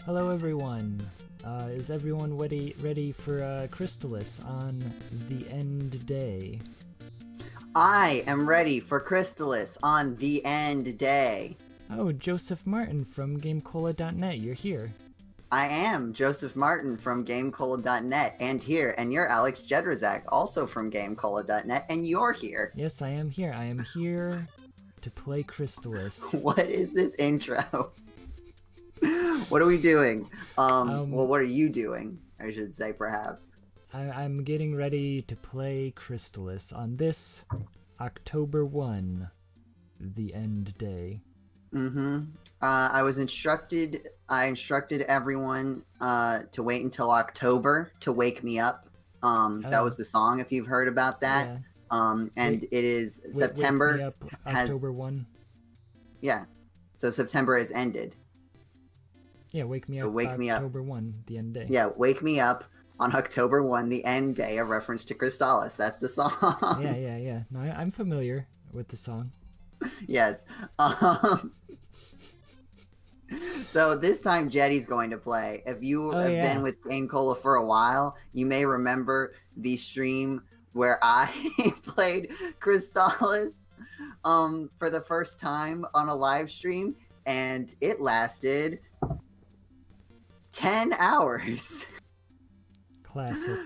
Hello everyone. Is everyone ready for Crystalis on the end day? I am ready for Crystalis on the end day. Oh, Joseph Martin from GameCola.net, you're here. I am Joseph Martin from GameCola.net and here, and you're Alex Jedrzak, also from GameCola.net, and you're here. Yes, I am here. I am here to play Crystalis. What is this intro? What are we doing? Well, what are you doing? I should say, perhaps. I'm getting ready to play Crystalis on this October 1, the end day. I instructed everyone to wait until October to wake me up. That was the song, if you've heard about that. Yeah. And it is September. Wake me up October 1. Yeah. So September has ended. Yeah, wake me up October 1, the end day. Yeah, wake me up on October 1, the end day, a reference to Crystalis. That's the song. Yeah. No, I'm familiar with the song. Yes. So this time Jeddy's going to play. If you have been with GameCola for a while, you may remember the stream where I played Crystalis for the first time on a live stream, and it lasted 10 hours. Classic.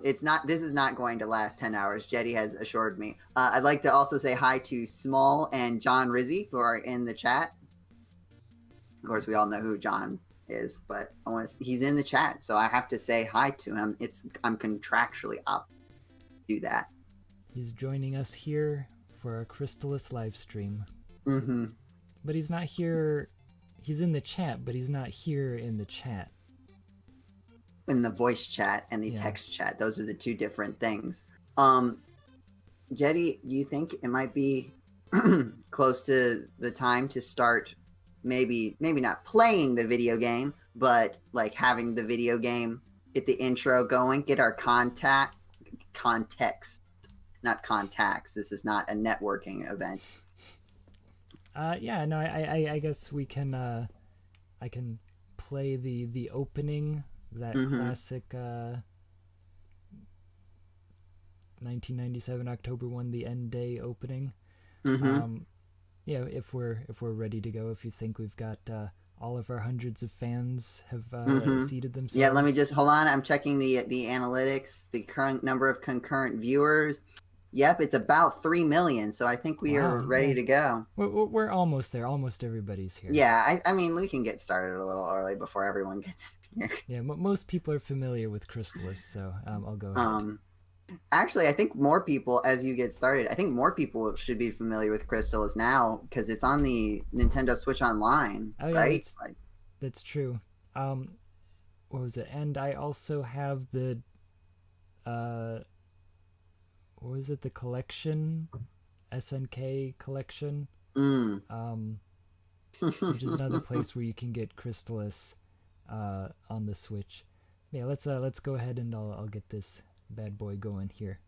This is not going to last 10 hours. Jeddy has assured me. I'd like to also say hi to Small and John Rizzi, who are in the chat. Of course, we all know who John is, but he's in the chat, so I have to say hi to him. I'm contractually up to do that. He's joining us here for a Crystalis live stream. But he's not here. He's in the chat, but he's not here in the chat. In the voice chat and the text chat. Those are the two different things. Jeddy, do you think it might be close to the time to start maybe not playing the video game, but like having the video game, get the intro going, get our context, not contacts. This is not a networking event. Yeah, no, I guess we can, I can play the opening, that classic 1997 October 1, the end day opening. Yeah, if we're ready to go, if you think we've got all of our hundreds of fans have seated themselves. Yeah, let me just hold on. I'm checking the analytics, the current number of concurrent viewers. Yep, it's about 3 million, so I think we are ready to go. We're almost there. Almost everybody's here. Yeah, I mean, we can get started a little early before everyone gets here. Yeah, most people are familiar with Crystalis, so I'll go ahead. Actually, I think more people, as you get started, I think more people should be familiar with Crystalis now, because it's on the Nintendo Switch Online, right? That's true. What was it? And I also have the... what was it? The collection, SNK collection, which is another place where you can get Crystalis on the Switch. Yeah, let's go ahead and I'll get this bad boy going here.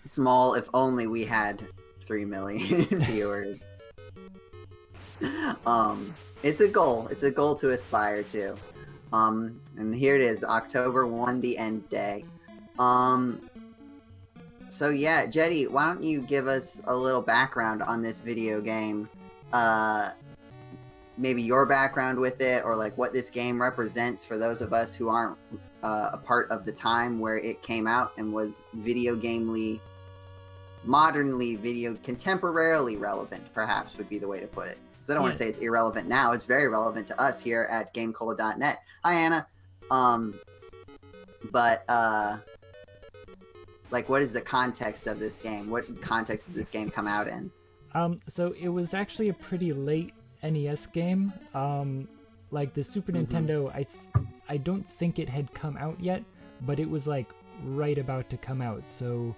Small, if only we had 3 million viewers. It's a goal. It's a goal to aspire to. And here it is, October 1, the end day. So yeah, Jeddy, why don't you give us a little background on this video game? Maybe your background with it, or like what this game represents for those of us who aren't a part of the time where it came out and was contemporarily relevant, perhaps would be the way to put it. Because I don't want to say it's irrelevant now. It's very relevant to us here at GameCola.net. Hi, Anna. Like, what is the context of this game? What context does this game come out in? So it was actually a pretty late NES game. Like the Super Nintendo, I don't think it had come out yet, but it was like right about to come out. So,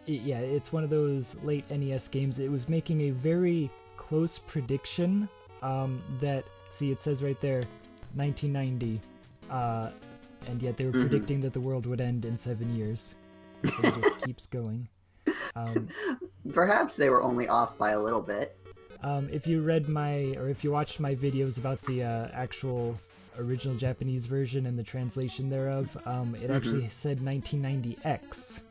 it's one of those late NES games. It was making a very close prediction. That it says right there, 1990, and yet they were predicting that the world would end in 7 years. So it just keeps going. Perhaps they were only off by a little bit. If you watched my videos about the actual original Japanese version and the translation thereof, it actually said 1990X.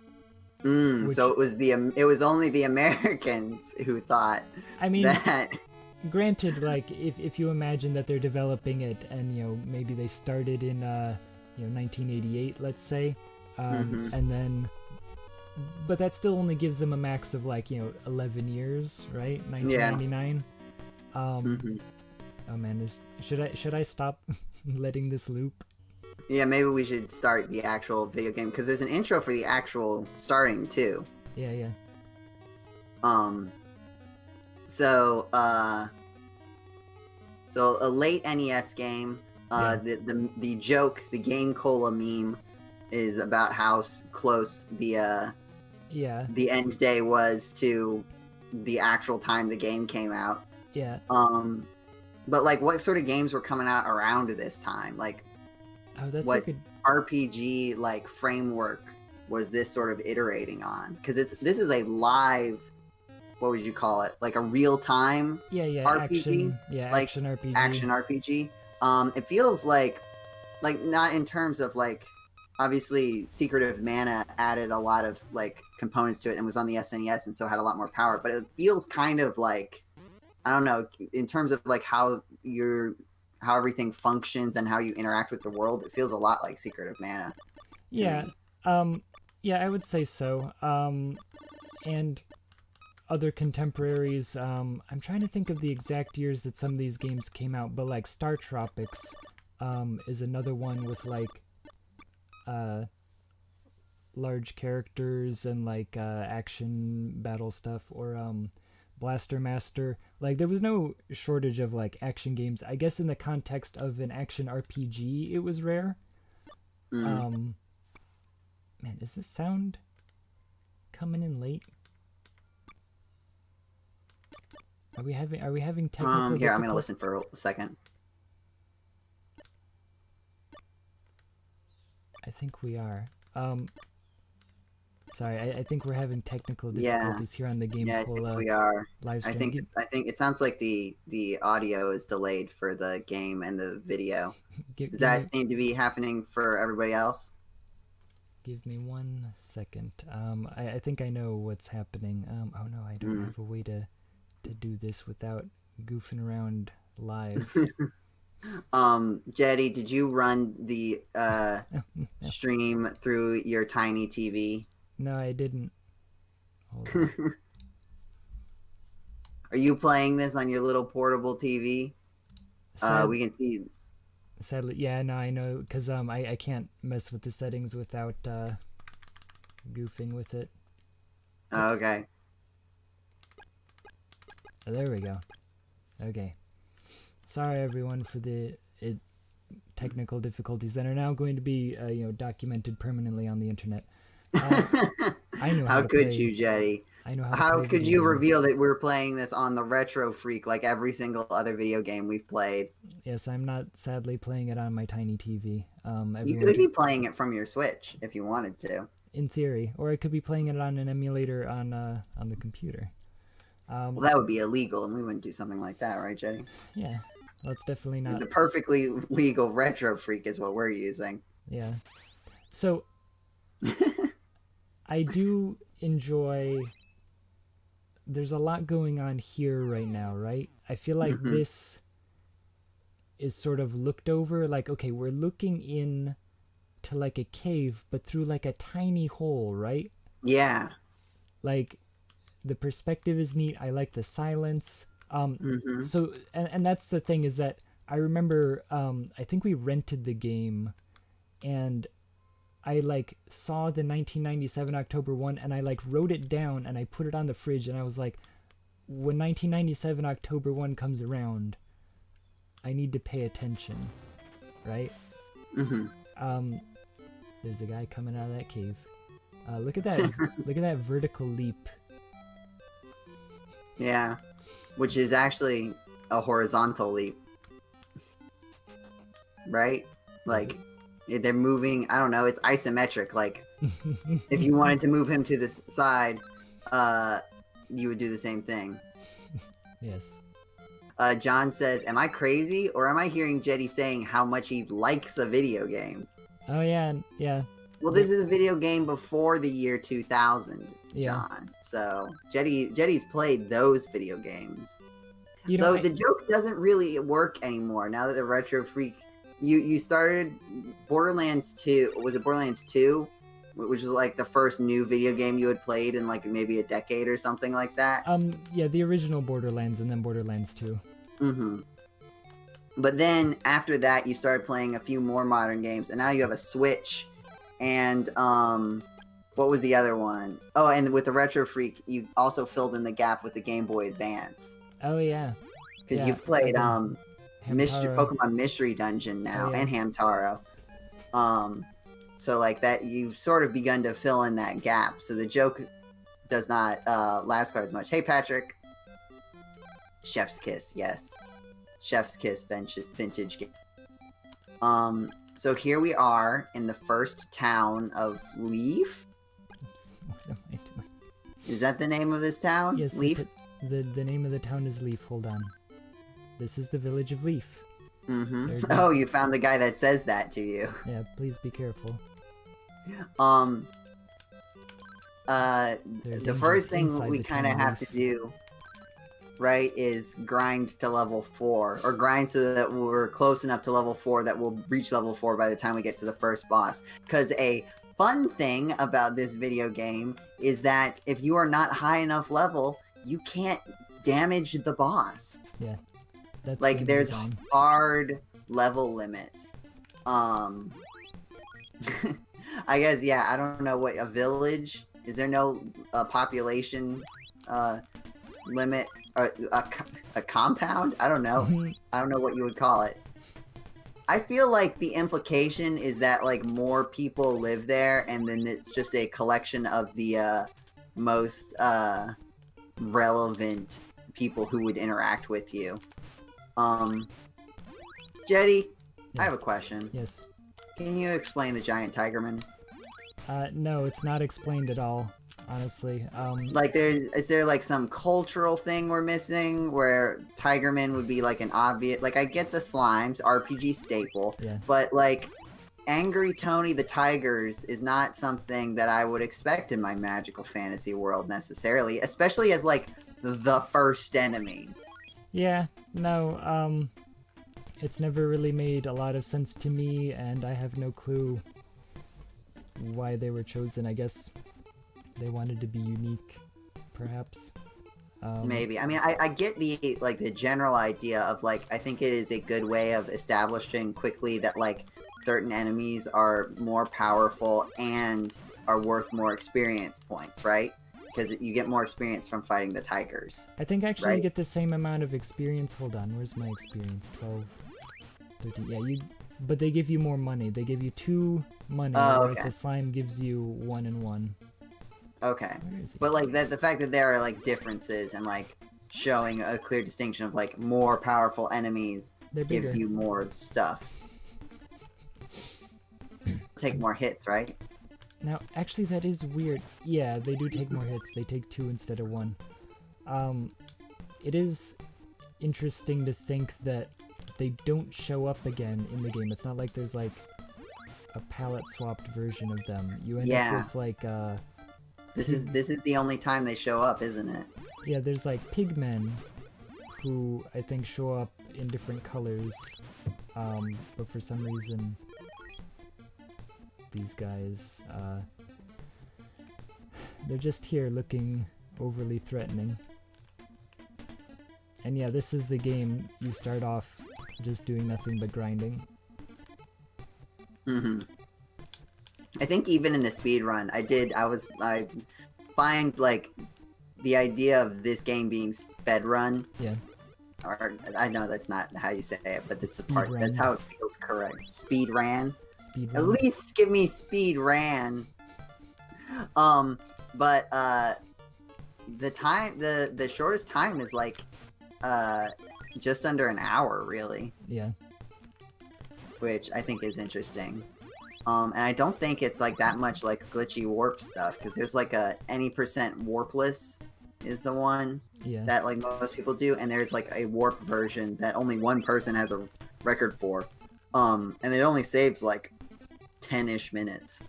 So it was only the Americans who thought. I mean, that. Granted, like if you imagine that they're developing it, and maybe they started in 1988, let's say, and then. But that still only gives them a max of 11 years, right? 1999. Oh man, should I stop letting this loop? Yeah, maybe we should start the actual video game, because there's an intro for the actual starting too. Yeah. So a late NES game. The joke, the GameCola meme, is about how close the end day was to the actual time the game came out. Yeah. But what sort of games were coming out around this time? What RPG framework was this sort of iterating on? Because this is a live, what would you call it? Like a real time RPG. Action RPG. Action RPG. It feels like not in terms of obviously, Secret of Mana added a lot of components to it and was on the SNES and so had a lot more power. But it feels kind of I don't know, in terms of how everything functions and how you interact with the world. It feels a lot like Secret of Mana. Yeah, I would say so. And other contemporaries. I'm trying to think of the exact years that some of these games came out, but Star Tropics is another one with large characters and action battle stuff, or Blaster Master. There was no shortage of action games. I guess in the context of an action RPG, it was rare. Man, is this sound coming in late? Are we having technical Here, I'm gonna listen for a second. I think we are. Sorry, I think we're having technical difficulties here on the GameCola. Yeah, I think we are. Livestream. I think it sounds like the audio is delayed for the game and the video. Does that seem to be happening for everybody else? Give me 1 second. I think I know what's happening. Oh no, I don't have a way to do this without goofing around live. Jeddy, did you run the stream through your tiny TV? No, I didn't. Hold on. Are you playing this on your little portable TV? We can see. Sadly, yeah, no, I know, because I can't mess with the settings without goofing with it. Oh, okay. Oh, there we go. Okay. Sorry, everyone, for the technical difficulties that are now going to be, documented permanently on the internet. I know how could you, Jeddy? I know how could you reveal that we're playing this on the Retro Freak like every single other video game we've played? Yes, I'm not sadly playing it on my tiny TV. You could be playing it from your Switch if you wanted to. In theory, or I could be playing it on an emulator on the computer. Well, that would be illegal, and we wouldn't do something like that, right, Jeddy? Yeah, well, it's definitely not. The perfectly legal Retro Freak is what we're using. Yeah. So, I do enjoy... There's a lot going on here right now, right? I feel like this is sort of looked over. Like, okay, we're looking in to like a cave, but through like a tiny hole, right? Yeah. Like, the perspective is neat. I like the silence. So, and that's the thing, is that I remember, I think we rented the game, and I like saw the 1997 October 1, and I like wrote it down and I put it on the fridge, and I was like, when 1997 October 1 comes around, I need to pay attention, right? There's a guy coming out of that cave. Look at that! Look at that vertical leap. Yeah, which is actually a horizontal leap, right? Like, they're moving. I don't know. It's isometric. Like, if you wanted to move him to the side, you would do the same thing. Yes. John says, "Am I crazy, or am I hearing Jeddy saying how much he likes a video game?" Oh yeah, yeah. Well, this is a video game before the year 2000, Yeah. John. So Jeddy's played those video games. You know, Though the joke doesn't really work anymore now that the Retro Freak. You started Borderlands 2. Was it Borderlands 2? Which was like the first new video game you had played in like maybe a decade or something like that. Yeah, the original Borderlands and then Borderlands 2. But then after that, you started playing a few more modern games, and now you have a Switch, and what was the other one? Oh, and with the Retro Freak, you also filled in the gap with the Game Boy Advance. Oh yeah. Because you've played Pokemon Mystery Dungeon now, and Hamtaro. So like that, you've sort of begun to fill in that gap. So the joke does not last quite as much. Hey Patrick. Chef's Kiss, yes. Chef's Kiss vintage game. So here we are in the first town of Leaf. What am I doing? Is that the name of this town? Yes, Leaf? The name of the town is Leaf. Hold on. This is the village of Leaf. Oh, you found the guy that says that to you. Yeah, please be careful. The first thing we kind of have to do, right, is grind to level 4, or grind so that we're close enough to level 4 that we'll reach level 4 by the time we get to the first boss. Because a fun thing about this video game is that if you are not high enough level, you can't damage the boss. Yeah. That's like, there's hard level limits. I guess, yeah, I don't know what a village... Is there no population limit? Or a compound? I don't know. I don't know what you would call it. I feel like the implication is that, like, more people live there, and then it's just a collection of the most relevant people who would interact with you. Jeddy, I have a question. Yes. Can you explain the giant tigerman? No, it's not explained at all, honestly. Like, is there like some cultural thing we're missing where Tigerman would be like an obvious, like, I get the slimes, RPG staple, but like, Angry Tony the Tigers is not something that I would expect in my magical fantasy world necessarily, especially as like the first enemies. Yeah, no, it's never really made a lot of sense to me, and I have no clue why they were chosen. I guess they wanted to be unique, perhaps. Maybe. I mean, I get the, like, the general idea of, like, I think it is a good way of establishing quickly that, like, certain enemies are more powerful and are worth more experience points, right? Because you get more experience from fighting the tigers. I think actually you get the same amount of experience. Hold on, where's my experience? 12, 13, yeah, but they give you more money. They give you 2 money, whereas the slime gives you 1 and 1. Okay. But, like, the fact that there are, like, differences and, like, showing a clear distinction of, like, more powerful enemies give you more stuff. Take more hits, right? Now, actually, that is weird. Yeah, they do take more hits. They take 2 instead of 1. It is interesting to think that they don't show up again in the game. It's not like there's, like, a palette-swapped version of them. You end up with, like, This is the only time they show up, isn't it? Yeah, there's, like, pigmen who I think show up in different colors, but for some reason these guys, they're just here looking overly threatening. And yeah, this is the game you start off just doing nothing but grinding. I think even in the speed run, I find like the idea of this game being sped run. Yeah. Or I know that's not how you say it, but that's the Speed part. ran. That's how it feels correct. Speed ran. Speed At run. least give me speed ran. But the time, the shortest time is like just under an hour, really. Yeah. Which I think is interesting. And I don't think it's like that much like glitchy warp stuff, because there's like a any percent warpless is the one Yeah. that like most people do, and there's like a warp version that only one person has a record for. And it only saves like 10-ish minutes.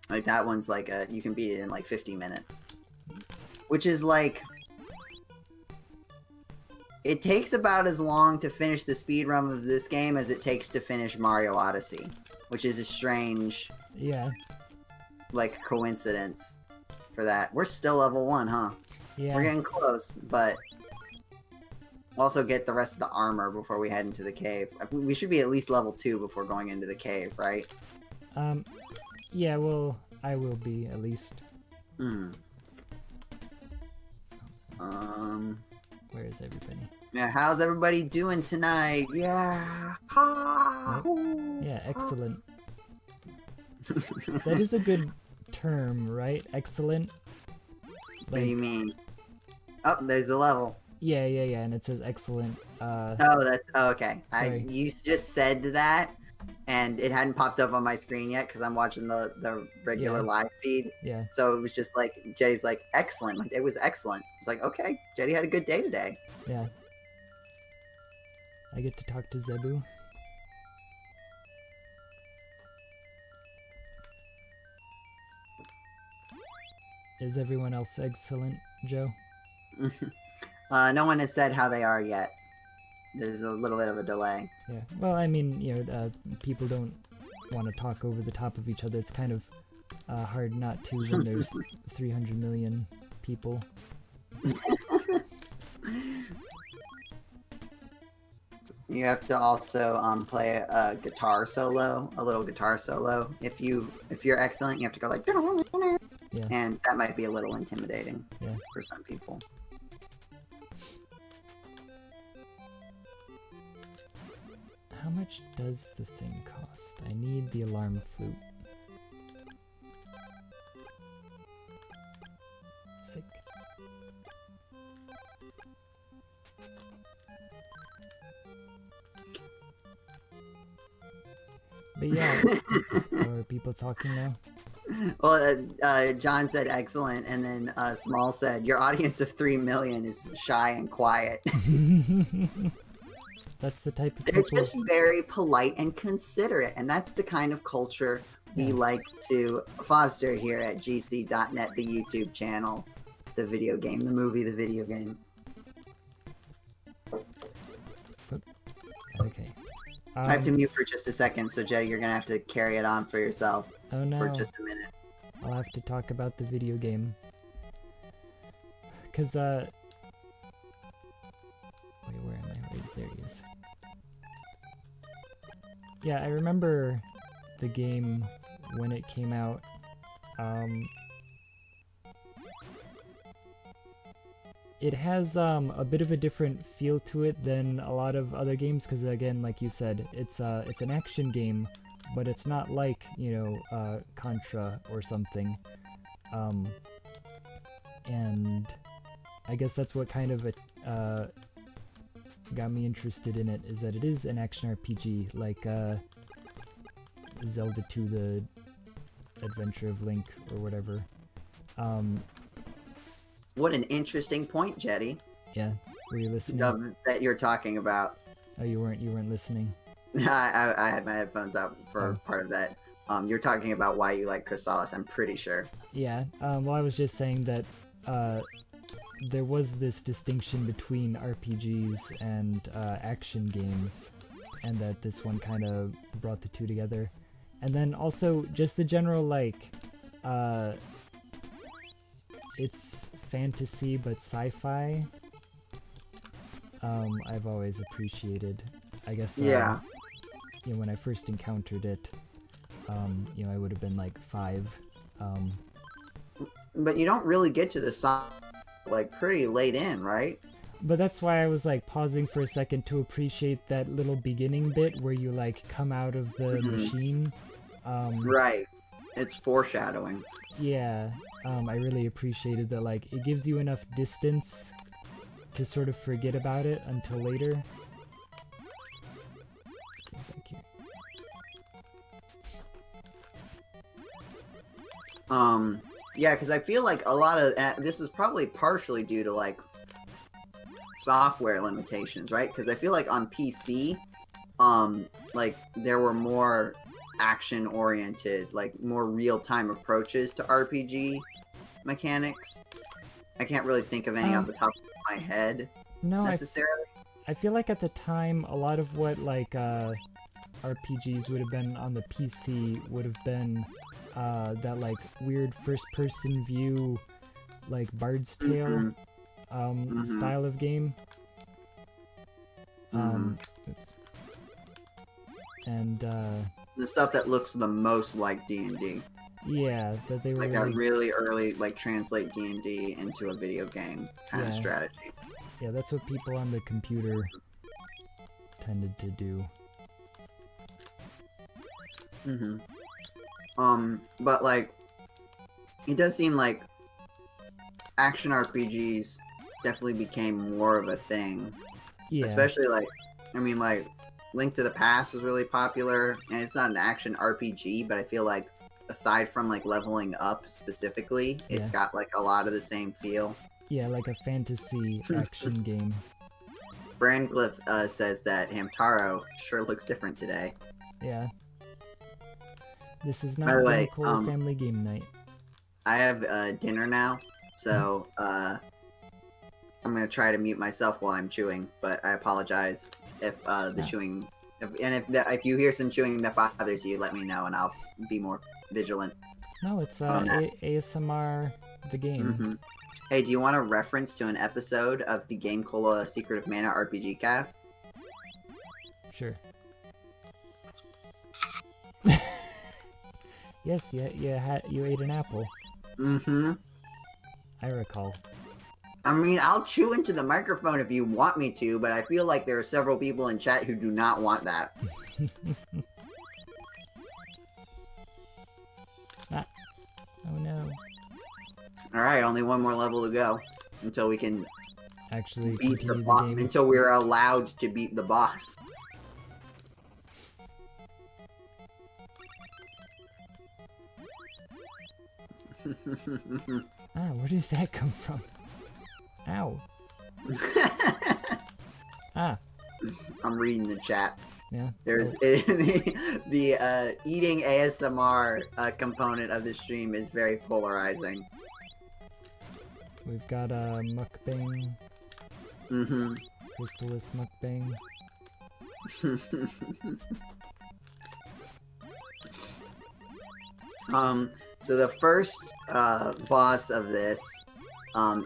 Like that one's like you can beat it in like 50 minutes. Which is like, it takes about as long to finish the speedrun of this game as it takes to finish Mario Odyssey. Which is a strange, Yeah. like, coincidence for that. We're still level 1, huh? Yeah. We're getting close, but also get the rest of the armor before we head into the cave. We should be at least level 2 before going into the cave, right? Yeah, well, I will be, at least. Where is everybody? Yeah, how's everybody doing tonight? Yeah. Yeah, excellent. That is a good term, right? Excellent? What do you mean? Oh, there's the level. Yeah, and it says excellent. Oh, okay. Sorry. You just said that, and it hadn't popped up on my screen yet because I'm watching the regular live feed. Yeah. So it was just like, Jeddy's like, excellent. Like, it was excellent. It's like, okay, Jeddy had a good day today. Yeah. I get to talk to Zebu. Is everyone else excellent, Joe? No one has said how they are yet. There's a little bit of a delay. Yeah. Well, I mean, people don't want to talk over the top of each other. It's kind of hard not to when there's 300 million people. You have to also play a guitar solo, a little guitar solo. If you're excellent, you have to go like, Yeah. and that might be a little intimidating for some people. How much does the thing cost? I need the alarm flute. Sick. But yeah, are people talking now? Well, John said excellent, and then Small said, your audience of 3 million is shy and quiet. That's the type of They're people... just very polite and considerate, and that's the kind of culture we like to foster here at gc.net, the YouTube channel, the video game, the movie, the video game. Okay. I have to mute for just a second, so Jeddy, you're gonna have to carry it on for yourself Oh no. for just a minute. I'll have to talk about the video game. Cause, wait, where am I? Right, there he is. Yeah, I remember the game when it came out. It has a bit of a different feel to it than a lot of other games, because again, like you said, it's an action game, but it's not like, Contra or something. And I guess that's what kind of got me interested in it, is that it is an action RPG, like Zelda 2: The Adventure of Link or whatever. What an interesting point, Jeddy. Yeah, were you listening? That you're talking about. Oh, you weren't listening. I had my headphones out for part of that. You're talking about why you like Crystalis, I'm pretty sure. Yeah. Well, I was just saying that there was this distinction between RPGs and action games, and that this one kind of brought the two together. And then also just the general, like, it's fantasy but sci-fi. I've always appreciated. I guess, Yeah. you know, when I first encountered it, you know, I would have been like 5. But you don't really get to the song like pretty late in, right? But that's why I was like pausing for a second to appreciate that little beginning bit where you like come out of the machine. Right. It's foreshadowing. Yeah, I really appreciated that. Like, it gives you enough distance to sort of forget about it until later. Thank you. Yeah, because I feel like a lot of this was probably partially due to like software limitations, right? Because I feel like on PC, like there were more action-oriented, like more real-time approaches to RPG mechanics. I can't really think of any off the top of my head necessarily. I feel like at the time, a lot of what like RPGs would have been on the PC would have been that like weird first-person view, like Bard's Tale style of game. Oops. And the stuff that looks the most like D&D. yeah, that they were Like that really early, like translate D&D into a video game kind of strategy. Yeah, that's what people on the computer tended to do. But like, it does seem like action RPGs definitely became more of a thing. Yeah. Especially like, I mean, like, Link to the Past was really popular, and it's not an action RPG, but I feel like aside from like leveling up specifically, it's got like a lot of the same feel. Yeah, like a fantasy action game. Brandcliffe says that Hamtaro sure looks different today. Yeah. This is By not the way, GameCola family game night. I have dinner now, so I'm gonna try to mute myself while I'm chewing, but I apologize if the chewing, if you hear some chewing that bothers you, let me know and I'll be more vigilant. No, it's ASMR the game. Hey, do you want a reference to an episode of the GameCola Secret of Mana RPG cast? Sure. Yes, you ate an apple. I recall. I mean, I'll chew into the microphone if you want me to, but I feel like there are several people in chat who do not want that. Oh no. Alright, only one more level to go. Until we can actually beat the continue boss. game. Until we're allowed to beat the boss. Where did that come from? Ow. I'm reading the chat. Yeah. There's the eating ASMR component of the stream is very polarizing. We've got a mukbang. Crystalis mukbang. So the first boss of this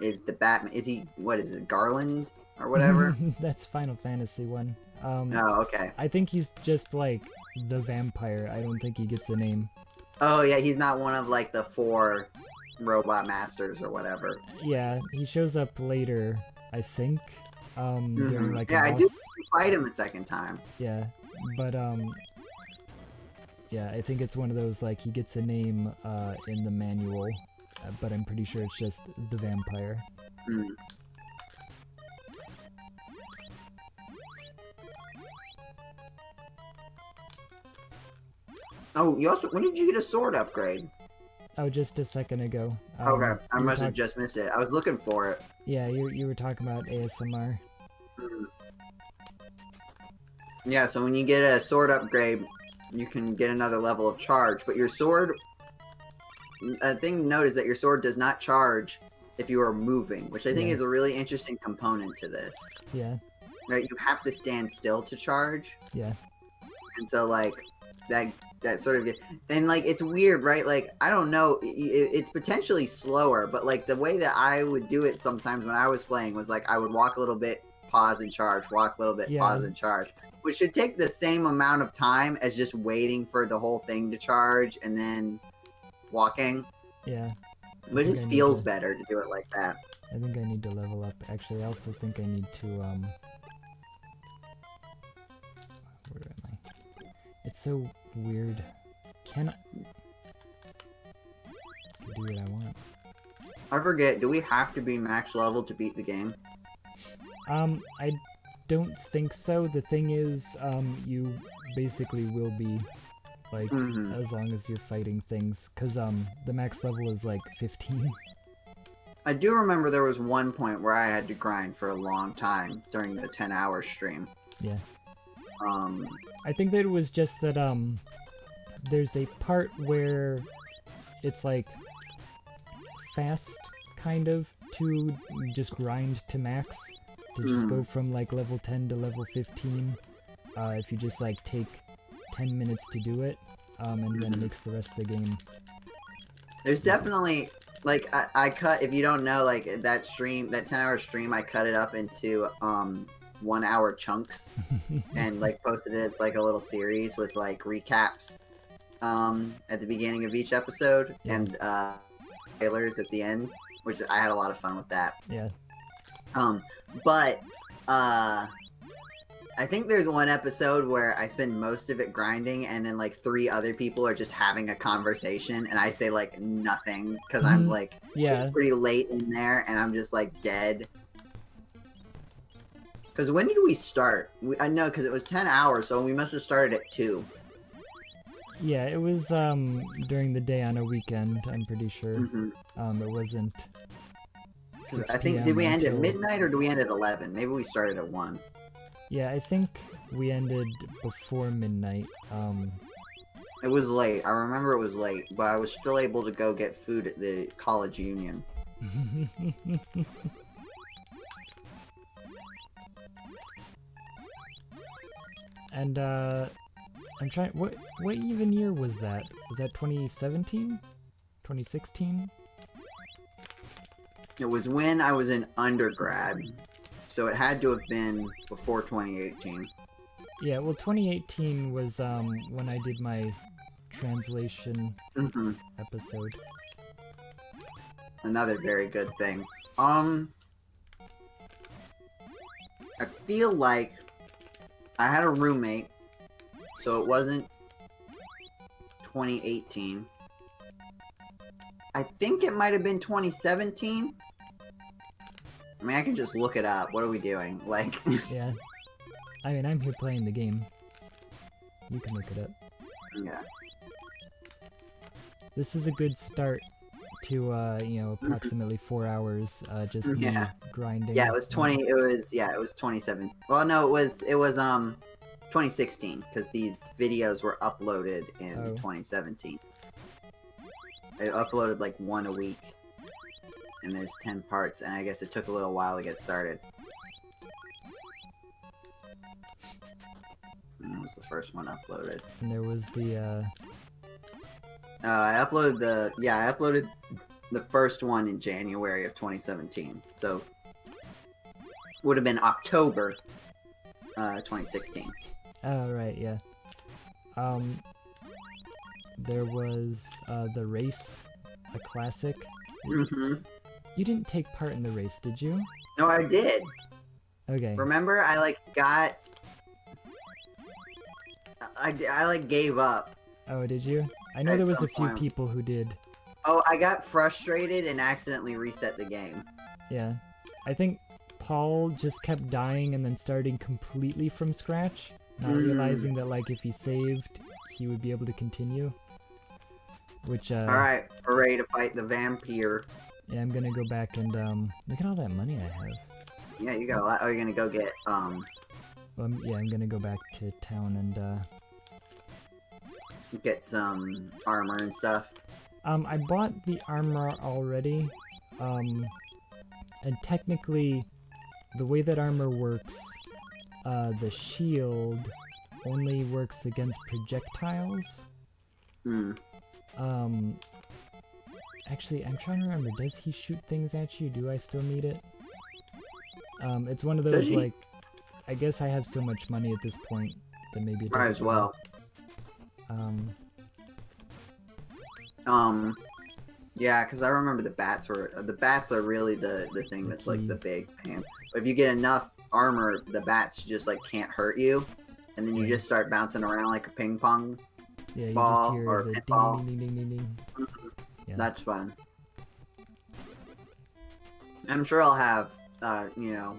is the Batman. Is he, what is it, Garland or whatever? That's Final Fantasy 1. Oh, okay. I think he's just like the vampire. I don't think he gets a name. Oh yeah, he's not one of like the 4 robot masters or whatever. Yeah, he shows up later, I think. During like yeah, a I boss. do fight him a second time. Yeah, but yeah, I think it's one of those like he gets a name in the manual, but I'm pretty sure it's just the vampire. Oh, you also, when did you get a sword upgrade? Oh, just a second ago. Okay, I must have just missed it. I was looking for it. Yeah, you were talking about ASMR. Yeah, so when you get a sword upgrade, you can get another level of charge, but your sword... A thing to note is that your sword does not charge if you are moving, which I think Yeah. is a really interesting component to this. Yeah. Right, you have to stand still to charge, Yeah. and so like that sort of and like it's weird, right? Like I don't know, it's potentially slower, but like the way that I would do it sometimes when I was playing was like I would walk a little bit, pause and charge, walk a little bit, Yeah. pause and charge, which should take the same amount of time as just waiting for the whole thing to charge and then walking. Yeah. But it think just I need feels to- better to do it like that. I think I need to level up. Actually, I also think I need to, where am I? It's so weird. Can I do what I want? I forget, do we have to be max level to beat the game? I don't think so. The thing is, you basically will be, like, as long as you're fighting things, because, the max level is, like, 15. I do remember there was one point where I had to grind for a long time during the 10-hour stream. Yeah. Um, I think that it was just that, there's a part where it's, like, fast, kind of, to just grind to max, to just go from, like, level 10 to level 15, if you just, like, take 10 minutes to do it, and then it makes the rest of the game. there's definitely, like, I cut, if you don't know, like, that stream, that 10-hour stream, I cut it up into, 1-hour chunks, and, like, posted it as, like, a little series with, like, recaps, at the beginning of each episode, and, trailers at the end, which I had a lot of fun with that. Yeah. But, I think there's one episode where I spend most of it grinding, and then, like, 3 other people are just having a conversation, and I say, like, nothing, because I'm, like, Yeah. pretty late in there, and I'm just, like, dead. Because when did we start? I know, because it was 10 hours, so we must have started at 2. Yeah, it was, during the day on a weekend, I'm pretty sure. It wasn't 6 I think, PM did we end at until- midnight, or did we end at 11? Maybe we started at 1. Yeah, I think we ended before midnight. It was late. I remember it was late, but I was still able to go get food at the college union. And, I'm trying, what even year was that? Was that 2017? 2016? It was when I was in undergrad, so it had to have been before 2018. Yeah, well, 2018 was, when I did my translation episode. Another very good thing. I feel like I had a roommate, so it wasn't 2018. I think it might have been 2017. I mean, I can just look it up. What are we doing? Like, Yeah. I mean, I'm here playing the game. You can look it up. yeah. This is a good start to, you know, approximately 4 hours, just me grinding. Yeah, it was 27. Well, no, it was 2016, because these videos were uploaded in 2017. I uploaded like 1 a week, and there's 10 parts, and I guess it took a little while to get started. And that was the first one uploaded. And there was the, I uploaded the first one in January of 2017, so would have been October 2016. oh, right, yeah. There was, the race, a classic. Mm-hmm. You didn't take part in the race, did you? No, I did. Okay. Remember, I gave up. Oh, did you? I know At there was some a few point. people who did. Oh, I got frustrated and accidentally reset the game. Yeah. I think Paul just kept dying and then starting completely from scratch, not realizing that, like, if he saved, he would be able to continue. Which, Alright, hooray to fight the vampire. yeah, I'm gonna go back and, look at all that money I have. Yeah, you got a lot. Oh, you're gonna go get, Well, yeah, I'm gonna go back to town and, get some armor and stuff. I bought the armor already, and technically, the way that armor works, the shield only works against projectiles. Actually, I'm trying to remember, does he shoot things at you? Do I still need it? It's one of those, like, I guess I have so much money at this point that maybe it doesn't. Might as well. Yeah, because I remember the bats are really the thing that's like the big pain. But if you get enough armor, the bats just like can't hurt you, and then you just start bouncing around like a ping pong ball or pinball. Ding, ding, ding, ding, ding. Yeah. That's fun. I'm sure I'll have you know,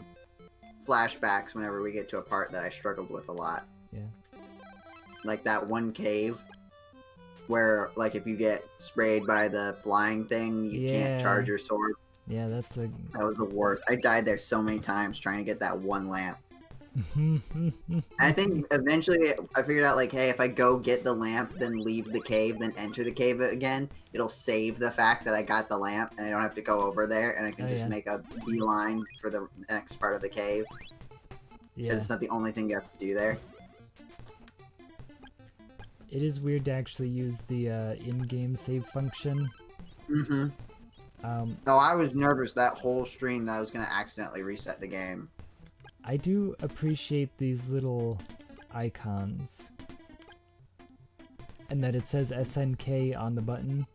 flashbacks whenever we get to a part that I struggled with a lot. Yeah. Like that one cave where, like, if you get sprayed by the flying thing, you can't charge your sword. Yeah, that was the worst. I died there so many times trying to get that one lamp. I think eventually I figured out, like, hey, if I go get the lamp, then leave the cave, then enter the cave again, it'll save the fact that I got the lamp, and I don't have to go over there, and I can just make a beeline for the next part of the cave. Yeah. Because it's not the only thing you have to do there. It is weird to actually use the in-game save function. Oh, I was nervous that whole stream that I was going to accidentally reset the game. I do appreciate these little icons. And that it says SNK on the button.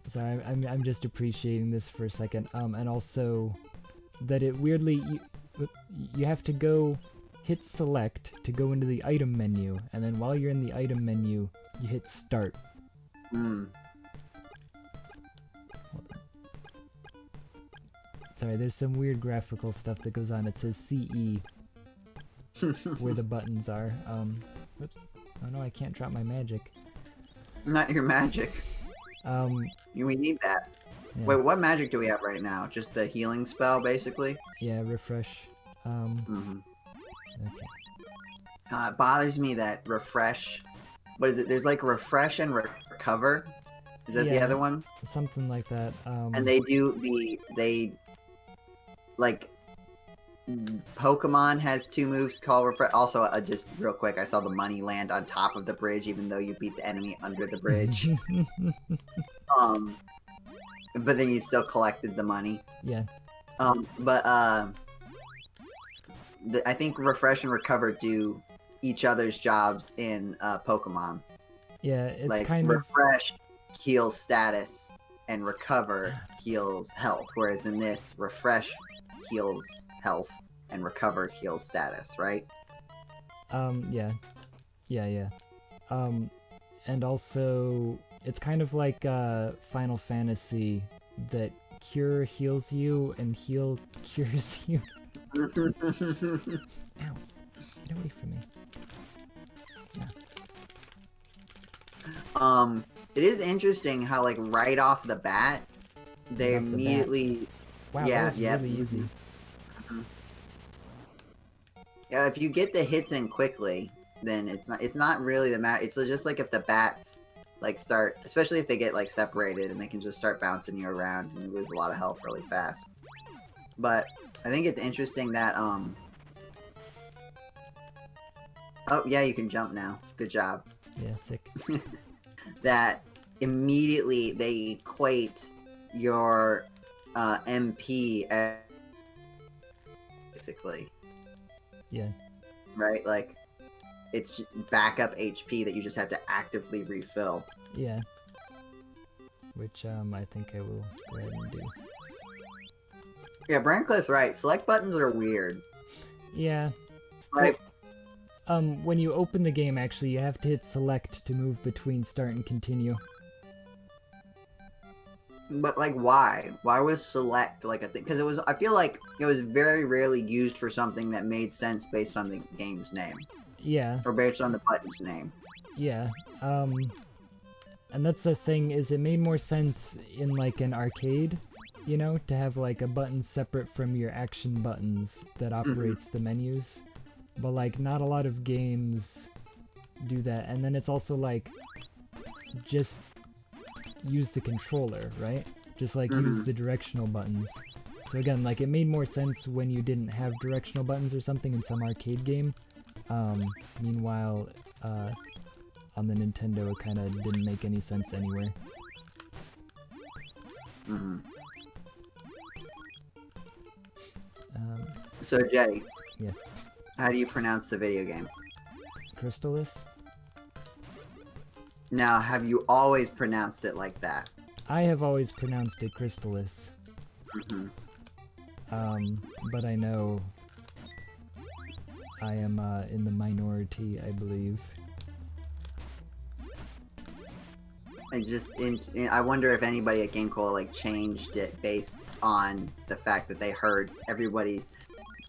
Sorry, I'm just appreciating this for a second. And also that it weirdly you have to go hit select to go into the item menu, and then while you're in the item menu, you hit start. Sorry, there's some weird graphical stuff that goes on. It says CE where the buttons are. Whoops. Oh no, I can't drop my magic. Not your magic. We need that. Yeah. Wait, what magic do we have right now? Just the healing spell, basically? Yeah, refresh. Okay. It bothers me that refresh... What is it? There's like refresh and recover. Is that the other one? Something like that. And they do like... Pokemon has 2 moves called refresh. Also, just real quick, I saw the money land on top of the bridge, even though you beat the enemy under the bridge. But then you still collected the money. Yeah. I think refresh and recover do each other's jobs in Pokemon. Yeah, it's like, kind refresh heals status and recover heals health, whereas in this, refresh heals health and recover heals status, right? Yeah. And also, it's kind of like Final Fantasy, that cure heals you and heal cures you. Ow. Get away from me. Yeah. It is interesting how, like, right off the bat, they immediately... Wow, that was really easy. Yeah, if you get the hits in quickly, then it's not really the matter. It's just like if the bats like start, especially if they get like separated and they can just start bouncing you around and you lose a lot of health really fast. But I think it's interesting that oh yeah, you can jump now. Good job. Yeah, sick. That immediately they equate your MP as basically. Yeah. Right? Like, it's just backup HP that you just have to actively refill. Yeah. Which, I think I will go ahead and do. Yeah, Brancliff's right. Select buttons are weird. Yeah. Right? Well, when you open the game, actually, you have to hit select to move between start and continue. But, like, why? Why was select, like, a thing? Because I feel like it was very rarely used for something that made sense based on the game's name. Yeah. Or based on the button's name. Yeah. And that's the thing, is it made more sense in, like, an arcade, you know, to have, like, a button separate from your action buttons that operates the menus. But, like, not a lot of games do that. And then it's also, like, just... use the controller, right? Just like Mm-hmm. use the directional buttons. So again, like it made more sense when you didn't have directional buttons or something in some arcade game. Meanwhile, on the Nintendo, it kind of didn't make any sense anywhere. Mm-hmm. Um, So, Jeddy, yes, how do you pronounce the video game? Crystalis. Now, have you always pronounced it like that? I have always pronounced it Crystalis. Mm-hmm. But I know I am in the minority, I believe. I wonder if anybody at GameCola like changed it based on the fact that they heard everybody's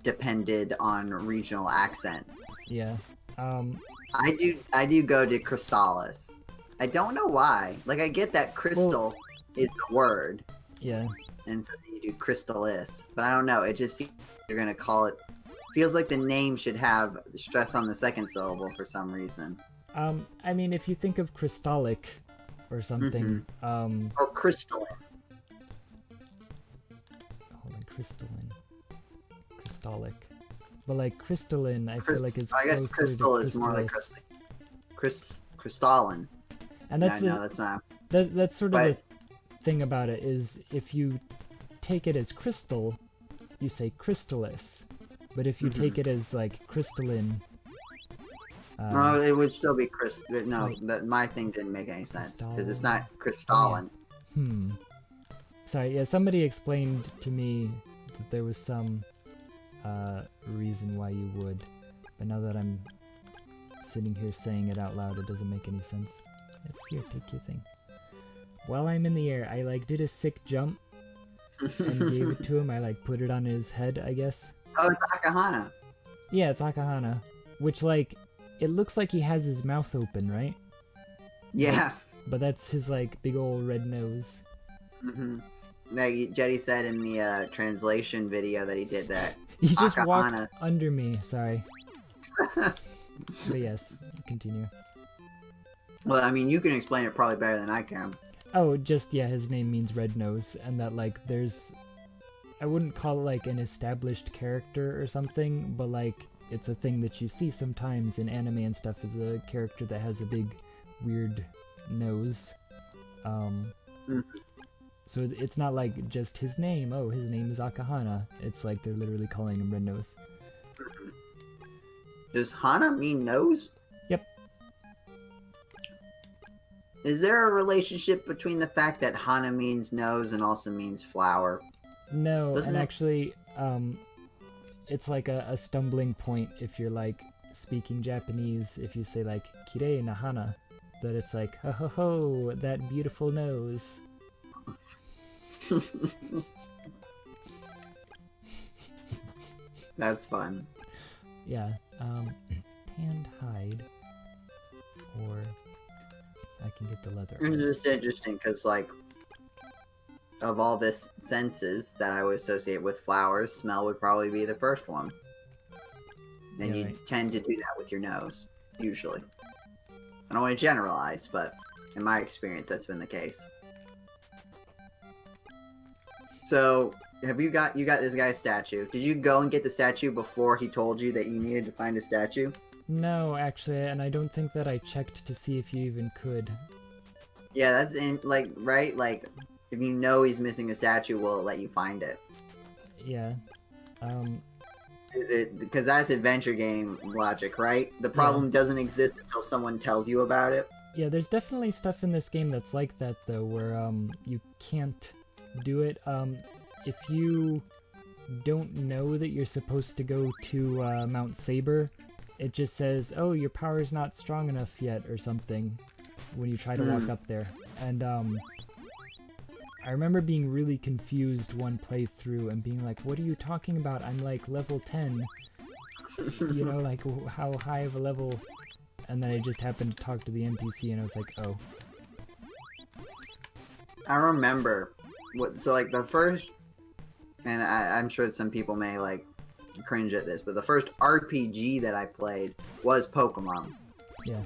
depended on regional accent. Yeah. I do go to Crystalis. I don't know why. Like I get that crystal is the word, Yeah. and so then you do Crystalis. But I don't know. It just seems you're gonna call it. Feels like the name should have stress on the second syllable for some reason. I mean, if you think of crystallic or something, Or crystalline. hold on, crystalline. Crystallic. But like crystalline, I feel like it's I guess closer crystal to is more like Crystalis. crystalline. And that's No, that's not. that's sort of But- the thing about it is if you take it as crystal, you say Crystalis. But if you take it as like crystalline, No, it would still be No, wait. my thing didn't make any sense because it's Crystal- not crystalline. Sorry, yeah, somebody explained to me that there was some reason why you would, but now that I'm sitting here saying it out loud, it doesn't make any sense. Yes, here, take your thing. While I'm in the air, I like did a sick jump and gave it to him. I like put it on his head, I guess. Oh, it's Akahana. Yeah, it's Akahana, which like it looks like he has his mouth open, right? Yeah. But that's his like big old red nose. Like Jeddy said in the translation video that he did that. He just walked Akahana. under me. Sorry. But yes, continue. Well, I mean, you can explain it probably better than I can. Oh, just yeah, his name means red nose, and that like there's, I wouldn't call it like an established character or something, but like it's a thing that you see sometimes in anime and stuff, is a character that has a big, weird nose. So it's not like just his name. Oh, his name is Akahana. It's like they're literally calling him red nose. Does Hana mean nose? Yep. Is there a relationship between the fact that Hana means nose and also means flower? No, Doesn't and it- actually, it's like a stumbling point if you're like speaking Japanese. If you say like "kirei na hana," that it's like "ho ho ho," that beautiful nose. That's fun. Yeah. Tanned hide, or I can get the leather. It's just interesting because, like, of all the senses that I would associate with flowers, smell would probably be the first one. And Yeah, you right. tend to do that with your nose, usually. I don't want to generalize, but in my experience, that's been the case. So, you got this guy's statue. Did you go and get the statue before he told you that you needed to find a statue? No, actually, and I don't think that I checked to see if you even could. Yeah, that's in, like, right? Like, if you know he's missing a statue, will it let you find it? Yeah. Is it because that's adventure game logic, right? The problem doesn't exist until someone tells you about it. Yeah, there's definitely stuff in this game that's like that though, where you can't do it. If you don't know that you're supposed to go to Mount Saber, it just says, "Oh, your power's not strong enough yet," or something when you try to walk up there. And I remember being really confused one playthrough and being like, "What are you talking about? I'm like level 10." You know, like how high of a level? And then I just happened to talk to the NPC and I was like, "Oh." I remember so like the first, and I'm sure some people may like cringe at this, but the first RPG that I played was Pokemon. Yeah.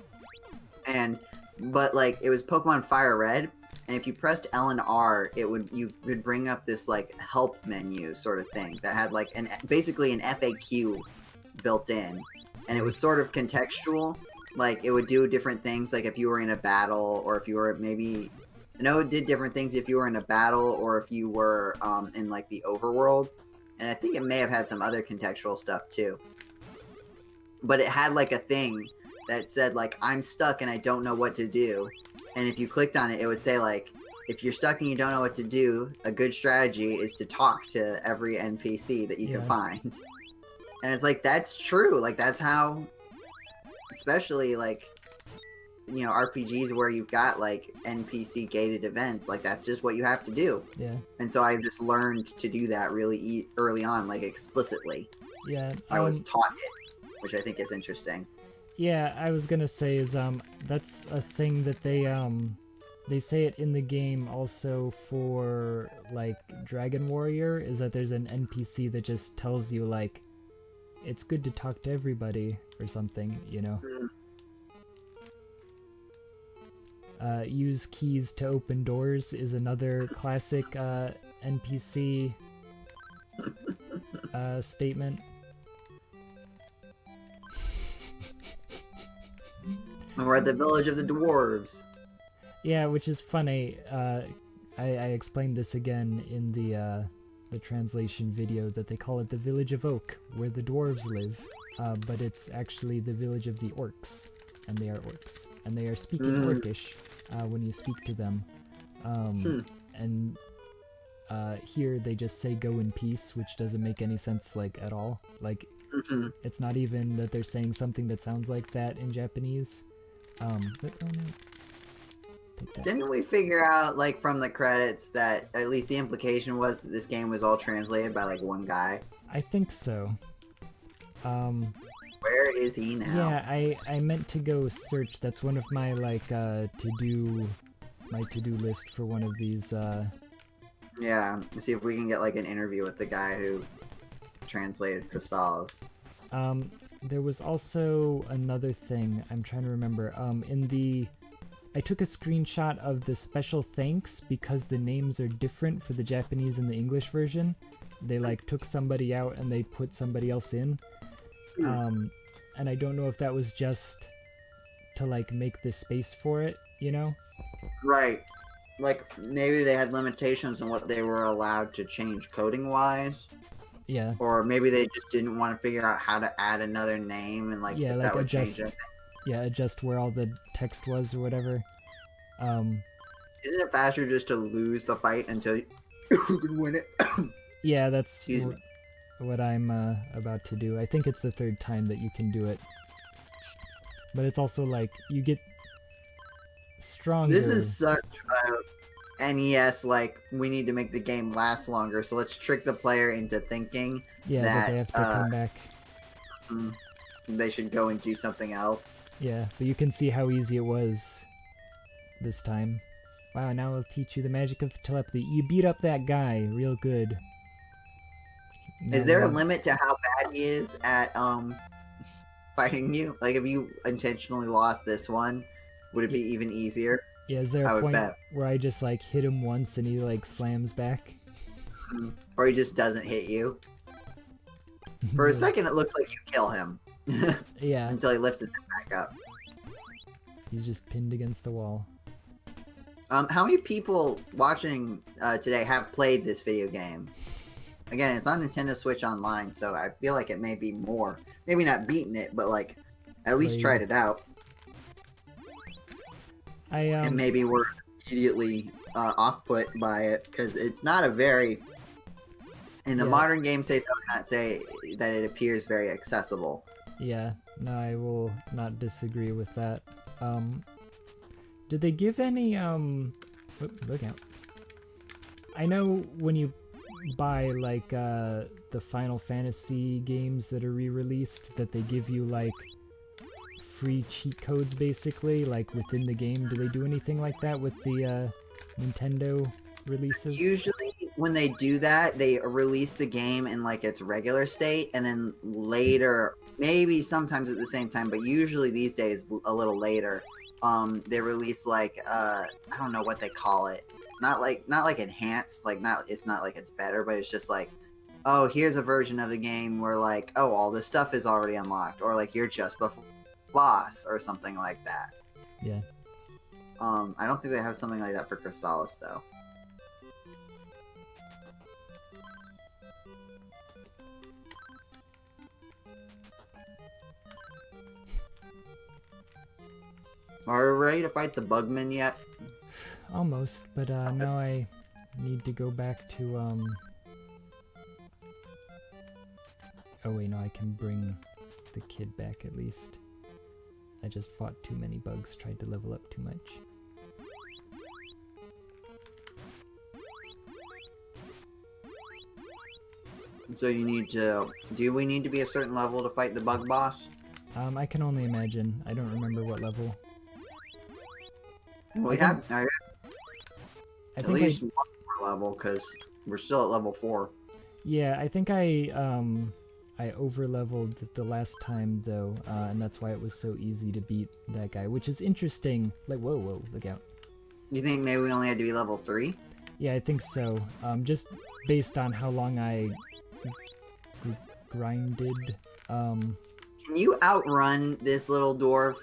But like it was Pokemon Fire Red, and if you pressed L and R, you would bring up this like help menu sort of thing that had like basically an FAQ built in, and it was sort of contextual. Like it would do different things, like if you were in a battle, or if you were maybe. I know it did different things if you were in a battle or if you were in like the overworld, and I think it may have had some other contextual stuff too. But it had like a thing that said like, I'm stuck and I don't know what to do. And if you clicked on it, it would say like, if you're stuck and you don't know what to do, a good strategy is to talk to every NPC that you can find. And it's like, that's true. Like that's how, especially like, you know, RPGs where you've got like NPC gated events, like that's just what you have to do. Yeah. And so I just learned to do that really early on, like explicitly. Yeah. I was taught it, which I think is interesting. Yeah, I was gonna say is that's a thing that they say it in the game also for like Dragon Warrior, is that there's an NPC that just tells you like it's good to talk to everybody or something, you know. Use keys to open doors is another classic NPC statement. We're at the village of the dwarves. Yeah, which is funny. I explained this again in the translation video, that they call it the village of Oak, where the dwarves live, but it's actually the village of the orcs, and they are orcs, and they are speaking Orcish when you speak to them. And here they just say "go in peace," which doesn't make any sense like at all. Like it's not even that they're saying something that sounds like that in Japanese. But, oh no. Didn't we figure out, like, from the credits that at least the implication was that this game was all translated by, like, one guy? I think so. Where is he now? Yeah, I meant to go search. That's one of my, like, to-do list for one of these, Yeah, let's see if we can get, like, an interview with the guy who translated Crystalis. There was also another thing, I'm trying to remember, I took a screenshot of the special thanks because the names are different for the Japanese and the English version. They like took somebody out and they put somebody else in. And I don't know if that was just to like make the space for it, you know? Right. Like maybe they had limitations on what they were allowed to change coding wise. Yeah. Or maybe they just didn't want to figure out how to add another name and like that would change it. Yeah, adjust where all the text was or whatever. Isn't it faster just to lose the fight until you can win it? Yeah, that's what I'm about to do. I think it's the third time that you can do it. But it's also like, you get stronger. This is such a NES, like, we need to make the game last longer, so let's trick the player into thinking that they have to come back. They should go and do something else. Yeah, but you can see how easy it was this time. Wow, now I'll teach you the magic of telepathy. You beat up that guy real good. Is there a limit to how bad he is at fighting you? Like, if you intentionally lost this one, would it be even easier? Yeah, is there a point where I just like hit him once and he like slams back? Or he just doesn't hit you? For a second it looks like you kill him. Yeah. Until he lifts his head back up. He's just pinned against the wall. How many people watching today have played this video game? Again, it's on Nintendo Switch Online, so I feel like it may be more. Maybe not beaten it, but like at least tried it out. And maybe we're immediately off-put by it, because it's not a very... In the modern game space, I would not say that it appears very accessible. Yeah, no, I will not disagree with that. Did they give any, look out. I know when you buy, like, the Final Fantasy games that are re-released, that they give you, like, free cheat codes, basically, like, within the game. Do they do anything like that with the, Nintendo releases? Usually, when they do that, they release the game in, like, its regular state, and then later, maybe sometimes at the same time, but usually these days, a little later, they release like I don't know what they call it. Not like enhanced, like it's not like it's better, but it's just like, oh, here's a version of the game where like, oh, all this stuff is already unlocked, or like you're just before boss or something like that. Yeah. I don't think they have something like that for Crystalis though. Are we ready to fight the Bugman yet? Almost, but now I need to go back to Oh wait, no, I can bring the kid back at least. I just fought too many bugs, tried to level up too much. So you need to... Do we need to be a certain level to fight the bug boss? I can only imagine. I don't remember what level. We have at least one more level, because we're still at level 4. Yeah, I think I over-leveled the last time, though, and that's why it was so easy to beat that guy, which is interesting. Like, whoa, look out. You think maybe we only had to be level 3? Yeah, I think so. Just based on how long I grinded. Can you outrun this little dwarf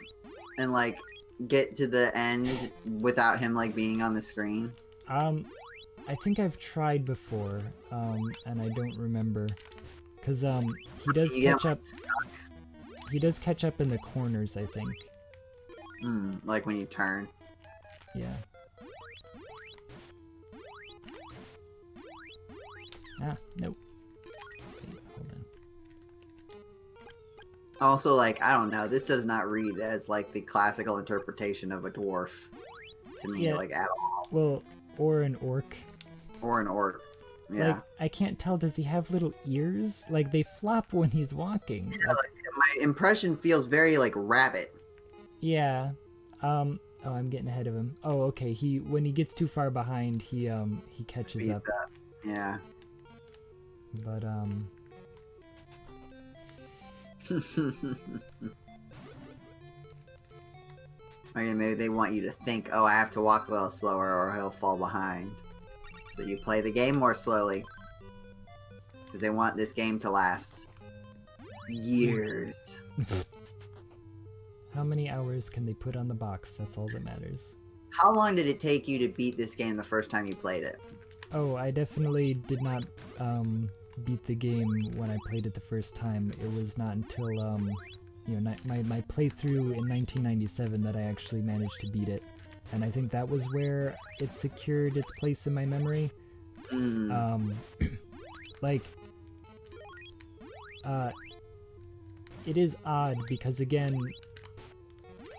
and, like, get to the end without him, like, being on the screen? I think I've tried before, and I don't remember. Because, he does catch up... He does catch up in the corners, I think. Like when you turn. Yeah. Ah, nope. Wait, hold on. Also, like, I don't know, this does not read as, like, the classical interpretation of a dwarf to me, like, at all. Well, or an orc. Or an orc. Yeah. Like, I can't tell, does he have little ears? Like, they flop when he's walking. Yeah, like, my impression feels very, like, rabbit. Yeah. Oh, I'm getting ahead of him. Oh, okay, when he gets too far behind, he catches up. Yeah. But, Okay, maybe they want you to think, oh, I have to walk a little slower or he'll fall behind. So you play the game more slowly. Because they want this game to last years. How many hours can they put on the box? That's all that matters. How long did it take you to beat this game the first time you played it? Oh, I definitely did not beat the game when I played it the first time. It was not until you know, my playthrough in 1997 that I actually managed to beat it. And I think that was where it secured its place in my memory. Like, it is odd because, again,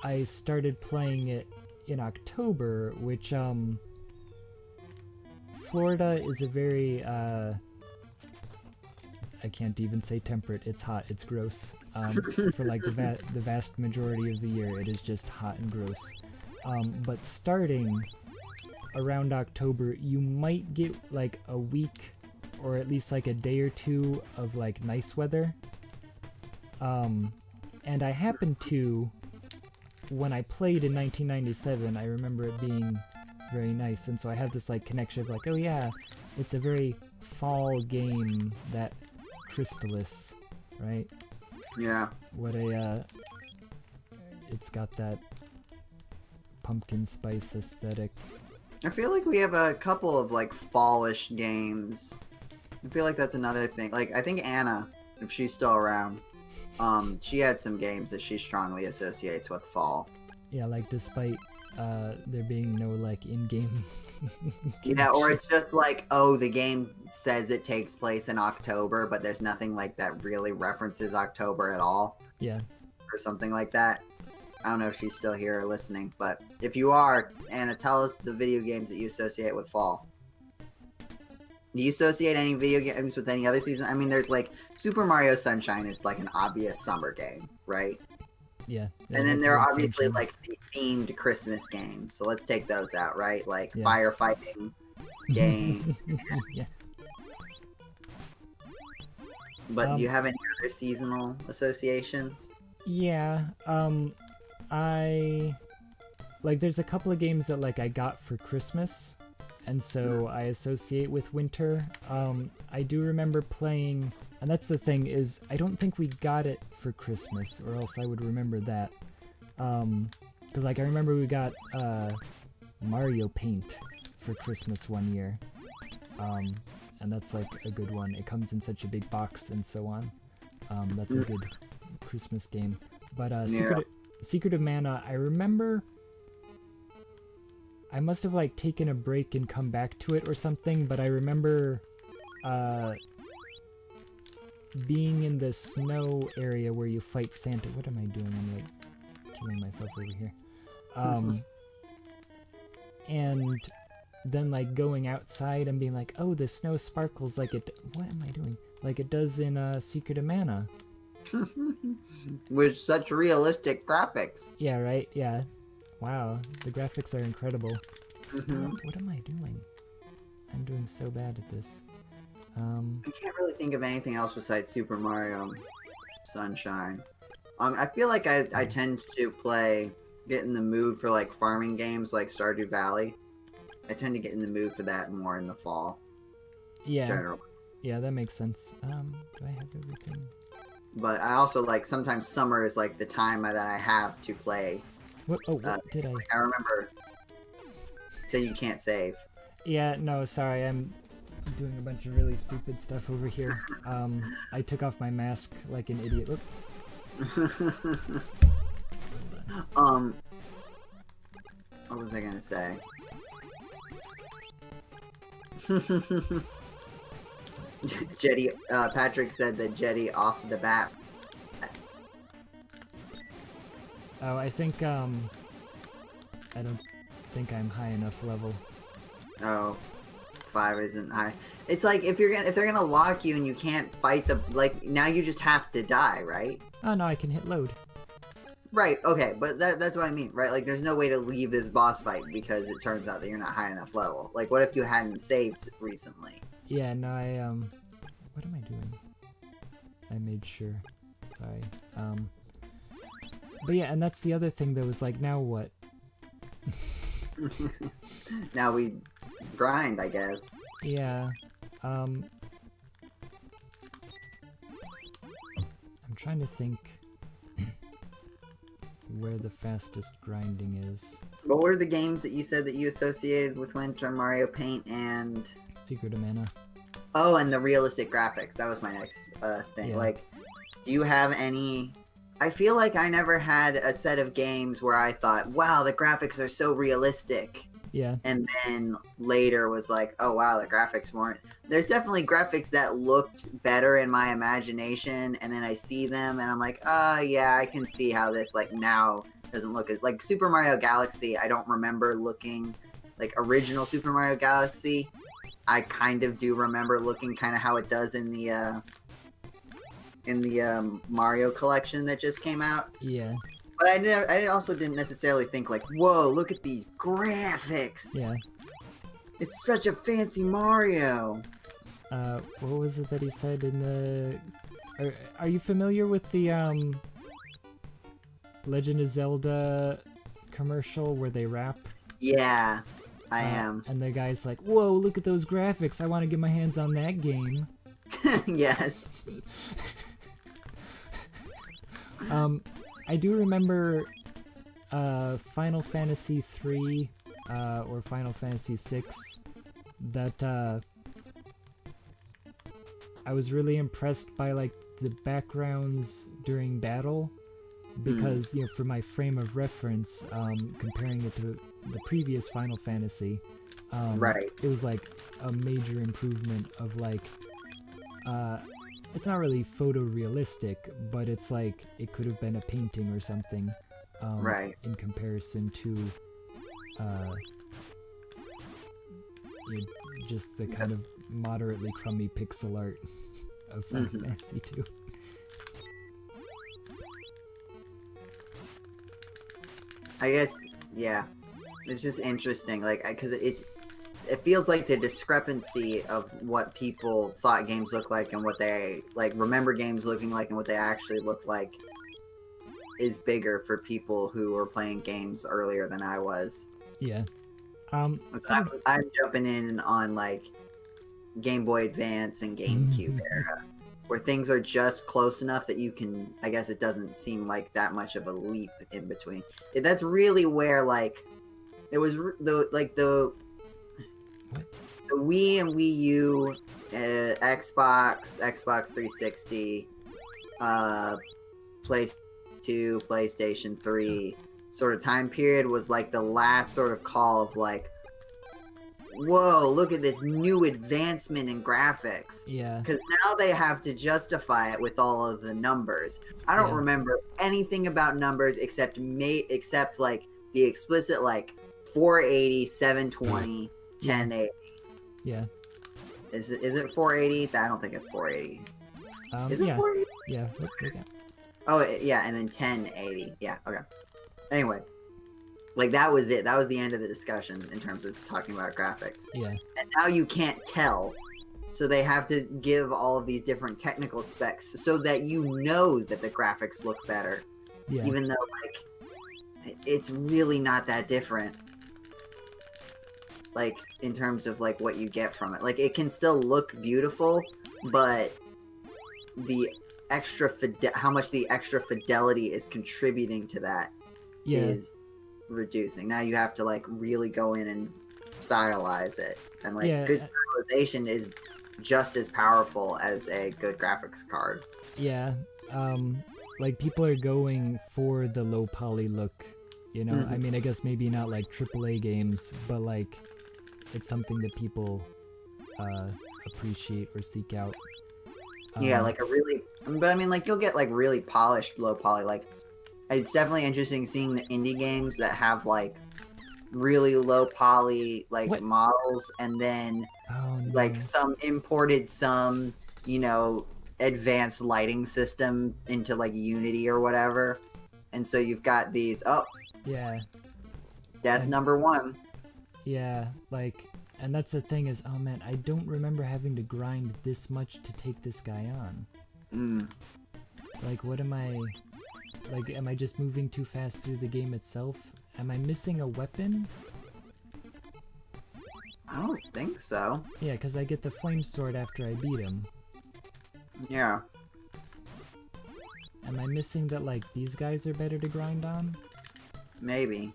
I started playing it in October, which, Florida is a very, I can't even say temperate, it's hot, it's gross. For like the vast majority of the year, it is just hot and gross. But starting around October, you might get like a week or at least like a day or two of like nice weather. And I happened to, when I played in 1997, I remember it being very nice, and so I have this like connection of like, oh yeah, it's a very fall game, that Crystalis, right? Yeah. What a, it's got that pumpkin spice aesthetic. I feel like we have a couple of, like, fallish games. I feel like that's another thing. Like, I think Anna, if she's still around, she had some games that she strongly associates with fall. Yeah, like, despite there being no, like, in-game... Yeah, or it's just like, oh, the game says it takes place in October, but there's nothing, like, that really references October at all. Yeah. Or something like that. I don't know if she's still here or listening, but if you are, Anna, tell us the video games that you associate with fall. Do you associate any video games with any other season? I mean, there's like Super Mario Sunshine is like an obvious summer game, right? Yeah. And then there are obviously like the themed Christmas games. So let's take those out, right? Like firefighting game. Yeah. But do you have any other seasonal associations? Yeah. like there's a couple of games that like I got for Christmas, and so I associate with winter. I do remember playing, and that's the thing is I don't think we got it for Christmas, or else I would remember that. Because like I remember we got Mario Paint for Christmas one year, and that's like a good one. It comes in such a big box and so on. That's a good Christmas game. But Secret of Mana, I remember I must have like taken a break and come back to it or something, but I remember being in the snow area where you fight Santa. What am I doing? I'm like killing myself over here. And then like going outside and being like, oh, the snow sparkles like it. What am I doing? Like it does in Secret of Mana. With such realistic graphics. Yeah, right? Yeah. Wow, the graphics are incredible. What am I doing? I'm doing so bad at this. I can't really think of anything else besides Super Mario Sunshine. I feel like I tend to get in the mood for like farming games like Stardew Valley. I tend to get in the mood for that more in the fall. Yeah. Generally. Yeah, that makes sense. Do I have everything? But I also like sometimes summer is like the time that I have to play. What? Oh, what did I? I remember. Say you can't save. Yeah, no, sorry, I'm doing a bunch of really stupid stuff over here. I took off my mask like an idiot. What was I gonna say? Jeddy, Patrick said that Jeddy off the bat. Oh, I think, I don't think I'm high enough level. Oh, 5 isn't high. It's like if they're gonna lock you and you can't fight now you just have to die, right? Oh no, I can hit load. Right, okay, but that's what I mean, right? Like there's no way to leave this boss fight because it turns out that you're not high enough level. Like what if you hadn't saved recently? Yeah, no, what am I doing? I made sure. Sorry. But yeah, and that's the other thing that was like, now what? Now we grind, I guess. Yeah. I'm trying to think where the fastest grinding is. What were the games that you said that you associated with Winter? Mario Paint and Secret of Mana. Oh, and the realistic graphics. That was my next thing. Yeah. Like, do you have any... I feel like I never had a set of games where I thought, wow, the graphics are so realistic. Yeah. And then later was like, oh, wow, the graphics weren't... There's definitely graphics that looked better in my imagination, and then I see them, and I'm like, yeah, I can see how this, like, now doesn't look as... Like, Super Mario Galaxy, I don't remember looking... Like, original Super Mario Galaxy, I kind of do remember looking kind of how it does in the Mario collection that just came out. Yeah. But I also didn't necessarily think like, whoa, look at these graphics. Yeah. It's such a fancy Mario. What was it that he said in the... Are you familiar with the, Legend of Zelda commercial where they rap? Yeah, I am. And the guy's like, whoa, look at those graphics. I want to get my hands on that game. Yes. I do remember Final Fantasy 3 or Final Fantasy 6 that I was really impressed by like the backgrounds during battle because you know, for my frame of reference, comparing it to the previous Final Fantasy, right, it was like a major improvement of like it's not really photorealistic, but it's like it could have been a painting or something, right, in comparison to just the kind of moderately crummy pixel art of Final Fantasy 2. I guess, yeah, it's just interesting, like, because it feels like the discrepancy of what people thought games looked like and what they, like, remember games looking like and what they actually look like is bigger for people who were playing games earlier than I was. Yeah. I'm jumping in on like Game Boy Advance and GameCube era, where things are just close enough that you can. I guess it doesn't seem like that much of a leap in between. That's really where like it was the Wii and Wii U, Xbox 360, PlayStation 2, PlayStation 3 sort of time period was like the last sort of call of like, whoa, look at this new advancement in graphics. Yeah. Because now they have to justify it with all of the numbers. I don't remember anything about numbers except like the explicit like 480, 720, 1080. Yeah. Is it 480? I don't think it's 480. Is it 480? Yeah. Okay. Oh, yeah, and then 1080. Yeah, okay. Anyway, like that was it. That was the end of the discussion in terms of talking about graphics. Yeah. And now you can't tell. So they have to give all of these different technical specs so that you know that the graphics look better. Yeah. Even though, like, it's really not that different. Like, in terms of, like, what you get from it. Like, it can still look beautiful, but the extra how much the extra fidelity is contributing to that is reducing. Now you have to like really go in and stylize it, and like good stylization is just as powerful as a good graphics card. Yeah, like people are going for the low poly look, you know. I mean, I guess maybe not like AAA games, but like it's something that people appreciate or seek out. Yeah, like a really, but I mean, like you'll get like really polished low poly. Like it's definitely interesting seeing the indie games that have like really low poly like models, and then like some imported you know, advanced lighting system into like Unity or whatever, and so you've got these death number 1. Yeah, like. And that's the thing is, oh man, I don't remember having to grind this much to take this guy on. Like, what am I... Like, am I just moving too fast through the game itself? Am I missing a weapon? I don't think so. Yeah, because I get the flame sword after I beat him. Yeah. Am I missing that, like, these guys are better to grind on? Maybe.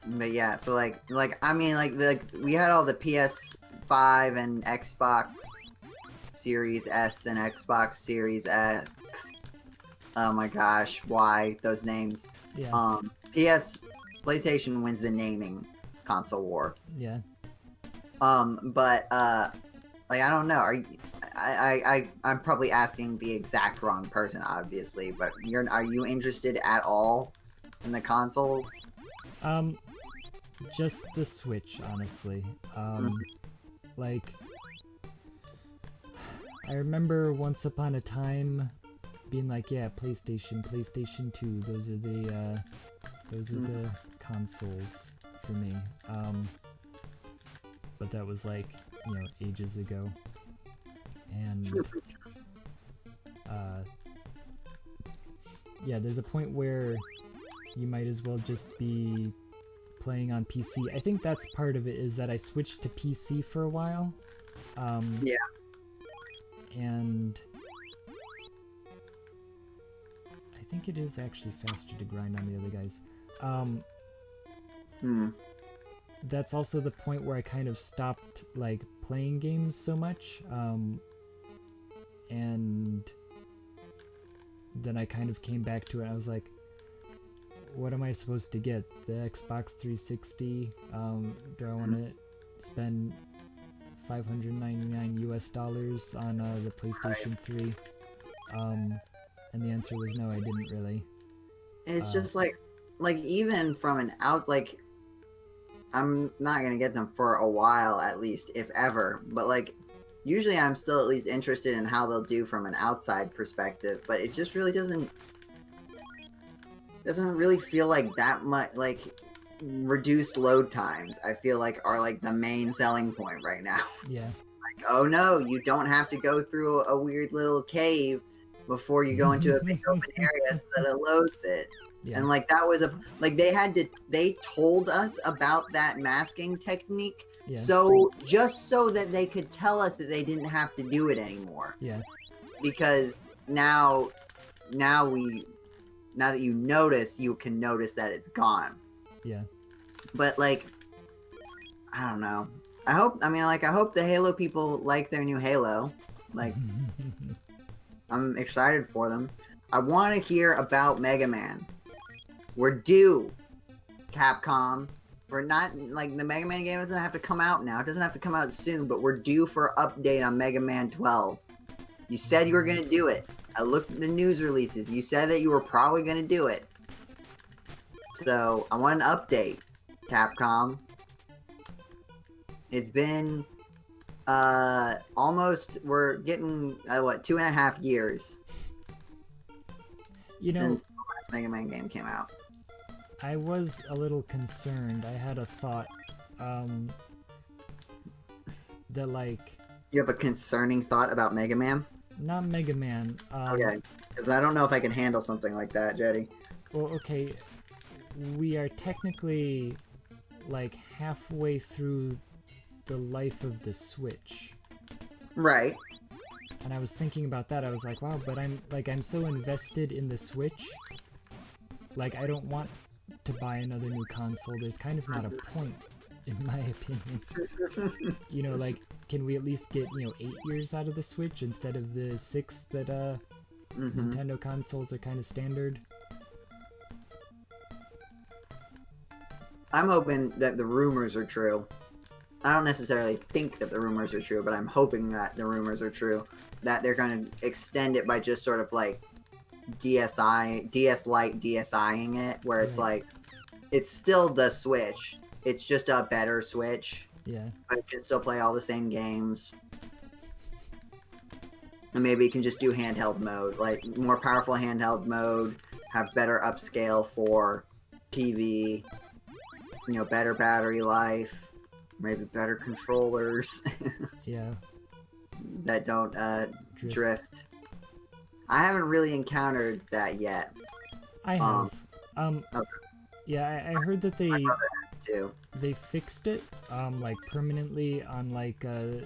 But yeah, so like I mean, like we had all the PS5 and Xbox Series S and Xbox Series X. Oh my gosh, why those names? Yeah. PlayStation wins the naming console war. Yeah. But like I don't know. I'm probably asking the exact wrong person, obviously. But are you interested at all in the consoles? Just the Switch, honestly. Like, I remember once upon a time being like, yeah, PlayStation 2. Those are the consoles for me. But that was like, you know, ages ago. And yeah, there's a point where you might as well just be playing on PC. I think that's part of it, is that I switched to PC for a while. Yeah. And I think it is actually faster to grind on the other guys. That's also the point where I kind of stopped like playing games so much, and then I kind of came back to it. I was like, what am I supposed to get? The Xbox 360? Do I want to spend $599 US on the PlayStation 3? And the answer was no, I didn't really. It's just like even from an like, I'm not gonna get them for a while at least, if ever. But like, usually I'm still at least interested in how they'll do from an outside perspective. But it just really doesn't really feel like that much. Like, reduced load times, I feel like, are like the main selling point right now. Yeah. like, oh no, you don't have to go through a weird little cave before you go into a big open area so that it loads it. Yeah. And like that was they told us about that masking technique Yeah. so just so that they could tell us that they didn't have to do it anymore. Yeah. Because now that you notice, you can notice that it's gone. Yeah. But like, I don't know. I hope the Halo people like their new Halo. Like, I'm excited for them. I want to hear about Mega Man. We're due, Capcom. We're not, like, the Mega Man game doesn't have to come out now. It doesn't have to come out soon, but we're due for an update on Mega Man 12. You said you were going to do it. I looked at the news releases. You said that you were probably going to do it. So, I want an update, Capcom. It's been, almost, we're getting, 2.5 years You know, since the last Mega Man game came out. I was a little concerned. I had a thought, that, like... You have a concerning thought about Mega Man? Not Mega Man, Okay, because I don't know if I can handle something like that, Jeddy. Well, okay, we are technically, like, halfway through the life of the Switch. Right. And I was thinking about that, I was like, wow, but I'm so invested in the Switch. Like, I don't want to buy another new console. There's kind of not a point, in my opinion. You know, like, can we at least get, 8 years out of the Switch instead of the 6 that, Nintendo consoles are kind of standard? I'm hoping that the rumors are true. I don't necessarily think that the rumors are true, but I'm hoping that the rumors are true. That they're going to extend it by just sort of like DS Lite DSIing it, where it's like, it's still the Switch. It's just a better Switch. Yeah. But it can still play all the same games. And maybe you can just do handheld mode, like more powerful handheld mode, have better upscale for TV, better battery life, maybe better controllers. Yeah. That don't drift. I haven't really encountered that yet. I have. Okay. Yeah, I heard that My brother has too. they fixed it, like, permanently on, like, a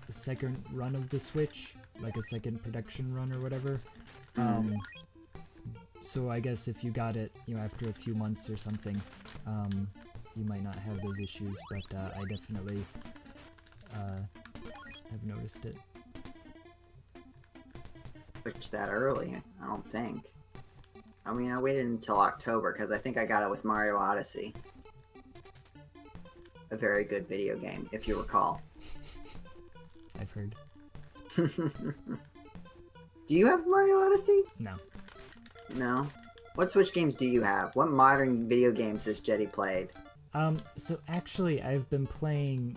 second run of the Switch, like a second production run or whatever. So I guess if you got it, after a few months or something, you might not have those issues, but I definitely have noticed it. Switched that early, I don't think. I mean, I waited until October because I think I got it with Mario Odyssey. A very good video game, if you recall. I've heard. Do you have Mario Odyssey? No. No? What Switch games do you have? What modern video games has Jeddy played? So actually, I've been playing,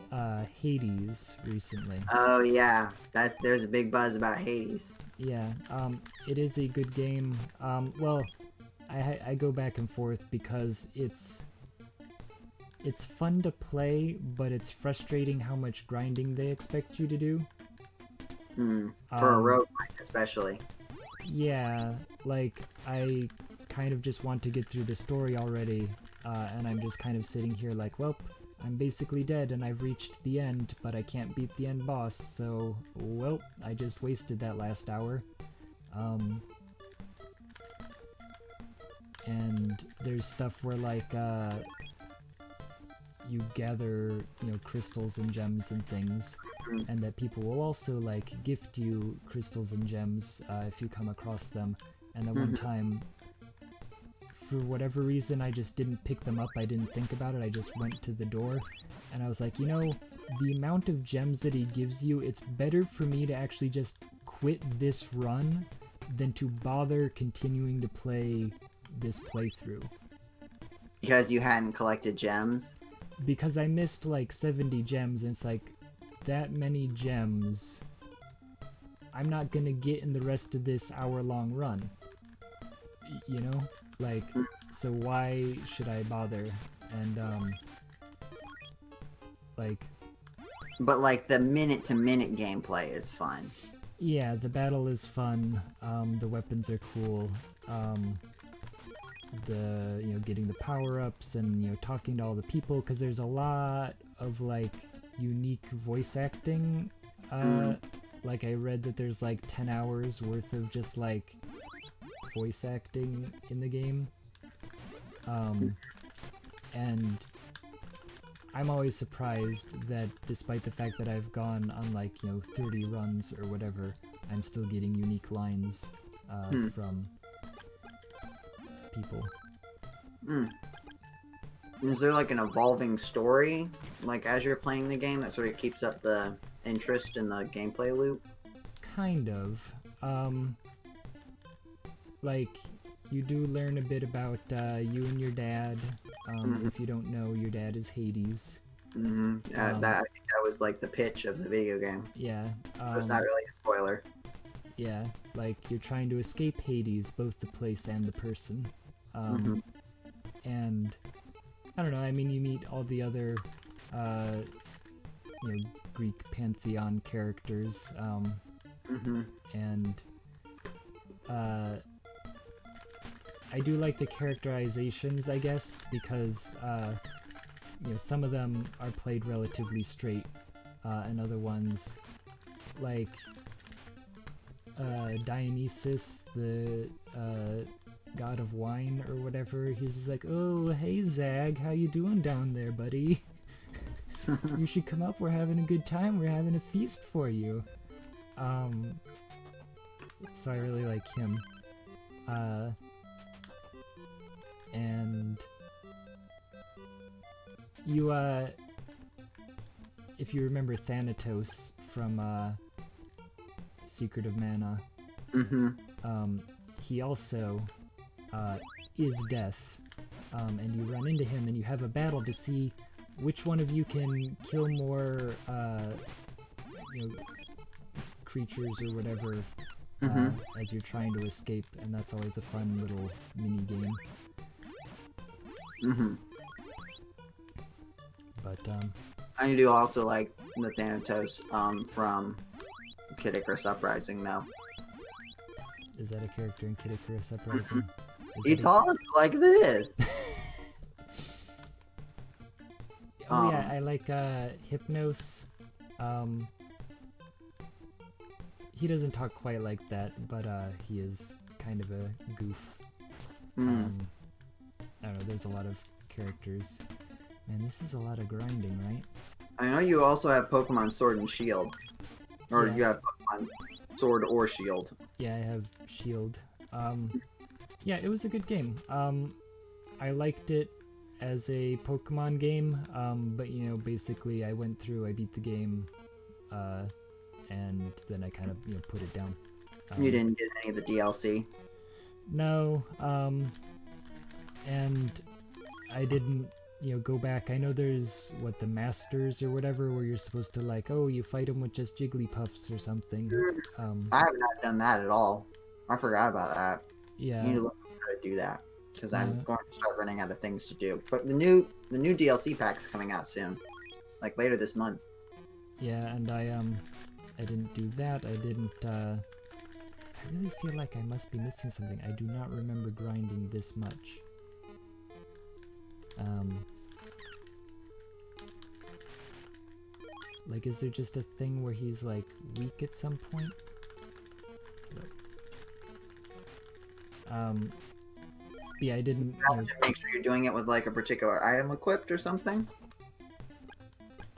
Hades recently. Oh yeah, there's a big buzz about Hades. Yeah, it is a good game. Well, I go back and forth because it's fun to play, but it's frustrating how much grinding they expect you to do. For a roguelike, especially. Yeah, like, I kind of just want to get through the story already, and I'm just kind of sitting here like, well, I'm basically dead and I've reached the end, but I can't beat the end boss, so, well, I just wasted that last hour. And there's stuff where, like, you gather, crystals and gems and things, and that people will also, like, gift you crystals and gems if you come across them. And at one time, for whatever reason, I just didn't pick them up. I didn't think about it. I just went to the door, and I was like, the amount of gems that he gives you, it's better for me to actually just quit this run than to bother continuing to play this playthrough. Because you hadn't collected gems? Because I missed like 70 gems, and it's like, that many gems I'm not gonna get in the rest of this hour-long run. Like, so why should I bother? And, like... But like the minute-to-minute gameplay is fun. Yeah, the battle is fun. The weapons are cool. The getting the power-ups and talking to all the people, because there's a lot of like unique voice acting. Like I read that there's like 10 hours worth of just like voice acting in the game. And I'm always surprised that despite the fact that I've gone on like 30 runs or whatever, I'm still getting unique lines from people. Is there like an evolving story, like as you're playing the game, that sort of keeps up the interest in the gameplay loop? Kind of. Like, you do learn a bit about you and your dad. If you don't know, your dad is Hades. I think that was like the pitch of the video game. Yeah. So it's not really a spoiler. Yeah, like you're trying to escape Hades, both the place and the person. And I don't know, I mean, you meet all the other Greek pantheon characters, and I do like the characterizations, I guess, because some of them are played relatively straight, and other ones, like Dionysus, the god of wine or whatever, he's just like, "Oh, hey Zag, how you doing down there, buddy? You should come up, we're having a good time, we're having a feast for you." So I really like him. And you, if you remember Thanatos from Secret of Mana, he also is death, and you run into him and you have a battle to see which one of you can kill more creatures or whatever as you're trying to escape, and that's always a fun little mini game. But I do also like the Thanatos from Kid Icarus Uprising, though. Is that a character in Kid Icarus Uprising? He talks like this. Oh yeah, I like Hypnos. He doesn't talk quite like that, but he is kind of a goof. I don't know, there's a lot of characters. Man, this is a lot of grinding, right? I know you also have Pokemon Sword and Shield. Or Yeah. you have Pokemon Sword or Shield. Yeah, I have Shield. Yeah, it was a good game. I liked it as a Pokemon game, but basically I went through, I beat the game, and then I kind of, put it down. You didn't get any of the DLC? No, and I didn't, go back. I know there's, the Masters or whatever, where you're supposed to, like, oh, you fight them with just Jigglypuffs or something. I have not done that at all. I forgot about that. Yeah. You need to look at how to do that, because I'm going to start running out of things to do. But the new DLC pack's coming out soon, like later this month. Yeah, and I didn't do that. I didn't, I really feel like I must be missing something. I do not remember grinding this much. Like, is there just a thing where he's, like, weak at some point? Yeah, I didn't... You have to make sure you're doing it with, like, a particular item equipped or something?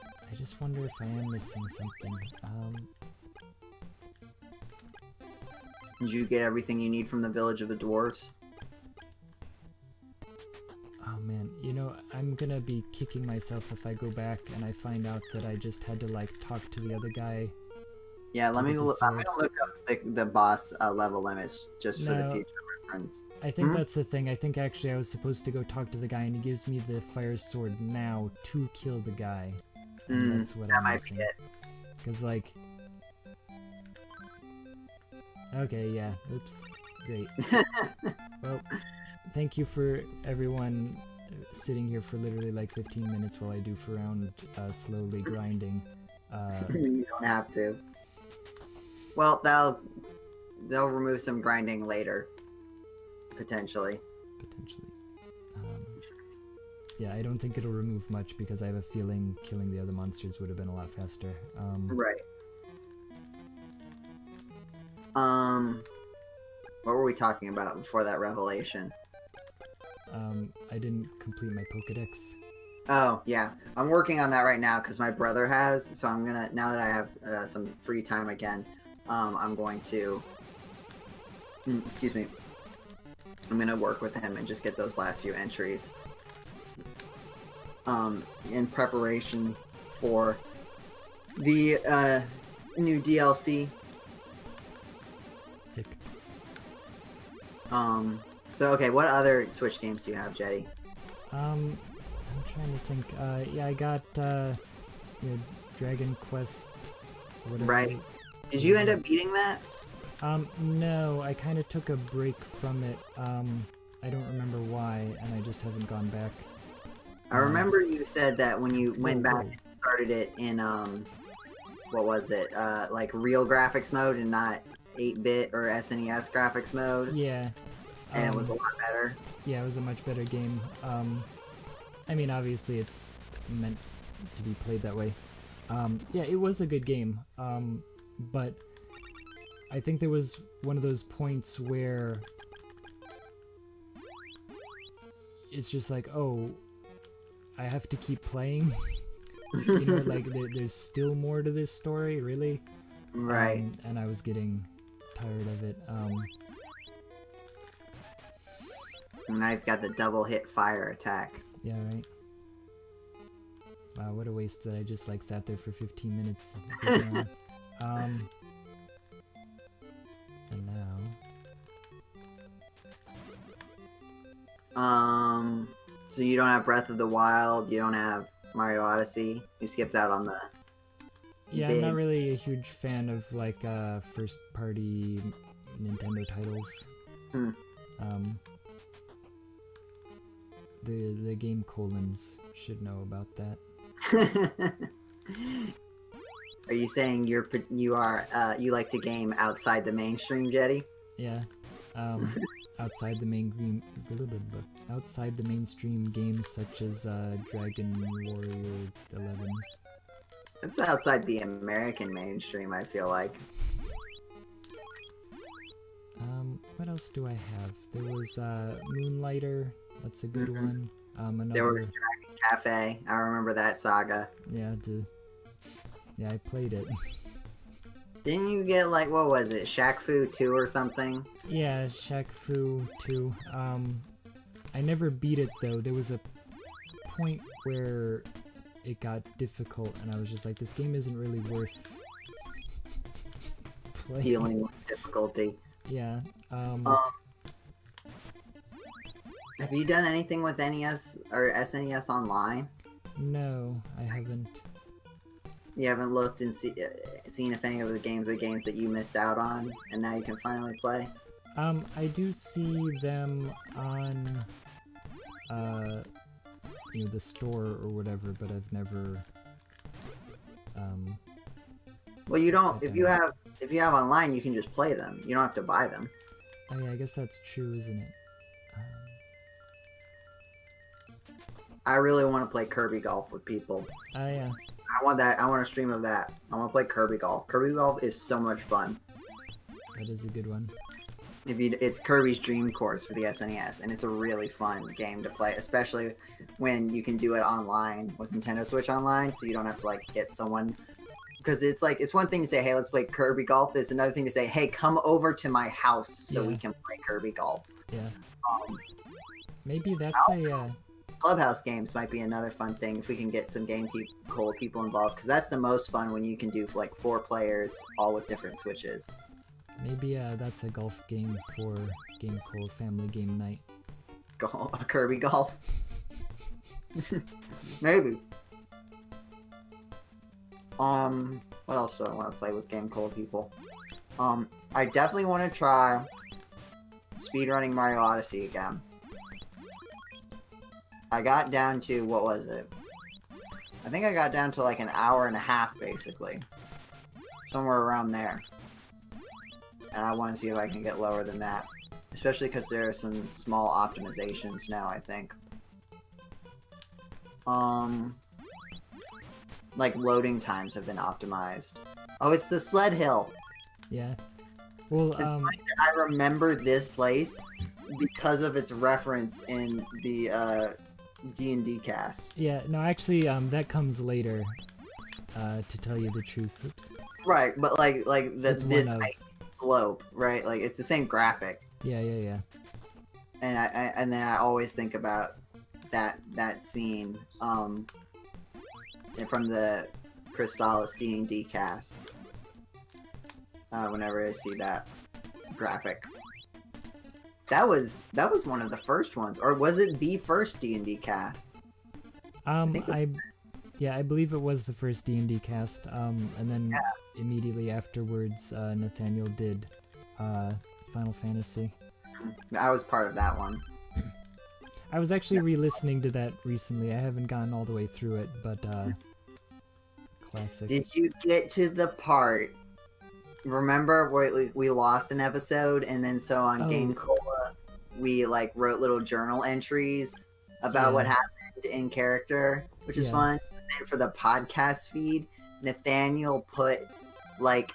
I just wonder if I am missing something. Did you get everything you need from the Village of the Dwarves? Oh man, I'm gonna be kicking myself if I go back and I find out that I just had to, like, talk to the other guy. Yeah, I'm gonna look up the boss level limits just for the future reference. I think that's the thing. I think actually I was supposed to go talk to the guy and he gives me the fire sword now to kill the guy. And that's what I'm missing. That might be it. Because, like... Okay, yeah, oops. Great. Well, thank you for everyone sitting here for literally like 15 minutes while I do for around slowly grinding. You don't have to. Well, they'll remove some grinding later, potentially. Yeah, I don't think it'll remove much because I have a feeling killing the other monsters would have been a lot faster. Right. What were we talking about before that revelation? I didn't complete my Pokedex. Oh, yeah. I'm working on that right now because my brother has, so I'm gonna, now that I have some free time again, I'm going to, excuse me, I'm gonna work with him and just get those last few entries. In preparation for the, new DLC. Sick. So okay, what other Switch games do you have, Jeddy? I'm trying to think. Yeah, I got Dragon Quest. Or whatever. Right. Did you end up beating that? No, I kind of took a break from it. I don't remember why, and I just haven't gone back. I remember you said that when you went back and started it in what was it? Like real graphics mode and not 8-bit or SNES graphics mode. Yeah. And it was a lot better. Yeah, it was a much better game. I mean, obviously it's meant to be played that way. Yeah, it was a good game. But I think there was one of those points where it's just like, oh, I have to keep playing. You know, like there's still more to this story, really. Right. And I was getting tired of it. And I've got the double hit fire attack. Yeah, right. Wow, what a waste that I just like sat there for 15 minutes. And now. So you don't have Breath of the Wild, you don't have Mario Odyssey, you skipped out on the yeah, I'm not really a huge fan of like first party Nintendo titles. The GameColans should know about that. Are you saying you like to game outside the mainstream, Jeddy? Yeah. Outside the mainstream games such as Dragon Warrior 11. It's outside the American mainstream, I feel like. What else do I have? There was Moonlighter. That's a good one. There was Dragon Cafe. I remember that saga. Yeah, yeah, I played it. Didn't you get like, what was it, Shaq Fu 2 or something? Yeah, Shaq Fu 2. I never beat it though. There was a point where it got difficult and I was just like, this game isn't really worth playing. Dealing with difficulty. Yeah. Have you done anything with NES or SNES Online? No, I haven't. You haven't looked and seen if any of the games are games that you missed out on, and now you can finally play? I do see them on, the store or whatever, but I've never, Well, you don't, if you have online, you can just play them. You don't have to buy them. Oh yeah, I guess that's true, isn't it? I really want to play Kirby Golf with people. Oh yeah. I want that. I want a stream of that. I want to play Kirby Golf. Kirby Golf is so much fun. That is a good one. It's Kirby's Dream Course for the SNES, and it's a really fun game to play, especially when you can do it online with Nintendo Switch Online, so you don't have to like get someone. Because it's like, it's one thing to say, hey, let's play Kirby Golf. It's another thing to say, hey, come over to my house so we can play Kirby Golf. Yeah. Maybe that's Clubhouse games might be another fun thing if we can get some GameCola people involved, because that's the most fun when you can do like 4 players, all with different Switches. Maybe that's a golf game for GameCola Family Game Night. Kirby Golf? Maybe. What else do I want to play with GameCola people? I definitely want to try speedrunning Mario Odyssey again. I got down to, what was it? I think I got down to like an hour and a half, basically. Somewhere around there. And I want to see if I can get lower than that. Especially because there are some small optimizations now, I think. Like loading times have been optimized. Oh, it's the sled hill. Yeah. Well, It's funny that I remember this place because of its reference in the D&D cast. yeah, no, actually, that comes later, to tell you the truth. Oops. Right, but like It's this one of- icy slope, right? Like it's the same graphic. Yeah, yeah, yeah. And and then I always think about that scene from the Crystalis D&D cast. Whenever I see that graphic. That was one of the first ones, or was it the first D&D cast? Yeah, I believe it was the first D&D cast. And then immediately afterwards, Nathaniel did Final Fantasy. I was part of that one. I was actually re-listening to that recently. I haven't gotten all the way through it, but classic. Did you get to the part? Remember where we lost an episode, and then so on GameCola, we like wrote little journal entries about what happened in character, which is fun. And then for the podcast feed, Nathaniel put like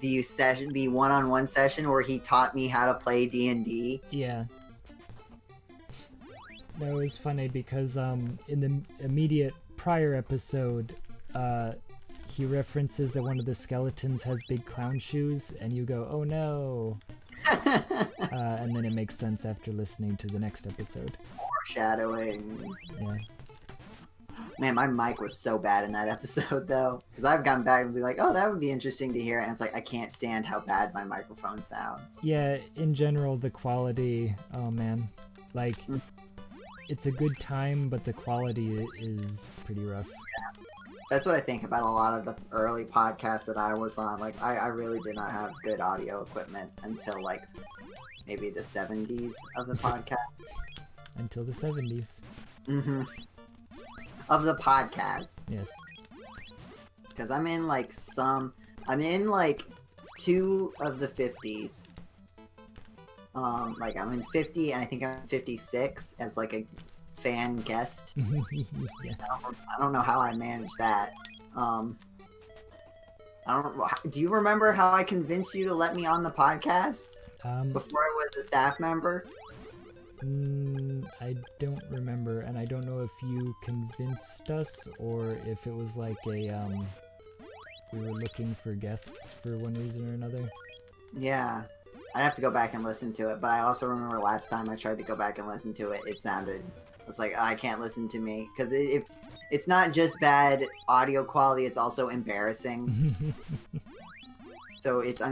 the one-on-one session where he taught me how to play D&D. Yeah. That was funny because in the immediate prior episode, he references that one of the skeletons has big clown shoes, and you go, "Oh no!" And then it makes sense after listening to the next episode. Foreshadowing. Yeah. Man, my mic was so bad in that episode, though, because I've gone back and be like, "Oh, that would be interesting to hear," and it's like I can't stand how bad my microphone sounds. Yeah, in general, the quality. Oh man, like it's a good time, but the quality is pretty rough. Yeah. That's what I think about a lot of the early podcasts that I was on. Like, I really did not have good audio equipment until, like, maybe the 70s of the podcast. Until the 70s. Mm-hmm. Of the podcast. Yes. Because I'm in, like, two of the 50s. Like, I'm in 50, and I think I'm in 56 as, like, a fan guest. Yeah. I don't know how I managed that. Do you remember how I convinced you to let me on the podcast before I was a staff member? I don't remember, and I don't know if you convinced us or if it was like a we were looking for guests for one reason or another. Yeah. I'd have to go back and listen to it, but I also remember last time I tried to go back and listen to it, it was like, oh, I can't listen to me, because it's not just bad audio quality, it's also embarrassing. So it's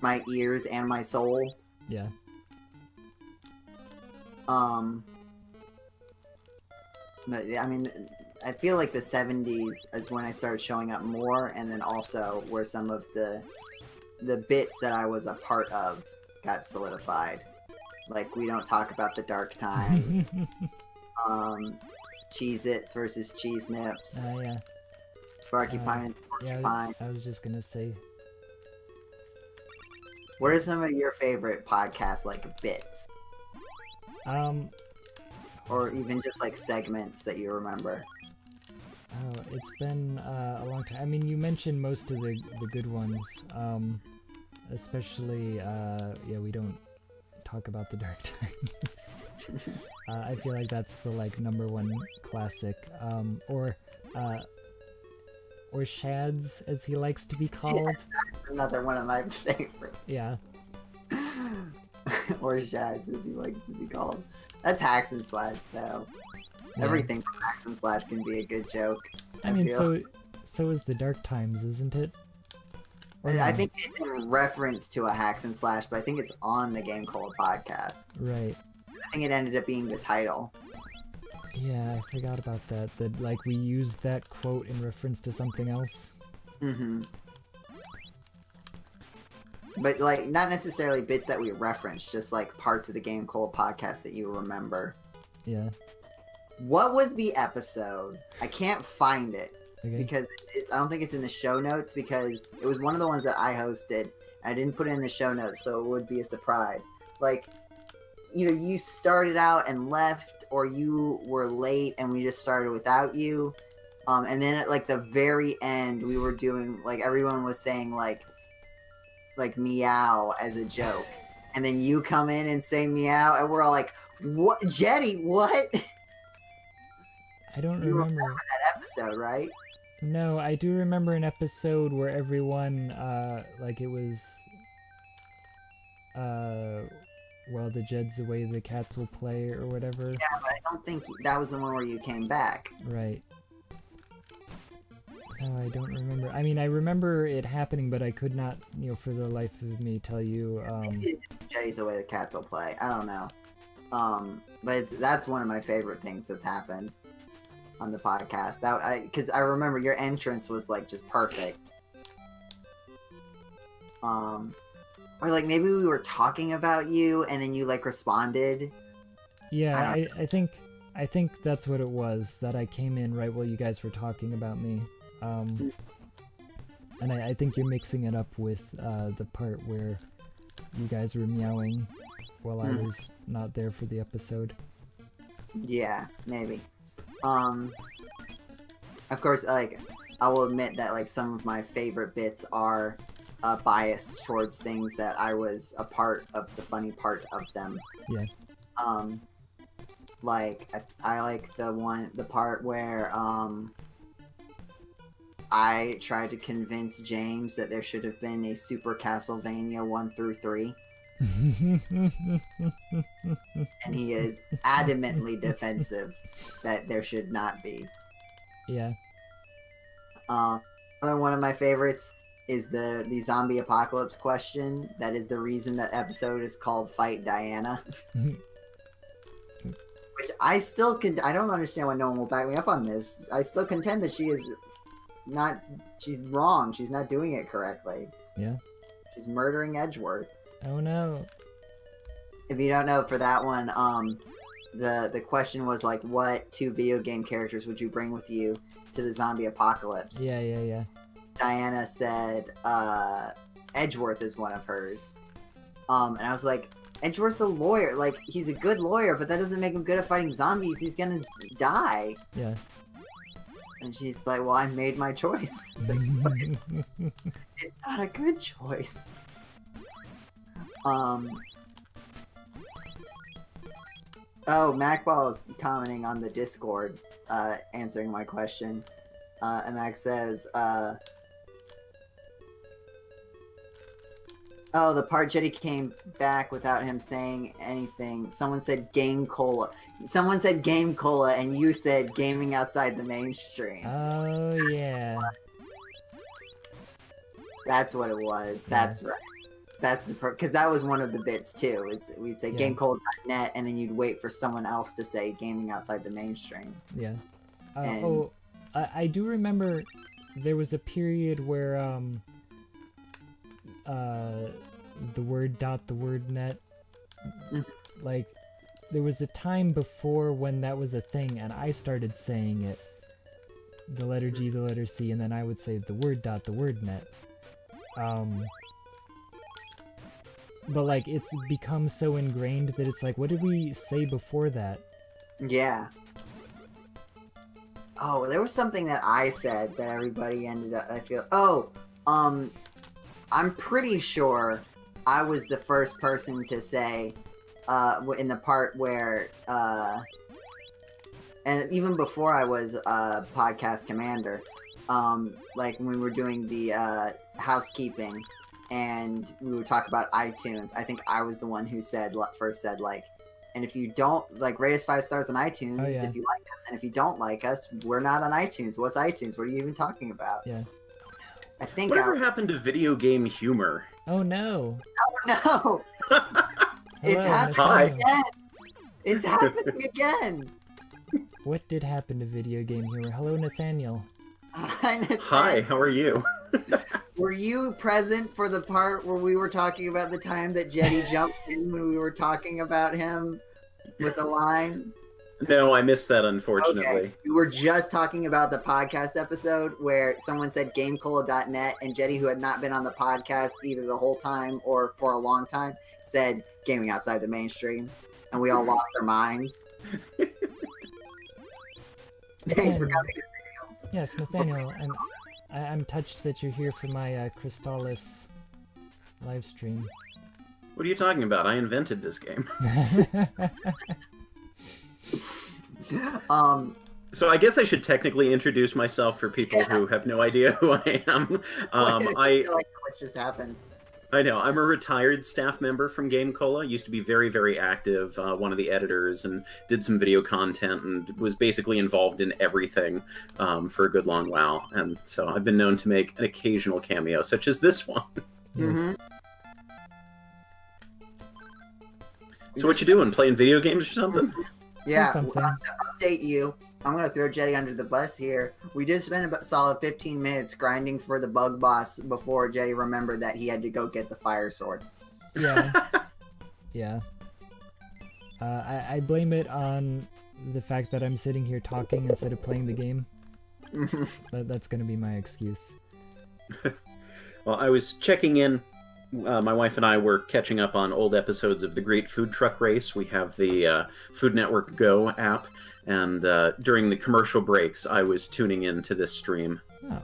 my ears and my soul. Yeah. But I mean, I feel like the 70s is when I started showing up more, and then also where some of the bits that I was a part of got solidified. Like, we don't talk about the dark times. Cheez-Its versus Cheese Nips. Yeah. Sparky Pine and Sparky Pine. I was just gonna say. What are some of your favorite podcasts, like, bits? Or even just, like, segments that you remember? Oh, it's been a long time. I mean, you mentioned most of the good ones. Especially, yeah, we don't talk about the dark times. I feel like that's the, like, #1 classic. Or Shads, as he likes to be called. Yeah, that's another one of my favorites. Yeah. Or Shads, as he likes to be called. That's Hacks and Slash, though. Yeah. Everything from Hacks and Slash can be a good joke. I mean, so is the Dark Times, isn't it? I think it's in reference to a Hacks and Slash, but I think it's on the GameCola podcast. Right. I think it ended up being the title. Yeah, I forgot about that. That, like, we used that quote in reference to something else. Mm-hmm. But, like, not necessarily bits that we referenced, just, like, parts of the GameCola podcast that you remember. Yeah. What was the episode? I can't find it because I don't think it's in the show notes because it was one of the ones that I hosted. I didn't put it in the show notes, so it would be a surprise. Like, either you started out and left, or you were late and we just started without you. And then at like the very end, we were doing like everyone was saying like meow as a joke, and then you come in and say meow, and we're all like, "What, Jeddy? What?" I don't You remember that episode, right? No, I do remember an episode where everyone, like it was, while the Jed's away, the cats will play, or whatever. Yeah, but I don't think that was the one where you came back. Right. Oh, I don't remember. I mean, I remember it happening, but I could not, for the life of me tell you, Maybe Jeddy's away, the cats will play. I don't know. But that's one of my favorite things that's happened on the podcast. Because I remember your entrance was like just perfect. Or like maybe we were talking about you and then you like responded. Yeah, I think that's what it was, that I came in right while you guys were talking about me. And I think you're mixing it up with the part where you guys were meowing while I was not there for the episode. Yeah, maybe. Of course, like, I will admit that, like, some of my favorite bits are biased towards things that I was a part of the funny part of them. Yeah. Like, I like the part where, I tried to convince James that there should have been a Super Castlevania 1 through 3. And he is adamantly defensive that there should not be. Yeah. Another one of my favorites is the zombie apocalypse question. That is the reason that episode is called Fight Diana. Which I still I don't understand why no one will back me up on this. I still contend that she's wrong. She's not doing it correctly. Yeah. She's murdering Edgeworth. Oh no. If you don't know, for that one, the question was like, what 2 video game characters would you bring with you to the zombie apocalypse? Yeah. Diana said, Edgeworth is one of hers. And I was like, Edgeworth's a lawyer. Like, he's a good lawyer, but that doesn't make him good at fighting zombies. He's gonna die. Yeah. And she's like, well, I made my choice. It's like, it's not a good choice. Oh, MacBall is commenting on the Discord, answering my question. And Mac says, oh, the part Jeddy came back without him saying anything. Someone said GameCola. Someone said GameCola, and you said gaming outside the mainstream. Oh, yeah. That's what it was. That's right. That's the because that was one of the bits too. Is we'd say GameCola.net, and then you'd wait for someone else to say gaming outside the mainstream. Yeah. I do remember there was a period where the word .net, like there was a time before when that was a thing, and I started saying it, the letter G, the letter C, and then I would say the word .net. But like it's become so ingrained that it's like, what did we say before that? Yeah. Oh, there was something that I said that everybody ended up, I feel, I'm pretty sure I was the first person to say, in the part where, and even before I was podcast commander, like when we were doing the housekeeping, and we would talk about iTunes, I think I was the one who first said, like, and if you don't, like, rate us 5 stars on iTunes, if you like us, and if you don't like us, we're not on iTunes. What's iTunes? What are you even talking about? Yeah. I think Whatever happened to video game humor? Oh no. Oh no! It's happening again! It's happening again! What did happen to video game humor? Hello, Nathaniel. Hi, Nathaniel. Hi, how are you? Were you present for the part where we were talking about the time that Jeddy jumped in when we were talking about him with a line? No, I missed that, unfortunately. Okay. We were just talking about the podcast episode where someone said GameCola.net, and Jeddy, who had not been on the podcast either the whole time or for a long time, said gaming outside the mainstream, and we all lost our minds. Thanks for coming. Yes, Nathaniel, I'm touched that you're here for my Crystalis live stream. What are you talking about? I invented this game. So I guess I should technically introduce myself for people who have no idea who I am. I feel like what's just happened. I know. I'm a retired staff member from GameCola. Used to be very, very active, one of the editors, and did some video content, and was basically involved in everything for a good long while. And so I've been known to make an occasional cameo, such as this one. Mm-hmm. So what you doing? Playing video games or something? Yeah, Something. to update you, I'm going to throw Jeddy under the bus here. We did spend about solid 15 minutes grinding for the bug boss before Jeddy remembered that he had to go get the fire sword. Yeah. Yeah. I blame it on the fact that I'm sitting here talking instead of playing the game. That's going to be my excuse. Well, I was checking in. My wife and I were catching up on old episodes of the Great Food Truck Race. We have the Food Network Go app, and during the commercial breaks, I was tuning in to this stream. Oh.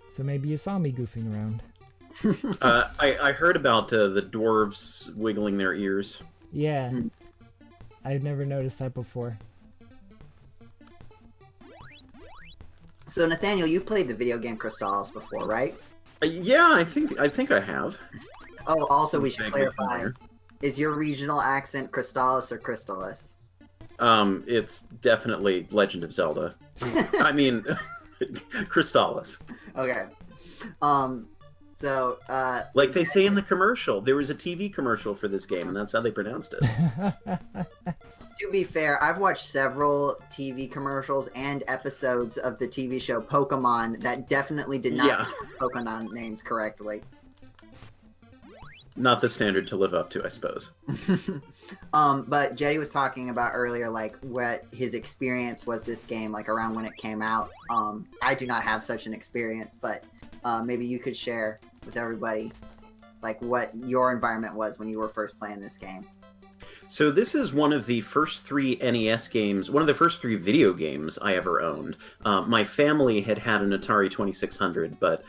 So maybe you saw me goofing around. I heard about the dwarves wiggling their ears. Yeah. I've never noticed that before. So, Nathaniel, you've played the video game Crystalis before, right? Yeah, I think I have. Oh, also, we should Vaguely clarify. familiar. Is your regional accent Crystalis or Crystalis? It's definitely Legend of Zelda. I mean, Crystalis. Okay. So, Like they say in the commercial. There was a TV commercial for this game, and that's how they pronounced it. to be fair, I've watched several TV commercials and episodes of the TV show Pokemon that definitely did not Yeah. use Pokemon names correctly. Not the standard to live up to, I suppose. But Jeddy was talking about earlier, like, what his experience was this game, like, around when it came out. I do not have such an experience, but maybe you could share with everybody, like, what your environment was when you were first playing this game. So this is one of the first 3 NES games, one of the first 3 video games I ever owned. My family had an Atari 2600, but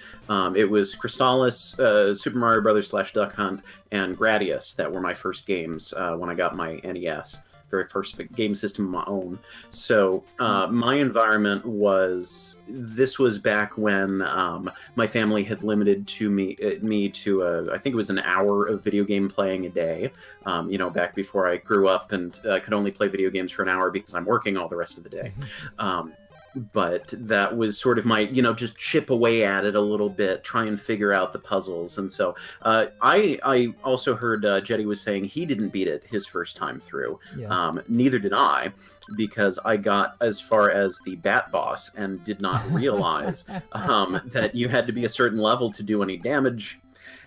it was Crystalis, Super Mario Brothers / Duck Hunt, and Gradius that were my first games when I got my NES. Very first game system of my own. So my environment was, this was back when my family had limited to me to I think it was an hour of video game playing a day. You know, back before I grew up and could only play video games for an hour because I'm working all the rest of the day. But that was sort of my, you know, just chip away at it a little bit, try and figure out the puzzles. And so I also heard Jeddy was saying he didn't beat it his first time through. Yeah. Neither did I, because I got as far as the Bat Boss and did not realize that you had to be a certain level to do any damage.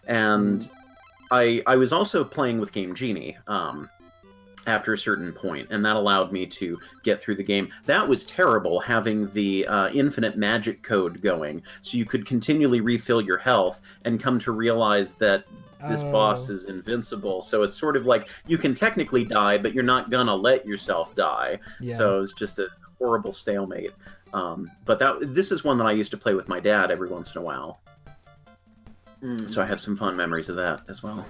And I was also playing with Game Genie. After a certain point, and that allowed me to get through the game. That was terrible, having the infinite magic code going, so you could continually refill your health and come to realize that this boss is invincible. So it's sort of like, you can technically die, but you're not gonna let yourself die. Yeah. So it's just a horrible stalemate. But this is one that I used to play with my dad every once in a while. So I have some fond memories of that as well.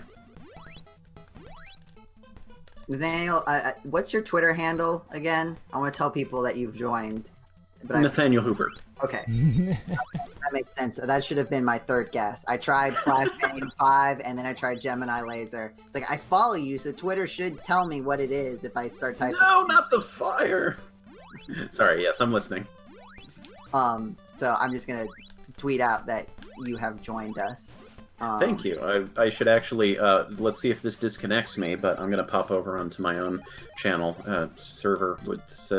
Nathaniel, what's your Twitter handle again? I want to tell people that you've joined. But Nathaniel Hoover. Okay. That makes sense. That should have been my third guess. I tried Flashbang 5, and then I tried Gemini Laser. It's like, I follow you, so Twitter should tell me what it is if I start typing. No, not the fire! Sorry, yes, I'm listening. So I'm just going to tweet out that you have joined us. Thank you. I should actually, let's see if this disconnects me, but I'm going to pop over onto my own channel, server,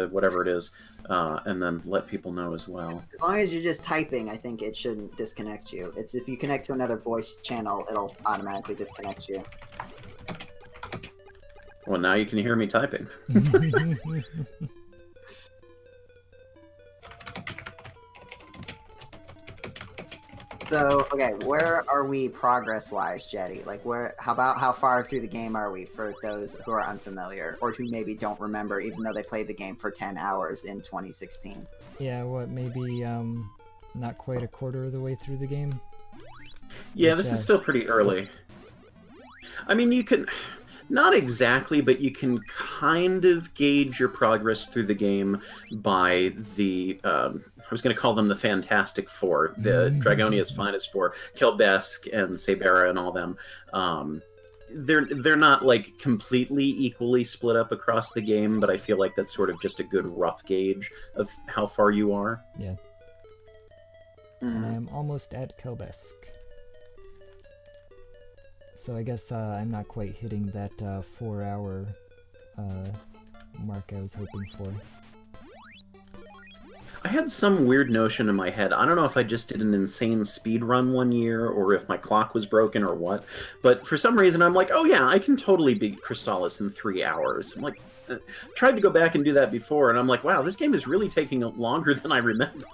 whatever it is, and then let people know as well. As long as you're just typing, I think it shouldn't disconnect you. It's if you connect to another voice channel, it'll automatically disconnect you. Well, now you can hear me typing. So, okay, where are we progress-wise, Jeddy? Like, how far through the game are we for those who are unfamiliar, or who maybe don't remember, even though they played the game for 10 hours in 2016? Yeah, maybe not quite a quarter of the way through the game? Yeah, this is still pretty early. I mean, you can... Not exactly, but you can kind of gauge your progress through the game by the... I was going to call them the Fantastic Four, the Dragonia's Finest Four, Kelbesk and Sabera and all them. They're not, like, completely equally split up across the game, but I feel like that's sort of just a good rough gauge of how far you are. Yeah. And I'm almost at Kelbesk. So I guess I'm not quite hitting that 4-hour mark I was hoping for. I had some weird notion in my head. I don't know if I just did an insane speed run one year, or if my clock was broken, or what. But for some reason, I'm like, oh yeah, I can totally beat Crystalis in 3 hours. I'm like, tried to go back and do that before, and I'm like, wow, this game is really taking longer than I remember.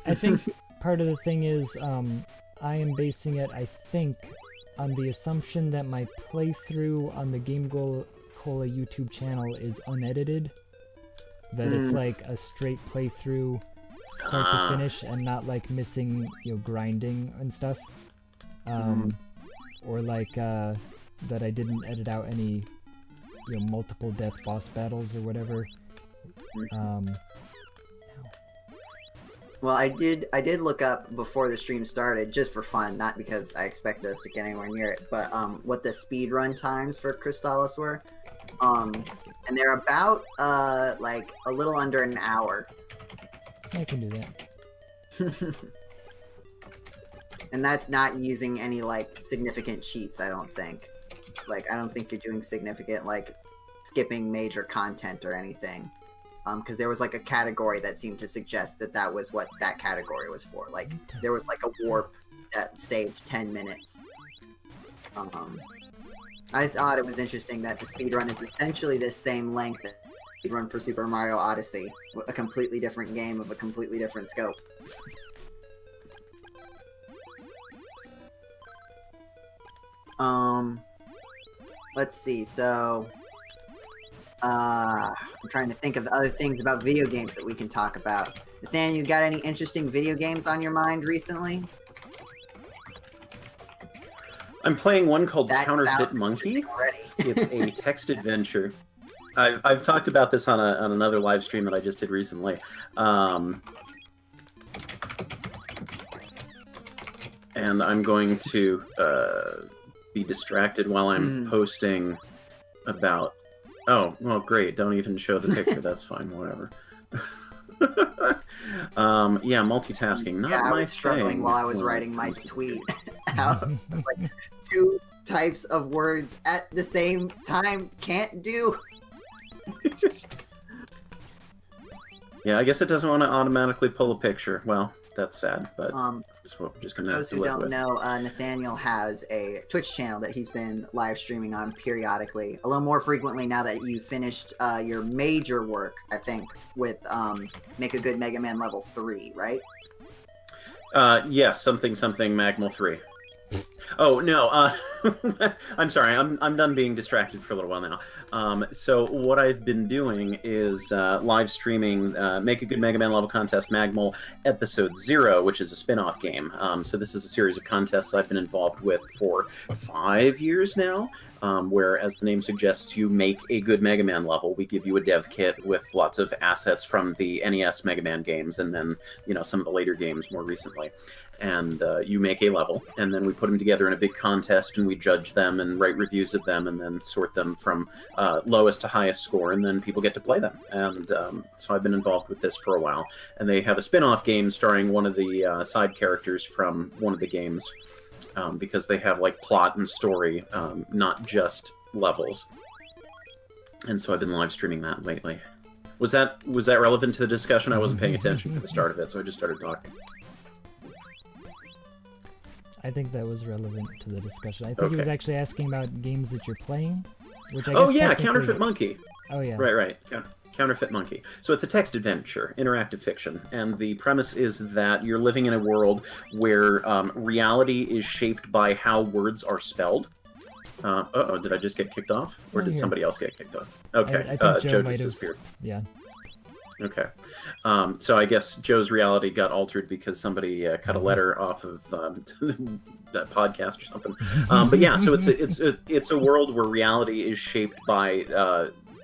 I think part of the thing is I am basing it, I think, on the assumption that my playthrough on the GameCola YouTube channel is unedited. That it's like a straight playthrough, start to finish, and not like missing, grinding and stuff. Or like that I didn't edit out any, multiple death boss battles or whatever. Well, I did look up before the stream started, just for fun, not because I expect us to get anywhere near it, but what the speedrun times for Crystalis were. And they're about, like, a little under an hour. I can do that. And that's not using any, like, significant cheats, I don't think. Like, I don't think you're doing significant, like, skipping major content or anything. Because there was, like, a category that seemed to suggest that that was what that category was for. Like, there was, like, a warp that saved 10 minutes. I thought it was interesting that the speedrun is essentially the same length as the speedrun for Super Mario Odyssey, a completely different game of a completely different scope. Let's see, so... I'm trying to think of other things about video games that we can talk about. Nathaniel, you got any interesting video games on your mind recently? I'm playing one called Counterfeit Monkey. It's a text adventure. I've talked about this on another live stream that I just did recently. And I'm going to be distracted while I'm posting about... Oh, well, great. Don't even show the picture. That's fine. Whatever. Yeah, multitasking. Not I my was struggling thing while I was writing my tweet out. Like, 2 types of words at the same time can't do. Yeah, I guess it doesn't want to automatically pull a picture. Well, that's sad, but that's what we're just going to have those to who live don't with. know, Nathaniel has a Twitch channel that he's been live streaming on periodically, a little more frequently now that you finished your major work, I think, with Make a Good Mega Man Level 3, right? Yes, something Magmal 3. Oh, no, I'm sorry, I'm done being distracted for a little while now. So what I've been doing is live streaming Make a Good Mega Man Level Contest Magmal Episode 0, which is a spin-off game. So this is a series of contests I've been involved with for 5 years now, where, as the name suggests, you make a good Mega Man level. We give you a dev kit with lots of assets from the NES Mega Man games, and then, some of the later games more recently. And you make a level, and then we put them together in a big contest, and we judge them and write reviews of them, and then sort them from lowest to highest score, and then people get to play them. And so I've been involved with this for a while. And they have a spin-off game starring one of the side characters from one of the games, because they have like plot and story, not just levels. And so I've been live streaming that lately. Was that relevant to the discussion? I wasn't paying attention for the start of it, so I just started talking. I think that was relevant to the discussion. I think he was actually asking about games that you're playing. Which I Oh guess yeah, technically- Counterfeit Monkey. Oh yeah. Right. Counterfeit Monkey. So it's a text adventure, interactive fiction, and the premise is that you're living in a world where reality is shaped by how words are spelled. Uh-oh, did I just get kicked off? Or did somebody else get kicked off? Okay, I think Joe might just have. disappeared. Yeah. Okay. So I guess Joe's reality got altered because somebody cut a letter off of that podcast or something. But yeah, so it's a world where reality is shaped by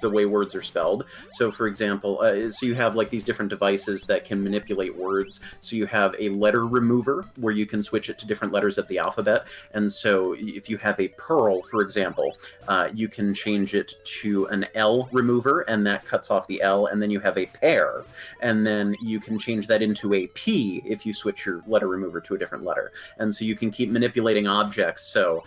the way words are spelled. So for example, so you have like these different devices that can manipulate words. So you have a letter remover where you can switch it to different letters of the alphabet. And so if you have a pearl, for example, you can change it to an L remover, and that cuts off the L. And then you have a pear, and then you can change that into a P if you switch your letter remover to a different letter. And so you can keep manipulating objects. So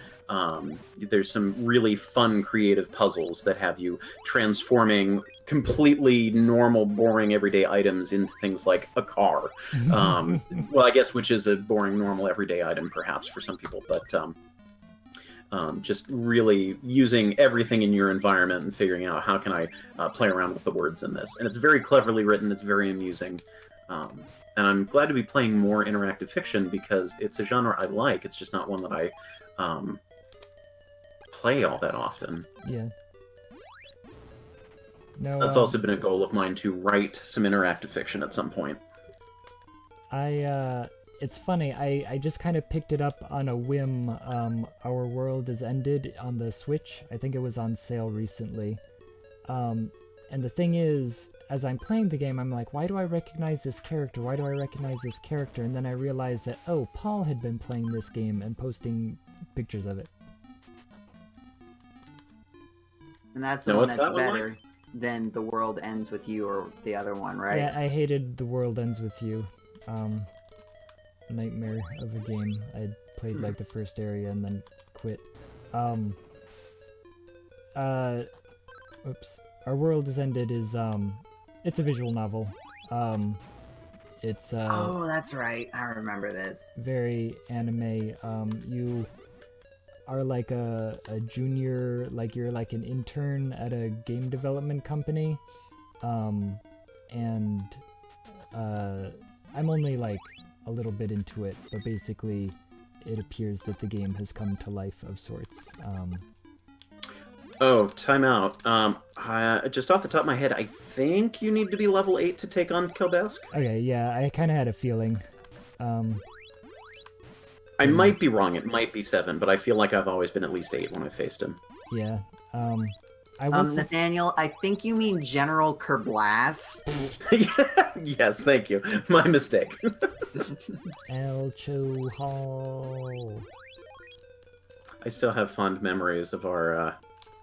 there's some really fun creative puzzles that have you transforming completely normal, boring, everyday items into things like a car. Well, I guess which is a boring, normal, everyday item perhaps for some people, but just really using everything in your environment and figuring out how can I play around with the words in this. And it's very cleverly written, it's very amusing. And I'm glad to be playing more interactive fiction because it's a genre I like, it's just not one that I play all that often. Yeah. No, that's also been a goal of mine to write some interactive fiction at some point. It's funny, I just kind of picked it up on a whim. Our World Is Ended on the Switch. I think it was on sale recently. And the thing is, as I'm playing the game, I'm like, why do I recognize this character? Why do I recognize this character? And then I realized that, oh, Paul had been playing this game and posting pictures of it. And that's the one that's better than The World Ends With You or the other one, right? Yeah, I hated The World Ends With You. Nightmare of a game. I played like the first area and then quit. Oops. Our World Is Ended is, it's a visual novel. It's, oh, that's right. I remember this. Very anime. You are like a junior, like you're like an intern at a game development company. And I'm only like a little bit into it, but basically it appears that the game has come to life of sorts. Oh, time out. Just off the top of my head, I think you need to be level 8 to take on Kelbesk. Okay, yeah, I kind of had a feeling. I might be wrong, it might be 7, but I feel like I've always been at least 8 when I faced him. Yeah, I was... Nathaniel, I think you mean General Kerblas. Yes, thank you. My mistake. El Choho. I still have fond memories of our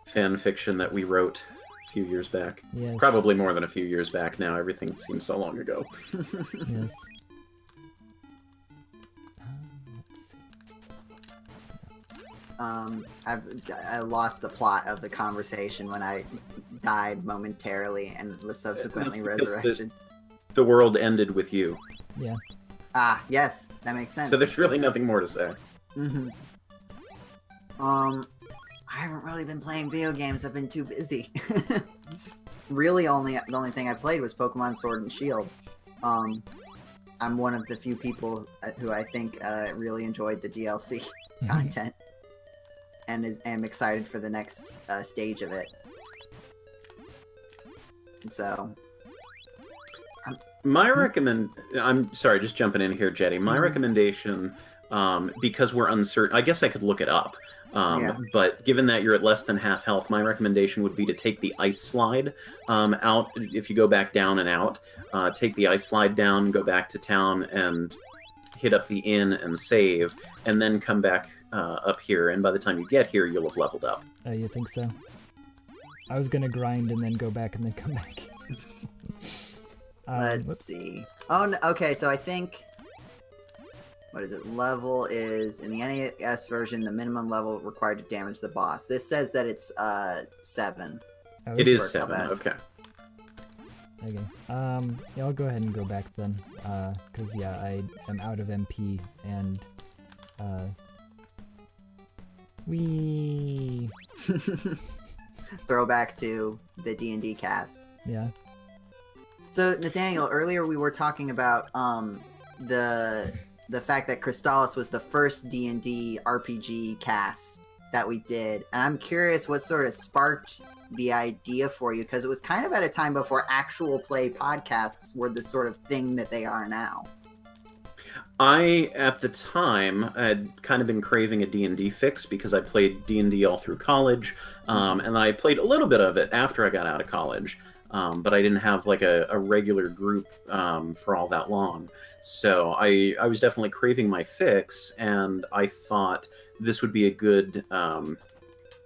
fan fiction that we wrote a few years back. Yes. Probably more than a few years back now. Everything seems so long ago. Yes. I lost the plot of the conversation when I died momentarily and was subsequently resurrected. The world ended with you. Yeah. Ah, yes, that makes sense. So there's really nothing more to say. Mm-hmm. I haven't really been playing video games. I've been too busy. Really, the only thing I played was Pokemon Sword and Shield. I'm one of the few people who I think really enjoyed the DLC content. And am excited for the next stage of it. So, I'm sorry, just jumping in here, Jeddy. My recommendation, because we're uncertain, I guess I could look it up. But given that you're at less than half health, my recommendation would be to take the ice slide out. If you go back down and out, take the ice slide down, go back to town, and hit up the inn and save, and then come back up here. And by the time you get here, you'll have leveled up. Oh, you think so? I was gonna grind and then go back and then come back. Let's see. Oh, no, okay, so I think... What is it? Level is, in the NES version, the minimum level required to damage the boss. This says that it's 7. Oh, it is 7, okay. Okay. Yeah, I'll go ahead and go back then. Because, yeah, I am out of MP, and, Throwback to the D&D cast. Yeah. So Nathaniel, earlier we were talking about the fact that Crystalis was the first D&D RPG cast that we did, and I'm curious what sort of sparked the idea for you, because it was kind of at a time before actual play podcasts were the sort of thing that they are now. I, at the time, had kind of been craving a D&D fix because I played D&D all through college, and I played a little bit of it after I got out of college, but I didn't have like a regular group for all that long. So I was definitely craving my fix, and I thought this would be a good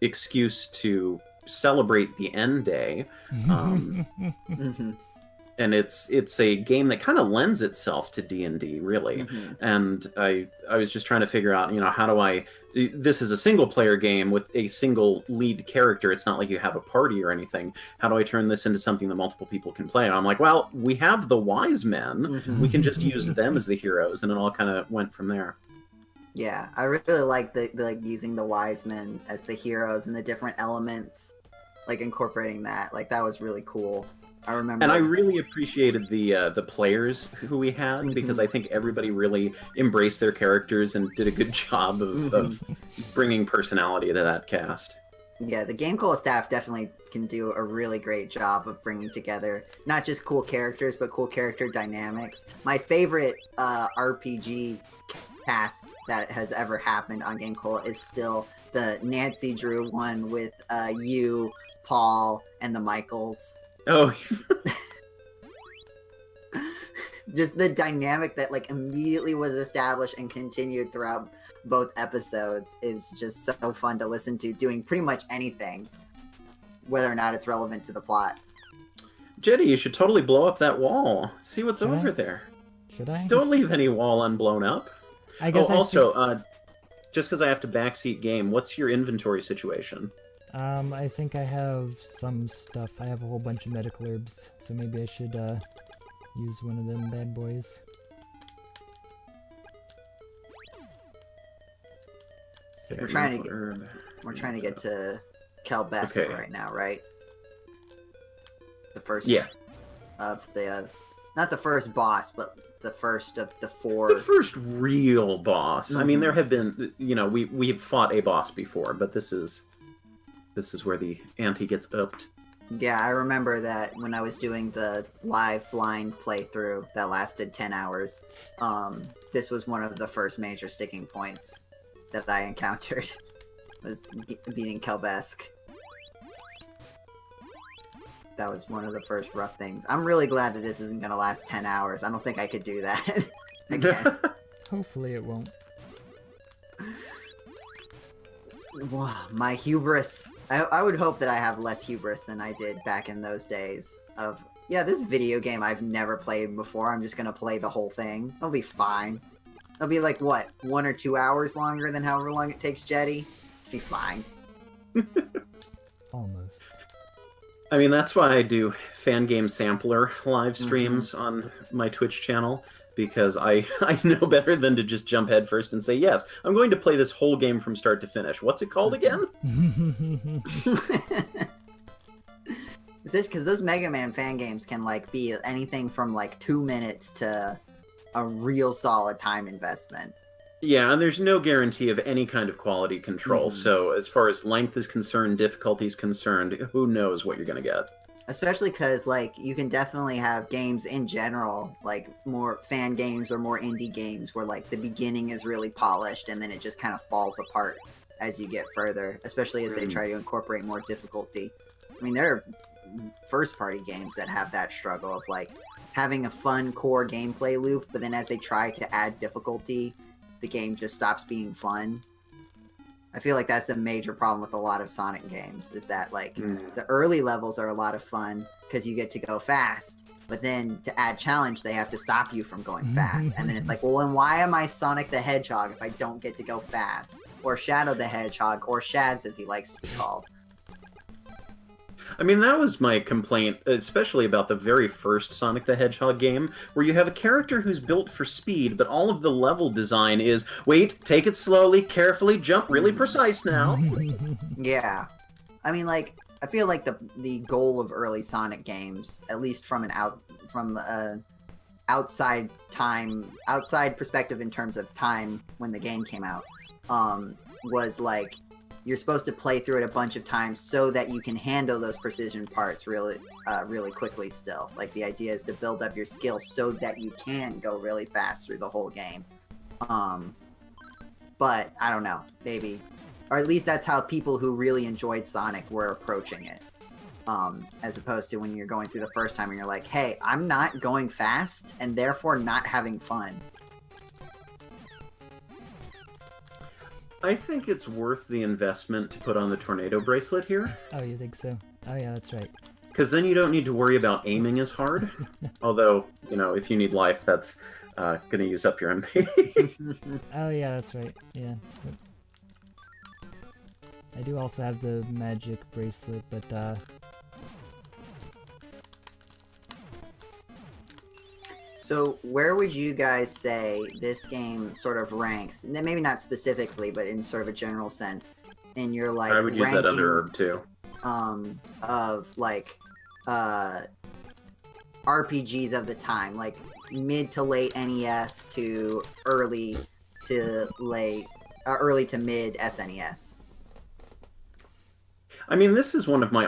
excuse to celebrate the end day. And it's a game that kind of lends itself to D&D, really. And I was just trying to figure out, how do I... This is a single-player game with a single lead character. It's not like you have a party or anything. How do I turn this into something that multiple people can play? And I'm like, well, we have the wise men. We can just use them as the heroes, and it all kind of went from there. Yeah, I really like the using the wise men as the heroes and the different elements, like incorporating that. Like, that was really cool. I remember. And I really appreciated the players who we had, because I think everybody really embraced their characters and did a good job of bringing personality to that cast. Yeah, the GameCola staff definitely can do a really great job of bringing together not just cool characters, but cool character dynamics. My favorite RPG cast that has ever happened on GameCola is still the Nancy Drew one with you, Paul, and the Michaels. Oh, just the dynamic that like immediately was established and continued throughout both episodes is just so fun to listen to, doing pretty much anything, whether or not it's relevant to the plot. Jeddy, you should totally blow up that wall. See what's over there. Should I? Don't leave any wall unblown up. I guess. Just because I have to backseat game, what's your inventory situation? I think I have some stuff. I have a whole bunch of medical herbs, so maybe I should use one of them bad boys. We're trying to get to Kelbesk right now, right? The first of the not the first boss, but the first of the four. The first real boss. I mean, there have been, we've fought a boss before, but this is where the ante gets upped. Yeah, I remember that when I was doing the live blind playthrough that lasted 10 hours, this was one of the first major sticking points that I encountered, was beating Kelbesk. That was one of the first rough things. I'm really glad that this isn't going to last 10 hours. I don't think I could do that again. Hopefully it won't. Wow, my hubris. I would hope that I have less hubris than I did back in those days of, this video game I've never played before, I'm just going to play the whole thing. It'll be fine. It'll be like, 1 or 2 hours longer than however long it takes Jeddy? It'll be fine. Almost. I mean, that's why I do fan game sampler live streams on my Twitch channel, because I know better than to just jump head first and say, yes, I'm going to play this whole game from start to finish. What's it called again? Because those Mega Man fan games can be anything from 2 minutes to a real solid time investment. Yeah, and there's no guarantee of any kind of quality control. So as far as length is concerned, difficulty is concerned, who knows what you're going to get. Especially because, you can definitely have games in general, more fan games or more indie games where, the beginning is really polished and then it just kind of falls apart as you get further, especially as they try to incorporate more difficulty. I mean, there are first-party games that have that struggle of, having a fun core gameplay loop, but then as they try to add difficulty, the game just stops being fun. I feel like that's the major problem with a lot of Sonic games, is that, the early levels are a lot of fun because you get to go fast, but then to add challenge, they have to stop you from going fast. And then it's well, and why am I Sonic the Hedgehog if I don't get to go fast? Or Shadow the Hedgehog, or Shads as he likes to be called. I mean, that was my complaint, especially about the very first Sonic the Hedgehog game, where you have a character who's built for speed, but all of the level design is, wait, take it slowly, carefully, jump really precise now. Yeah. I mean, I feel like the goal of early Sonic games, at least from outside perspective in terms of time when the game came out, was like you're supposed to play through it a bunch of times so that you can handle those precision parts really quickly still. Like the idea is to build up your skill so that you can go really fast through the whole game. But I don't know, maybe, or at least that's how people who really enjoyed Sonic were approaching it. As opposed to when you're going through the first time and you're like, hey, I'm not going fast and therefore not having fun. I think it's worth the investment to put on the tornado bracelet here. Oh, you think so? Oh yeah, that's right. Because then you don't need to worry about aiming as hard. Although, you know, if you need life, that's going to use up your MP. Oh yeah, that's right. Yeah. I do also have the magic bracelet, but So where would you guys say this game sort of ranks? Maybe not specifically, but in sort of a general sense, in your like I would use that under herb too. Of like RPGs of the time, like mid to late NES to early to mid SNES. I mean, this is one of my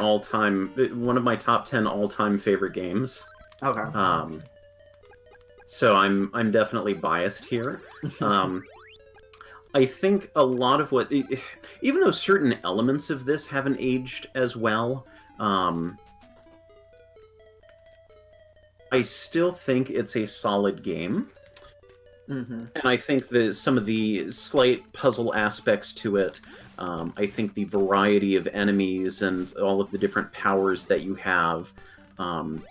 top 10 all-time favorite games. Okay. So I'm definitely biased here. I think a lot of what, even though certain elements of this haven't aged as well, I still think it's a solid game. Mm-hmm. And I think that some of the slight puzzle aspects to it, I think the variety of enemies and all of the different powers that you have, and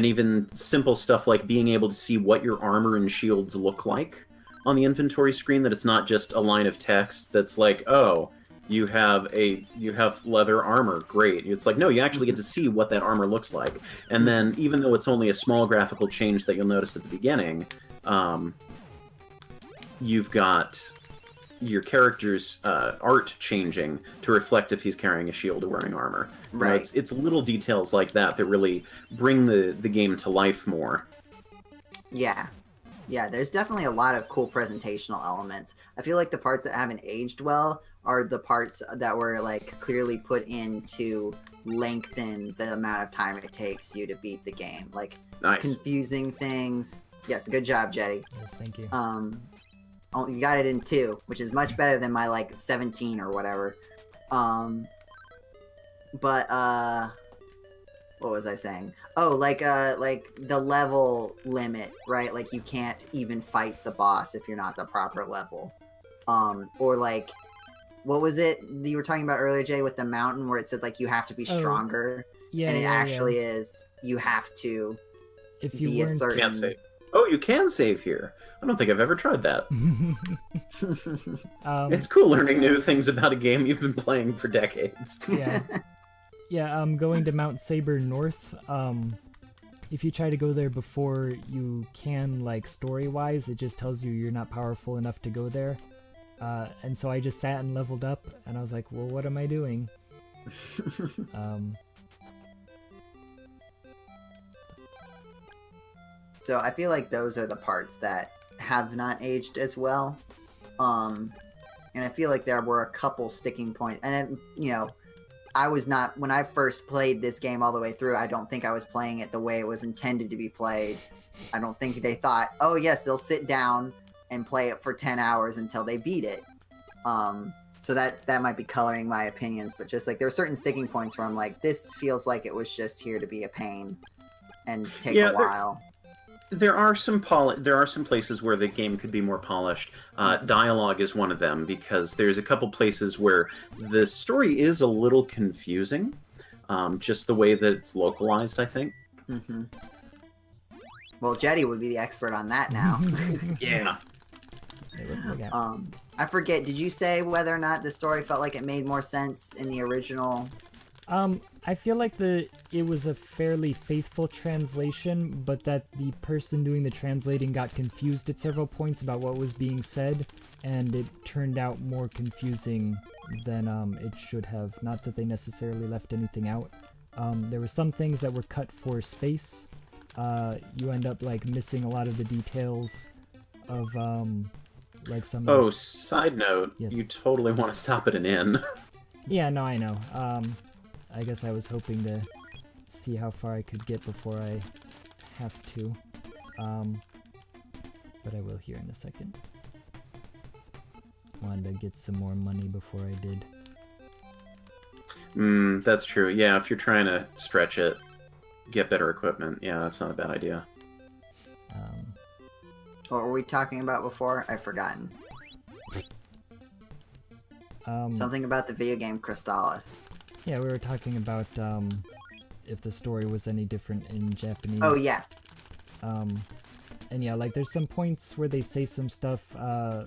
even simple stuff like being able to see what your armor and shields look like on the inventory screen, that it's not just a line of text that's like, oh, you have leather armor, great. It's like, no, you actually get to see what that armor looks like. And then, even though it's only a small graphical change that you'll notice at the beginning, you've got your character's art changing to reflect if he's carrying a shield or wearing armor. Right. You know, it's little details like that that really bring the game to life more. Yeah. Yeah, there's definitely a lot of cool presentational elements. I feel like the parts that haven't aged well are the parts that were like clearly put in to lengthen the amount of time it takes you to beat the game. Like Nice. confusing things. Yes, good job, Jeddy. yes, thank you. You got it in 2, which is much better than my like 17 or whatever. But what was I saying? Oh, like the level limit, right? Like you can't even fight the boss if you're not the proper level. Or like, what was it you were talking about earlier, Jay, with the mountain, where it said like you have to be stronger, Yeah, and it yeah, actually is you have to If you be a weren't, certain. Can't save. Oh, you can save here. I don't think I've ever tried that. It's cool learning new things about a game you've been playing for decades. yeah, yeah. Going to Mount Saber North. If you try to go there before you can, like story-wise, it just tells you you're not powerful enough to go there. And so I just sat and leveled up, and I was like, well, what am I doing? So I feel like those are the parts that have not aged as well. And I feel like there were a couple sticking points. And, I was not, when I first played this game all the way through, I don't think I was playing it the way it was intended to be played. I don't think they thought, oh yes, they'll sit down and play it for 10 hours until they beat it. So that might be coloring my opinions, but just like there are certain sticking points where I'm like, this feels like it was just here to be a pain and take a while. There are some places where the game could be more polished. Dialogue is one of them, because there's a couple places where the story is a little confusing, just the way that it's localized, I think. Mm-hmm. Well, Jeddy would be the expert on that now. Yeah. I forget, did you say whether or not the story felt like it made more sense in the original? I feel like it was a fairly faithful translation, but that the person doing the translating got confused at several points about what was being said. and it turned out more confusing than it should have. Not that they necessarily left anything out. There were some things that were cut for space. You end up like missing a lot of the details of like some. Oh, side note, Yes. you totally want to stop at an inn. Yeah, no, I know. I guess I was hoping to see how far I could get before I have to. But I will here in a second. Wanted to get some more money before I did. That's true. Yeah, if you're trying to stretch it, get better equipment. Yeah, that's not a bad idea. What were we talking about before? I've forgotten. Something about the video game Crystalis. Yeah, we were talking about if the story was any different in Japanese. Oh, yeah. And yeah, like there's some points where they say some stuff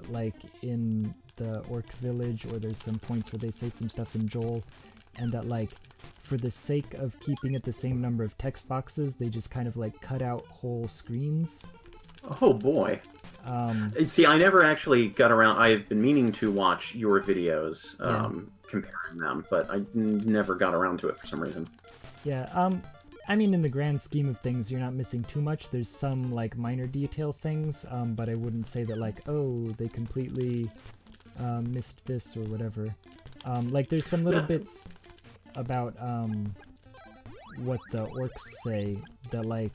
like in the Orc Village, or there's some points where they say some stuff in Joel, and that like for the sake of keeping it the same number of text boxes, they just kind of like cut out whole screens. Oh boy. See, I never actually got around. I've been meaning to watch your videos, comparing them, but I never got around to it for some reason. Yeah, I mean, in the grand scheme of things, you're not missing too much. There's some, like, minor detail things, but I wouldn't say that, like, oh, they completely missed this or whatever. Like, there's some little bits about what the orcs say that, like,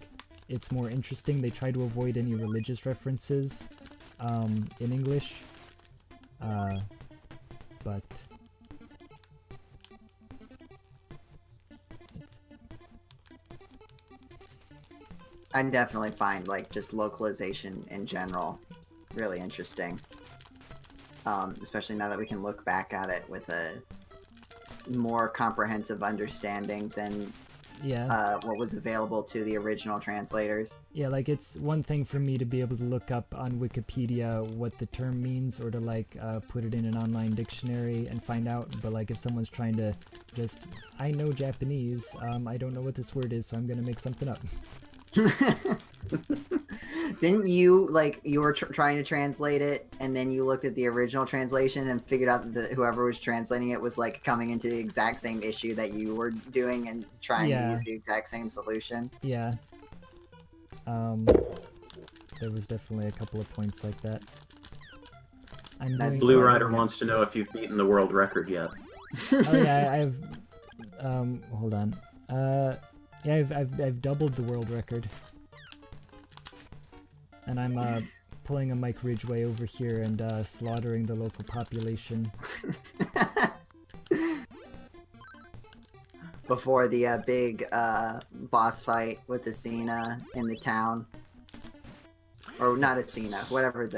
it's more interesting. They try to avoid any religious references in English, but... I definitely find, like, just localization in general really interesting. Especially now that we can look back at it with a more comprehensive understanding than what was available to the original translators. Yeah, like, it's one thing for me to be able to look up on Wikipedia what the term means, or to, like, put it in an online dictionary and find out, but, like, if someone's trying to just, I know Japanese, I don't know what this word is, so I'm gonna make something up. Didn't you, like, you were trying to translate it, and then you looked at the original translation and figured out that whoever was translating it was, like, coming into the exact same issue that you were doing and trying to use the exact same solution? Yeah. There was definitely a couple of points like that. Blue Rider wants to know if you've beaten the world record yet. Oh yeah, I've hold on. Yeah, I've doubled the world record. And I'm pulling a Mike Ridgway over here and slaughtering the local population. Before the big boss fight with Athena in the town. Or not Athena, whatever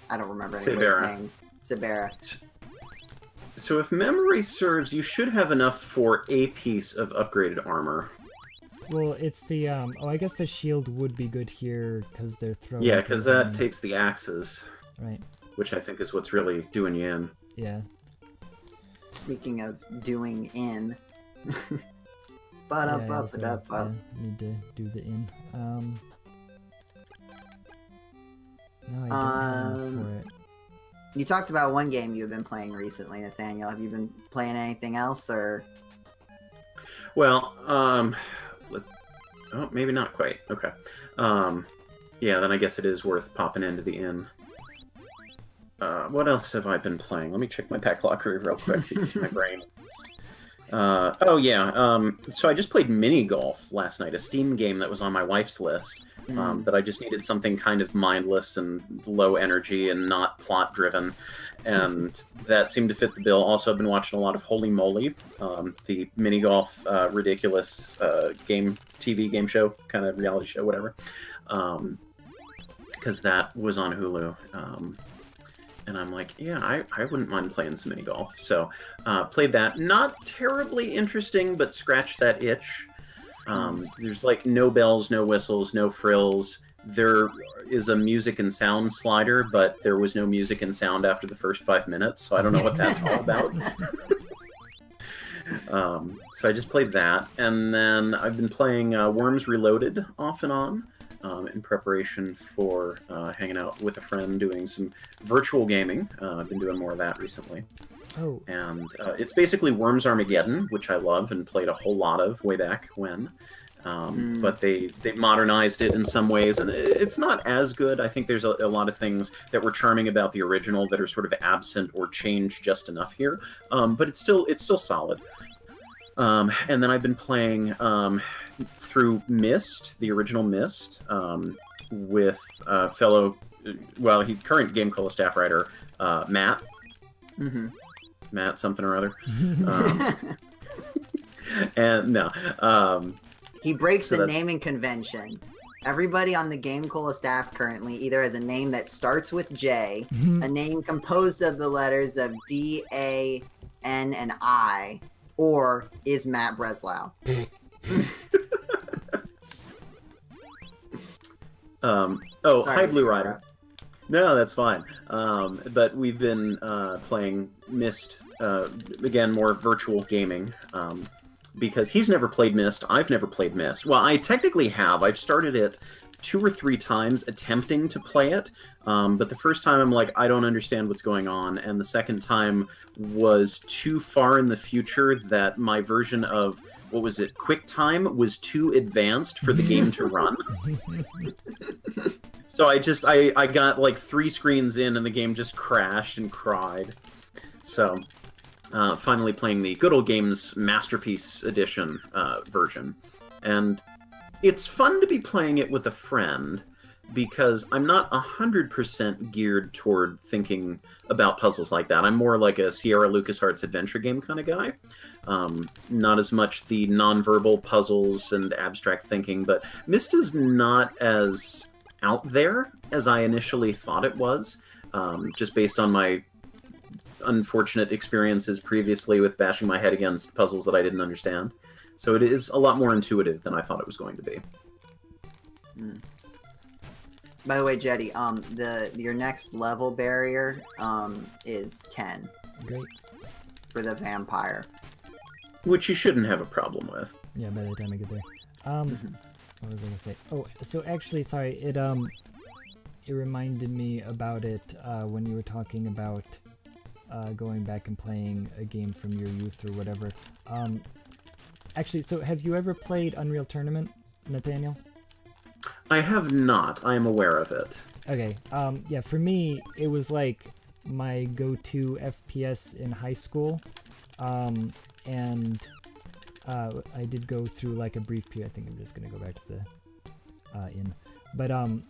I don't remember anybody's names. Sibera. So if memory serves, you should have enough for a piece of upgraded armor. Well, it's the, oh, I guess the shield would be good here, because they're throwing... Yeah, because that takes the axes. Right. Which I think is what's really doing you in. Yeah. Speaking of doing in... Need to do the in. No, I don't have enough for it. You talked about one game you've been playing recently, Nathaniel. Have you been playing anything else, or...? Well, oh, maybe not quite. Okay. Yeah, then I guess it is worth popping into the inn. What else have I been playing? Let me check my backlog real quick because my brain... oh, yeah. So I just played mini golf last night, a Steam game that was on my wife's list. That I just needed something kind of mindless and low energy and not plot driven, and that seemed to fit the bill. Also, I've been watching a lot of Holy Moly, the mini golf ridiculous TV game show, kind of reality show, whatever, because that was on Hulu. And I'm like, yeah, I wouldn't mind playing some mini golf. So played that. Not terribly interesting, but scratched that itch. There's like no bells, no whistles, no frills. There is a music and sound slider, but there was no music and sound after the first 5 minutes, so I don't know what that's all about. So I just played that, and then I've been playing Worms Reloaded off and on. in preparation for hanging out with a friend, doing some virtual gaming. I've been doing more of that recently. Oh. And it's basically Worms Armageddon, which I love and played a whole lot of way back when. But they modernized it in some ways, and it's not as good. I think there's a lot of things that were charming about the original that are sort of absent or changed just enough here. But it's still solid. And then I've been playing through Myst, the original Myst, with fellow, current GameCola staff writer, Matt. Mm-hmm. Matt something or other. And no. He breaks the naming convention. Everybody on the GameCola staff currently either has a name that starts with J, a name composed of the letters of D, A, N, and I, or is Matt Breslau. Sorry, hi, Blue Rider. No, that's fine. But we've been playing Myst, again, more virtual gaming. Because he's never played Myst, I've never played Myst. Well, I technically have. I've started it 2 or 3 times attempting to play it, but the first time I'm like, I don't understand what's going on, and the second time was too far in the future that my version of, what was it, QuickTime was too advanced for the game to run. So I got like 3 screens in and the game just crashed and cried. So... finally playing the Good Old Games Masterpiece Edition version. And it's fun to be playing it with a friend, because I'm not 100% geared toward thinking about puzzles like that. I'm more like a Sierra LucasArts adventure game kind of guy. Not as much the nonverbal puzzles and abstract thinking, but Myst is not as out there as I initially thought it was, just based on my unfortunate experiences previously with bashing my head against puzzles that I didn't understand. So it is a lot more intuitive than I thought it was going to be. By the way, Jeddy, your next level barrier is 10. Great. For the vampire. Which you shouldn't have a problem with. Yeah, by the time I get there. What was I gonna say? Oh, so actually, sorry, it reminded me about it when you were talking about going back and playing a game from your youth or whatever. Actually, so have you ever played Unreal Tournament, Nathaniel? I have not. I am aware of it. Okay. Yeah, for me, it was like my go-to FPS in high school. And I did go through like a brief period. I think I'm just gonna go back to the inn. But And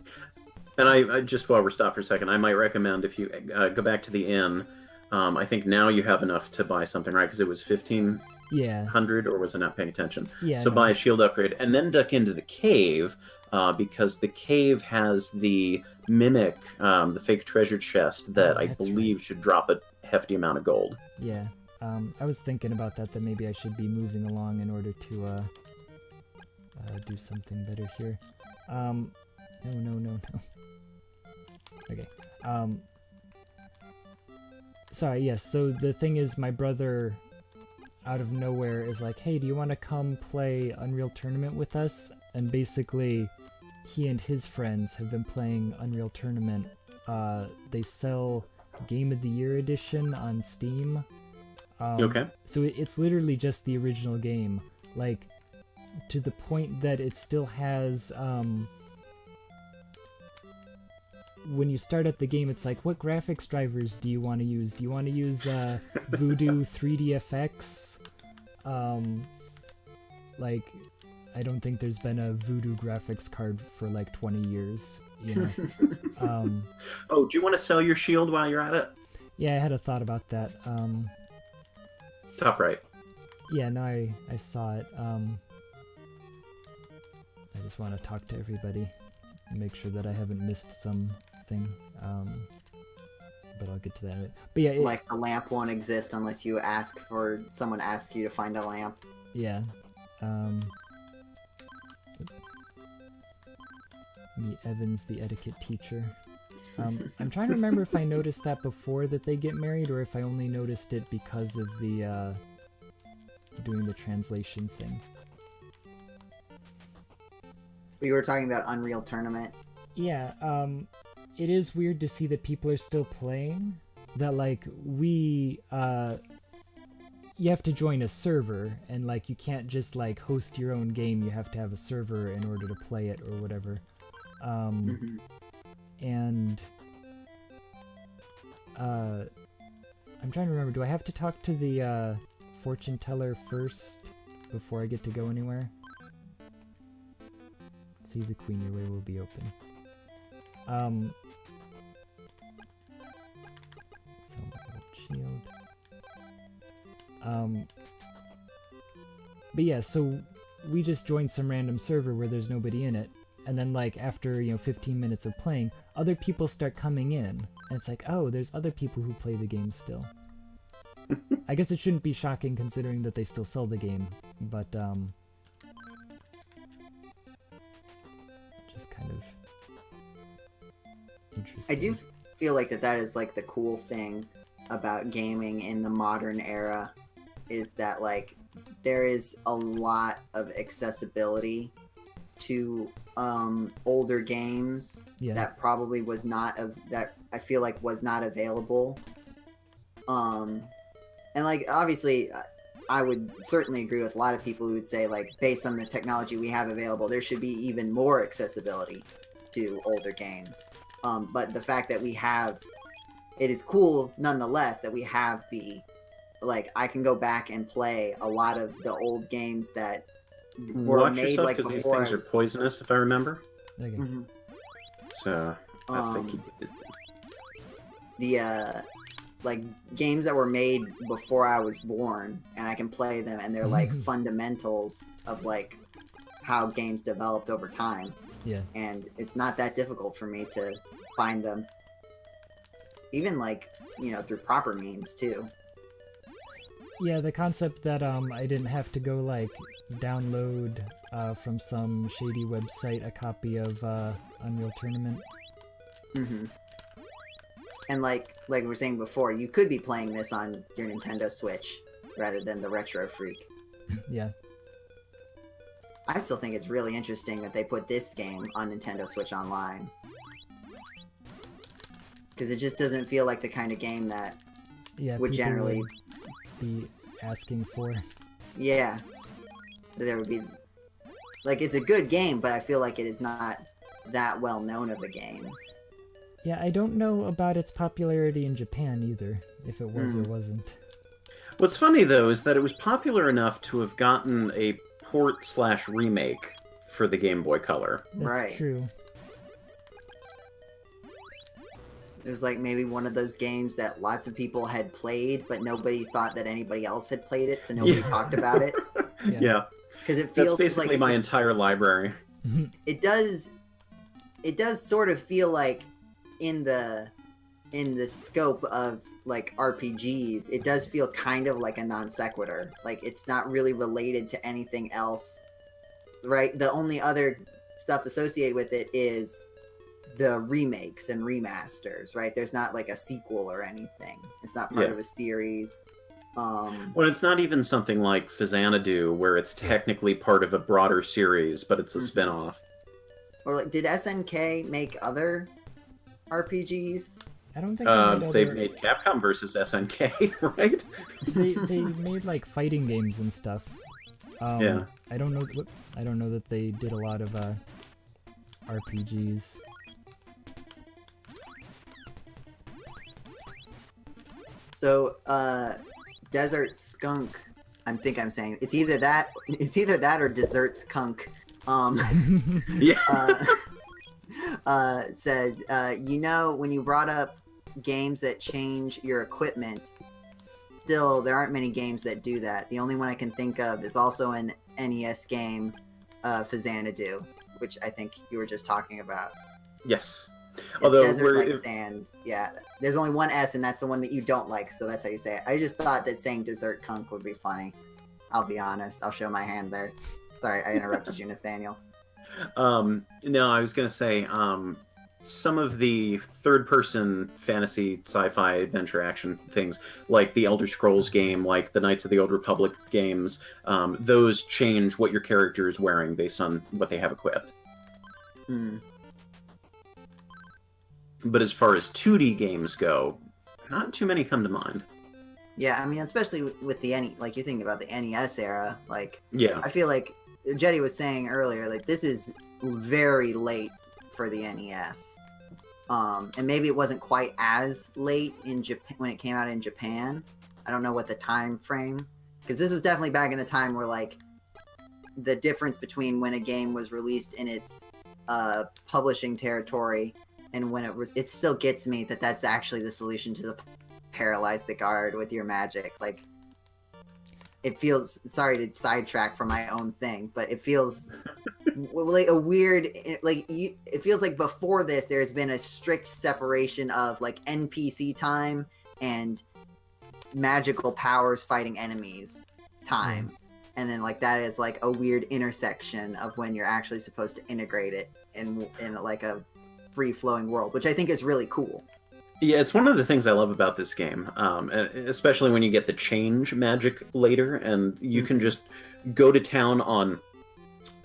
I just, while we're stopped for a second, I might recommend if you go back to the inn. I think now you have enough to buy something, right? Because it was 1,500, or was I not paying attention? Yeah. So buy a shield upgrade, and then duck into the cave, because the cave has the mimic, the fake treasure chest that I believe should drop a hefty amount of gold. Yeah. I was thinking about that maybe I should be moving along in order to do something better here. No. Okay. Sorry, yes, so the thing is, my brother, out of nowhere, is like, hey, do you want to come play Unreal Tournament with us? And basically, he and his friends have been playing Unreal Tournament. They sell Game of the Year edition on Steam. Okay. So it's literally just the original game. Like, to the point that it still has... when you start up the game, it's like, what graphics drivers do you want to use? Do you want to use Voodoo 3DFX? Like, I don't think there's been a Voodoo graphics card for like 20 years, you know? Oh, do you want to sell your shield while you're at it? Yeah, I had a thought about that. Top right. Yeah, no, I saw it. I just want to talk to everybody and make sure that I haven't missed something. But I'll get to that. But yeah, like the lamp won't exist unless you someone asks you to find a lamp. Yeah. Meet Evans, the etiquette teacher. I'm trying to remember if I noticed that before that they get married, or if I only noticed it because of the doing the translation thing. We were talking about Unreal Tournament. Yeah, it is weird to see that people are still playing. That, like, you have to join a server, and, like, you can't just, like, host your own game. You have to have a server in order to play it or whatever. And I'm trying to remember, do I have to talk to the fortune teller first before I get to go anywhere? Let's see, the queen, your way will be open. So shield. But yeah, so we just joined some random server where there's nobody in it, and then like after 15 minutes of playing, other people start coming in, and it's like, oh, there's other people who play the game still. I guess it shouldn't be shocking considering that they still sell the game, but just kind of interesting. I do feel like that is like the cool thing about gaming in the modern era, is that like there is a lot of accessibility to older games that probably was not that I feel like was not available. And like obviously I would certainly agree with a lot of people who would say, like, based on the technology we have available, there should be even more accessibility to older games. But the fact that we have, it is cool nonetheless that we have the, like, I can go back and play a lot of the old games that were Watch made yourself, like because these before. things are poisonous, if I remember. Okay. Mm-hmm. So that's the key. The like games that were made before I was born, and I can play them, and they're like fundamentals of like how games developed over time. Yeah. And it's not that difficult for me to find them, even like through proper means too. Yeah, the concept that I didn't have to go like download from some shady website a copy of Unreal Tournament. Mm-hmm. And like we were saying before, you could be playing this on your Nintendo Switch rather than the Retro Freak. Yeah. I still think it's really interesting that they put this game on Nintendo Switch Online. Because it just doesn't feel like the kind of game that would generally be asking for. Yeah. There would be... Like, it's a good game, but I feel like it is not that well known of a game. Yeah, I don't know about its popularity in Japan either, if it was or wasn't. What's funny, though, is that it was popular enough to have gotten a port/remake for the Game Boy Color. That's true. It was like maybe one of those games that lots of people had played, but nobody thought that anybody else had played it, so nobody talked about it. Yeah. Because it feels That's basically like my entire library. It does sort of feel like in the scope of like RPGs, it does feel kind of like a non sequitur. Like it's not really related to anything else, right? The only other stuff associated with it is the remakes and remasters, right? There's not like a sequel or anything. It's not part of a series. Well, it's not even something like Xanadu, where it's technically part of a broader series, but it's a spin-off. Or like, did SNK make other RPGs? I don't think they've made Capcom versus SNK, right? they made like fighting games and stuff. Yeah. I don't know that they did a lot of RPGs. So, Desert Skunk, I think I'm saying it's either that or Desert Skunk. Says, when you brought up games that change your equipment, still there aren't many games that do that. The only one I can think of is also an NES game, Xanadu, which I think you were just talking about. Yes. It's Although desert like sand. Yeah, there's only one S, and that's the one that you don't like, so that's how you say it. I just thought that saying Desert Kunk would be funny. I'll be honest. I'll show my hand there. Sorry, I interrupted you, Nathaniel. No, I was going to say, some of the third-person fantasy, sci-fi, adventure action things, like the Elder Scrolls game, like the Knights of the Old Republic games, those change what your character is wearing based on what they have equipped. Hmm. But as far as 2D games go, not too many come to mind. Yeah, I mean, especially with the like you think about the NES era, like Yeah. I feel like Jeddy was saying earlier, like this is very late for the NES. And maybe it wasn't quite as late in Japan when it came out in Japan. I don't know what the time frame, because this was definitely back in the time where like the difference between when a game was released in its publishing territory and when it still gets me that that's actually the solution to the paralyze the guard with your magic. Like, it feels, sorry to sidetrack from my own thing, but it feels like a weird, like, it feels like before this there's been a strict separation of like NPC time and magical powers fighting enemies time. And then like that is like a weird intersection of when you're actually supposed to integrate it in like a free-flowing world, which I think is really cool. Yeah, it's one of the things I love about this game, especially when you get the change magic later, and you can just go to town on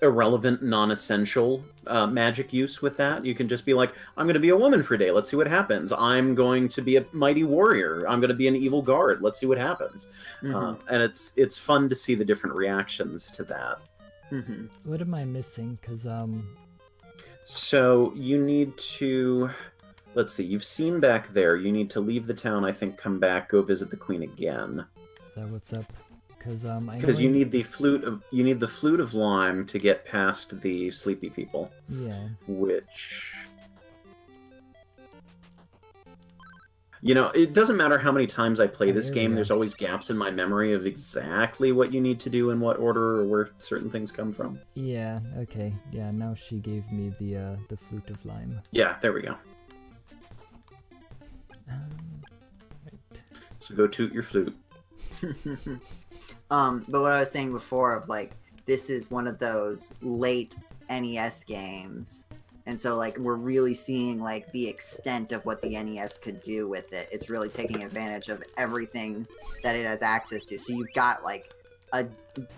irrelevant, non-essential magic use with that. You can just be like, I'm going to be a woman for a day, let's see what happens. I'm going to be a mighty warrior, I'm going to be an evil guard, let's see what happens. And it's fun to see the different reactions to that. What am I missing? Because So you need to, let's see, you've seen back there, you need to leave the town, I think, come back, go visit the queen again. Is that what's up? Because you need the flute of lime to get past the sleepy people. Yeah. Which, you know, it doesn't matter how many times I play this game. There's always gaps in my memory of exactly what you need to do in what order or where certain things come from. Yeah. Okay. Yeah. Now she gave me the flute of lime. Yeah. There we go. Right. So go toot your flute. But what I was saying before of like, this is one of those late NES games, and so like we're really seeing like the extent of what the NES could do with it. It's really taking advantage of everything that it has access to. So you've got like a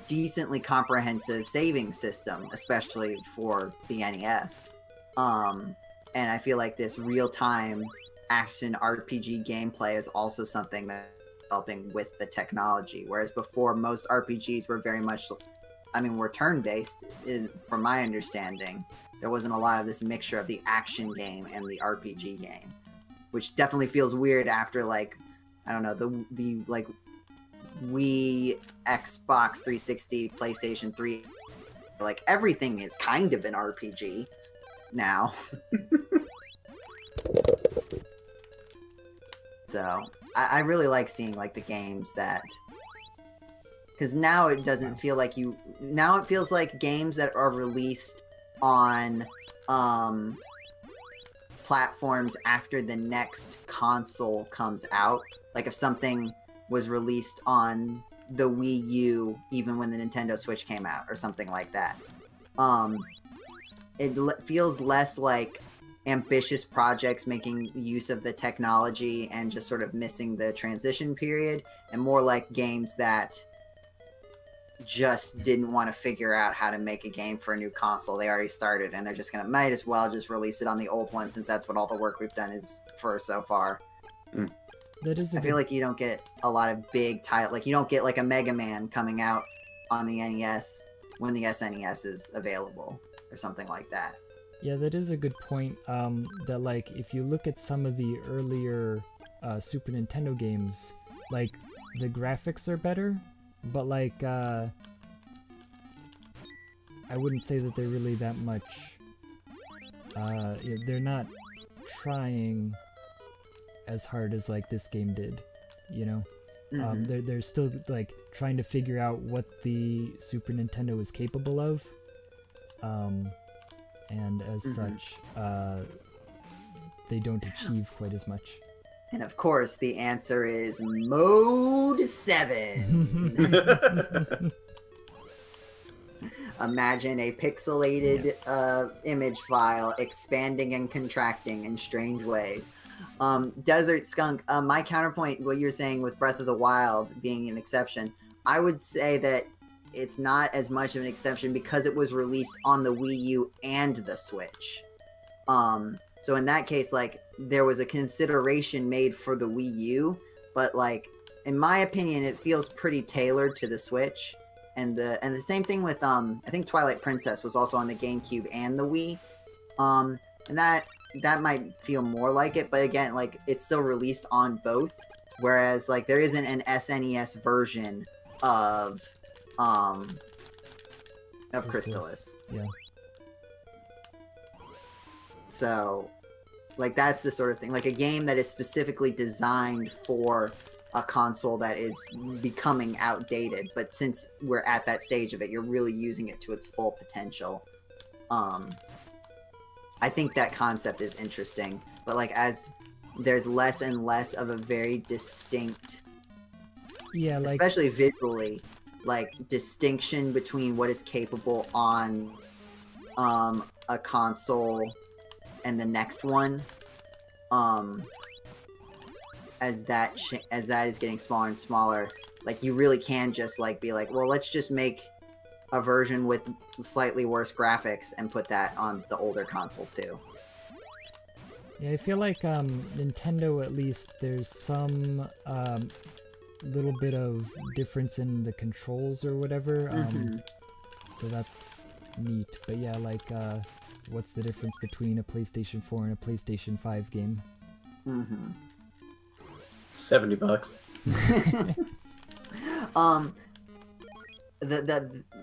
decently comprehensive saving system, especially for the NES. And I feel like this real-time action RPG gameplay is also something that helping with the technology, whereas before most RPGs were very much, I mean, were turn-based. From my understanding, there wasn't a lot of this mixture of the action game and the RPG game, which definitely feels weird after like, I don't know, the like Wii, Xbox 360, PlayStation 3, like everything is kind of an RPG now. So I really like seeing like the games that, because now it doesn't feel like now it feels like games that are released on platforms after the next console comes out. Like if something was released on the Wii U even when the Nintendo Switch came out or something like that. It feels less like ambitious projects making use of the technology and just sort of missing the transition period, and more like games that just didn't want to figure out how to make a game for a new console. They already started and they're just gonna might as well just release it on the old one, since that's what all the work we've done is for so far. I feel like you don't get a lot of big title, like you don't get like a Mega Man coming out on the NES when the SNES is available or something like that. Yeah, that is a good point. That like if you look at some of the earlier Super Nintendo games, like the graphics are better, but like I wouldn't say that they're really that much. They're not trying as hard as like this game did, you know. They're still like trying to figure out what the Super Nintendo is capable of. And as such, they don't achieve quite as much. And of course, the answer is Mode 7. Imagine a pixelated image file expanding and contracting in strange ways. Desert Skunk, my counterpoint, what you're saying with Breath of the Wild being an exception, I would say that it's not as much of an exception because it was released on the Wii U and the Switch. So in that case, like, there was a consideration made for the Wii U, but, like, in my opinion, it feels pretty tailored to the Switch. And the same thing with, I think Twilight Princess was also on the GameCube and the Wii. And that might feel more like it, but again, like, it's still released on both. Whereas, like, there isn't an SNES version of Crystalis. Yeah. So, like, that's the sort of thing. Like, a game that is specifically designed for a console that is becoming outdated, but since we're at that stage of it, you're really using it to its full potential. I think that concept is interesting, but, like, as there's less and less of a very distinct, Yeah, like, especially visually, like, distinction between what is capable on a console and the next one, as that is getting smaller and smaller, like, you really can just, like, be like, well, let's just make a version with slightly worse graphics and put that on the older console too. yeah, I feel like Nintendo, at least, there's some little bit of difference in the controls or whatever. So that's neat. But yeah, like, what's the difference between a PlayStation 4 and a PlayStation 5 game? $70.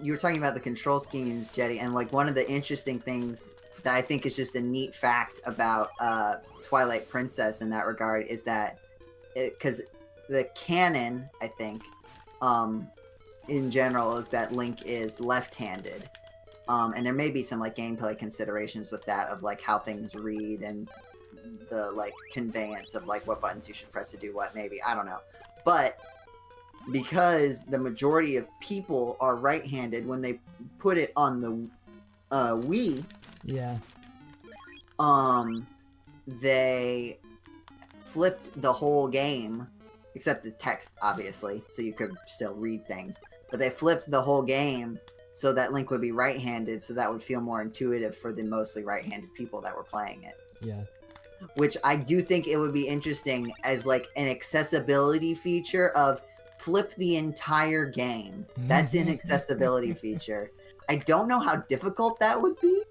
You were talking about the control schemes, Jeddy, and, like, one of the interesting things that I think is just a neat fact about Twilight Princess in that regard is that, because the canon, I think, in general, is that Link is left-handed. And there may be some, like, gameplay considerations with that, of, like, how things read and the, like, conveyance of, like, what buttons you should press to do what, maybe. I don't know. But because the majority of people are right-handed, when they put it on the Wii, Yeah. they flipped the whole game, except the text, obviously, so you could still read things. But they flipped the whole game so that Link would be right-handed, so that would feel more intuitive for the mostly right-handed people that were playing it. Yeah. Which I do think it would be interesting as, like, an accessibility feature of flip the entire game. That's an accessibility feature. I don't know how difficult that would be,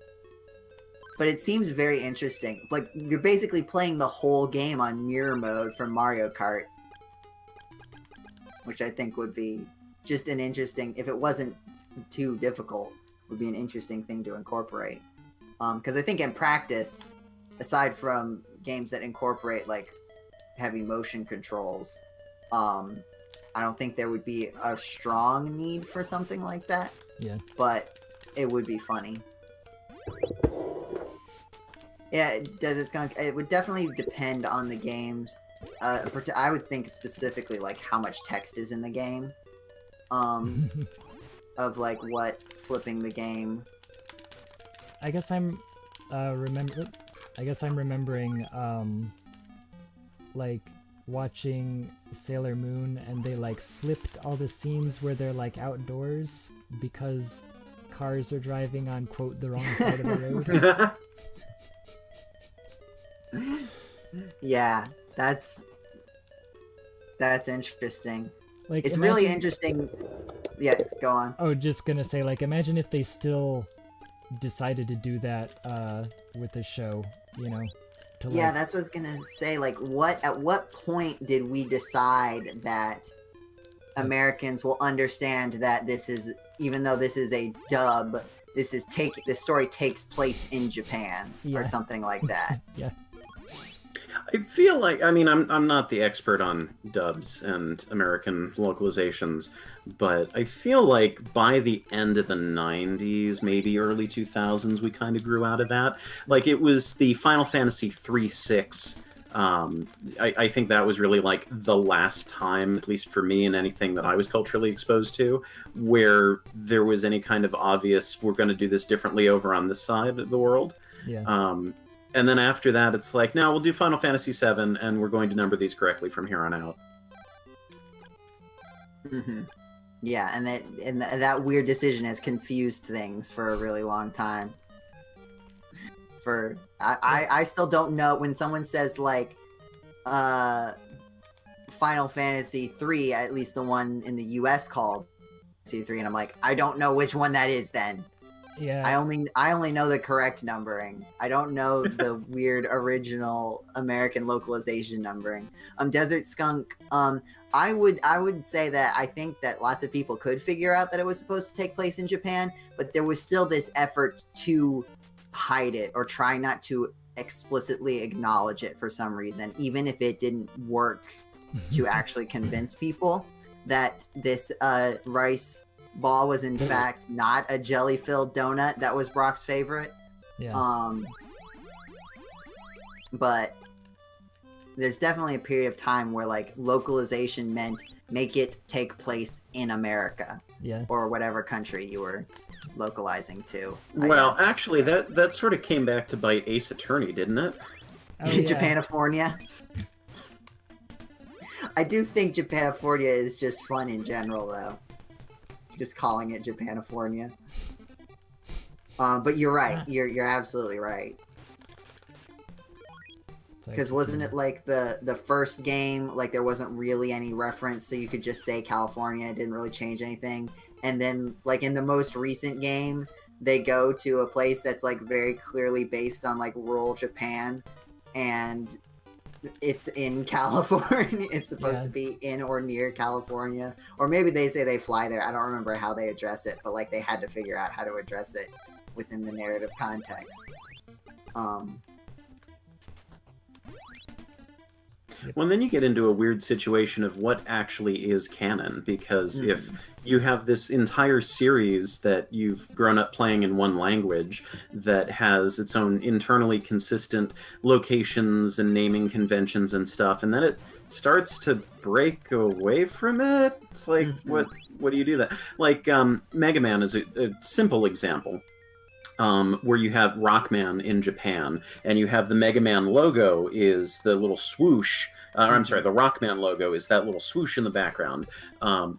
but it seems very interesting. Like, you're basically playing the whole game on mirror mode from Mario Kart, which I think would be just an interesting, if it wasn't too difficult, would be an interesting thing to incorporate. Because I think in practice, aside from games that incorporate, like, heavy motion controls, I don't think there would be a strong need for something like that. Yeah. But it would be funny. Yeah, Desert Skunk, it would definitely depend on the games. I would think specifically, like, how much text is in the game. Of, like, what flipping the game. I guess I'm remembering like, watching Sailor Moon, and they, like, flipped all the scenes where they're, like, outdoors because cars are driving on, quote, the wrong side of the road. Yeah, that's interesting. Like, It's really interesting. Yeah, go on. Oh, just gonna say, like, imagine if they still decided to do that with the show, you know? To, Yeah, like, that's what I was gonna say. Like, at what point did we decide that Americans will understand that this is, even though this is a dub, this story takes place in Japan, Yeah. or something like that. Yeah. I feel like, I mean, I'm not the expert on dubs and American localizations, but I feel like by the end of the 90s, maybe early 2000s, we kind of grew out of that. Like, it was the Final Fantasy 3-6. I think that was really, like, the last time, at least for me, and anything that I was culturally exposed to, where there was any kind of obvious, we're going to do this differently over on this side of the world. Yeah. And then after that, it's like, no, we'll do Final Fantasy VII, and we're going to number these correctly from here on out. Mm-hmm. Yeah, and that weird decision has confused things for a really long time. I still don't know when someone says like Final Fantasy 3, at least the one in the US called C3, and I'm like, I don't know which one that is then. Yeah. I only know the correct numbering. I don't know the weird original American localization numbering. Desert Skunk, I would say that I think that lots of people could figure out that it was supposed to take place in Japan, but there was still this effort to hide it or try not to explicitly acknowledge it for some reason, even if it didn't work to actually convince people that this rice ball was in fact not a jelly-filled donut that was Brock's favorite. Yeah. But there's definitely a period of time where like localization meant make it take place in America. Yeah. Or whatever country you were localizing to. Well, actually, that sort of came back to bite Ace Attorney, didn't it? Oh, yeah. Japanifornia. I do think Japanifornia is just fun in general, though. Just calling it Japanifornia. But you're right. You're absolutely right. Because wasn't it like the first game, like there wasn't really any reference, so you could just say California, it didn't really change anything. And then, like in the most recent game, they go to a place that's like very clearly based on like rural Japan, and it's in California. It's supposed to be in or near California. Or maybe they say they fly there. I don't remember how they address it, but like they had to figure out how to address it within the narrative context. Well, then you get into a weird situation of what actually is canon, because if you have this entire series that you've grown up playing in one language that has its own internally consistent locations and naming conventions and stuff, and then it starts to break away from it, it's like, what do you do that? Like, Mega Man is a simple example. Where you have Rockman in Japan, and you have the Mega Man logo is the little swoosh. I'm sorry, the Rockman logo is that little swoosh in the background,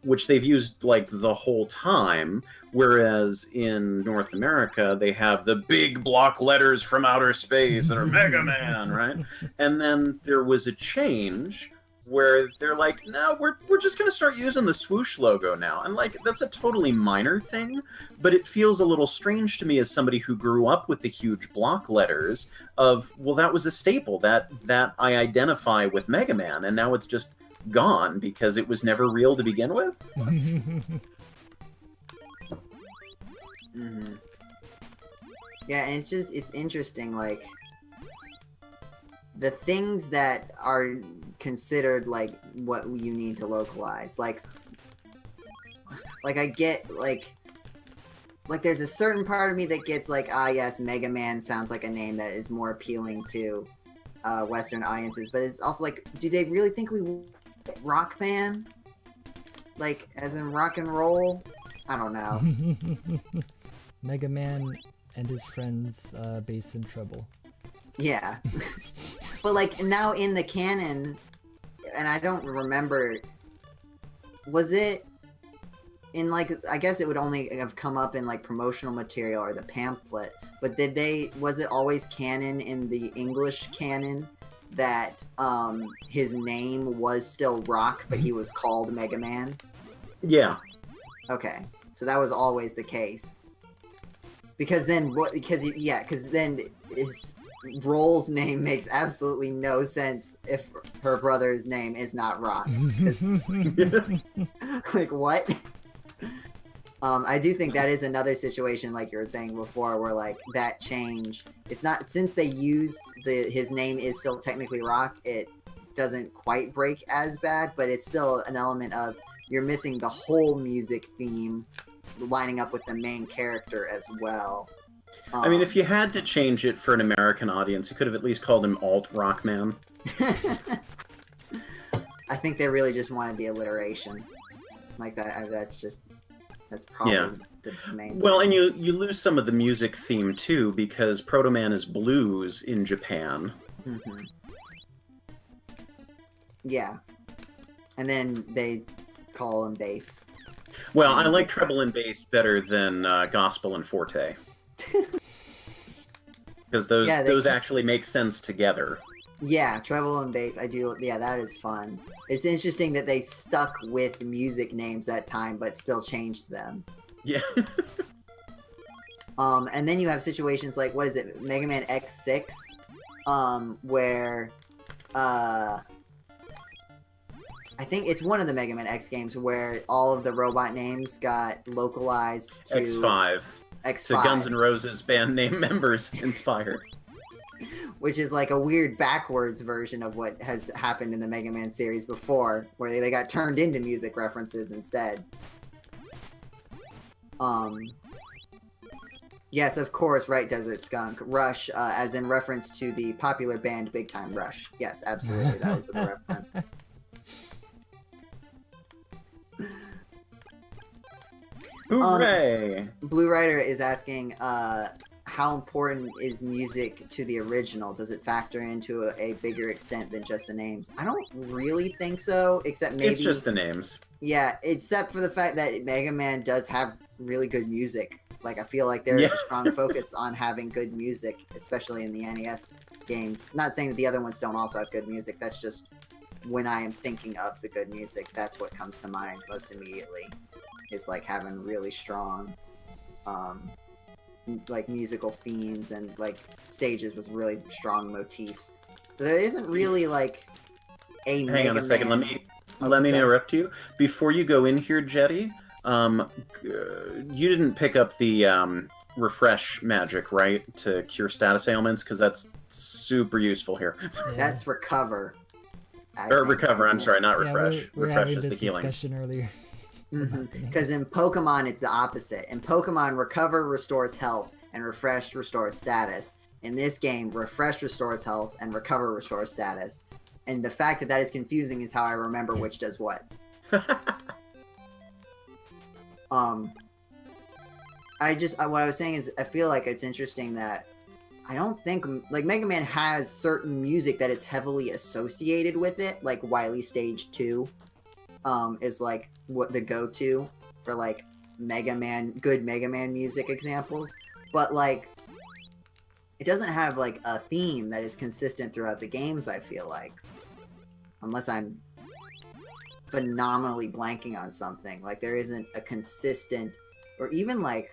which they've used like the whole time. Whereas in North America, they have the big block letters from outer space that are Mega Man, right? And then there was a change where they're like, no, we're just going to start using the swoosh logo now. And like, that's a totally minor thing, but it feels a little strange to me as somebody who grew up with the huge block letters of, well, that was a staple that I identify with Mega Man, and now it's just gone because it was never real to begin with. Yeah, and it's interesting, like, the things that are considered like what you need to localize, like I get like there's a certain part of me that gets like, yes, Mega Man sounds like a name that is more appealing to Western audiences, but it's also like, do they really think we Rock Man, like as in rock and roll? I don't know. Mega Man and his friends Bass and Treble. Yeah. But like now in the canon, and I don't remember, was it in like, I guess it would only have come up in like promotional material or the pamphlet, but was it always canon in the English canon that his name was still Rock, but he was called Mega Man? Yeah. Okay. So that was always the case. Because then his Roll's name makes absolutely no sense if her brother's name is not Rock. Like, what? I do think that is another situation, like you were saying before, where like that change, it's not, since they used his name is still technically Rock, it doesn't quite break as bad, but it's still an element of you're missing the whole music theme lining up with the main character as well. I mean, if you had to change it for an American audience, you could have at least called him Alt Rockman. I think they really just wanted the alliteration. Like that, that's probably the main Well, thing. and you lose some of the music theme, too, because Proto Man is blues in Japan. Yeah. And then they call him bass. Well, I like treble and bass better than gospel and forte. Because those actually make sense together. Yeah, treble and bass, I do. Yeah, that is fun. It's interesting that they stuck with music names that time, but still changed them. Yeah. And then you have situations like, what is it, Mega Man X6, where, I think it's one of the Mega Man X games where all of the robot names got localized to X5. X5. To Guns N' Roses band name members inspired. Which is like a weird backwards version of what has happened in the Mega Man series before, where they got turned into music references instead. Yes, of course, right, Desert Skunk. Rush, as in reference to the popular band Big Time Rush. Yes, absolutely, that was the reference. Hooray! Blue Rider is asking, how important is music to the original? Does it factor into a bigger extent than just the names? I don't really think so, except maybe... It's just the names. Yeah, except for the fact that Mega Man does have really good music. Like, I feel like there is a strong focus on having good music, especially in the NES games. Not saying that the other ones don't also have good music, that's just when I am thinking of the good music, that's what comes to mind most immediately. Is like having really strong like musical themes and like stages with really strong motifs. There isn't really like a Mega Hang on a second, Man... let me interrupt you. Before you go in here, Jeddy, you didn't pick up the refresh magic, right? To cure status ailments, because that's super ususeful here. Yeah. That's recover. Or recover, I'm sorry, not refresh. We're refresh having is the this healing. discussion earlier. Because in Pokemon, it's the opposite. In Pokemon, recover restores health, and refresh restores status. In this game, refresh restores health, and recover restores status. And the fact that that is confusing is how I remember which does what. What I was saying is, I feel like it's interesting that I don't think, like, Mega Man has certain music that is heavily associated with it, like Wily Stage 2. Is like what the go-to for like good Mega Man music examples, but like it doesn't have like a theme that is consistent throughout the games, I feel like, unless I'm phenomenally blanking on something. Like there isn't a consistent, or even like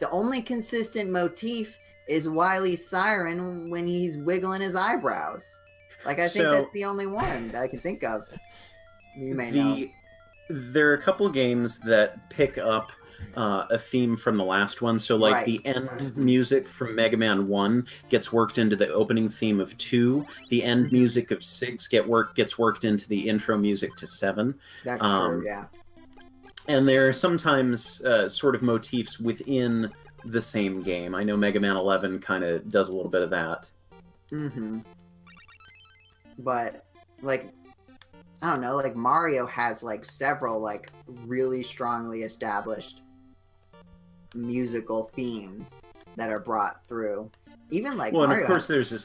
the only consistent motif is Wily's siren when he's wiggling his eyebrows. Like I think that's the only one that I can think of. You may know. There are a couple games that pick up a theme from the last one. So, like, the end music from Mega Man 1 gets worked into the opening theme of 2. The end music of 6 gets worked into the intro music to 7. That's true, yeah. And there are sometimes sort of motifs within the same game. I know Mega Man 11 kind of does a little bit of that. But, like... I don't know, like, Mario has, like, several, like, really strongly established musical themes that are brought through. Even, like, well, Mario and of course there's a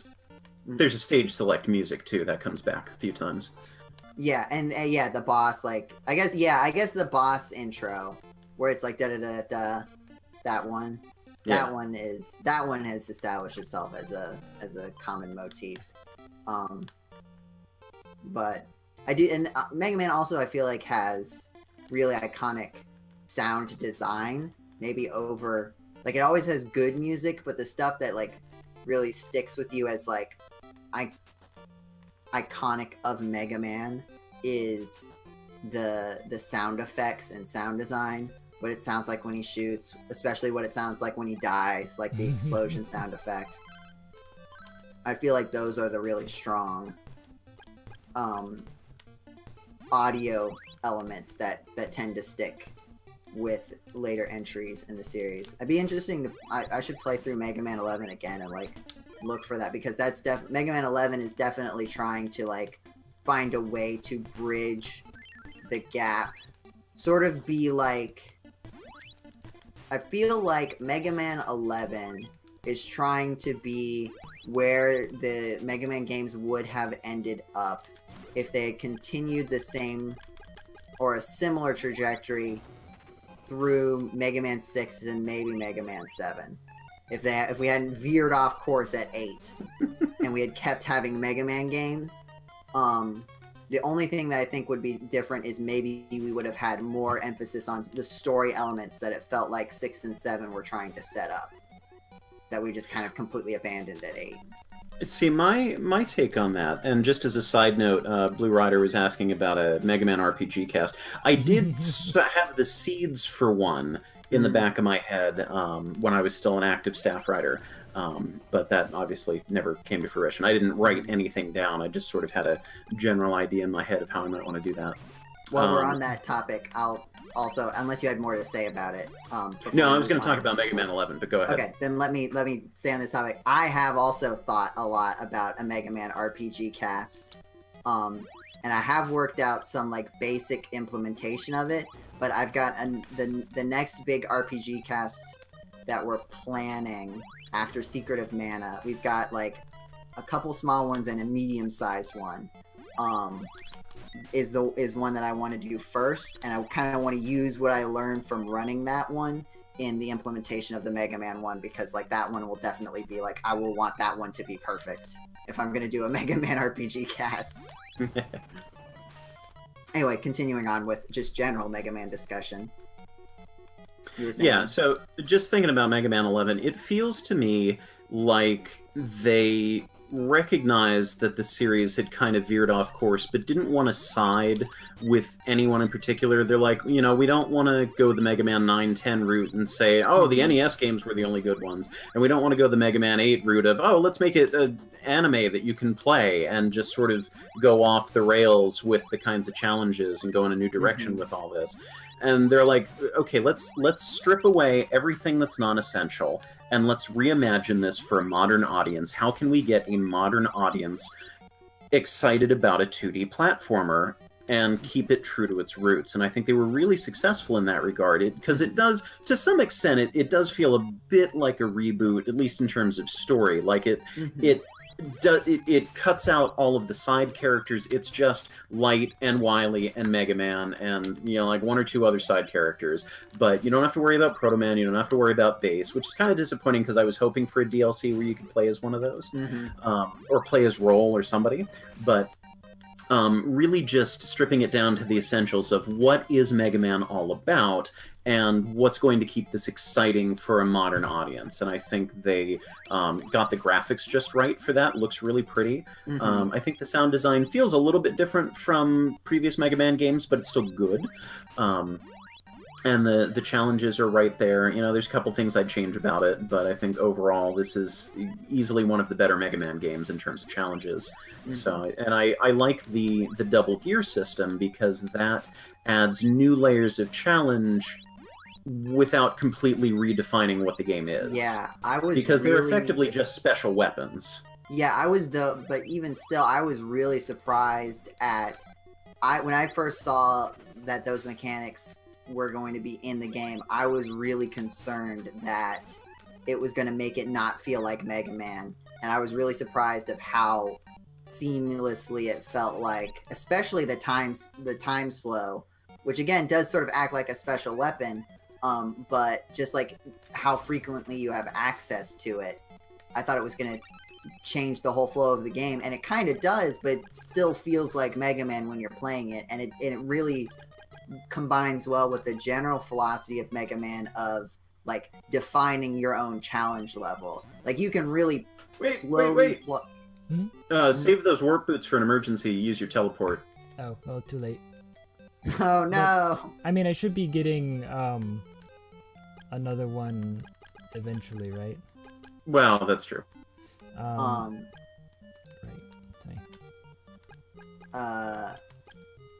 stage select music, too, that comes back a few times. Yeah, and, yeah, the boss, like, I guess the boss intro, where it's like, da-da-da-da, that one. Yeah. That one has established itself as a common motif. But... I do, and Mega Man also, I feel like, has really iconic sound design, maybe over, like, it always has good music, but the stuff that, like, really sticks with you as, like, iconic of Mega Man is the sound effects and sound design, what it sounds like when he shoots, especially what it sounds like when he dies, like the explosion sound effect. I feel like those are the really strong, audio elements that tend to stick with later entries in the series. It'd be interesting to... I should play through Mega Man 11 again and, like, look for that, because that's Mega Man 11 is definitely trying to, like, find a way to bridge the gap. Sort of be like... I feel like Mega Man 11 is trying to be where the Mega Man games would have ended up if they had continued the same or a similar trajectory through Mega Man 6 and maybe Mega Man 7. If we hadn't veered off course at 8 and we had kept having Mega Man games, the only thing that I think would be different is maybe we would have had more emphasis on the story elements that it felt like 6 and 7 were trying to set up, that we just kind of completely abandoned at 8. See, my take on that, and just as a side note, Blue Rider was asking about a Mega Man RPG cast. I did have the seeds for one in the back of my head when I was still an active staff writer, but that obviously never came to fruition. I didn't write anything down. I just sort of had a general idea in my head of how I might want to do that. While we're on that topic, I'll also, unless you had more to say about it. No, I was going to talk about Mega Man 11, but go ahead. Okay, then let me stay on this topic. I have also thought a lot about a Mega Man RPG cast, and I have worked out some like basic implementation of it. But I've got the next big RPG cast that we're planning after Secret of Mana. We've got like a couple small ones and a medium-sized one. Is one that I want to do first, and I kind of want to use what I learned from running that one in the implementation of the Mega Man one, because like that one will definitely be like, I will want that one to be perfect if I'm going to do a Mega Man RPG cast. Anyway, continuing on with just general Mega Man discussion. You were saying? Yeah, so just thinking about Mega Man 11, it feels to me like they recognized that the series had kind of veered off course, but didn't want to side with anyone in particular. They're like, we don't want to go the Mega Man 9-10 route and say, oh, the NES games were the only good ones. And we don't want to go the Mega Man 8 route of, oh, let's make it an anime that you can play and just sort of go off the rails with the kinds of challenges and go in a new direction with all this. And they're like, okay, let's strip away everything that's non-essential and let's reimagine this for a modern audience. How can we get a modern audience excited about a 2D platformer and keep it true to its roots? And I think they were really successful in that regard, because it does, to some extent, it does feel a bit like a reboot, at least in terms of story. Like it cuts out all of the side characters. It's just Light and Wily and Mega Man and like one or two other side characters. But you don't have to worry about Proto Man. You don't have to worry about Bass, which is kind of disappointing because I was hoping for a DLC where you could play as one of those, or play as Roll or somebody. But really just stripping it down to the essentials of what is Mega Man all about and what's going to keep this exciting for a modern audience. And I think they got the graphics just right for that. Looks really pretty. I think the sound design feels a little bit different from previous Mega Man games, but it's still good. And the challenges are right there. There's a couple things I'd change about it, but I think overall this is easily one of the better Mega Man games in terms of challenges. So, and I like the double gear system because that adds new layers of challenge without completely redefining what the game is. Yeah, I was because they're effectively just special weapons. Yeah, but even still, I was really surprised at when I first saw that those mechanics were going to be in the game. I was really concerned that it was going to make it not feel like Mega Man, and I was really surprised of how seamlessly it felt like, especially the time slow, which again does sort of act like a special weapon, but just like how frequently you have access to it. I thought it was going to change the whole flow of the game, and it kind of does, but it still feels like Mega Man when you're playing it, and it really combines well with the general philosophy of Mega Man of like defining your own challenge level. Like you can really wait. Save those warp boots for an emergency. Use your teleport. Oh, well, too late. Oh no! But, I mean, I should be getting another one eventually, right? Well, that's true.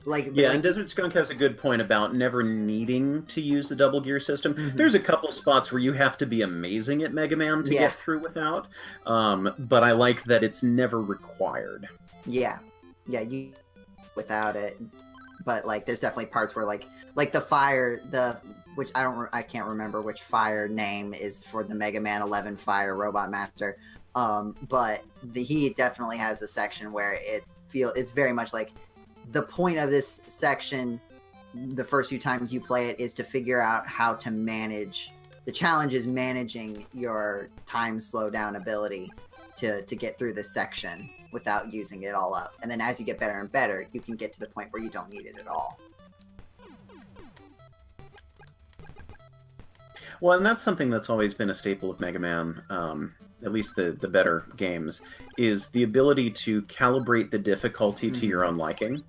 Right. And Desert Skunk has a good point about never needing to use the double gear system. There's a couple spots where you have to be amazing at Mega Man to get through without, but I like that it's never required. Yeah, you without it, but like there's definitely parts where like the fire, which I can't remember which fire name is for the Mega Man 11 Fire Robot Master, but he definitely has a section where it's very much like the point of this section the first few times you play it is to figure out how to manage. The challenge is managing your time slowdown ability to get through this section without using it all up. And then as you get better and better, you can get to the point where you don't need it at all. Well, and that's something that's always been a staple of Mega Man, at least the better games, is the ability to calibrate the difficulty to your own liking.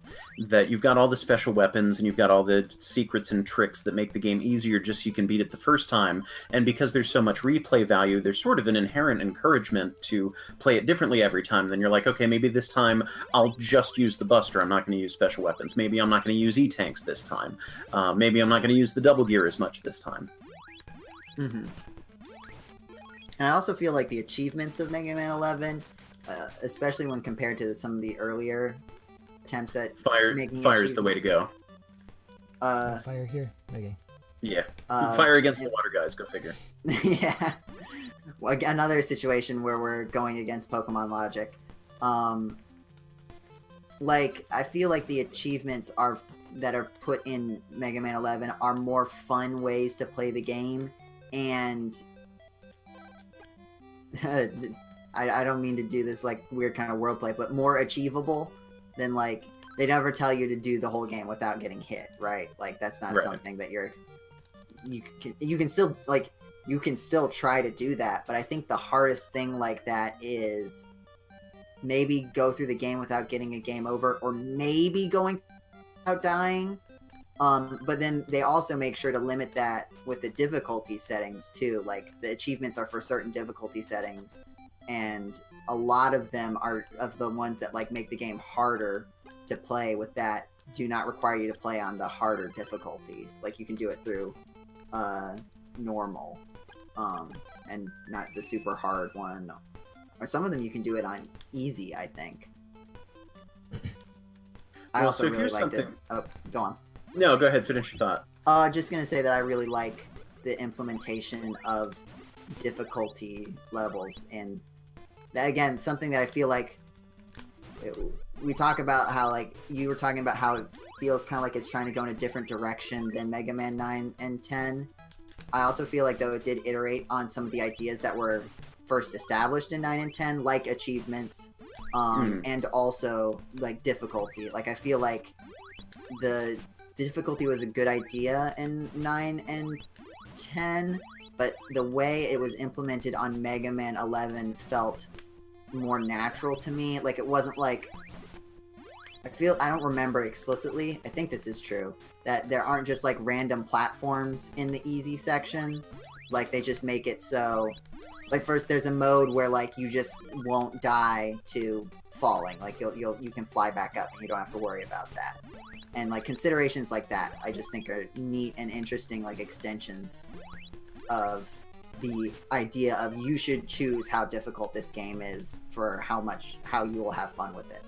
That you've got all the special weapons and you've got all the secrets and tricks that make the game easier just so you can beat it the first time. And because there's so much replay value, there's sort of an inherent encouragement to play it differently every time. Then you're like, okay, maybe this time I'll just use the Buster. I'm not going to use special weapons. Maybe I'm not going to use E-Tanks this time. Maybe I'm not going to use the double gear as much this time. And I also feel like the achievements of Mega Man 11, especially when compared to some of the earlier attempts at making fire's the way to go. Fire here. Okay. Yeah. Fire against the water guys. Go figure. Yeah. Well, another situation where we're going against Pokemon logic. Like, I feel like the achievements that are put in Mega Man 11 are more fun ways to play the game, and I don't mean to do this like weird kind of wordplay, but more achievable than like they never tell you to do the whole game without getting hit, right? Like that's not something that you can still try to do that, but I think the hardest thing like that is maybe go through the game without getting a game over, or maybe going without dying. But then they also make sure to limit that with the difficulty settings too. Like the achievements are for certain difficulty settings, and a lot of them are of the ones that like make the game harder to play with that do not require you to play on the harder difficulties. Like you can do it through normal, and not the super hard one. Or some of them you can do it on easy, I think. I also really liked it. Oh, go on. No, go ahead. Finish your thought. Just gonna say that I really like the implementation of difficulty levels, and that, again, something that I feel like we talk about how, like, you were talking about how it feels kind of like it's trying to go in a different direction than Mega Man 9 and 10. I also feel like, though, it did iterate on some of the ideas that were first established in 9 and 10, like achievements, and also, like, difficulty. Like, I feel like the difficulty was a good idea in 9 and 10, but the way it was implemented on Mega Man 11 felt more natural to me. Like, it wasn't like... I don't remember explicitly, I think this is true, that there aren't just, like, random platforms in the easy section. Like, they just make it so... Like, first, there's a mode where, like, you just won't die to falling. Like, you can fly back up, and you don't have to worry about that. And, like, considerations like that, I just think are neat and interesting, like, extensions of the idea of you should choose how difficult this game is for how you will have fun with it.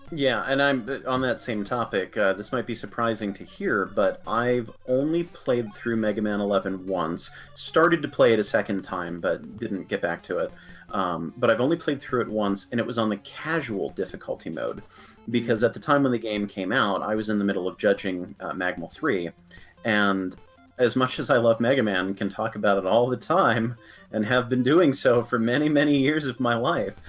Yeah, and I'm on that same topic. This might be surprising to hear, but I've only played through Mega Man 11 once. Started to play it a second time, but didn't get back to it. But I've only played through it once, and it was on the casual difficulty mode. Because at the time when the game came out, I was in the middle of judging Magmal 3, and as much as I love Mega Man, can talk about it all the time, and have been doing so for many, many years of my life,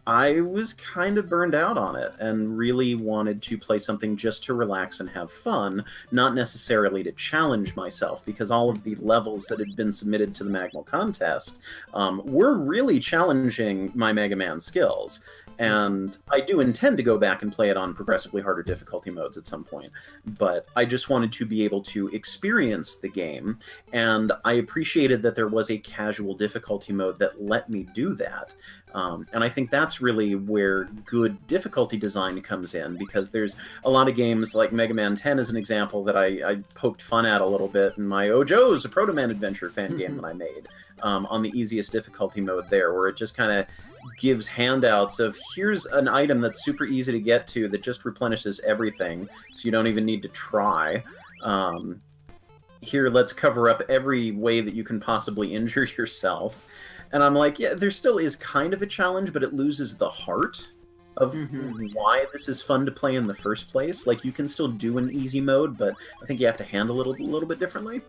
I was kind of burned out on it, and really wanted to play something just to relax and have fun, not necessarily to challenge myself, because all of the levels that had been submitted to the Magmal contest were really challenging my Mega Man skills. And I do intend to go back and play it on progressively harder difficulty modes at some point. But I just wanted to be able to experience the game, and I appreciated that there was a casual difficulty mode that let me do that. And I think that's really where good difficulty design comes in, because there's a lot of games like Mega Man 10 as an example that I poked fun at a little bit in my Joe's a Proto Man Adventure fan game that I made on the easiest difficulty mode there, where it just kind of gives handouts of here's an item that's super easy to get to that just replenishes everything, so you don't even need to try. Here, let's cover up every way that you can possibly injure yourself. And I'm like, yeah, there still is kind of a challenge, but it loses the heart of why this is fun to play in the first place. Like, you can still do an easy mode, but I think you have to handle it a little bit differently.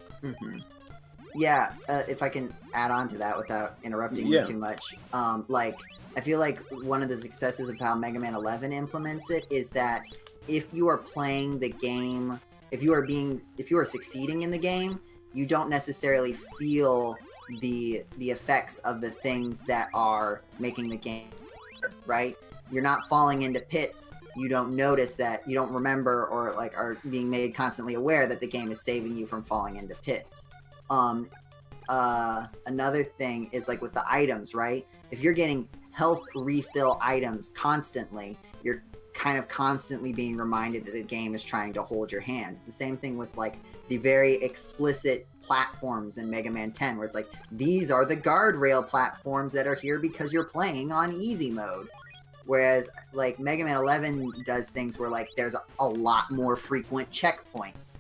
Yeah, if I can add on to that without interrupting you too much, like, I feel like one of the successes of how Mega Man 11 implements it is that if you are playing the game, if you are succeeding in the game, you don't necessarily feel the effects of the things that are making the game, right? You're not falling into pits. You don't notice that. You don't remember or like are being made constantly aware that the game is saving you from falling into pits. Another thing is like with the items, right? If you're getting health refill items constantly, you're kind of constantly being reminded that the game is trying to hold your hand. It's the same thing with like the very explicit platforms in Mega Man 10, where it's like, these are the guardrail platforms that are here because you're playing on easy mode. Whereas like Mega Man 11 does things where like there's a lot more frequent checkpoints.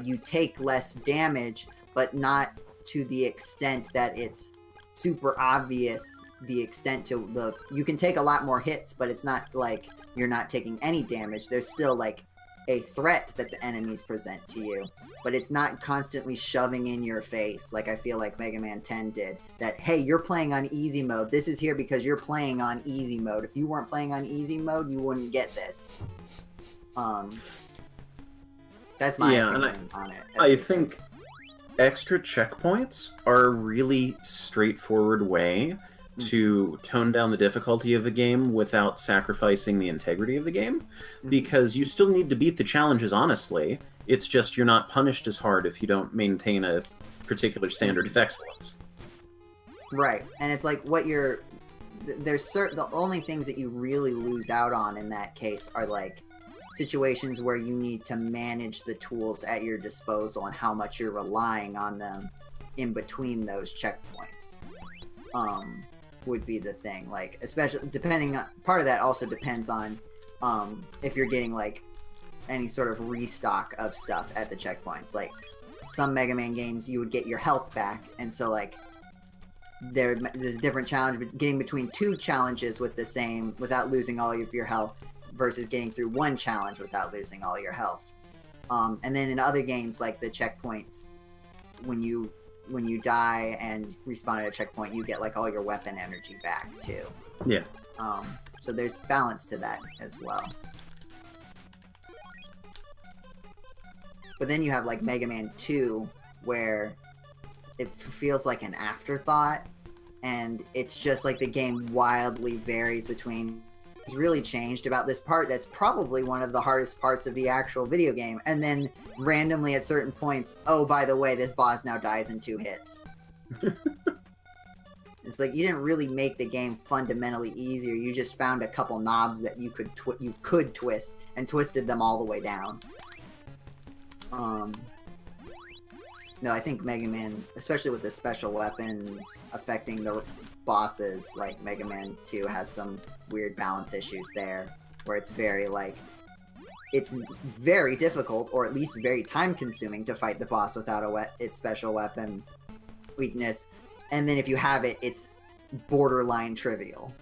You take less damage, but not to the extent that it's super obvious. The extent to you can take a lot more hits, but it's not like you're not taking any damage. There's still like a threat that the enemies present to you, but it's not constantly shoving in your face like I feel like Mega Man 10 did. That, hey, you're playing on easy mode. This is here because you're playing on easy mode. If you weren't playing on easy mode, you wouldn't get this. That's my opinion on it. I think extra checkpoints are a really straightforward way to tone down the difficulty of a game without sacrificing the integrity of the game, because you still need to beat the challenges honestly. It's just you're not punished as hard if you don't maintain a particular standard of excellence. Right, and it's like what you're... the only things that you really lose out on in that case are like situations where you need to manage the tools at your disposal and how much you're relying on them in between those checkpoints. Would be the thing, like, especially depending on, part of that also depends on if you're getting like any sort of restock of stuff at the checkpoints. Like some Mega Man games you would get your health back, and so like there's a different challenge getting between two challenges with the same without losing all of your health versus getting through one challenge without losing all your health. And then in other games like the checkpoints, when you die and respawn at a checkpoint, you get like all your weapon energy back too. Yeah. So there's balance to that as well. But then you have like Mega Man 2, where it feels like an afterthought, and it's just like the game wildly varies between... It's really changed about this part that's probably one of the hardest parts of the actual video game, and then randomly at certain points, oh, by the way, this boss now dies in 2 hits. It's like you didn't really make the game fundamentally easier, you just found a couple knobs that you could twist, and twisted them all the way down. No, I think Mega Man, especially with the special weapons affecting the bosses, like Mega Man 2 has some weird balance issues there, where it's very like, it's very difficult, or at least very time consuming to fight the boss without its special weapon weakness, and then if you have it, it's borderline trivial.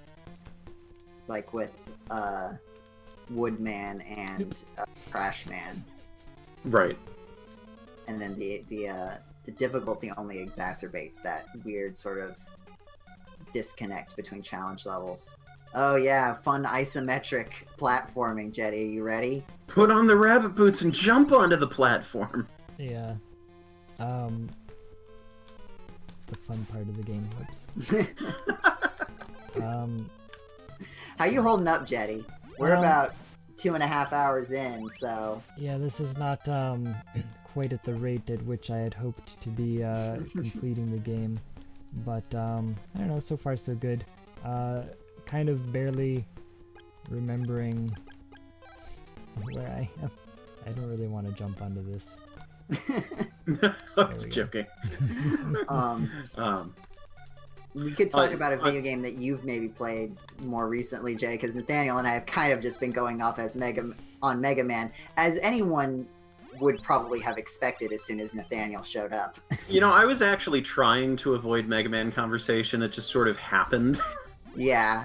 Like with Woodman and Crash Man. Right. And then the difficulty only exacerbates that weird sort of disconnect between challenge levels. Oh yeah, fun isometric platforming, Jeddy. Are you ready? Put on the rabbit boots and jump onto the platform. Yeah. The fun part of the game. Whoops. How you holding up, Jeddy? We're about 2.5 hours in, so... Yeah, this is not quite at the rate at which I had hoped to be completing the game. But, I don't know, so far so good. Kind of barely remembering where I am. I don't really want to jump onto this. I was joking. We could talk about a video game that you've maybe played more recently, Jay, because Nathaniel and I have kind of just been going off as on Mega Man, as anyone would probably have expected as soon as Nathaniel showed up. You know, I was actually trying to avoid Mega Man conversation. It just sort of happened. Yeah.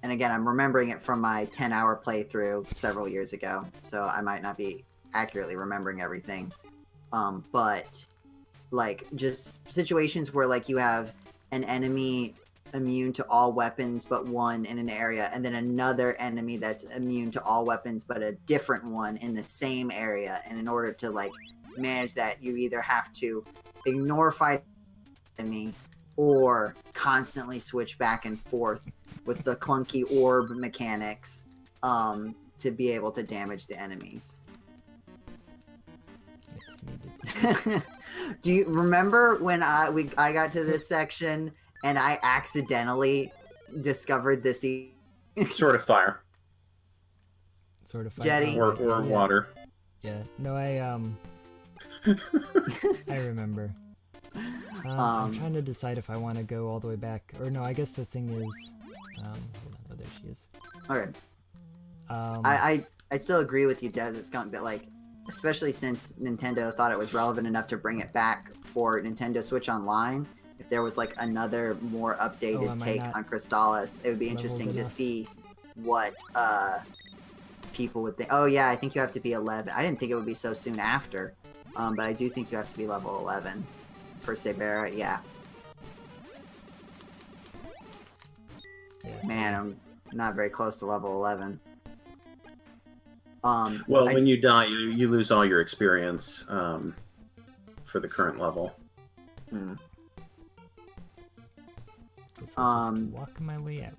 and again, I'm remembering it from my 10-hour playthrough several years ago, so I might not be accurately remembering everything. But like just situations where like you have an enemy immune to all weapons but one in an area, and then another enemy that's immune to all weapons but a different one in the same area, and in order to like manage that, you either have to ignore fight enemy or constantly switch back and forth with the clunky orb mechanics to be able to damage the enemies. Do you remember when I got to this section and I accidentally discovered this Sort of fire. Sort of Jetty. Or water. Yeah. No, I remember. I'm trying to decide if I want to go all the way back, or no. I guess the thing is, hold on. Oh, there she is. Okay. I still agree with you, Desert Skunk, that like, especially since Nintendo thought it was relevant enough to bring it back for Nintendo Switch Online, if there was like another more updated take on Crystalis, it would be interesting to see what people would think. Oh yeah, I think you have to be 11. I didn't think it would be so soon after, but I do think you have to be level 11 for Sabera. Yeah. Man, I'm not very close to level 11. Well, when you die, you lose all your experience for the current level. Walk my way out.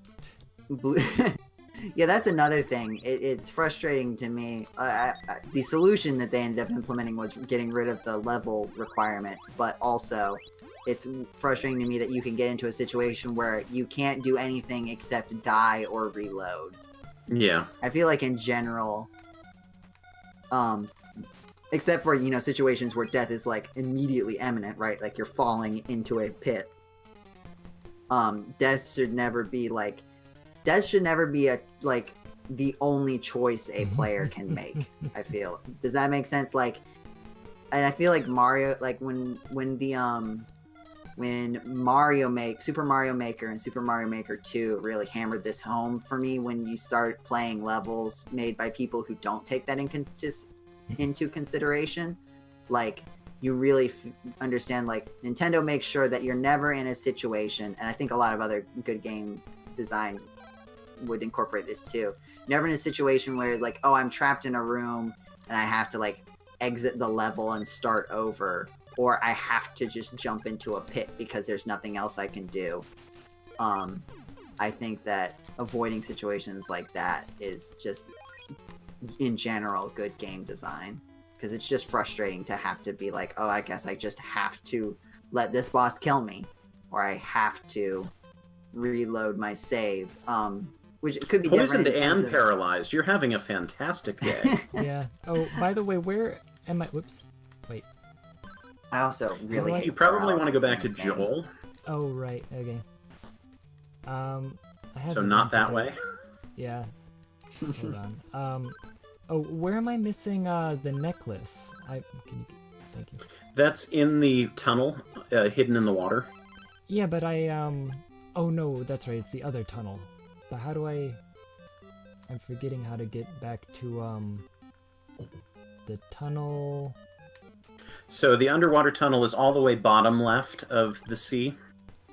Yeah, that's another thing. It's frustrating to me. The solution that they ended up implementing was getting rid of the level requirement, but also it's frustrating to me that you can get into a situation where you can't do anything except die or reload. Yeah. I feel like in general, except for, situations where death is like immediately imminent, right? Like you're falling into a pit. Death should never be the only choice a player can make. I feel. Does that make sense? Like, and I feel like Mario, like when Super Mario Maker and Super Mario Maker 2 really hammered this home for me, when you start playing levels made by people who don't take that into consideration, like you really understand, like Nintendo makes sure that you're never in a situation, and I think a lot of other good game design would incorporate this too, never in a situation where like, oh, I'm trapped in a room and I have to like exit the level and start over, or I have to just jump into a pit because there's nothing else I can do. I think that avoiding situations like that is just, in general, good game design. Because it's just frustrating to have to be like, oh, I guess I just have to let this boss kill me. Or I have to reload my save. Which could be poisoned different and paralyzed. You're having a fantastic day. Yeah. Oh, by the way, where am I? Whoops. Wait. I also really hate You probably want to go back to paralysis in this game. Joel. Oh, right. Okay. I have. So not that way. Yeah. Hold on. Oh, where am I missing the necklace? Thank you. That's in the tunnel, hidden in the water. Yeah, but oh no, that's right. It's the other tunnel. But how do I'm forgetting how to get back to the tunnel. So the underwater tunnel is all the way bottom left of the sea.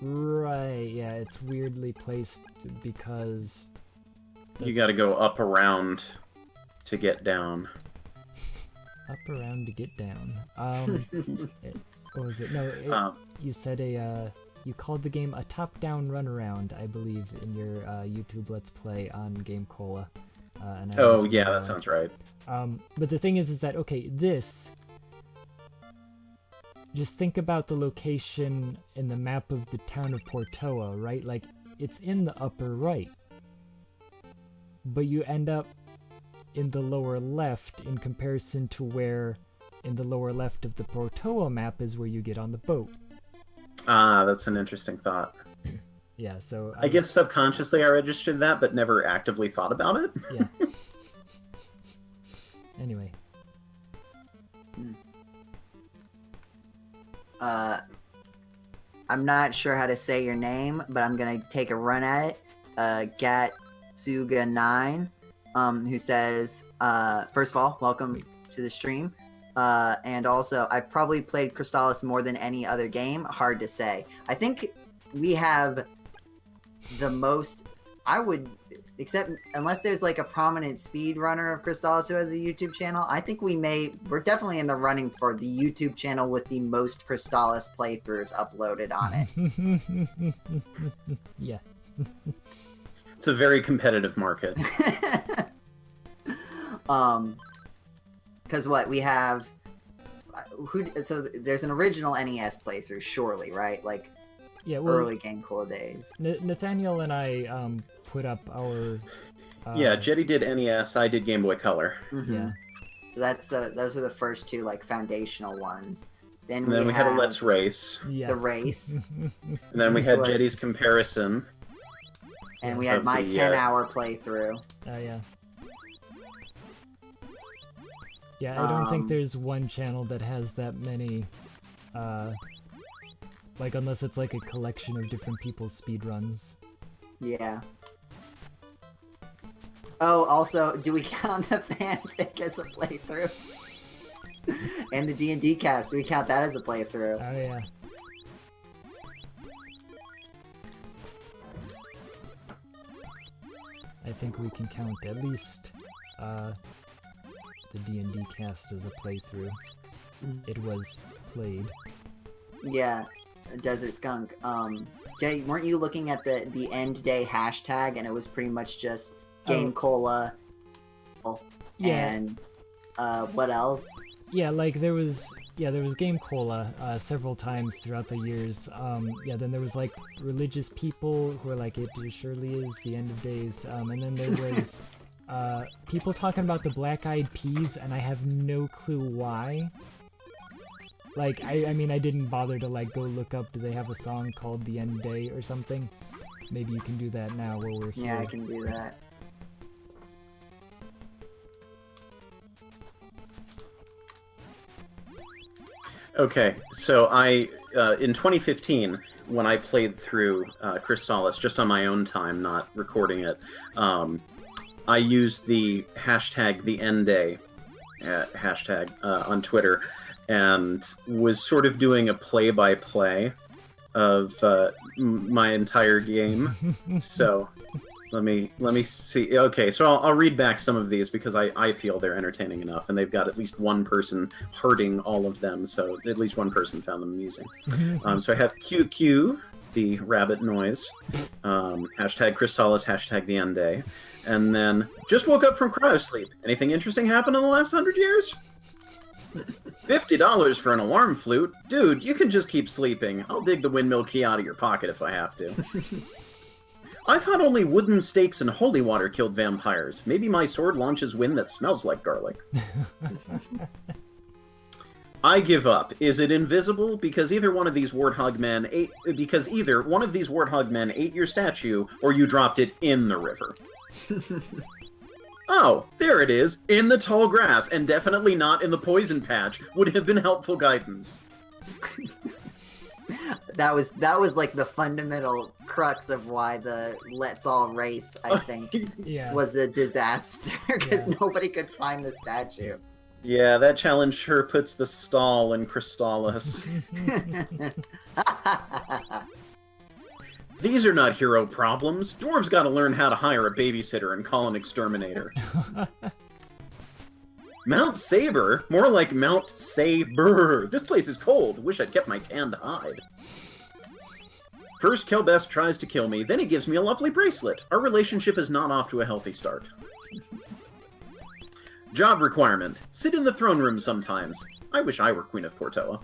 Right, yeah, it's weirdly placed because... You gotta go up around to get down. Up around to get down. What was it? No, you said you called the game a top-down runaround, I believe, in your YouTube Let's Play on GameCola. Oh, yeah, that sounds right. But the thing is that, okay, this... Just think about the location in the map of the town of Portoa, right? Like, it's in the upper right. But you end up in the lower left in comparison to where in the lower left of the Portoa map is where you get on the boat. Ah, that's an interesting thought. Yeah, so... I guess subconsciously I registered that, but never actively thought about it. Yeah. Anyway. I'm not sure how to say your name, but I'm gonna take a run at it. Getsuga9, who says, first of all, welcome to the stream. And also, I've probably played Crystalis more than any other game. Hard to say. I think we have the most, I would, except unless there's like a prominent speedrunner of Crystalis who has a YouTube channel, I think we're definitely in the running for the YouTube channel with the most Crystalis playthroughs uploaded on it. Yeah. It's a very competitive market. Because what we have, so there's an original NES playthrough, surely, right? Like, yeah, well, early GameCola days. Nathaniel and I put up our. Yeah, Jeddy did NES. I did Game Boy Color. Mm-hmm. Yeah. So those are the first two like foundational ones. And then we had a Let's Race. Yeah. The race. And then we had Jeddy's comparison. And we had my 10-hour playthrough. Yeah. Yeah, I don't think there's one channel that has that many, like, unless it's like a collection of different people's speedruns. Yeah. Oh, also, do we count the fanfic as a playthrough? And the D&D cast, do we count that as a playthrough? Oh, yeah. I think we can count at least, the D&D cast as a playthrough. It was played. Yeah, Desert Skunk. Jay, weren't you looking at the end day hashtag and it was pretty much just GameCola and what else? Yeah, like there was GameCola several times throughout the years. Yeah, then there was like religious people who were like, it surely is the end of days. And then there was people talking about the Black Eyed Peas, and I have no clue why. Like, I mean, I didn't bother to like go look up, do they have a song called The End Day or something? Maybe you can do that now while we're here. Yeah, I can do that. Okay, so in 2015, when I played through Crystalis just on my own time, not recording it, I used the hashtag #TheEndDay hashtag on Twitter, and was sort of doing a play-by-play of my entire game. So let me see. Okay, so I'll read back some of these because I feel they're entertaining enough, and they've got at least one person hearting all of them, so at least one person found them amusing. So I have QQ, the rabbit noise, hashtag Crystalis, hashtag the end day, and then just woke up from cryosleep. Anything interesting happened in the last 100 years? $50 for an alarm flute? Dude, you can just keep sleeping. I'll dig the windmill key out of your pocket if I have to. I thought only wooden stakes and holy water killed vampires. Maybe my sword launches wind that smells like garlic. I give up. Is it invisible? Because either one of these warthog men ate your statue, or you dropped it in the river. Oh, there it is, in the tall grass, and definitely not in the poison patch. Would have been helpful guidance. That was like the fundamental crux of why the Let's All Race, I think, was a disaster, because nobody could find the statue. Yeah, that challenge sure puts the stall in Crystalis. These are not hero problems. Dwarves gotta learn how to hire a babysitter and call an exterminator. Mount Saber? More like Mount Saber. This place is cold. Wish I'd kept my tanned hide. First, Kelbest tries to kill me, then he gives me a lovely bracelet. Our relationship is not off to a healthy start. Job requirement. Sit in the throne room sometimes. I wish I were Queen of Portoa.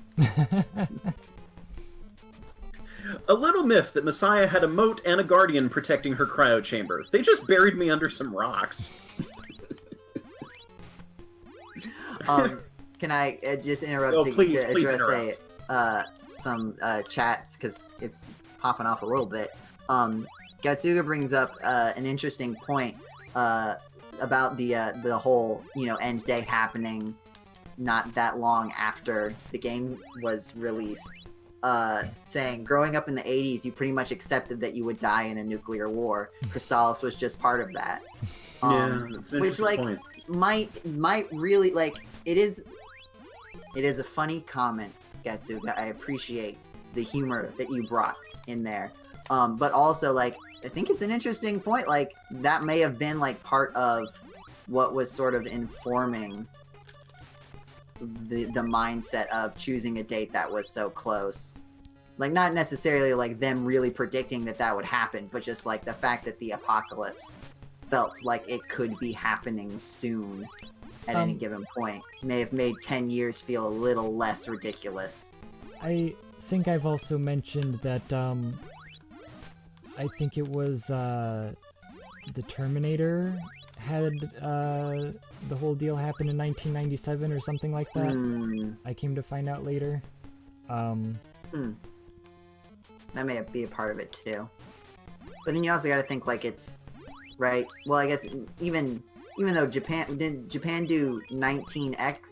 A little myth that Messiah had a moat and a guardian protecting her cryo chamber. They just buried me under some rocks. Can I just interrupt please address interrupt. Some chats, because it's popping off a little bit. Gatsuga brings up an interesting point about the whole, end day happening not that long after the game was released. saying, growing up in the 80s, you pretty much accepted that you would die in a nuclear war. Crystalis was just part of that. Yeah, that's an Which, like, point. might really, like, it is a funny comment, Getsuga. I appreciate the humor that you brought in there. But also, like, I think it's an interesting point. Like, that may have been, like, part of what was sort of informing the mindset of choosing a date that was so close. Like, not necessarily, like, them really predicting that would happen, but just, like, the fact that the apocalypse felt like it could be happening soon at any given point may have made 10 years feel a little less ridiculous. I think I've also mentioned that, I think it was, the Terminator had, the whole deal happen in 1997 or something like that. I came to find out later. That may be a part of it, too. But then you also gotta think, like, it's... Right? Well, I guess even though did Japan do 19X?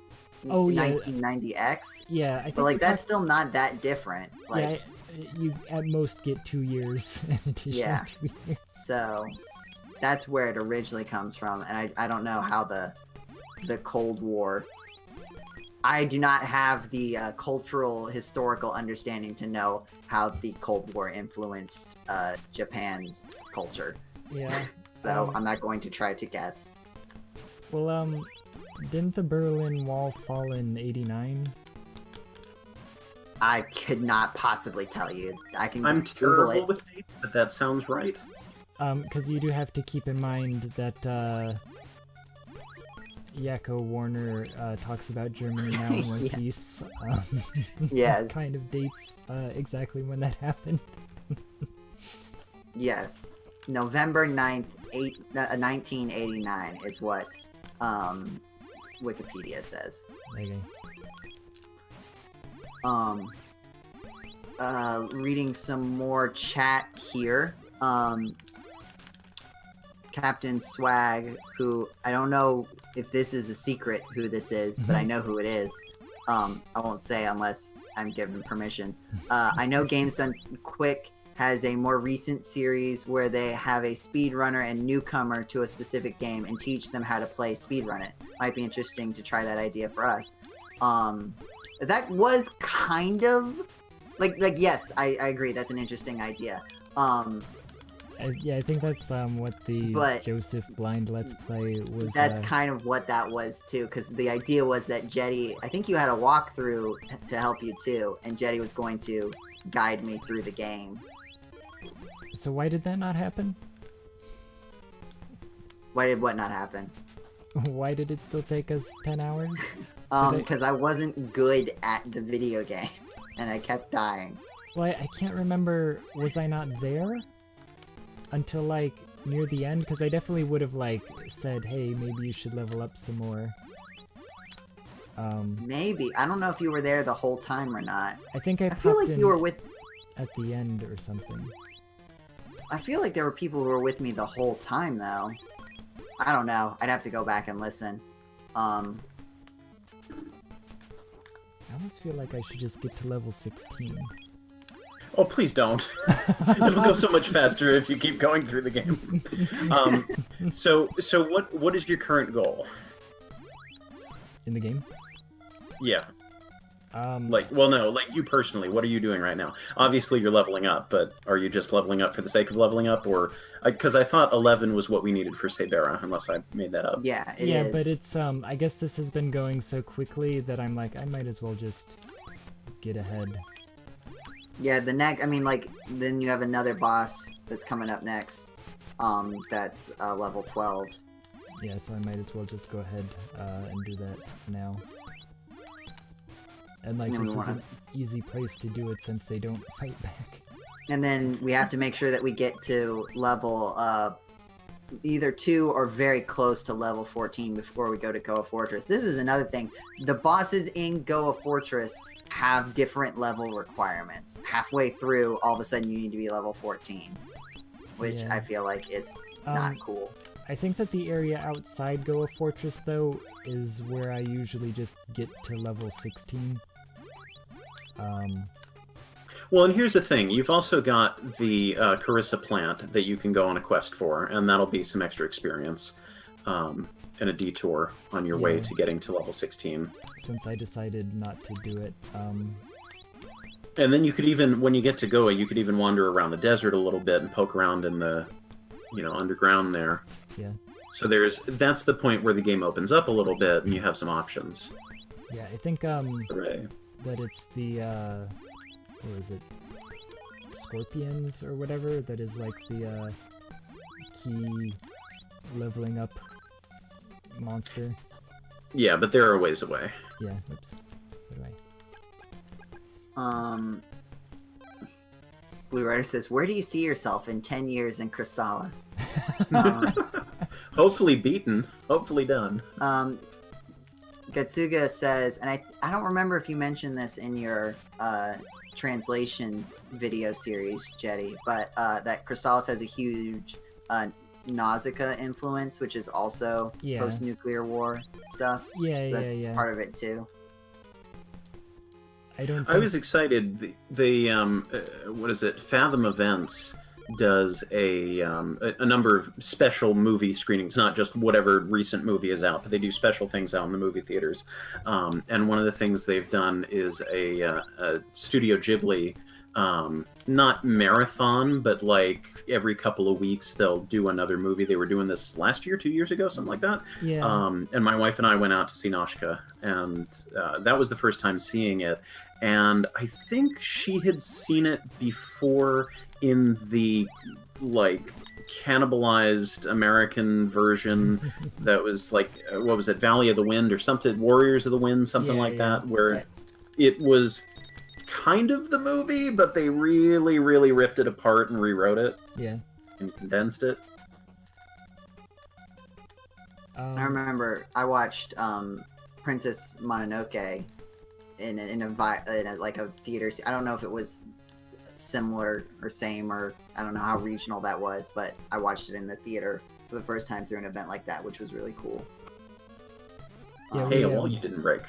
Oh, yeah. 1990X? Yeah, I think but, like, that's still not that different. Like, yeah, you at most get 2 years in addition Yeah. to 2 years. So, that's where it originally comes from, and I don't know how the Cold War... I do not have the cultural, historical understanding to know how the Cold War influenced Japan's culture. Yeah. So, I'm not going to try to guess. Well, didn't the Berlin Wall fall in 89? I could not possibly tell you. I'm I'm Google terrible it. with dates, but that sounds right. Because you do have to keep in mind that, Yakko Warner talks about Germany now in One Yeah. Piece. Yes. Kind of dates exactly when that happened. Yes. November 9th, 1989 is what Wikipedia says. Okay. Reading some more chat here. Captain Swag, who I don't know if this is a secret who this is, but I know who it is. I won't say unless I'm given permission. I know Games Done Quick has a more recent series where they have a speedrunner and newcomer to a specific game and teach them how to play speedrun it. Might be interesting to try that idea for us. That was kind of like yes, I agree. That's an interesting idea. Yeah, I think that's what the Joseph Blind Let's Play was. That's kind of what that was too, because the idea was that Jeddy, I think you had a walkthrough to help you too, and Jeddy was going to guide me through the game. So why did that not happen? Why did what not happen? Why did it still take us 10 hours? Because I wasn't good at the video game, and I kept dying. Well, I can't remember, was I not there? Until, like, near the end? Because I definitely would have, like, said, hey, maybe you should level up some more. Maybe. I don't know if you were there the whole time or not. I think I feel popped like in you were with... at the end or something. I feel like there were people who were with me the whole time, though. I don't know. I'd have to go back and listen. I almost feel like I should just get to level 16. Oh, please don't. It'll go so much faster if you keep going through the game. So what is your current goal? In the game? Yeah. Like you personally, what are you doing right now? Obviously, you're leveling up, but are you just leveling up for the sake of leveling up, or because I thought 11 was what we needed for Sebera, unless I made that up. Yeah, it is. Yeah, but it's I guess this has been going so quickly that I'm like, I might as well just get ahead. Yeah, the next, I mean, like, then you have another boss that's coming up next. That's level 12. Yeah, so I might as well just go ahead and do that now. And like, this is an easy place to do it since they don't fight back. And then we have to make sure that we get to level either 2 or very close to level 14 before we go to Goa Fortress. This is another thing. The bosses in Goa Fortress have different level requirements. Halfway through, all of a sudden you need to be level 14. Which I feel like is not cool. I think that the area outside Goa Fortress, though, is where I usually just get to level 16. Well, and here's the thing. You've also got the Carissa plant that you can go on a quest for, and that'll be some extra experience and a detour on your way to getting to level 16. Since I decided not to do it. And then you could even, when you get to Goa, you could even wander around the desert a little bit and poke around in the, underground there. Yeah. So that's the point where the game opens up a little bit and you have some options. Yeah, I think Hooray. that it's the what is it? Scorpions or whatever that is like the key leveling up monster. Yeah, but they're a ways away. Yeah, oops. What do I? Blue Rider says, "Where do you see yourself in 10 years in Crystalis?" Hopefully beaten. Hopefully done. Gatsuga says, and I don't remember if you mentioned this in your translation video series, Jeddy, but that Crystalis has a huge Nausicaa influence, which is also post-nuclear war stuff. Yeah. Part of it too. I was excited. The what is it? Fathom Events does a number of special movie screenings, not just whatever recent movie is out, but they do special things out in the movie theaters. And one of the things they've done is a Studio Ghibli, not marathon, but like every couple of weeks they'll do another movie. They were doing this last year, 2 years ago, something like that. Yeah. And my wife and I went out to see Nausicaa, and that was the first time seeing it. And I think she had seen it before in the, like, cannibalized American version that was, like, what was it, Valley of the Wind or something, Warriors of the Wind, something like that, where it was kind of the movie, but they really, really ripped it apart and rewrote it. Yeah. And condensed it. I remember I watched Princess Mononoke in a theater. I don't know if it was similar or same, or I don't know how regional that was, but I watched it in the theater for the first time through an event like that, which was really cool. Yeah, hey, a wall you didn't break.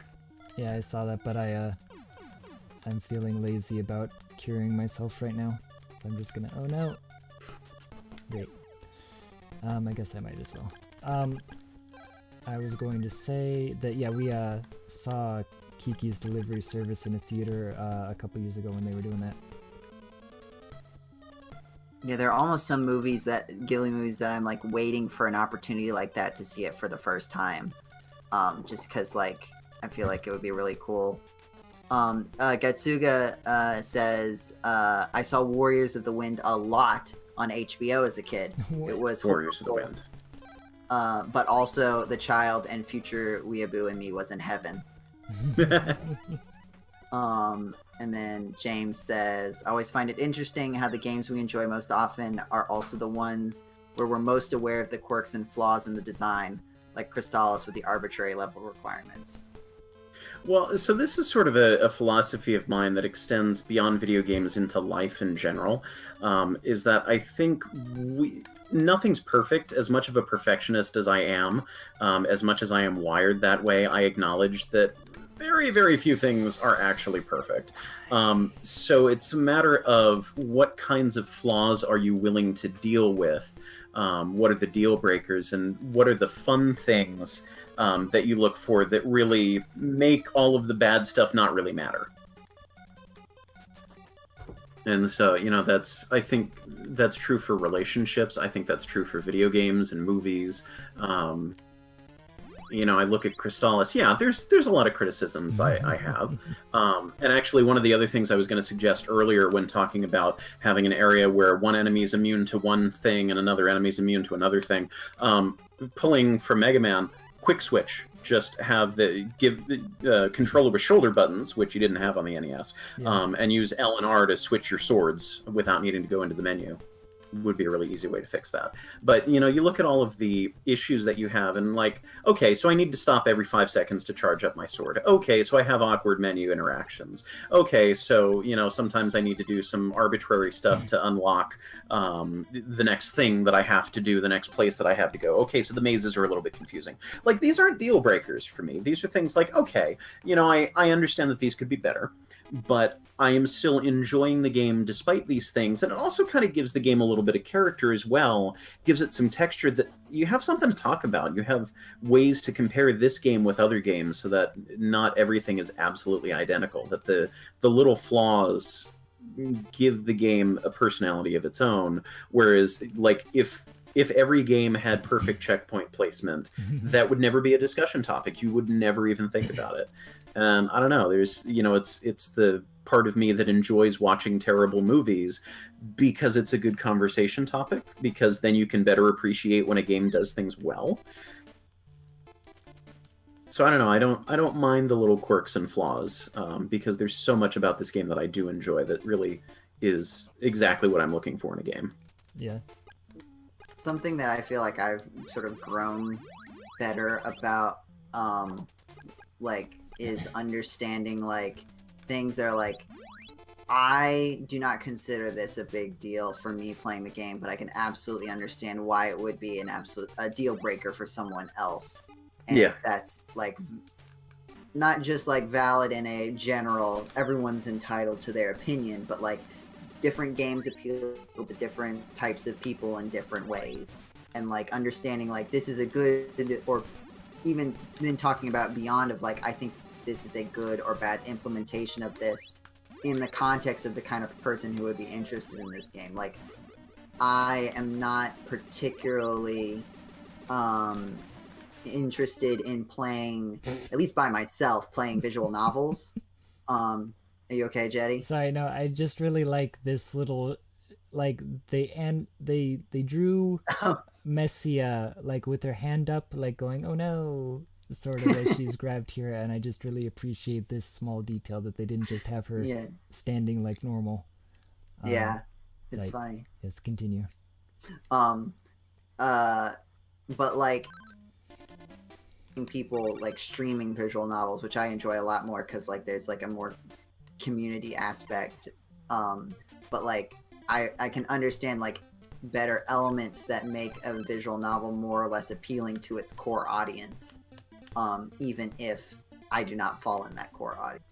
Yeah, I saw that, but I'm feeling lazy about curing myself right now. So I'm just gonna. Oh no! Wait. I guess I might as well. I was going to say that we saw Kiki's Delivery Service in a theater a couple years ago when they were doing that. Yeah, there are almost some Ghibli movies that I'm like waiting for an opportunity like that to see it for the first time. Just because like I feel like it would be really cool. Gatsuga says, I saw Warriors of the Wind a lot on HBO as a kid. It was Warriors of the Wind. But also the child and future weeaboo in me was in heaven. And then James says, I always find it interesting how the games we enjoy most often are also the ones where we're most aware of the quirks and flaws in the design, like Crystalis with the arbitrary level requirements. Well, so this is sort of a philosophy of mine that extends beyond video games into life in general, is that I think nothing's perfect. As much of a perfectionist as I am, as much as I am wired that way, I acknowledge that very, very few things are actually perfect. So it's a matter of what kinds of flaws are you willing to deal with? What are the deal breakers, and what are the fun things that you look for that really make all of the bad stuff not really matter? And so, I think that's true for relationships. I think that's true for video games and movies. I look at Crystalis. Yeah, there's a lot of criticisms I have. And actually, one of the other things I was going to suggest earlier when talking about having an area where one enemy is immune to one thing and another enemy is immune to another thing, pulling from Mega Man, quick switch. Just have give controller with shoulder buttons, which you didn't have on the NES, and use L and R to switch your swords without needing to go into the menu. Would be a really easy way to fix that. But you look at all of the issues that you have, and like, okay, so I need to stop every 5 seconds to charge up my sword. Okay, so I have awkward menu interactions. Okay, so sometimes I need to do some arbitrary stuff to unlock the next thing that I have to do, the next place that I have to go. Okay, so the mazes are a little bit confusing. Like, these aren't deal breakers for me. These are things like, okay, I understand that these could be better, but I am still enjoying the game despite these things. And it also kind of gives the game a little bit of character as well, gives it some texture that you have something to talk about. You have ways to compare this game with other games so that not everything is absolutely identical, that the little flaws give the game a personality of its own. Whereas, like, if every game had perfect checkpoint placement, that would never be a discussion topic. You would never even think about it. And I don't know, there's, it's the part of me that enjoys watching terrible movies because it's a good conversation topic, because then you can better appreciate when a game does things well. So I don't know, I don't mind the little quirks and flaws, because there's so much about this game that I do enjoy that really is exactly what I'm looking for in a game. Yeah. Something that I feel like I've sort of grown better about, is understanding, like, things that are, like, I do not consider this a big deal for me playing the game, but I can absolutely understand why it would be a deal breaker for someone else. And yeah. That's, like, not just, like, valid in a general, everyone's entitled to their opinion, but, like, different games appeal to different types of people in different ways. And, like, understanding, like, this is a good, or even then talking about beyond of, like, I think this is a good or bad implementation of this in the context of the kind of person who would be interested in this game. Like, I am not particularly interested in playing, at least by myself, playing visual novels. Are you okay, Jeddy? Sorry, no, I just really like this little, like, they drew Messia, like, with her hand up, like, going, oh no, sort of, as she's grabbed here, and I just really appreciate this small detail that they didn't just have her standing like normal. Yeah, it's like, funny. Yes, continue. But, like, people, like, streaming visual novels, which I enjoy a lot more, because, like, there's, like, a more community aspect, but, like, I can understand, like, better elements that make a visual novel more or less appealing to its core audience, even if I do not fall in that core audience.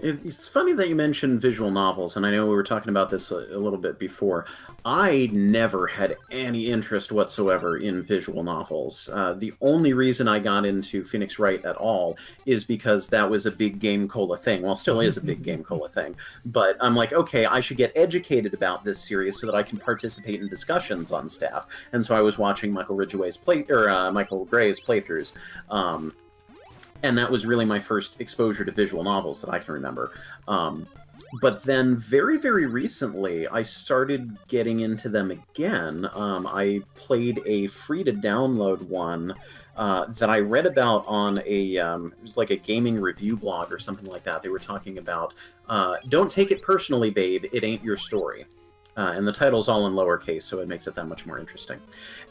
It's funny that you mentioned visual novels, and I know we were talking about this a little bit before. I never had any interest whatsoever in visual novels. The only reason I got into Phoenix Wright at all is because that was a big GameCola thing. Well, still is a big GameCola thing. But I'm like, okay, I should get educated about this series so that I can participate in discussions on staff. And so I was watching Michael Gray's playthroughs. And that was really my first exposure to visual novels that I can remember. But then very, very recently, I started getting into them again. I played a free-to-download one that I read about on it was like a gaming review blog or something like that. They were talking about, don't take it personally, babe, it ain't your story. And the title's all in lowercase, so it makes it that much more interesting.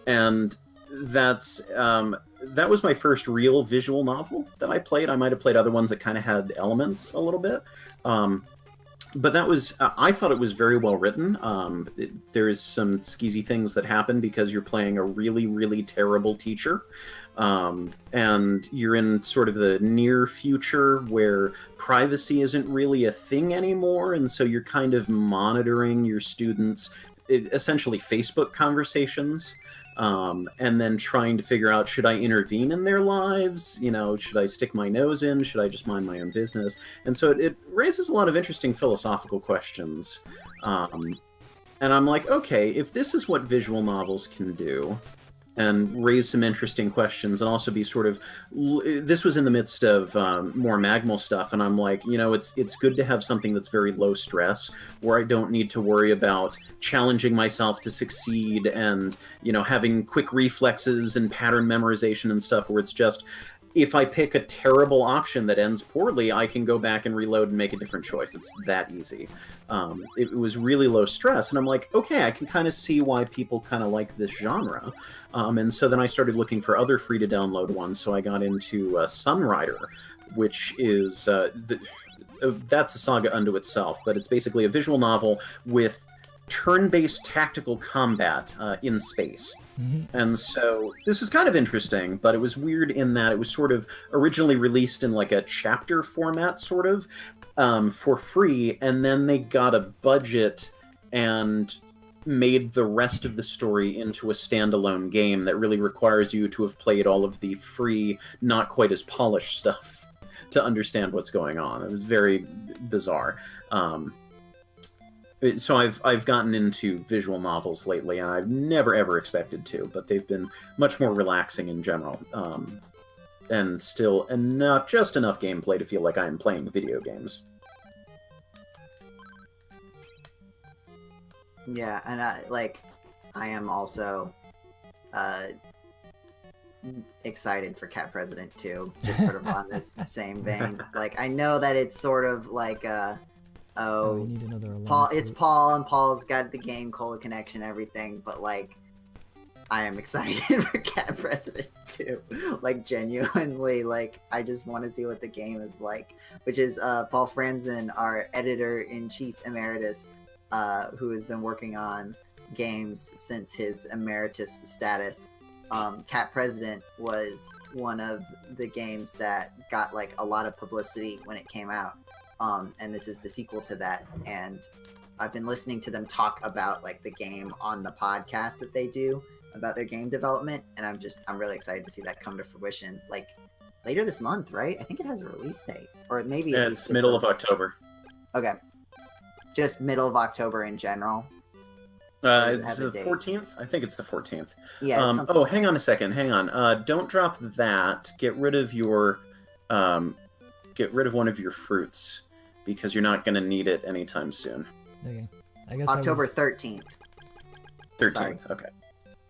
And that was my first real visual novel that I played. I might have played other ones that kind of had elements a little bit. But that was, I thought it was very well written. There is some skeezy things that happen because you're playing a really, really terrible teacher. And you're in sort of the near future where privacy isn't really a thing anymore. And so you're kind of monitoring your students, essentially Facebook conversations. And then trying to figure out, should I intervene in their lives? Should I stick my nose in? Should I just mind my own business? And so it raises a lot of interesting philosophical questions. And I'm like, okay, if this is what visual novels can do, and raise some interesting questions, and also be sort of, this was in the midst of more Magmal stuff, and I'm like, it's good to have something that's very low stress, where I don't need to worry about challenging myself to succeed and, having quick reflexes and pattern memorization and stuff, where it's just, if I pick a terrible option that ends poorly, I can go back and reload and make a different choice. It's that easy. It was really low stress, and I'm like, okay, I can kind of see why people kind of like this genre. And so then I started looking for other free-to-download ones, so I got into Sunrider, which is... that's a saga unto itself, but it's basically a visual novel with turn-based tactical combat in space. And so this was kind of interesting, but it was weird in that it was sort of originally released in like a chapter format, sort of, for free, and then they got a budget and made the rest of the story into a standalone game that really requires you to have played all of the free, not quite as polished stuff to understand what's going on. It was very bizarre. So I've gotten into visual novels lately, and I've never ever expected to, but they've been much more relaxing in general, and still just enough gameplay to feel like I am playing video games. Yeah, and I am also excited for Cat President 2, just sort of on this same vein. Like, I know that it's sort of like we need another Paul. alliance It's loot. Paul, and Paul's got the GameCola connection, and everything. But like, I am excited for Cat President 2. Like, genuinely, like, I just want to see what the game is like. Which is Paul Franzen, our editor-in-chief emeritus, who has been working on games since his emeritus status. Cat President was one of the games that got like a lot of publicity when it came out. And this is the sequel to that. And I've been listening to them talk about like the game on the podcast that they do about their game development, and I'm really excited to see that come to fruition. Like later this month, right? I think it has a release date, or maybe It's middle of October. Okay, just middle of October in general. It's the 14th. I think it's the 14th. Yeah. Oh, hang on a second. Hang on. Don't drop that. Get rid of one of your fruits, because you're not going to need it anytime soon. Okay. I guess October 13th. 13th. Sorry. Okay.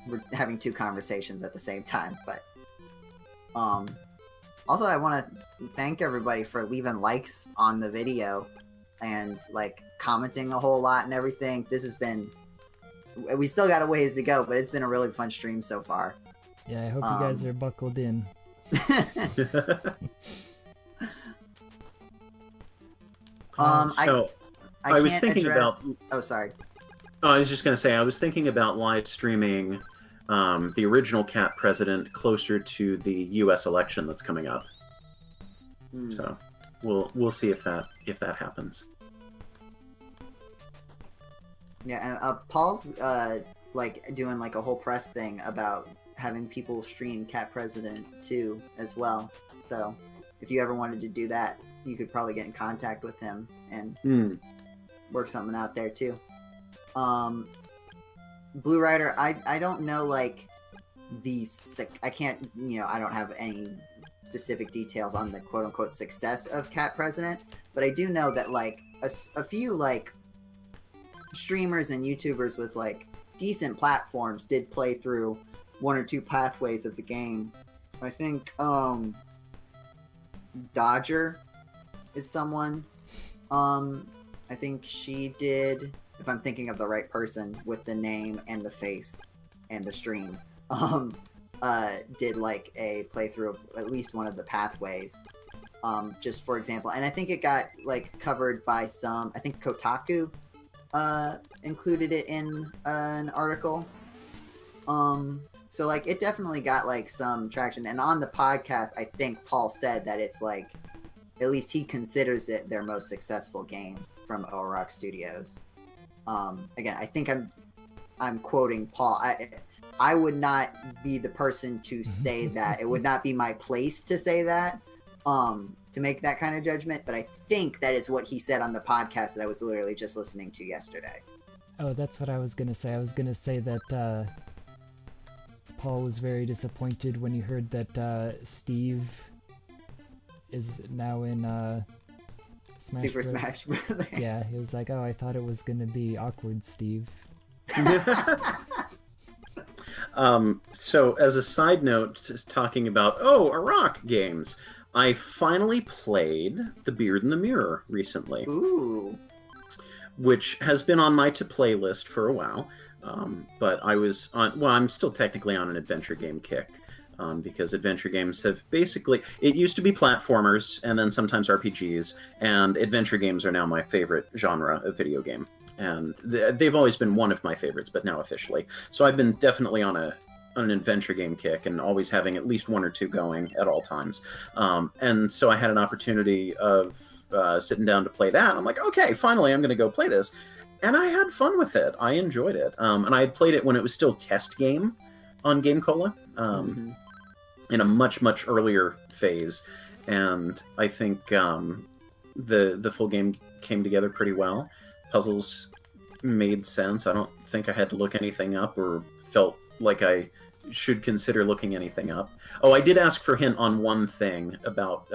We're having two conversations at the same time, but also I want to thank everybody for leaving likes on the video and like commenting a whole lot and everything. This has been, we still got a ways to go, but it's been a really fun stream so far. Yeah, I hope you guys are buckled in. I was thinking about. Oh, sorry. I was just going to say, I was thinking about live streaming the original Cat President closer to the U.S. election that's coming up. So we'll see if that happens. Yeah, and Paul's like doing like a whole press thing about having people stream Cat President 2 as well. So if you ever wanted to do that, you could probably get in contact with him and work something out there too. Blue Rider, I don't know like I can't, I don't have any specific details on the quote unquote success of Cat President, but I do know that like a few like streamers and YouTubers with like decent platforms did play through one or two pathways of the game. I think Dodger is someone. I think she did, if I'm thinking of the right person with the name and the face and the stream, did like a playthrough of at least one of the pathways, just for example. And I think it got like covered by I think Kotaku included it in an article. So like it definitely got like some traction. And on the podcast, I think Paul said that it's like, at least he considers it their most successful game from Rock Studios. Again, I think I'm quoting Paul. I would not be the person to say that. It would not be my place to say that, to make that kind of judgment. But I think that is what he said on the podcast that I was literally just listening to yesterday. Oh, that's what I was gonna say. I was gonna say that Paul was very disappointed when he heard that Steve is now in Super Smash Brothers. Yeah, he was like, oh, I thought it was gonna be awkward, Steve. So as a side note, just talking about Iraq games, I finally played The Beard in the Mirror recently. Ooh. Which has been on my to-play list for a while, but I was on. Well, I'm still technically on an adventure game kick. Because adventure games have basically... It used to be platformers, and then sometimes RPGs, and adventure games are now my favorite genre of video game. and they've always been one of my favorites, but now officially. So I've been definitely on an adventure game kick, and always having at least one or two going at all times. And so I had an opportunity of sitting down to play that. I'm like, okay, finally, I'm going to go play this. And I had fun with it. I enjoyed it. And I had played it when it was still test game on GameCola, in a much, much earlier phase. And I think the full game came together pretty well. Puzzles made sense. I don't think I had to look anything up or felt like I should consider looking anything up. Oh, I did ask for a hint on one thing about...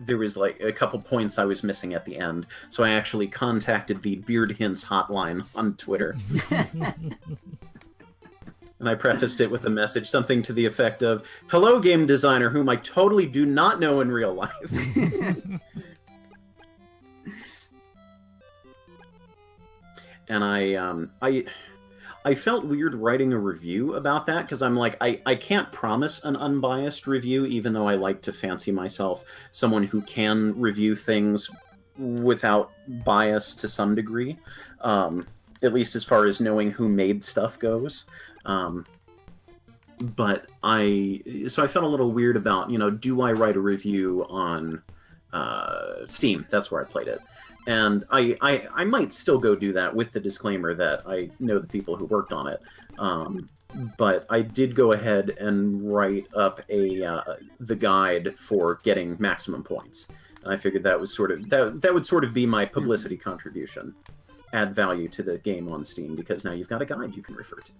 there was like a couple points I was missing at the end, so I actually contacted the Beard Hints hotline on Twitter. And I prefaced it with a message, something to the effect of, "Hello, game designer, whom I totally do not know in real life." And I felt weird writing a review about that, because I'm like, I can't promise an unbiased review, even though I like to fancy myself someone who can review things without bias to some degree, at least as far as knowing who made stuff goes. But I felt a little weird about, do I write a review on Steam? That's where I played it. And I might still go do that with the disclaimer that I know the people who worked on it. But I did go ahead and write up the guide for getting maximum points. And I figured that was that would sort of be my publicity contribution. Add value to the game on Steam, because now you've got a guide you can refer to.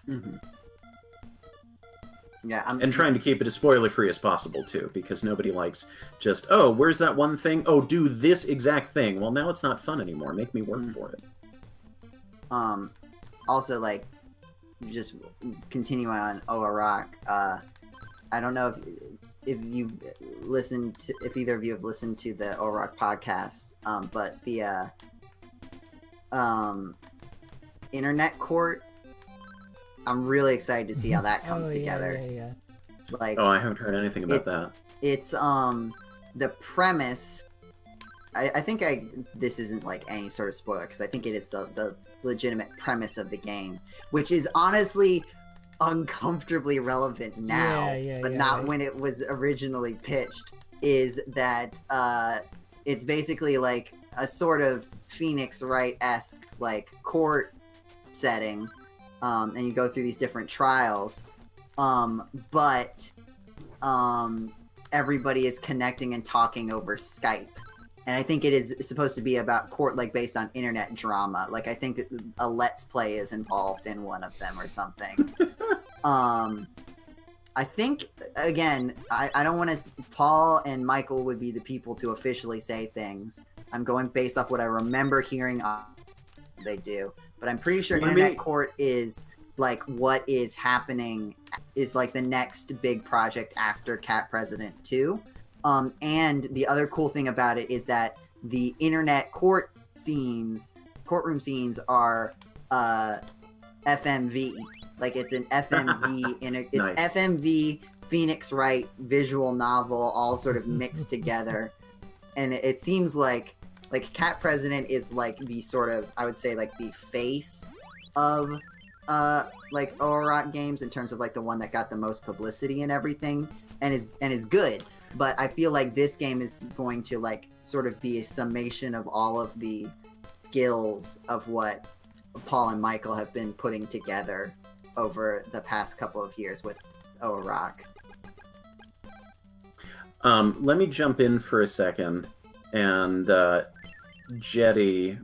Mm-hmm. Yeah, and trying to keep it as spoiler-free as possible, too, because nobody likes just, oh, where's that one thing? Oh, do this exact thing. Well, now it's not fun anymore. Make me work for it. Also, like, just continuing on Oa Rock, I don't know if you've listened to, if either of you have listened to the Oa Rock podcast, but the Internet Court, I'm really excited to see how that comes together. Yeah. Like, I haven't heard anything about that. It's the premise. I think this isn't like any sort of spoiler, because I think it is the legitimate premise of the game, which is honestly uncomfortably relevant now, but not when it was originally pitched. Is that it's basically like a sort of Phoenix Wright-esque like court setting. And you go through these different trials, but everybody is connecting and talking over Skype. And I think it is supposed to be about court, like based on internet drama. Like I think a Let's Play is involved in one of them or something. I think, again, I don't want to... Paul and Michael would be the people to officially say things. I'm going based off what I remember hearing they do. But I'm pretty sure Internet Court is like what is happening, is like the next big project after Cat President 2. And the other cool thing about it is that the Internet Court courtroom scenes are FMV. Like it's an FMV, it's nice. FMV, Phoenix Wright, visual novel, all sort of mixed together. And it seems like Cat President is like the sort of, I would say, like the face of like Oa Rock games in terms of like the one that got the most publicity and everything, and is good. But I feel like this game is going to like sort of be a summation of all of the skills of what Paul and Michael have been putting together over the past couple of years with Oa Rock. Let me jump in for a second. And Jeddy,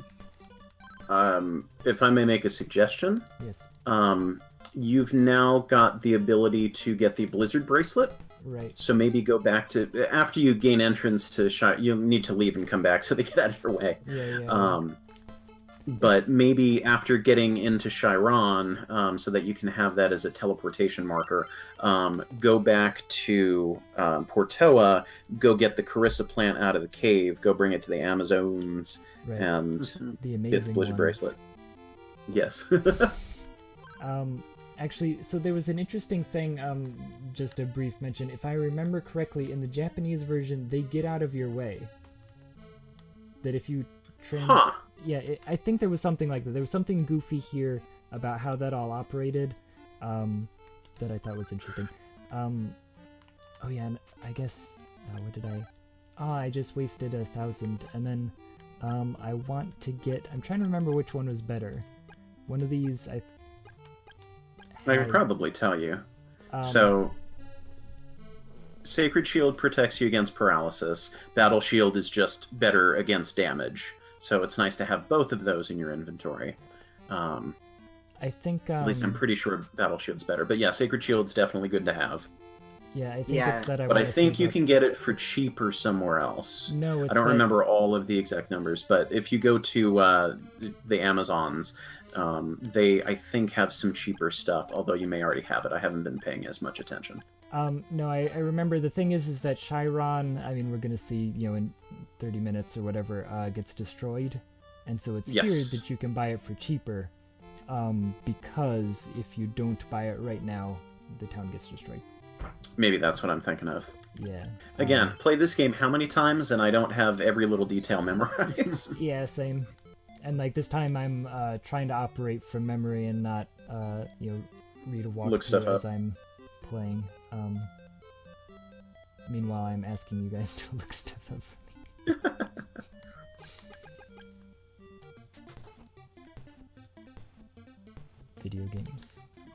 if I may make a suggestion, yes. You've now got the ability to get the Blizzard bracelet. Right. So maybe go back to, after you gain entrance to you'll need to leave and come back so they get out of your way. Yeah. But maybe after getting into Chiron, so that you can have that as a teleportation marker, go back to Portoa, go get the Carissa plant out of the cave, go bring it to the Amazons, right. And the amazing get the Blizzard bracelet. Yes. Actually, so there was an interesting thing, just a brief mention. If I remember correctly, in the Japanese version, they get out of your way. That if you yeah, I think there was something like that. There was something goofy here about how that all operated that I thought was interesting. Oh yeah, and I guess what did I? Oh, I just wasted 1,000, and then I want to get. I'm trying to remember which one was better. One of these I could probably tell you. So, Sacred Shield protects you against paralysis. Battle Shield is just better against damage. So it's nice to have both of those in your inventory. I think... at least I'm pretty sure Battle Shield's better. But yeah, Sacred Shield's definitely good to have. Yeah, I think it's that But I think you can get it for cheaper somewhere else. No, it's I don't remember all of the exact numbers, but if you go to the Amazons, they, I think, have some cheaper stuff, although you may already have it. I haven't been paying as much attention. No, I remember the thing is that Chiron, I mean, we're going to see, in 30 minutes or whatever, gets destroyed. And so it's here that you can buy it for cheaper, because if you don't buy it right now, the town gets destroyed. Maybe that's what I'm thinking of. Yeah. Again, played this game how many times, and I don't have every little detail memorized. Yeah, same. And like this time, I'm trying to operate from memory and not, read a walkthrough as I'm playing. Meanwhile, I'm asking you guys to look stuff up for me.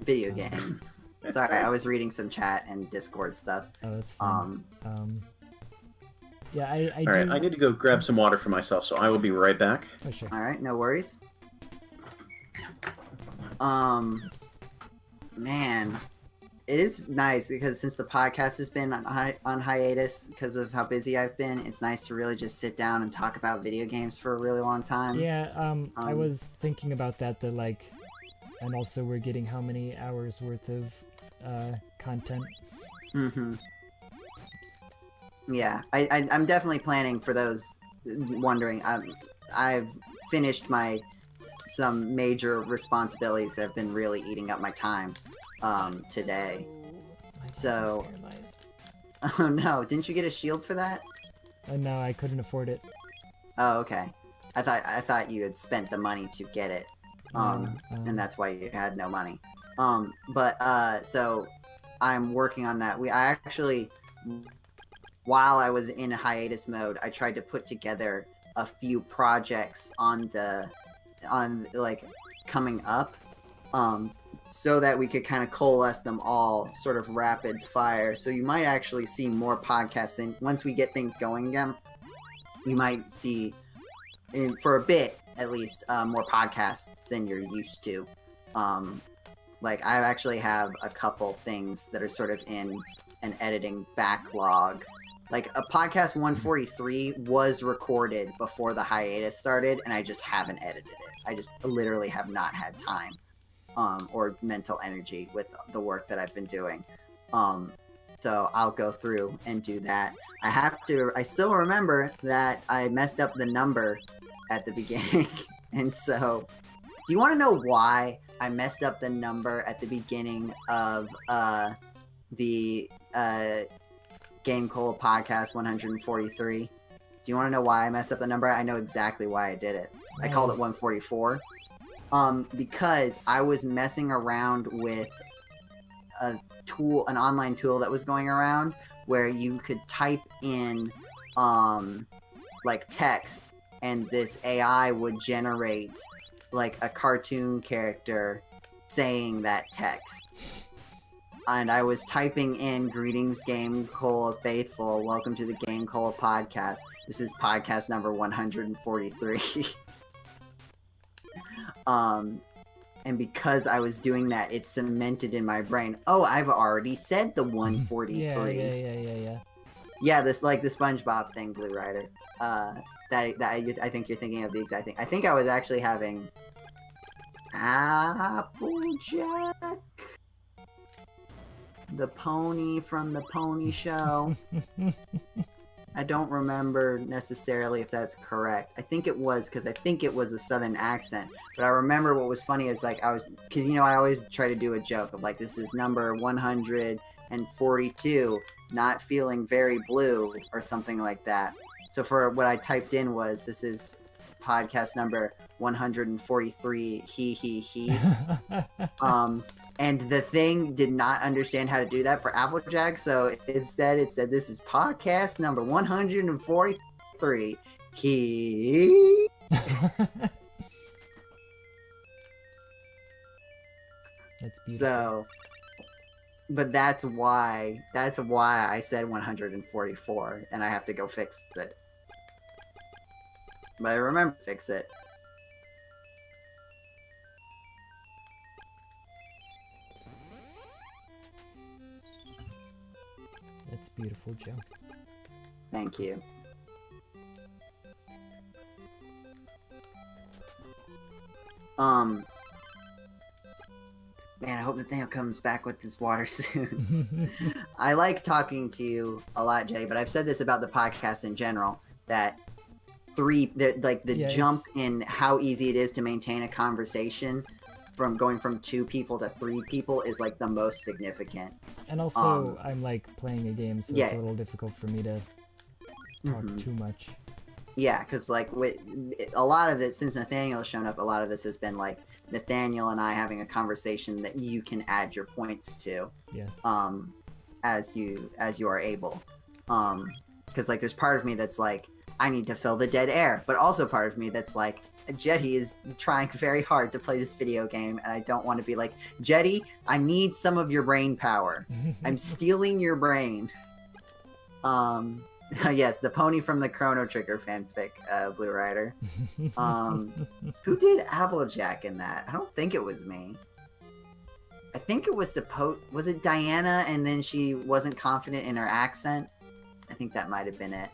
Video games. Sorry, I was reading some chat and Discord stuff. Oh, that's fine. Yeah, I All right, I need to go grab some water for myself, so I will be right back. Oh, sure. All right, no worries. Man, it is nice because since the podcast has been on hiatus because of how busy I've been, it's nice to really just sit down and talk about video games for a really long time. Yeah, I was thinking about that, and also we're getting how many hours worth of content. Mm-hmm. Yeah, I'm definitely planning for those wondering. I've finished some major responsibilities that have been really eating up my time today. So, oh no, didn't you get a shield for that? No, I couldn't afford it. Oh, okay. I thought you had spent the money to get it. And that's why you had no money. So I'm working on that. I actually, while I was in hiatus mode, I tried to put together a few projects on coming up, so that we could kind of coalesce them all sort of rapid fire. So you might actually see more podcasts once we get things going again. You might see, for a bit at least, more podcasts than you're used to. I actually have a couple things that are sort of in an editing backlog. Like, a podcast 143 was recorded before the hiatus started, and I just haven't edited it. I just literally have not had time, or mental energy with the work that I've been doing. So I'll go through and do that. I still remember that I messed up the number at the beginning. And so, do you want to know why I messed up the number at the beginning of the GameCola podcast 143? Do you want to know why I messed up the number? I know exactly why I did it. I called it 144. Because I was messing around with an online tool that was going around where you could type in text, and this AI would generate a cartoon character saying that text. And I was typing in, "Greetings, GameCola faithful. Welcome to the GameCola podcast. This is podcast number 143." And because I was doing that, it cemented in my brain, oh, I've already said the 143. Yeah. Yeah, this, the SpongeBob thing, Blue Rider. I think you're thinking of the exact thing. I think I was actually having Applejack, the pony from the Pony Show. I don't remember necessarily if that's correct. I think it was, because I think it was a southern accent. But I remember what was funny is I always try to do a joke of this is number 142, not feeling very blue, or something like that. So for what I typed in was, this is podcast number 143. He. And the thing did not understand how to do that for Applejack, so instead it said, "This is podcast number 143. He." That's beautiful. So, but that's why I said 144, and I have to go fix it. But I remember to fix it. That's beautiful, Joe. Thank you. Man, I hope Nathaniel comes back with his water soon. I like talking to you a lot, Jay, but I've said this about the podcast in general, that the jump in how easy it is to maintain a conversation from going from 2 people to 3 people is like the most significant. And also, I'm like playing a game, so yeah. it's a little difficult for me to talk too much. Yeah, because like with a lot of it, since Nathaniel's shown up, a lot of this has been like Nathaniel and I having a conversation that you can add your points to. Yeah. As you are able. Because like there's part of me that's like, I need to fill the dead air, but also part of me that's like, Jeddy is trying very hard to play this video game, and I don't want to be like, Jeddy, I need some of your brain power. I'm stealing your brain. Yes, the pony from the Chrono Trigger fanfic, Blue Rider. Who did Applejack in that? I don't think it was me. I think it was was it Diana, and then she wasn't confident in her accent? I think that might have been it.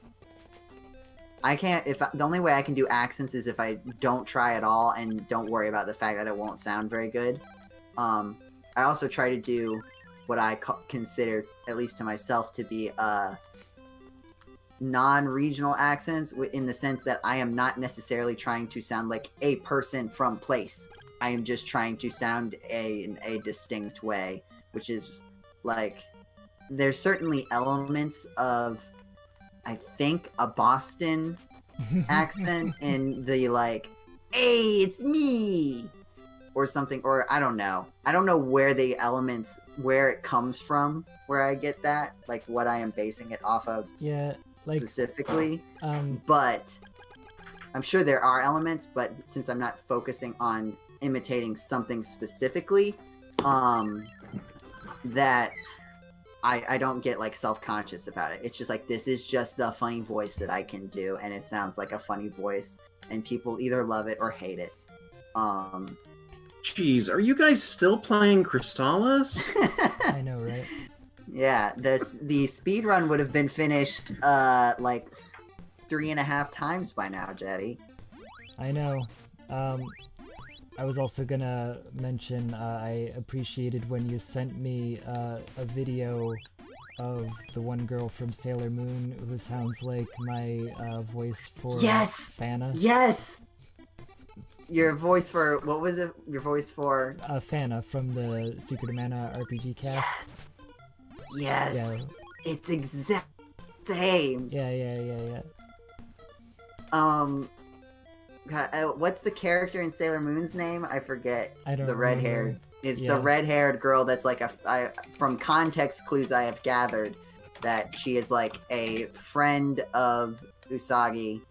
The only way I can do accents is if I don't try at all and don't worry about the fact that it won't sound very good. I also try to do what I consider, at least to myself, to be non-regional accents, in the sense that I am not necessarily trying to sound like a person from place. I am just trying to sound in a distinct way, which is like, there's certainly elements of, I think, a Boston accent in the like, hey, it's me, or something, or I don't know where it comes from, where I get that, like what I am basing it off of. Yeah. Like, specifically, but I'm sure there are elements, but since I'm not focusing on imitating something specifically, that I don't get like self-conscious about it. It's just like, this is just the funny voice that I can do, and it sounds like a funny voice, and people either love it or hate it. Jeez, are you guys still playing Crystalis? I know, right? Yeah, the speed run would have been finished like 3.5 times by now, Jeddy. I know. I was also gonna mention I appreciated when you sent me a video of the one girl from Sailor Moon who sounds like my voice for Fana. Yes! Your voice for, what was it? Your voice for... Fana from the Secret of Mana RPG cast. Yes! Yeah. It's exact same! Yeah. God, what's the character in Sailor Moon's name? I forget. I don't The red-haired. It's Yeah. the red-haired girl that's like from context clues I have gathered, that she is like a friend of Usagi,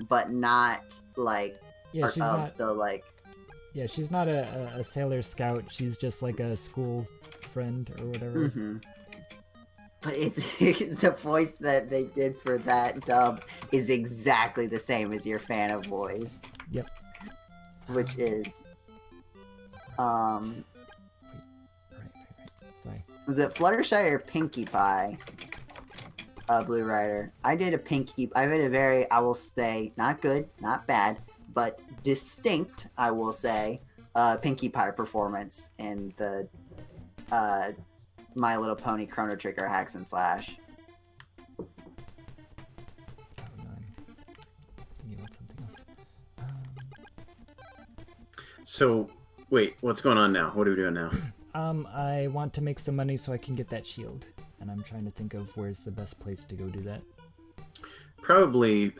but not like Yeah, part she's of not. the like. Yeah, she's not a Sailor Scout. She's just like a school friend or whatever. Mm-hmm. But it's the voice that they did for that dub is exactly the same as your Fana voice. Yep. Which is Right. Sorry. was it Fluttershy or Pinkie Pie? Blue Rider. I did a very, I will say, not good, not bad, but distinct, I will say, Pinkie Pie performance in the My Little Pony Chrono Trigger Hacks and Slash. Oh no, I'm thinking about something else. So, wait, what's going on now? What are we doing now? I want to make some money so I can get that shield, and I'm trying to think of where's the best place to go do that. Probably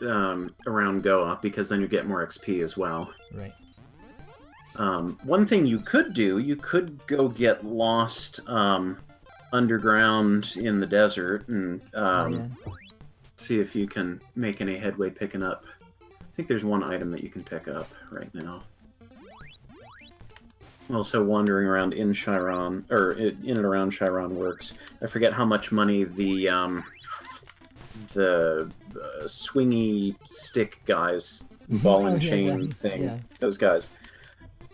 around Goa, because then you get more XP as well. Right. One thing you could do, you could go get lost underground in the desert and see if you can make any headway picking up. I think there's one item that you can pick up right now. Also wandering around in Chiron, or in and around Chiron works. I forget how much money the swingy stick guys, ball and chain thing, those guys.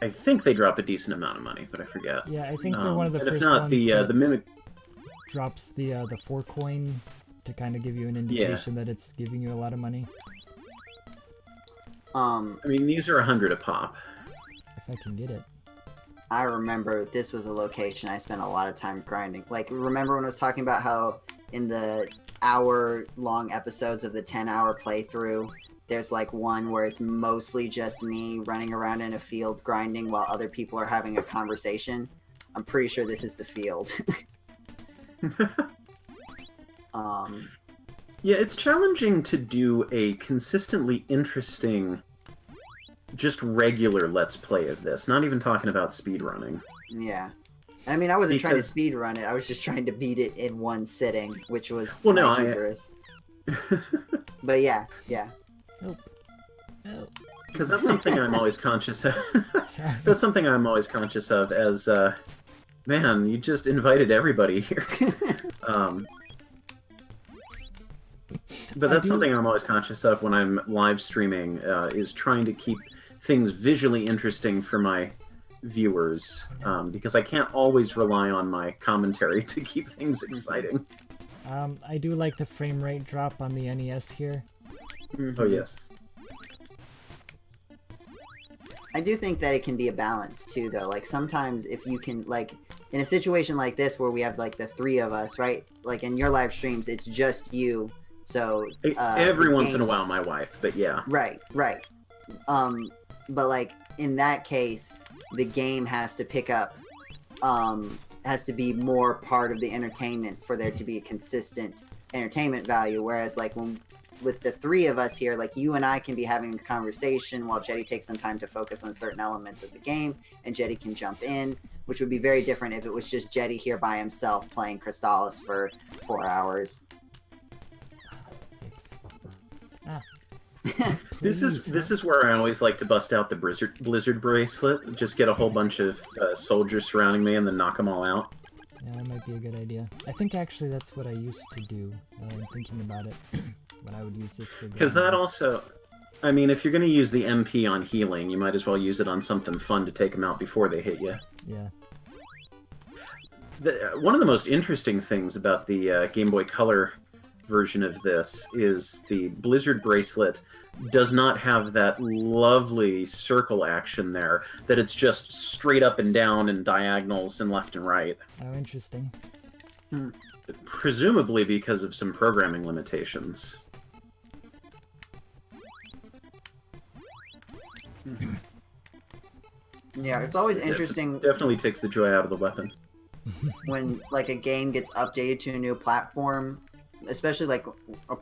I think they drop a decent amount of money, but I forget. Yeah, I think they're one of the first if not, ones the mimic drops the 4 coin to kind of give you an indication that it's giving you a lot of money. I mean, these are 100 a pop. If I can get it. I remember this was a location I spent a lot of time grinding. Like, remember when I was talking about how in the hour-long episodes of the 10-hour playthrough, there's like one where it's mostly just me running around in a field grinding while other people are having a conversation? I'm pretty sure this is the field. Yeah, it's challenging to do a consistently interesting, just regular Let's Play of this. Not even talking about speedrunning. Yeah. I mean, I wasn't trying to speedrun it. I was just trying to beat it in one sitting, which was dangerous. But yeah. Nope. No. Because that's something I'm always conscious of. That's something I'm always conscious of as, man, you just invited everybody here. But that's something I'm always conscious of when I'm live streaming, is trying to keep things visually interesting for my viewers, because I can't always rely on my commentary to keep things exciting. I do like the frame rate drop on the NES here. Oh, yes. I do think that it can be a balance, too, though. Like, sometimes if you can, like, in a situation like this where we have, like, the 3 of us, right? Like, in your live streams, it's just you, so... every once in a while, my wife, but yeah. Right. But, like, in that case, the game has to pick up, has to be more part of the entertainment for there to be a consistent entertainment value, whereas, like, when... with the 3 of us here, like, you and I can be having a conversation while Jeddy takes some time to focus on certain elements of the game, and Jeddy can jump in, which would be very different if it was just Jeddy here by himself playing Crystalis for 4 hours. This is where I always like to bust out the blizzard bracelet, just get a whole bunch of soldiers surrounding me and then knock them all out. Yeah, that might be a good idea. I think actually that's what I used to do, I'm thinking about it. But I would use this for... Because that also... I mean, if you're going to use the MP on healing, you might as well use it on something fun to take them out before they hit you. Yeah. One of the most interesting things about the Game Boy Color version of this is the Blizzard Bracelet does not have that lovely circle action there, that it's just straight up and down and diagonals and left and right. Oh, interesting. Presumably because of some programming limitations. Yeah, it's always interesting. It definitely takes the joy out of the weapon. When, like, a game gets updated to a new platform, especially, like,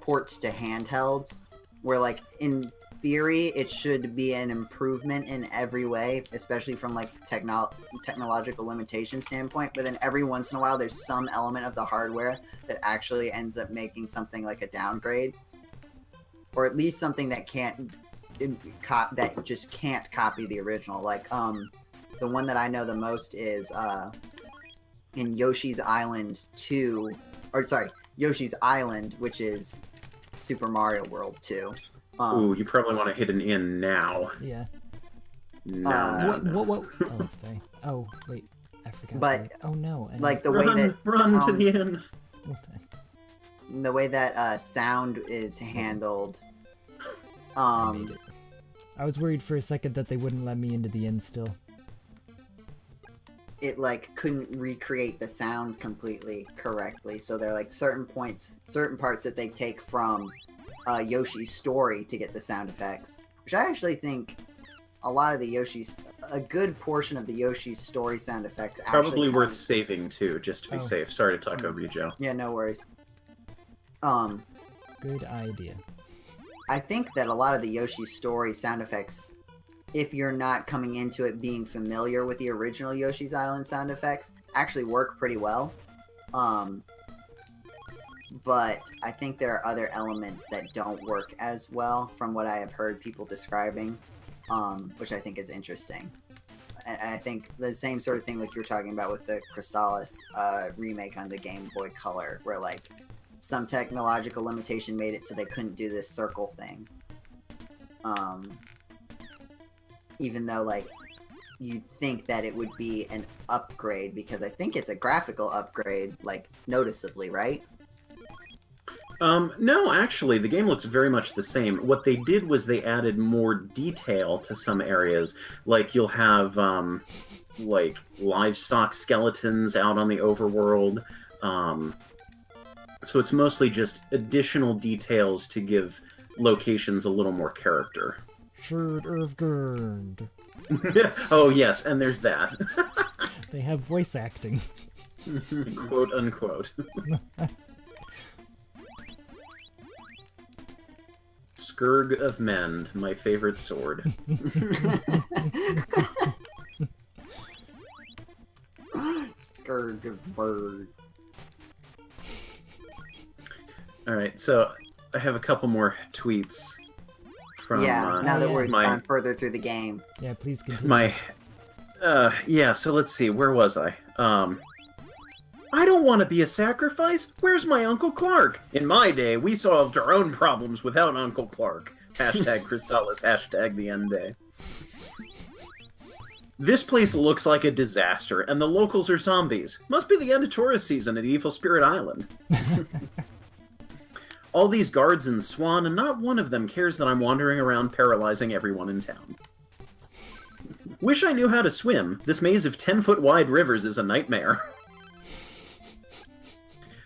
ports to handhelds, where, like, in theory, it should be an improvement in every way, especially from, like, technological limitation standpoint, but then every once in a while there's some element of the hardware that actually ends up making something like a downgrade, or at least something that just can't copy the original. Like, the one that I know the most is in Yoshi's Island 2, or sorry, Yoshi's Island, which is Super Mario World 2. Ooh, you probably want to hit an in now. Yeah. No. What? Oh, sorry. Oh, wait. I forgot. But, oh no. like, the way that run to the inn. The way that sound is handled. I was worried for a second that they wouldn't let me into the inn still. It, like, couldn't recreate the sound completely correctly, so there are, like, certain parts that they take from Yoshi's story to get the sound effects, which I actually think a lot of a good portion of the Yoshi's story sound effects probably worth saving too, just to be safe. Sorry to talk over you, Joe. Yeah, no worries. Good idea. I think that a lot of the Yoshi Story sound effects, if you're not coming into it being familiar with the original Yoshi's Island sound effects, actually work pretty well. But I think there are other elements that don't work as well from what I have heard people describing, which I think is interesting. And I think the same sort of thing like you were talking about with the Crystalis remake on the Game Boy Color, where like some technological limitation made it so they couldn't do this circle thing. Even though like you'd think that it would be an upgrade, because I think it's a graphical upgrade, like noticeably, right? No, actually, the game looks very much the same. What they did was they added more detail to some areas. Like, you'll have, like, livestock skeletons out on the overworld. So it's mostly just additional details to give locations a little more character. Oh, yes, and there's that. They have voice acting. Quote, unquote. Scourge of Mend, my favorite sword. Scourge of Bird. Alright, so I have a couple more tweets from now that we're gone further through the game. Yeah, please continue. Yeah, so let's see, where was I? I don't want to be a sacrifice. Where's my Uncle Clark? In my day, we solved our own problems without Uncle Clark. Hashtag Crystalis, hashtag the end day. This place looks like a disaster, and the locals are zombies. Must be the end of tourist season at Evil Spirit Island. All these guards and Swan, and not one of them cares that I'm wandering around paralyzing everyone in town. Wish I knew how to swim. This maze of 10-foot wide rivers is a nightmare.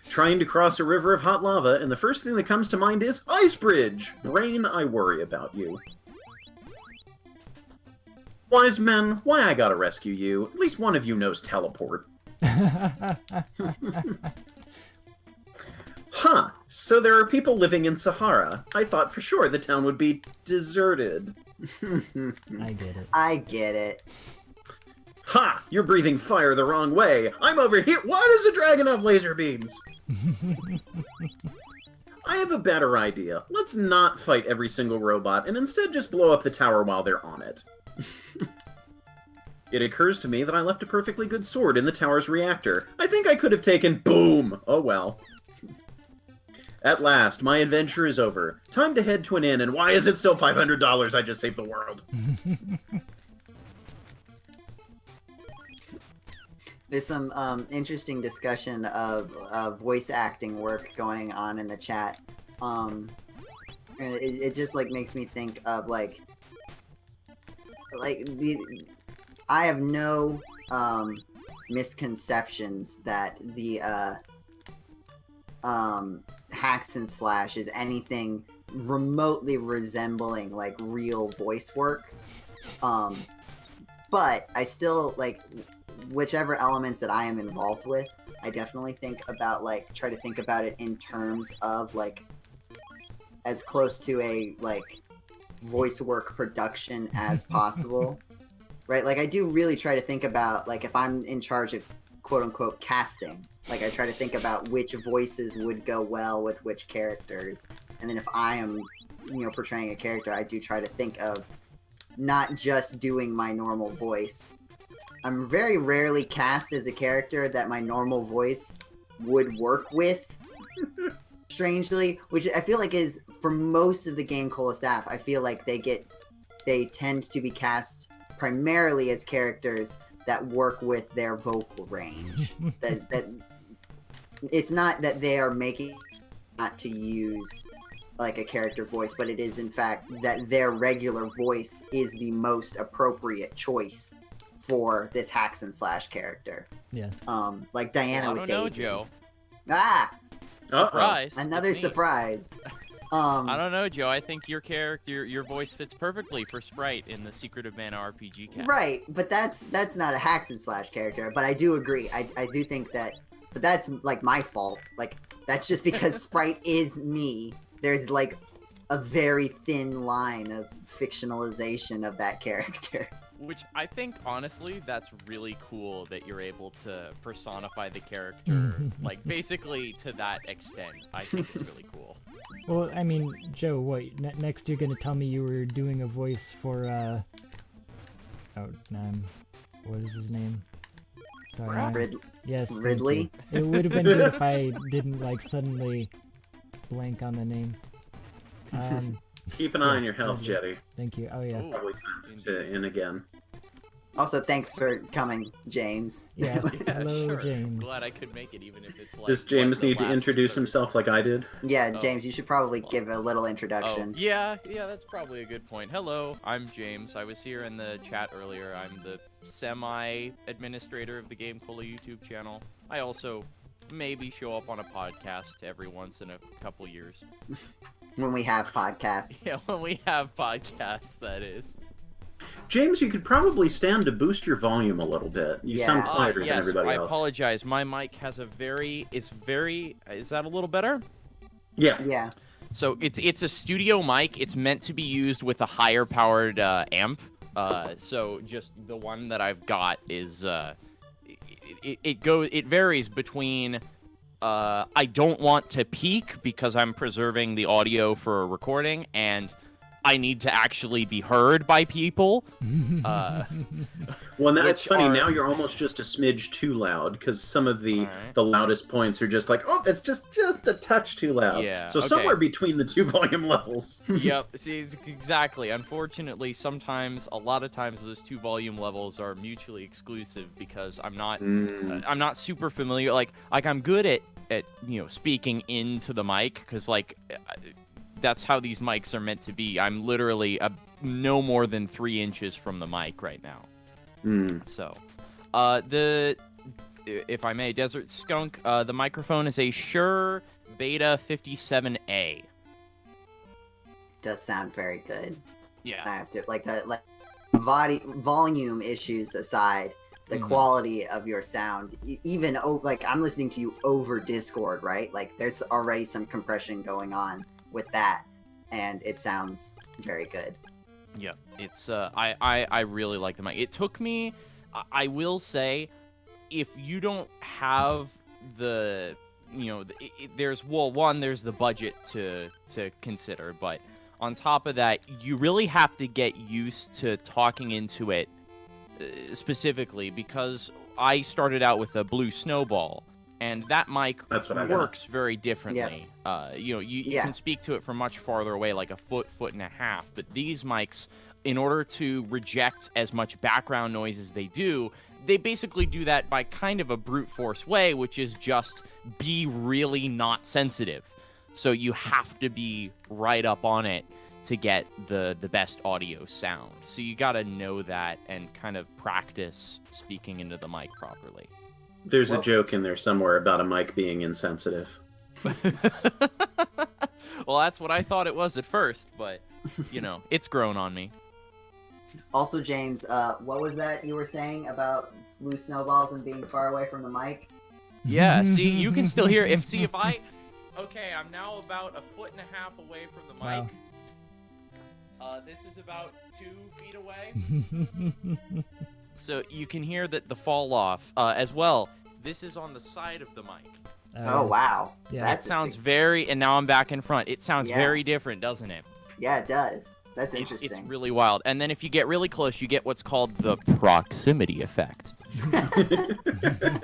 Trying to cross a river of hot lava, and the first thing that comes to mind is Ice Bridge! Brain, I worry about you. Wise men, why I gotta rescue you? At least one of you knows teleport. Huh, so there are people living in Sahara. I thought for sure the town would be deserted. I get it. I get it. Ha! You're breathing fire the wrong way. I'm over here. Why does a dragon have laser beams? I have a better idea. Let's not fight every single robot and instead just blow up the tower while they're on it. It occurs to me that I left a perfectly good sword in the tower's reactor. I think I could have taken... Boom! Oh well. At last, my adventure is over. Time to head to an inn, and why is it still $500? I just saved the world. There's some interesting discussion of voice acting work going on in the chat. And it just like makes me think of like I have no misconceptions that the hacks and slash is anything remotely resembling like real voice work. But I still like whichever elements that I am involved with, I definitely think about like try to think about it in terms of like as close to a like voice work production as possible. Right? Like I do really try to think about like if I'm in charge of quote unquote casting, like I try to think about which voices would go well with which characters. And then if I am, you know, portraying a character, I do try to think of not just doing my normal voice. I'm very rarely cast as a character that my normal voice would work with, strangely, which I feel like is, for most of the GameCola staff, I feel like they tend to be cast primarily as characters that work with their vocal range. that it's not that they are making not to use like a character voice, but it is in fact that their regular voice is the most appropriate choice for this hacks and slash character. Yeah. Like Diana with Daisy. I don't know, Joe. Ah! Surprise. Another surprise. I don't know, Joe. I think your character, your voice fits perfectly for Sprite in the Secret of Mana RPG cast. Right, but that's not a hacks and slash character. But I do agree. I do think that, but that's like my fault. Like that's just because Sprite is me. There's like a very thin line of fictionalization of that character. Which I think, honestly, that's really cool that you're able to personify the character, like, basically to that extent. I think it's really cool. Well, I mean, Joe, what, next you're gonna tell me you were doing a voice for, what is his name? Sorry. Yes. Ridley? It would have been good if I didn't, like, suddenly blank on the name. Keep an eye on your health, Jeddy. Thank you. Oh, yeah. Ooh. Probably time to in again. Also, thanks for coming, James. Yeah, Yeah, hello, sure. James. Glad I could make it, even if it's like. Does James the need to last introduce person. himself like I did? Yeah, Oh. James, you should probably give a little Oh, introduction. yeah, that's probably a good point. Hello, I'm James. I was here in the chat earlier. I'm the semi-administrator of the GameCola YouTube channel. I also maybe show up on a podcast every once in a couple years. When we have podcasts. Yeah, when we have podcasts, that is. James, you could probably stand to boost your volume a little bit. You Yeah. sound quieter than Yes, everybody I else. apologize. My mic has a is that a little better? Yeah. Yeah. So it's a studio mic. It's meant to be used with a higher powered amp. So just the one that I've got is it varies between I don't want to peak because I'm preserving the audio for a recording, and I need to actually be heard by people. Well, now it's Which funny. are- Now you're almost just a smidge too loud because some of the Alright. the loudest points are just like, oh, that's just a touch too loud. Yeah, So okay. somewhere between the two volume levels. Yep. See, exactly. Unfortunately, a lot of times, those two volume levels are mutually exclusive because I'm not super familiar. Like I'm good at speaking into the mic because that's how these mics are meant to be. I'm literally no more than 3 inches from the mic right now. So, if I may, Desert Skunk, the microphone is a Shure Beta 57A. Does sound very good. Yeah. I have to volume issues aside, the Mhm. quality of your sound, even I'm listening to you over Discord, right? Like there's already some compression going on with that, and it sounds very good. Yeah, it's I really like the mic. It took me, I will say, if you don't have the there's there's the budget to consider, but on top of that, you really have to get used to talking into it specifically, because I started out with a Blue Snowball, and that mic That's what I got. works very differently. You can speak to it from much farther away, like a foot and a half. But these mics, in order to reject as much background noise as they do, they basically do that by kind of a brute force way, which is just be really not sensitive. So you have to be right up on it to get the best audio sound. So you gotta know that and kind of practice speaking into the mic properly. There's a joke in there somewhere about a mic being insensitive. Well, that's what I thought it was at first, but, it's grown on me. Also, James, what was that you were saying about Blue Snowballs and being far away from the mic? Yeah, see, you can still hear. Okay, I'm now about a foot and a half away from the mic. Wow. This is about 2 feet away. So you can hear that the fall off as well. This is on the side of the mic. Oh, wow. Yeah. That's It sounds and now I'm back in front. It sounds very different, doesn't it? Yeah, it does. That's It's interesting. really wild. And then if you get really close, you get what's called the proximity effect.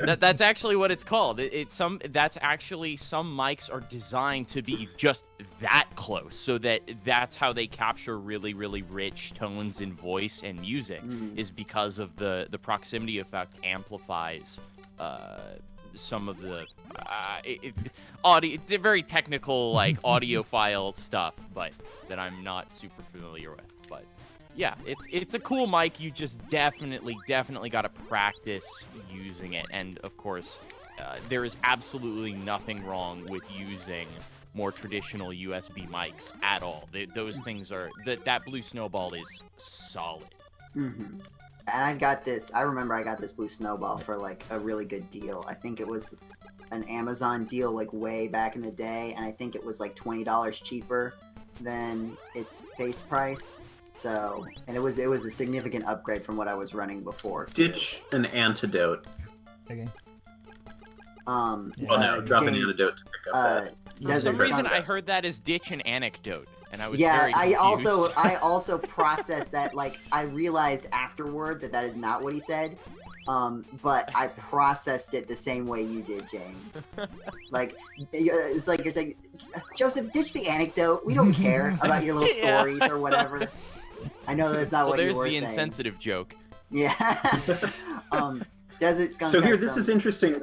That's actually what it's called. That's actually some mics are designed to be just that close, so that's how they capture really, really rich tones in voice and music, is because of the proximity effect amplifies some of the audio, very technical audiophile stuff, but that I'm not super familiar with. But yeah, it's a cool mic. You just definitely got to practice using it. And of course, there is absolutely nothing wrong with using more traditional USB mics at all. Those things are that Blue Snowball is solid. And I remember I got this Blue Snowball for a really good deal. I think it was an Amazon deal way back in the day, and I think it was $20 cheaper than its base price. So, and it was a significant upgrade from what I was running before. Ditch an antidote. Okay. Well, no, drop an antidote to pick up that. For some reason, I heard that as ditch an anecdote, and I was very confused. I also processed that. Like, I realized afterward that is not what he said. But I processed it the same way you did, James. Like, it's like you're saying, Joseph, ditch the anecdote. We don't care about your little stories or whatever. I know that's not what you were saying. There's the insensitive joke. Yeah. Desert Skunk. So here, this is interesting.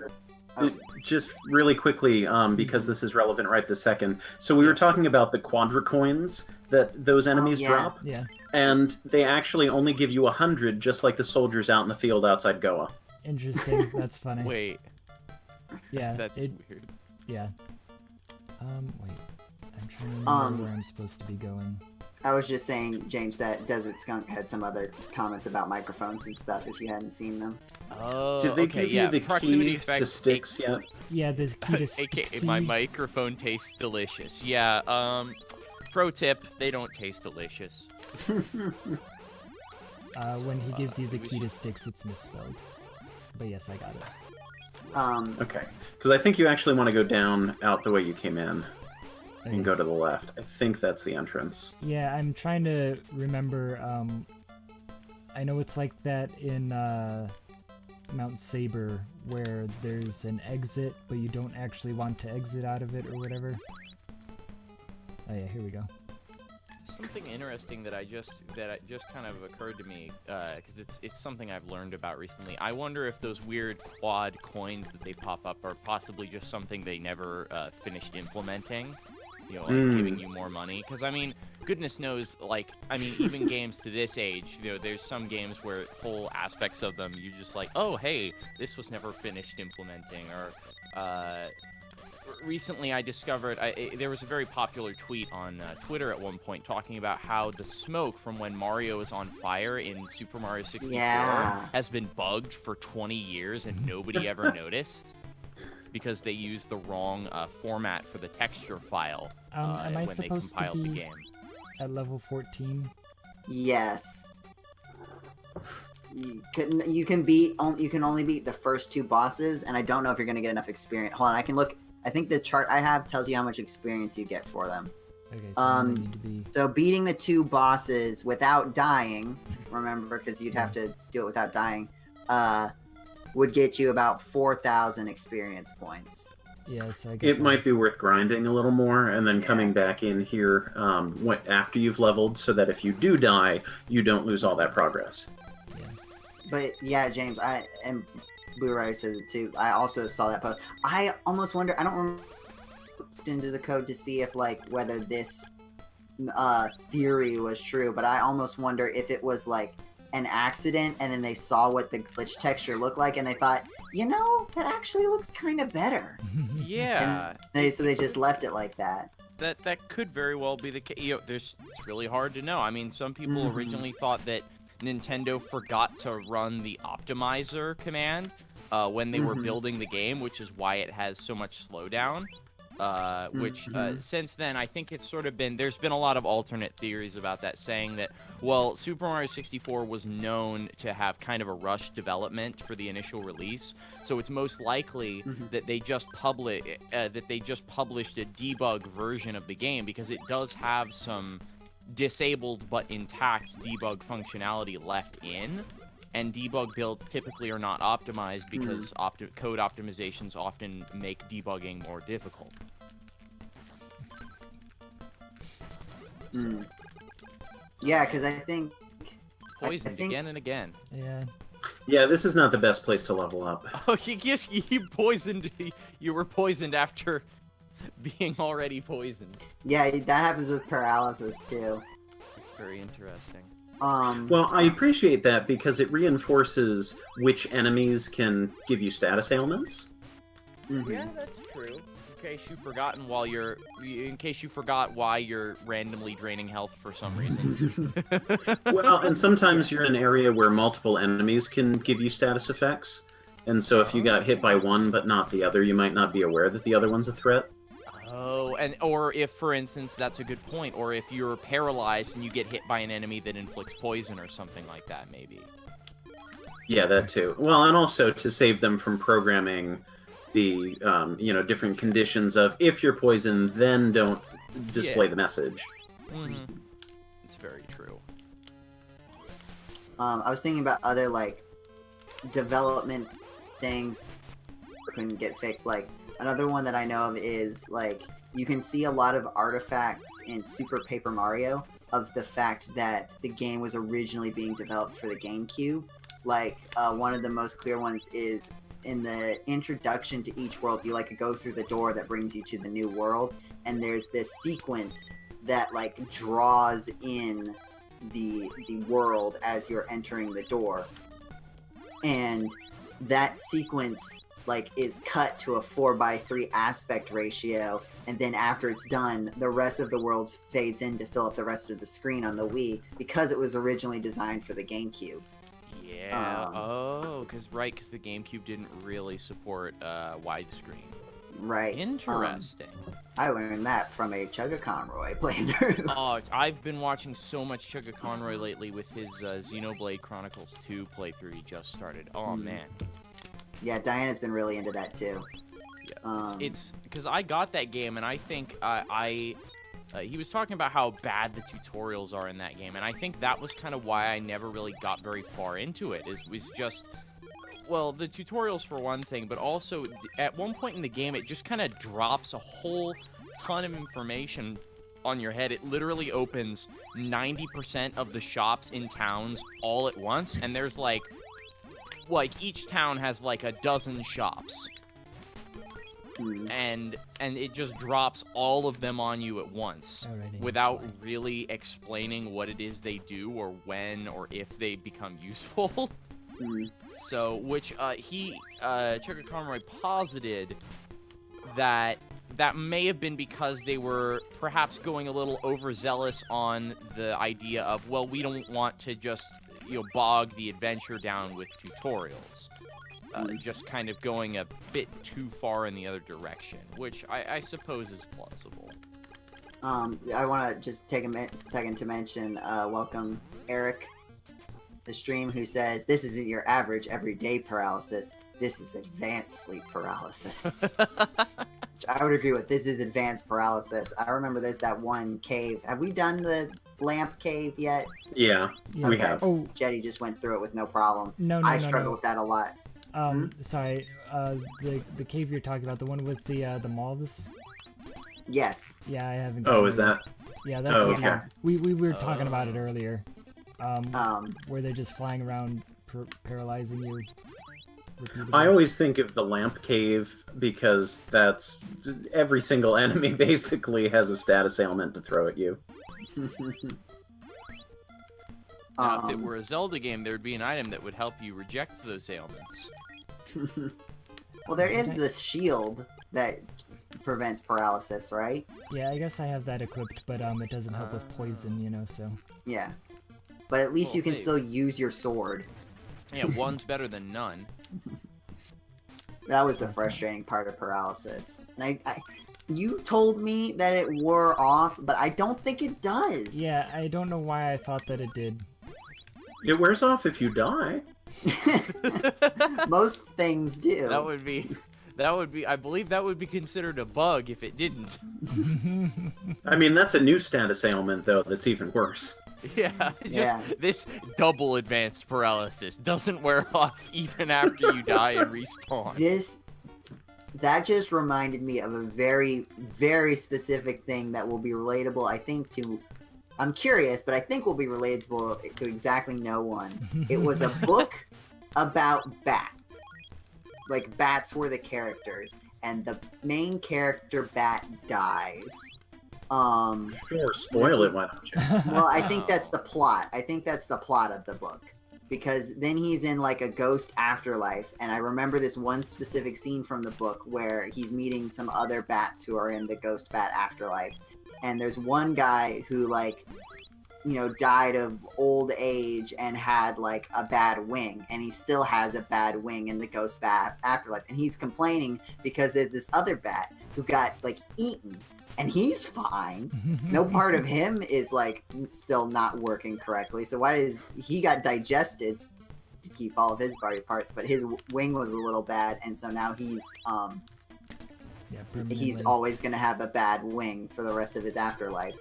Just really quickly, because this is relevant right this second. So we were talking about the quadra coins that those enemies drop. Yeah. And they actually only give you 100, just like the soldiers out in the field outside Goa. Interesting. That's funny. Wait. Yeah. That's weird. Yeah. Wait. I'm trying to remember where I'm supposed to be going. I was just saying, James, that Desert Skunk had some other comments about microphones and stuff if you hadn't seen them. Oh, Did they give you the key to sticks yet? Yeah, there's key to sticks. AKA, my microphone tastes delicious. Yeah, pro tip, they don't taste delicious. When he gives you the key to sticks, it's misspelled. But yes, I got it. Okay, because I think you actually want to go down out the way you came in. And go to the left. I think that's the entrance. Yeah, I'm trying to remember. I know it's like that in Mount Saber, where there's an exit, but you don't actually want to exit out of it or whatever. Oh yeah, here we go. Something interesting that just kind of occurred to me, because it's something I've learned about recently. I wonder if those weird quad coins that they pop up are possibly just something they never finished implementing. You know, like giving you more money. Because, I mean, goodness knows, like, I mean, even games to this age, you know, there's some games where whole aspects of them, you just like, oh, hey, this was never finished implementing. Or, recently I discovered, there was a very popular tweet on Twitter at one point talking about how the smoke from when Mario is on fire in Super Mario 64 has been bugged for 20 years and nobody ever noticed. Because they used the wrong format for the texture file when they compiled the game. At level 14? Yes. You can only beat the first 2 bosses, and I don't know if you're gonna get enough experience. Hold on, I can look. I think the chart I have tells you how much experience you get for them. Okay, so I need to be... So beating the 2 bosses without dying, remember, because you'd have to do it without dying. Would get you about 4,000 experience points. Yes, I guess it might be worth grinding a little more and then coming back in here after you've leveled, so that if you do die, you don't lose all that progress. Yeah. But yeah, James, and Blue Ray says it too. I also saw that post. I almost wonder. I don't remember into the code to see if whether this theory was true, but I almost wonder if it was like an accident, and then they saw what the glitch texture looked like, and they thought, you know, that actually looks kind of better. Yeah. So they just left it like that. That could very well be the case. You know, it's really hard to know. I mean, some people originally thought that Nintendo forgot to run the optimizer command when they were building the game, which is why it has so much slowdown. Which since then, I think it's sort of been, there's been a lot of alternate theories about that, saying that, well, Super Mario 64 was known to have kind of a rushed development for the initial release, so it's most likely that they just published a debug version of the game, because it does have some disabled but intact debug functionality left in. And debug builds typically are not optimized because code optimizations often make debugging more difficult. Yeah, because I think... Poisoned again and again. Yeah. Yeah, this is not the best place to level up. Oh, you poisoned... You were poisoned after being already poisoned. Yeah, that happens with paralysis, too. It's very interesting. Well, I appreciate that because it reinforces which enemies can give you status ailments. Yeah, that's true. In case you forgot why you're randomly draining health for some reason. Well, and sometimes you're in an area where multiple enemies can give you status effects, and so if you got hit by one but not the other, you might not be aware that the other one's a threat. Oh, or if, for instance, that's a good point, or if you're paralyzed and you get hit by an enemy that inflicts poison or something like that, maybe. Yeah, that too. Well, and also to save them from programming the, different conditions of if you're poisoned, then don't display the message. Mm-hmm. It's very true. I was thinking about other, like, development things that couldn't get fixed. Like, another one that I know of is, like, you can see a lot of artifacts in Super Paper Mario of the fact that the game was originally being developed for the GameCube. Like, one of the most clear ones is in the introduction to each world, you, like, go through the door that brings you to the new world, and there's this sequence that, like, draws in the world as you're entering the door. And that sequence, like, is cut to a 4:3 aspect ratio, and then after it's done, the rest of the world fades in to fill up the rest of the screen on the Wii, because it was originally designed for the GameCube. Yeah, because the GameCube didn't really support widescreen. Right. Interesting. I learned that from a Chugga Conroy playthrough. Oh, I've been watching so much Chugga Conroy lately with his Xenoblade Chronicles 2 playthrough he just started. Oh, man. Yeah, Diana's been really into that, too. Yeah, it's because I got that game, and I think he was talking about how bad the tutorials are in that game, and I think that was kind of why I never really got very far into it. Was just, well, the tutorials for one thing, but also at one point in the game, it just kind of drops a whole ton of information on your head. It literally opens 90% of the shops in towns all at once, and there's like each town has like a dozen shops. And it just drops all of them on you at once without really explaining what it is they do or when or if they become useful. So, which Chugga Conroy posited that may have been because they were perhaps going a little overzealous on the idea of, well, we don't want to just bog the adventure down with tutorials. Just kind of going a bit too far in the other direction, which I suppose is plausible. I want to just take a second to mention, welcome Eric, the stream, who says, this isn't your average everyday paralysis, this is advanced sleep paralysis. Which I would agree with, this is advanced paralysis. I remember there's that one cave. Have we done the lamp cave yet? Yeah, we have. Oh, Jetty just went through it with no problem. No, I struggle with that a lot. Sorry, the cave you're talking about, the one with the moths? Yes. Yeah, I haven't. Oh, is that? Yeah, that's what it is. We were talking about it Oh. earlier. Where they're just flying around, paralyzing you repeatedly. I always think of the lamp cave because that's every single enemy basically has a status ailment to throw at you. Now, if it were a Zelda game, there would be an item that would help you reject those ailments. Well, there is this shield that prevents paralysis, right? Yeah, I guess I have that equipped, but it doesn't help with poison, so. Yeah. But at least Well, you can hey. still use your sword. Yeah, one's better than none. That was the frustrating part of paralysis. And you told me that it wore off, but I don't think it does. Yeah, I don't know why I thought that it did. It wears off if you die. Most things do. That would be, I believe that would be considered a bug if it didn't. I mean, that's a new status ailment, though, that's even worse. Yeah, this double advanced paralysis doesn't wear off even after you die and respawn. That just reminded me of a very, very specific thing that will be relatable, I think, to... I'm curious, but I think will be relatable to exactly no one. It was a book about bats. Like, bats were the characters, and the main character, Bat, dies. Sure, spoil it, why don't you? Well, I think that's the plot. I think that's the plot of the book. Because then he's in, like, a ghost afterlife, and I remember this one specific scene from the book where he's meeting some other bats who are in the ghost bat afterlife. And there's one guy who, like, died of old age and had, like, a bad wing. And he still has a bad wing in the ghost bat afterlife. And he's complaining because there's this other bat who got, like, eaten and he's fine. No part of him is like still not working correctly. So why does he got digested to keep all of his body parts, but his wing was a little bad, and so now he's he's always gonna have a bad wing for the rest of his afterlife.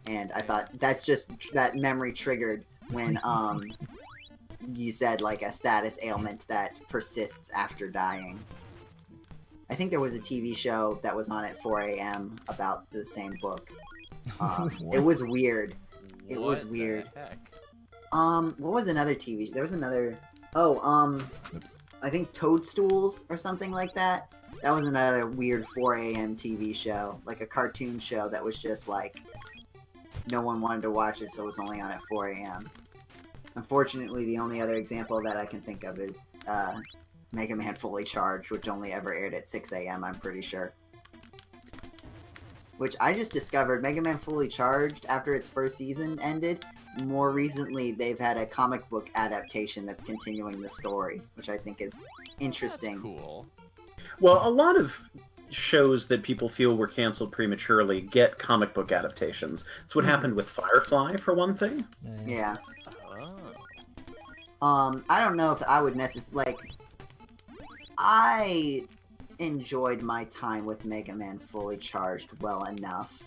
And I thought that's just that memory triggered when you said like a status ailment that persists after dying. I think there was a TV show that was on at 4 a.m. about the same book. It was weird. It was weird. The heck? What was another TV? There was another. Oh, Oops. I think Toadstools or something like that. That was another weird 4 a.m. TV show, like a cartoon show that was just like no one wanted to watch it, so it was only on at 4 a.m. Unfortunately, the only other example that I can think of is Mega Man Fully Charged, which only ever aired at 6 a.m., I'm pretty sure. Which I just discovered, Mega Man Fully Charged, after its first season ended, more recently they've had a comic book adaptation that's continuing the story, which I think is interesting. That's cool. Well, a lot of shows that people feel were canceled prematurely get comic book adaptations. It's what happened with Firefly, for one thing. Yeah. Oh. I don't know if I would necessarily, like, I enjoyed my time with Mega Man Fully Charged well enough.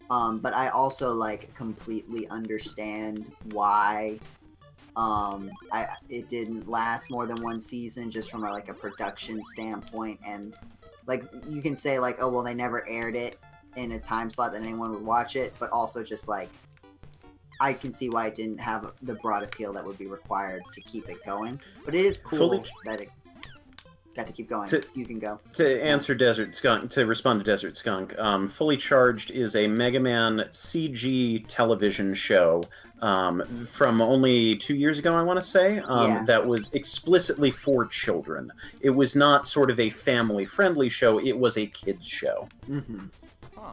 But I also, like, completely understand why it didn't last more than one season, just from a production standpoint. And like, you can say like, oh well, they never aired it in a time slot that anyone would watch it, but also just like, I can see why it didn't have the broad appeal that would be required to keep it going. But it is cool that it got to keep going. You can go. To answer Desert Skunk, to respond to Desert Skunk, Fully Charged is a Mega Man CG television show from only 2 years ago, I want to say, that was explicitly for children. It was not sort of a family-friendly show, it was a kids' show. Mm-hmm. Huh.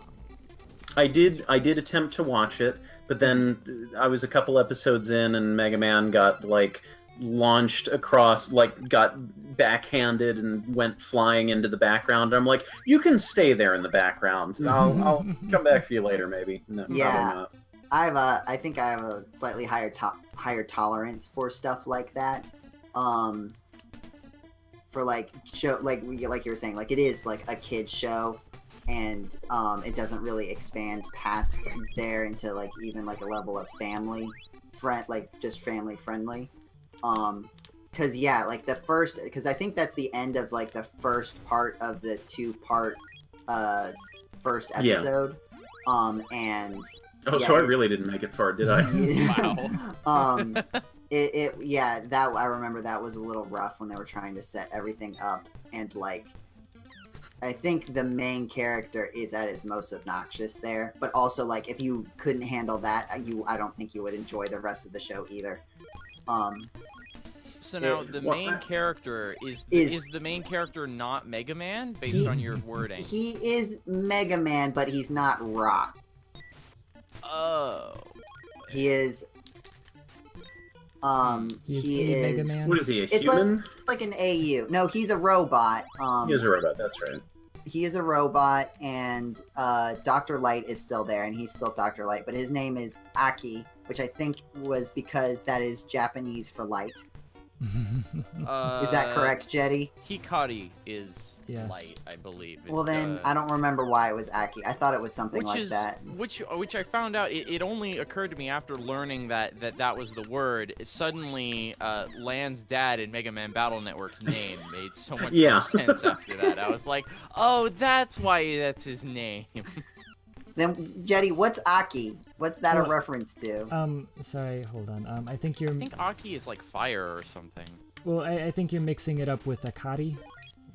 I did attempt to watch it, but then I was a couple episodes in and Mega Man got, like, launched across, like, got backhanded and went flying into the background. I'm like, you can stay there in the background. I'll come back for you later, maybe. No, Yeah. probably not. I think I have a slightly higher tolerance for stuff like that. For like show, like you were saying, like it is like a kid's show, and it doesn't really expand past there into like even like a level of family friendly. Cause yeah, like because I think that's the end of like the first part of the 2-part first episode. And so I really didn't make it far, did I? Wow. That I remember that was a little rough when they were trying to set everything up, and like I think the main character is at his most obnoxious there, but also like if you couldn't handle that, I don't think you would enjoy the rest of the show either. So now the main character is the main character not Mega Man based on your wording? He is Mega Man, but he's not Rock. Oh. He is. He is Mega Man. What is he, a human? Like an AU. No, he's a robot. He is a robot, that's right. He is a robot, and Dr. Light is still there, and he's still Dr. Light, but his name is Aki, which I think was because that is Japanese for light. Is that correct, Jeddy? Hikari is Yeah. light, I believe. Well, then I don't remember why it was Aki. I thought it was something like that. Which I found out. It only occurred to me after learning that was the word. Suddenly, Lan's dad in Mega Man Battle Network's name made so much more sense after that. I was like, oh, that's why that's his name. Then, Jeddy, what's Aki? What's that a reference to? Sorry, hold on. I think I think Aki is like fire or something. Well, I think you're mixing it up with Akari,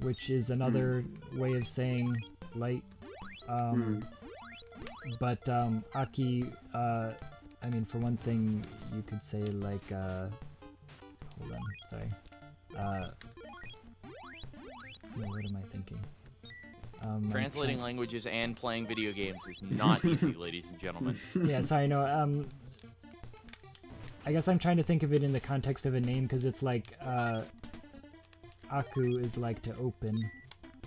which is another way of saying light. But Aki, I mean, for one thing, you could say like, hold on, sorry. No, what am I thinking? Translating languages and playing video games is not easy, ladies and gentlemen. Yeah, sorry, no, I guess I'm trying to think of it in the context of a name, because it's like, Aku is like to open,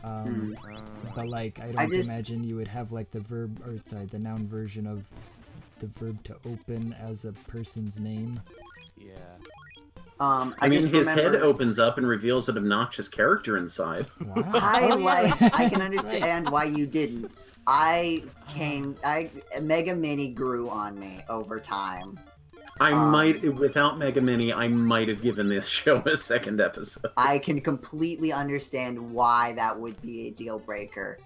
But like, I don't imagine you would have like the noun version of the verb to open as a person's name. Yeah. I mean, his head opens up and reveals an obnoxious character inside. Wow. I can understand why you didn't. Mega Mini grew on me over time. Without Mega Mini, I might have given this show a second episode. I can completely understand why that would be a deal breaker.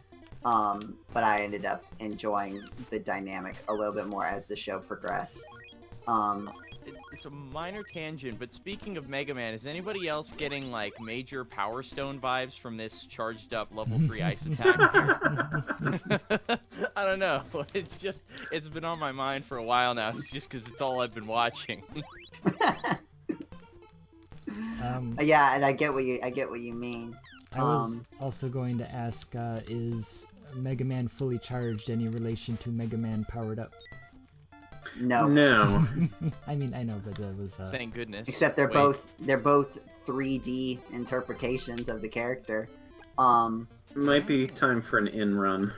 But I ended up enjoying the dynamic a little bit more as the show progressed. It's a minor tangent, but speaking of Mega Man, is anybody else getting like major Power Stone vibes from this charged up level 3 ice attack here? I don't know. It's been on my mind for a while now. It's just because it's all I've been watching. Yeah, and I get what you mean. I was also going to ask, is Mega Man fully charged any relation to Mega Man powered up? No. I mean, I know, but that was. Thank goodness. Except they're both 3D interpretations of the character. Might be time for an in run.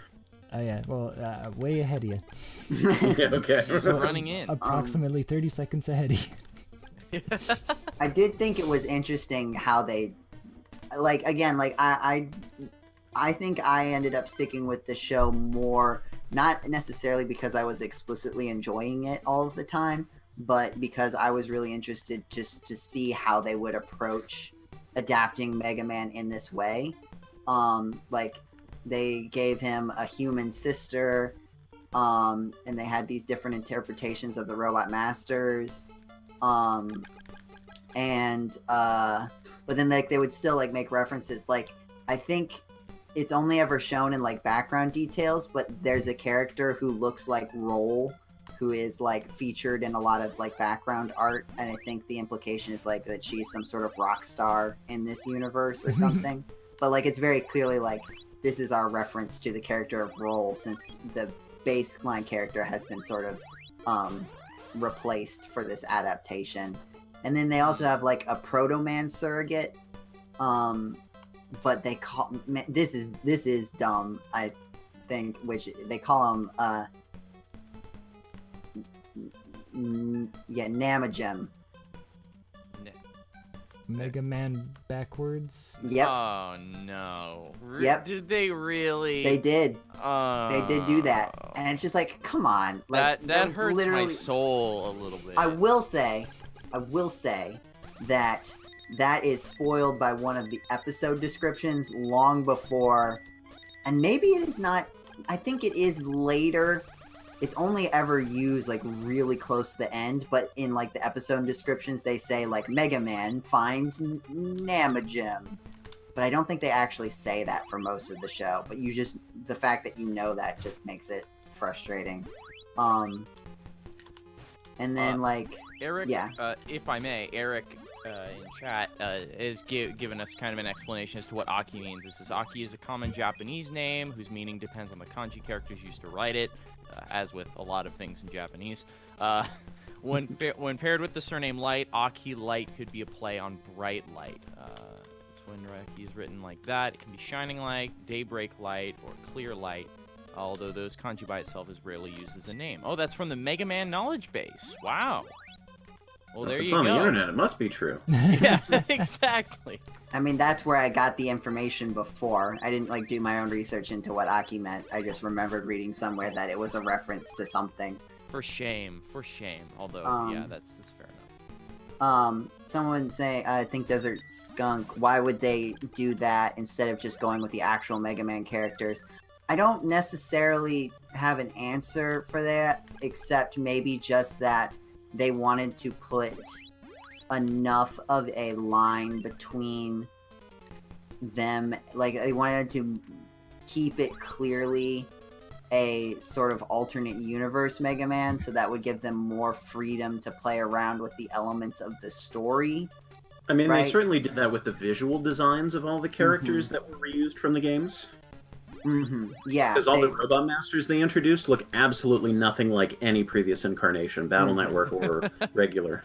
Oh yeah, well, way ahead of you. Yeah, okay. We're running in. Approximately 30 seconds ahead of you. I did think it was interesting how they, like, again, like I think I ended up sticking with the show more. Not necessarily because I was explicitly enjoying it all of the time, but because I was really interested just to see how they would approach adapting Mega Man in this way. Like, they gave him a human sister, and they had these different interpretations of the Robot Masters. But then like they would still like make references. Like, I think it's only ever shown in like background details, but there's a character who looks like Roll, who is like featured in a lot of like background art, and I think the implication is like that she's some sort of rock star in this universe or something. But like it's very clearly like this is our reference to the character of Roll, since the baseline character has been sort of replaced for this adaptation. And then they also have like a Proto Man surrogate, but they call this is dumb, I think, which they call him Namagem. Mega Man backwards. Yep. Oh no. Yep. Did they really? They did. They did do that, and it's just like, come on, like that hurts my soul a little bit. I will say that is spoiled by one of the episode descriptions long before, and maybe it is not. I think it is later. It's only ever used like really close to the end, but in like the episode descriptions they say like Mega Man finds Namagem, but I don't think they actually say that for most of the show. But the fact that you know that just makes it frustrating. And then like Eric, yeah. If I may, Eric in chat is given us kind of an explanation as to what Aki means. This is Aki is a common Japanese name whose meaning depends on the kanji characters used to write it, as with a lot of things in Japanese. When paired with the surname Light, Aki Light could be a play on bright light. So when Aki is written like that, it can be shining light, daybreak light, or clear light. Although those kanji by itself is rarely used as a name. Oh, that's from the Mega Man knowledge base. Wow. Well, there you go. If it's on the internet, it must be true. Yeah, exactly. I mean, that's where I got the information before. I didn't like do my own research into what Aki meant. I just remembered reading somewhere that it was a reference to something. For shame. Although, yeah, that's fair enough. Someone say, I think Desert Skunk, why would they do that instead of just going with the actual Mega Man characters? I don't necessarily have an answer for that, except maybe just that they wanted to put enough of a line between them. Like, they wanted to keep it clearly a sort of alternate universe Mega Man, so that would give them more freedom to play around with the elements of the story. I mean, right? They certainly did that with the visual designs of all the characters that were reused from the games. Yeah. Because all the Robot Masters they introduced look absolutely nothing like any previous incarnation, Battle Network or regular.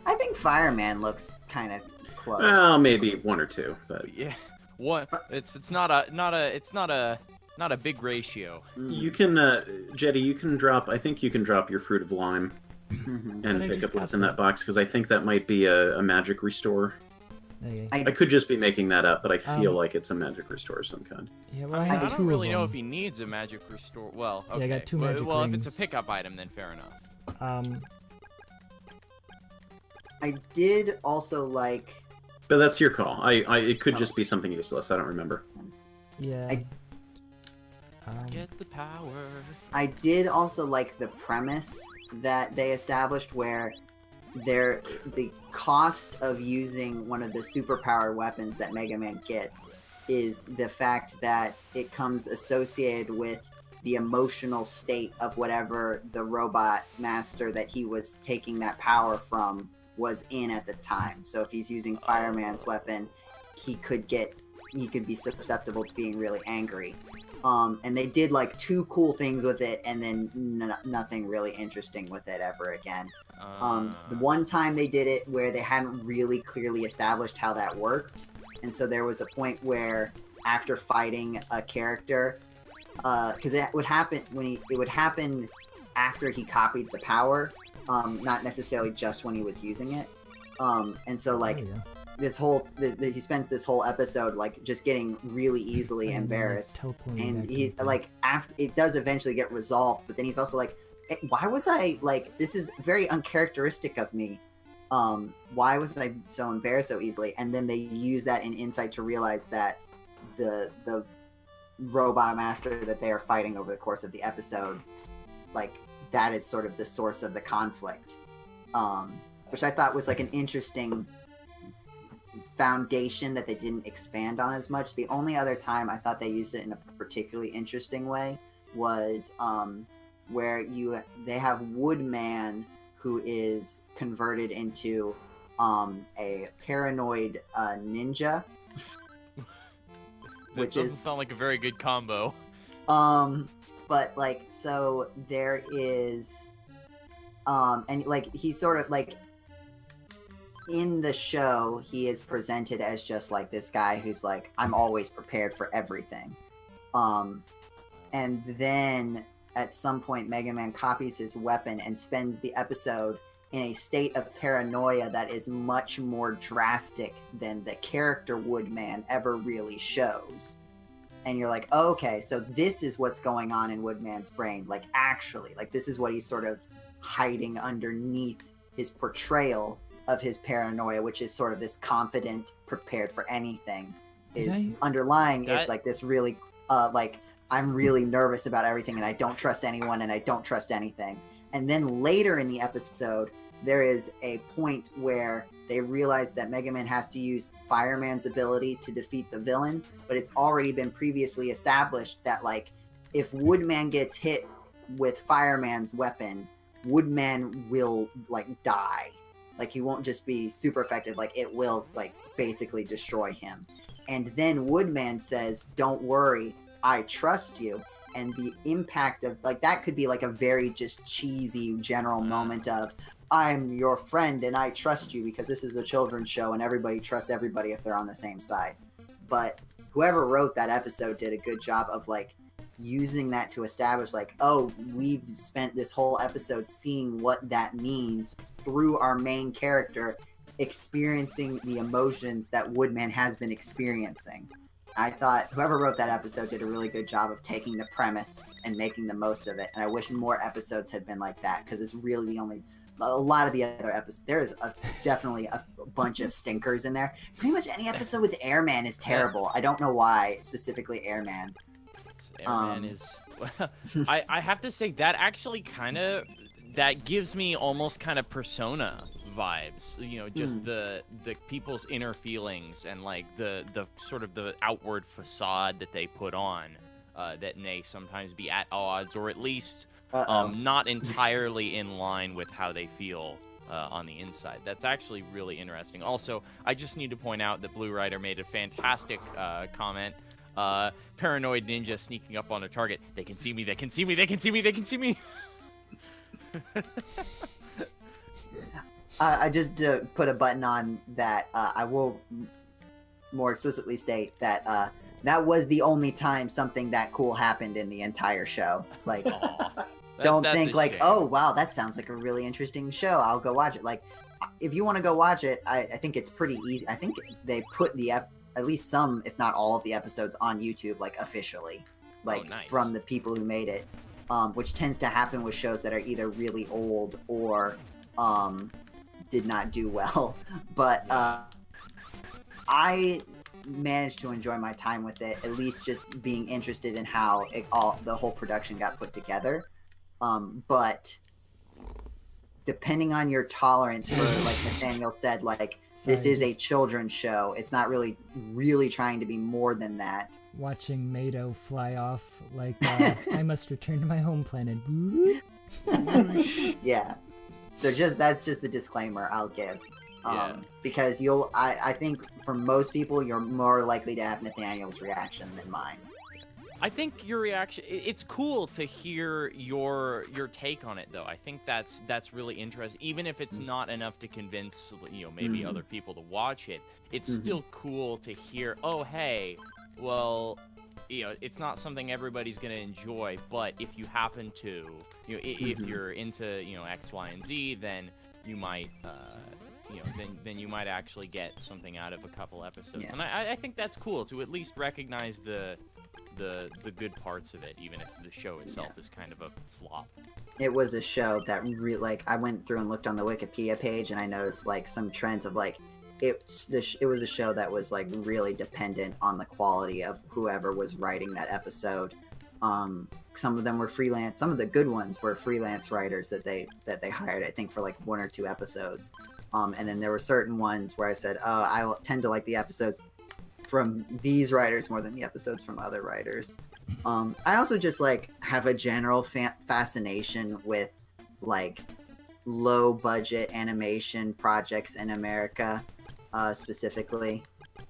I think Fireman looks kind of close. Well, maybe one or two, but yeah. One, it's not a big ratio. You can, Jeddy, you can drop. I think you can drop your fruit of lime Mhm. and But I pick just up what's got in that. that box because I think that might be a magic restore. Okay. I could just be making that up, but I feel Um, like it's a magic restore of some kind. Yeah, well, I I mean, have I two don't really of know them. if he needs a magic restore. Well, I okay. got two well, magic well, if rings. it's a pickup item, then fair enough. I did also like. But that's your call. It could just be something useless. I don't remember. Yeah. Get the power. I did also like the premise that they established where the cost of using one of the superpowered weapons that Mega Man gets is the fact that it comes associated with the emotional state of whatever the robot master that he was taking that power from was in at the time. So if he's using Fireman's weapon, he could be susceptible to being really angry. And they did like two cool things with it, and then nothing really interesting with it ever again. The one time they did it where they hadn't really clearly established how that worked, and so there was a point where after fighting a character, because it would happen it would happen after he copied the power, not necessarily just when he was using it. And so like. There you go. He spends this whole episode like just getting really easily embarrassed, and he like after it does eventually get resolved, but then he's also like, why was I like, this is very uncharacteristic of me, why was I so embarrassed so easily? And then they use that in insight to realize that the robot master that they are fighting over the course of the episode, like that is sort of the source of the conflict, which I thought was like an interesting foundation that they didn't expand on as much. The only other time I thought they used it in a particularly interesting way was where they have Woodman, who is converted into a paranoid ninja, which doesn't sound like a very good combo. But like, so there is and like he's sort of like, in the show, he is presented as just like this guy who's like, I'm always prepared for everything. And then at some point, Mega Man copies his weapon and spends the episode in a state of paranoia that is much more drastic than the character Woodman ever really shows. And you're like, oh, okay, so this is what's going on in Woodman's brain. Like, actually, like, this is what he's sort of hiding underneath his portrayal of his paranoia, which is sort of this confident, prepared for anything, is underlying is like this really like, I'm really nervous about everything and I don't trust anyone and I don't trust anything. And then later in the episode, there is a point where they realize that Mega Man has to use Fireman's ability to defeat the villain, but it's already been previously established that like, if Woodman gets hit with Fireman's weapon, Woodman will like die. Like, he won't just be super effective, like, it will, like, basically destroy him. And then Woodman says, don't worry, I trust you. And the impact of, like, that could be, like, a very just cheesy general moment of, I'm your friend and I trust you because this is a children's show and everybody trusts everybody if they're on the same side. But whoever wrote that episode did a good job of, like, using that to establish like, oh, we've spent this whole episode seeing what that means through our main character experiencing the emotions that Woodman has been experiencing. I thought whoever wrote that episode did a really good job of taking the premise and making the most of it, and I wish more episodes had been like that, because it's really the only, a lot of the other episodes, there's definitely a bunch of stinkers in there. Pretty much any episode with Airman is terrible. I don't know why, specifically Airman. Airman is... I have to say, that actually kind of... That gives me almost kind of Persona vibes. You know, just the people's inner feelings and, like, the sort of the outward facade that they put on that may sometimes be at odds, or at least not entirely in line with how they feel on the inside. That's actually really interesting. Also, I just need to point out that Blue Rider made a fantastic comment. Paranoid ninja sneaking up on a target. They can see me, they can see me, they can see me, they can see me. I just put a button on that. I will more explicitly state that that was the only time something that cool happened in the entire show. Like, don't think like, oh wow, that sounds like a really interesting show, I'll go watch it. Like, if you want to go watch it, I think it's pretty easy. I think they put at least some, if not all of the episodes on YouTube, like officially, like nice. From the people who made it, which tends to happen with shows that are either really old or did not do well. But I managed to enjoy my time with it, at least just being interested in how the whole production got put together. But depending on your tolerance for, like Nathaniel said, like, this is a children's show. It's not really trying to be more than that. Watching Mado fly off like, I must return to my home planet. Yeah. So that's just the disclaimer I'll give. Because I think for most people, you're more likely to have Nathaniel's reaction than mine. I think your reaction, it's cool to hear your take on it, though. I think that's really interesting. Even if it's not enough to convince, maybe other people to watch it, it's still cool to hear, oh, hey, well, it's not something everybody's going to enjoy, but if you happen to, if you're into, X, Y, and Z, then you might, then you might actually get something out of a couple episodes. Yeah. And I think that's cool to at least recognize the good parts of it, even if the show itself is kind of a flop. It was a show that really, like, I went through and looked on the Wikipedia page, and I noticed like some trends of like it was a show that was like really dependent on the quality of whoever was writing that episode. Some of them were freelance. Some of the good ones were freelance writers that they hired, I think, for like 1 or 2 episodes. And then there were certain ones where I said, I tend to like the episodes from these writers more than the episodes from other writers. I also just like have a general fascination with like low budget animation projects in America, specifically.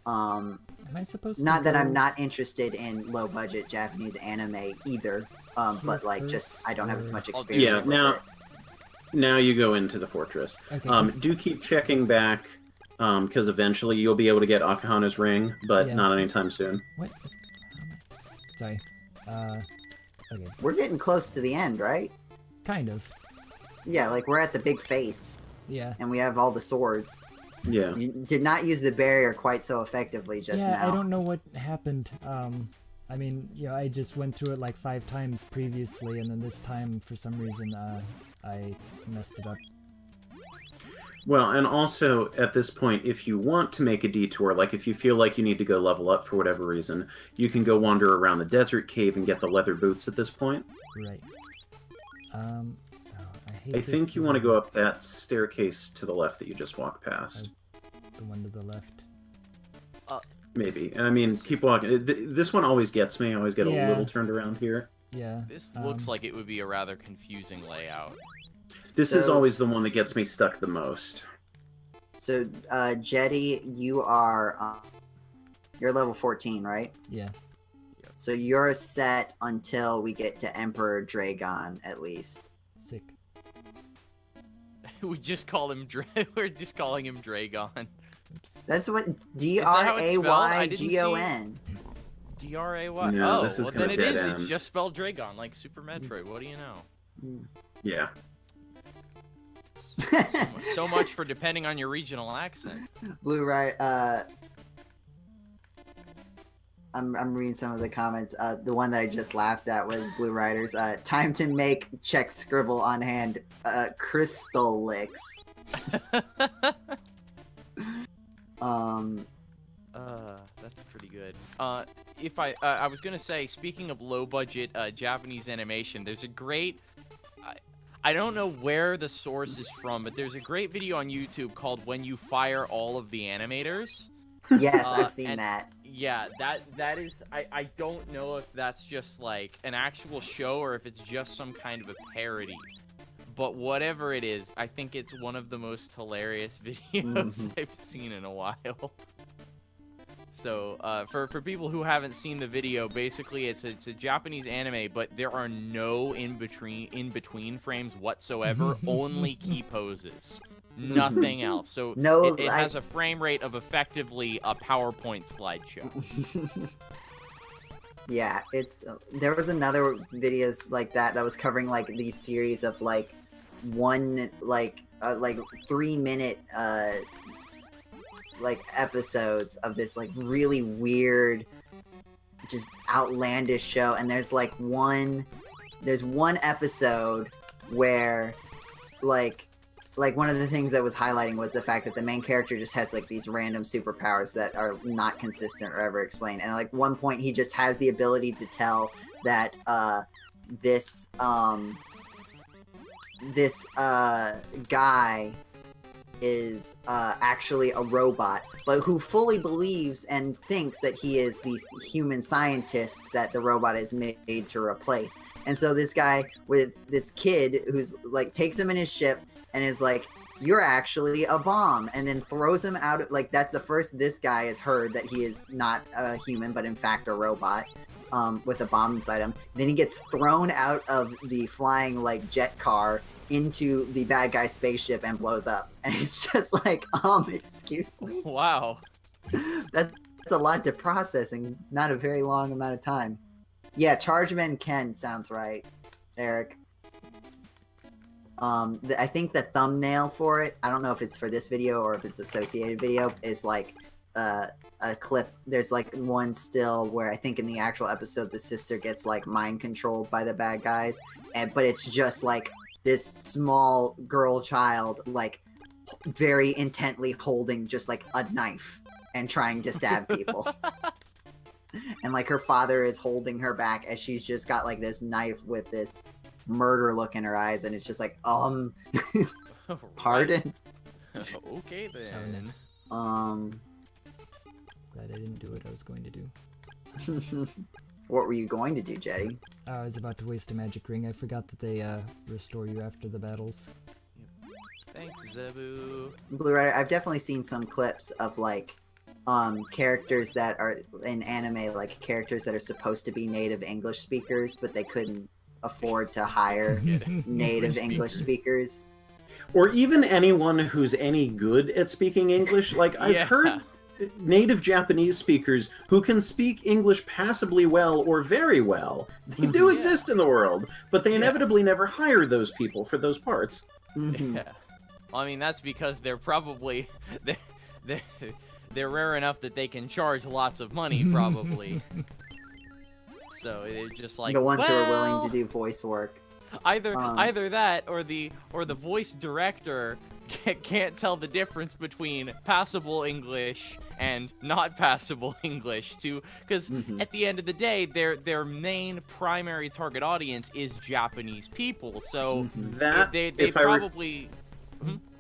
Am I supposed to not that I'm not interested in low budget Japanese anime either, but like just I don't have as much experience with it. Now you go into the fortress. Okay, do keep checking back, because eventually you'll be able to get Akahana's ring, but not anytime soon. What? Sorry. Okay. We're getting close to the end, right? Kind of. Yeah, like we're at the big face. Yeah. And we have all the swords. Yeah. You did not use the barrier quite so effectively just now. Yeah, I don't know what happened. I mean, I just went through it like 5 times previously, and then this time, for some reason, I messed it up. Well, and also, at this point, if you want to make a detour, like if you feel like you need to go level up for whatever reason, you can go wander around the desert cave and get the leather boots at this point. Right. I think you want to go up that staircase to the left that you just walked past. The one to the left. Maybe. I mean, keep walking. This one always gets me. I always get a little turned around here. Yeah. This looks like it would be a rather confusing layout. This is always the one that gets me stuck the most. So, Jeddy, you are... you're level 14, right? Yeah. So you're set until we get to Emperor Dragon, at least. Sick. We just call him We're just calling him Dragon. Oops. That's what Draygon. D-R-A-Y. No, oh, this is well, then it is. end. It's just spelled Dragon, like Super Metroid. What do you know? Yeah. So much for depending on your regional accent. Blue Rider. I'm reading some of the comments. The one that I just laughed at was Blue Rider's. Time to make check scribble on hand. Crystalis. That's pretty good. If I was gonna say, speaking of low budget Japanese animation, there's a great. I don't know where the source is from, but there's a great video on YouTube called "When You Fire All of the Animators." Yes, I've seen that. Yeah, that is. I don't know if that's just like an actual show or if it's just some kind of a parody. But whatever it is, I think it's one of the most hilarious videos I've seen in a while. So, for people who haven't seen the video, basically it's a Japanese anime, but there are no in between frames whatsoever, only key poses. Nothing else. So No, it has a frame rate of effectively a PowerPoint slideshow. Yeah, it's there was another videos like that was covering like these series of like 3-minute like episodes of this like really weird, just outlandish show. And there's one episode where like one of the things that was highlighting was the fact that the main character just has like these random superpowers that are not consistent or ever explained. And like one point he just has the ability to tell that this guy is actually a robot, but who fully believes and thinks that he is the human scientist that the robot is made to replace. And so this guy with this kid who's like takes him in his ship and is like, "You're actually a bomb," and then throws him out. Like that's the first this guy has heard that he is not a human, but in fact a robot. With a bomb inside him. Then he gets thrown out of the flying like jet car into the bad guy's spaceship and blows up. And it's just like, excuse me? Wow. That's a lot to process in not a very long amount of time. Yeah, Chargeman Ken sounds right, Eric. I think the thumbnail for it, I don't know if it's for this video or if it's associated video, is like a clip. There's like one still where I think in the actual episode the sister gets like mind controlled by the bad guys, but it's just like this small girl child like very intently holding just like a knife and trying to stab people. And like her father is holding her back as she's just got like this knife with this murder look in her eyes, and it's just like pardon. Okay then. Glad I didn't do what I was going to do. What were you going to do, Jeddy? I was about to waste a magic ring. I forgot that they restore you after the battles. Thanks, Zebu. Blue Rider, I've definitely seen some clips of like characters that are in anime, like characters that are supposed to be native English speakers, but they couldn't afford to hire native English speakers. Or even anyone who's any good at speaking English. Like, I've heard native Japanese speakers who can speak English passably well or very well. They do exist in the world, but they inevitably never hire those people for those parts. Yeah. Well, I mean, that's because they're probably... They're rare enough that they can charge lots of money, probably. So it's just like, the ones who are willing to do voice work. Either that or the voice director can't tell the difference between passable English and not passable English, because at the end of the day, their main primary target audience is Japanese people. So they probably.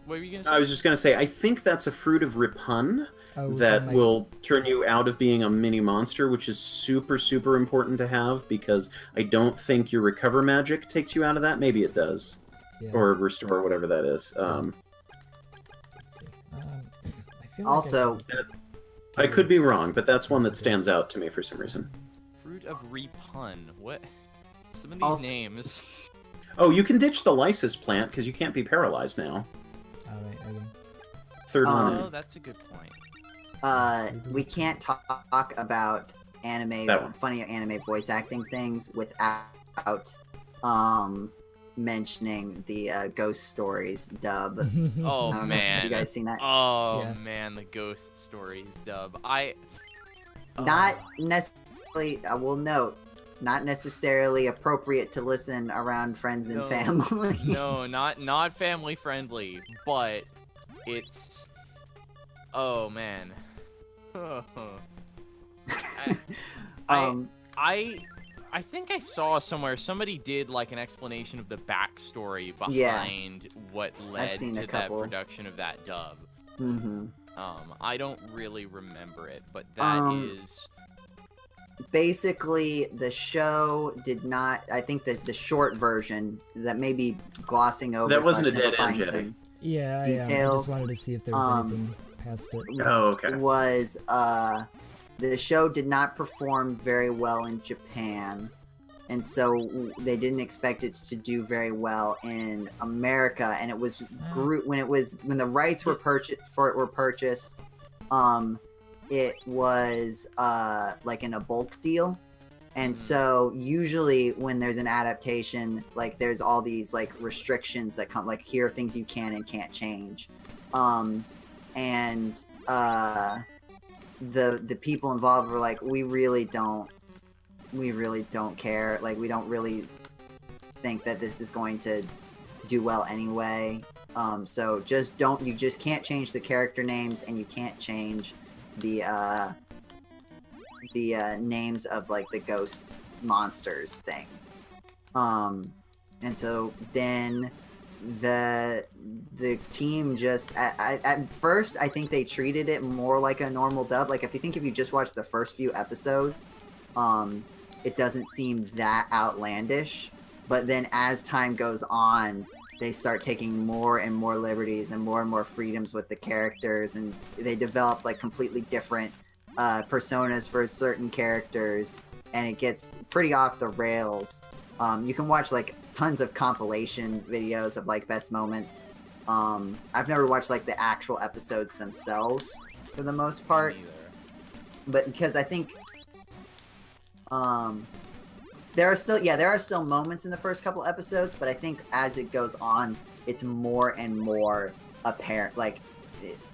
What were you gonna say? I was just gonna say, I think that's a fruit of Ripun. That will turn you out of being a mini monster, which is super, super important to have, because I don't think your recover magic takes you out of that. Maybe it does. Yeah. Or restore, whatever that is. Let's see. I feel also, I could be wrong, but that's one that stands out to me for some reason. Fruit of Repun. What? Some of these names. Oh, you can ditch the Lysis plant, because you can't be paralyzed now. Alright, okay. Third one. Oh, that's a good point. We can't talk about funny anime voice acting things without mentioning the Ghost Stories dub. Oh man, have you guys seen that? Oh man, the Ghost Stories dub. Not necessarily. I will note, not necessarily appropriate to listen around friends and family. No, not family friendly, but it's. Oh man. I think I saw somewhere somebody did like an explanation of the backstory behind what led to that production of that dub. I don't really remember it, but that is basically the show did not. I think that the short version that may be glossing over. That wasn't a dead end, Jeddy. Yeah, details. I just wanted to see if there was anything past it. Oh, okay. Was the show did not perform very well in Japan, and so they didn't expect it to do very well in America. And it was when the rights were purchased, it was like in a bulk deal. And so usually when there's an adaptation, like there's all these like restrictions that come, like here are things you can and can't change. And the people involved were like, we really don't care. Like, we don't really think that this is going to do well anyway. So you just can't change the character names, and you can't change the names of like the ghost monsters things. And so then the team just at first, I think they treated it more like a normal dub. Like if you just watch the first few episodes, it doesn't seem that outlandish. But then as time goes on, they start taking more and more liberties and more freedoms with the characters, and they develop like completely different personas for certain characters, and it gets pretty off the rails. You can watch like tons of compilation videos of like best moments. I've never watched like the actual episodes themselves for the most part, but because I think there are still moments in the first couple episodes, but I think as it goes on, it's more and more apparent. Like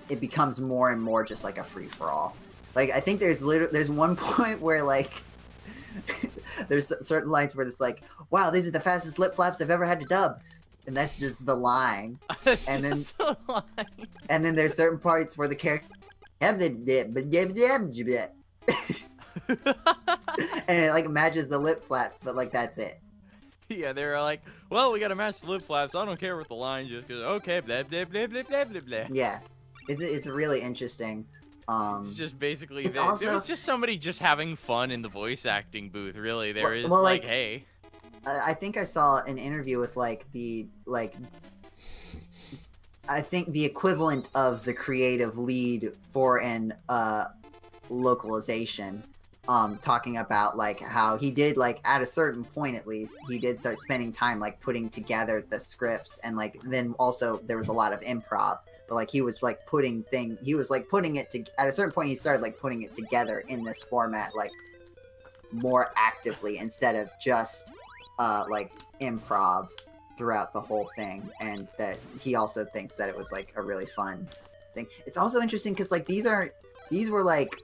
it becomes more and more just like a free for all. Like I think there's one point where like there's certain lines where it's like, wow, these are the fastest lip flaps I've ever had to dub, and that's just the line. And then there's certain parts where the character and it like matches the lip flaps, but like that's it. Yeah, they were like, well, we gotta match the lip flaps. I don't care what the line just goes. Okay, blah blah blah blah blah blah blah. Yeah, it's really interesting. It's just basically it's it was also just somebody just having fun in the voice acting booth. Really, there is well, like, hey. I think I saw an interview with I think the equivalent of the creative lead for an localization, talking about like how he did, like at a certain point at least, he did start spending time like putting together the scripts, and like then also there was a lot of improv, but like he was like putting it to, at a certain point he started like putting it together in this format like more actively instead of just like improv throughout the whole thing, and that he also thinks that it was like a really fun thing. It's also interesting because like these were like,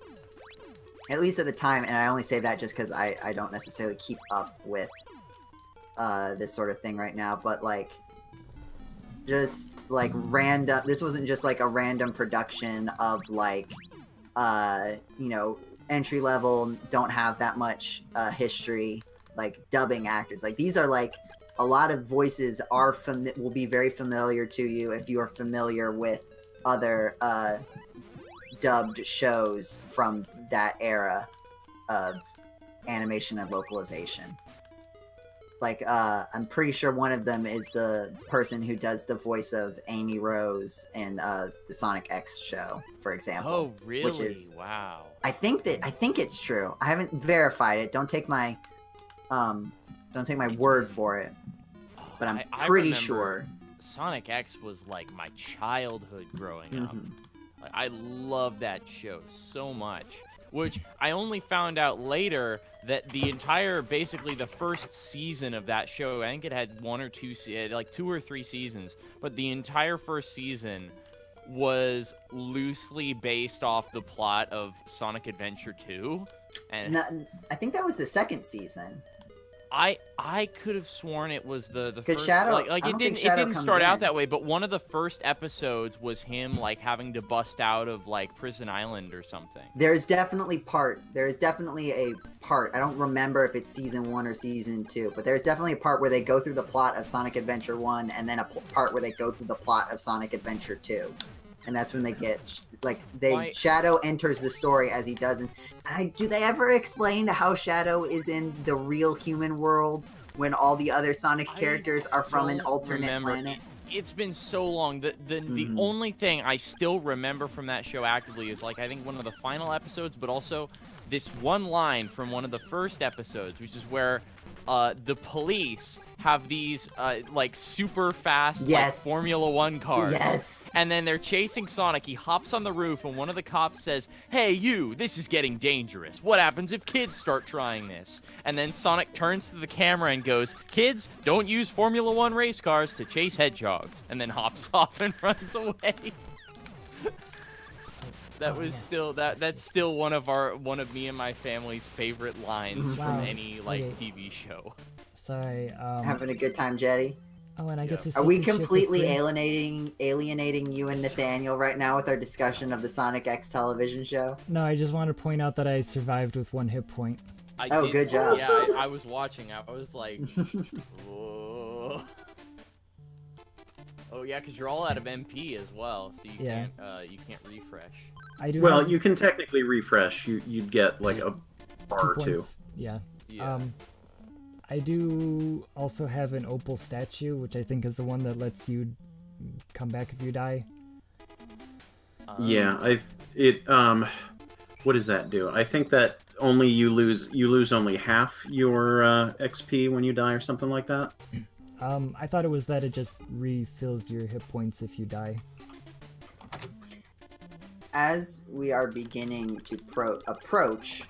at least at the time, and I only say that just because I don't necessarily keep up with this sort of thing right now, but like just like random, this wasn't just like a random production of like you know, entry level, don't have that much history, like dubbing actors. Like these are like, a lot of voices will be very familiar to you if you are familiar with other dubbed shows from that era of animation and localization. Like I'm pretty sure one of them is the person who does the voice of Amy Rose in the Sonic X show, for example. Oh, really? Which is, wow. I think it's true. I haven't verified it. Don't take my word for it. But I'm pretty sure. Sonic X was like my childhood growing up. Like, I love that show so much. Which I only found out later that basically the first season of that show, I think it had 2 or 3 seasons, but the entire first season was loosely based off the plot of Sonic Adventure 2. And I think that was the second season. I could have sworn it was the first. Shadow, like it didn't start out that way, but one of the first episodes was him like having to bust out of like Prison Island or something. There is definitely a part. I don't remember if it's season 1 or season 2, but there's definitely a part where they go through the plot of Sonic Adventure 1, and then a part where they go through the plot of Sonic Adventure 2. And that's when they get, like, Shadow enters the story as he does. And do they ever explain how Shadow is in the real human world when all the other Sonic characters are from an alternate planet? It's been so long. The only thing I still remember from that show actively is, like, I think one of the final episodes, but also this one line from one of the first episodes, which is where the police have these like super fast like Formula 1 cars. Yes. And then they're chasing Sonic. He hops on the roof, and one of the cops says, "Hey, you, this is getting dangerous. What happens if kids start trying this?" And then Sonic turns to the camera and goes, "Kids, don't use Formula 1 race cars to chase hedgehogs," and then hops off and runs away. That was that's still one of me and my family's favorite lines from any like TV show. Sorry. Having a good time, Jeddy. Oh, and I get to. Are we completely alienating you and Nathaniel right now with our discussion of the Sonic X television show? No, I just want to point out that I survived with 1 hit point. Good job. Yeah, I was watching. I was like, whoa. Oh yeah, because you're all out of MP as well, so you can't refresh. I do. Well, you can technically refresh. You'd get like a bar or two. Yeah. I do also have an opal statue, which I think is the one that lets you come back if you die. Yeah, what does that do? I think that only you lose only half your XP when you die or something like that. I thought it was that it just refills your hit points if you die. As we are beginning to approach,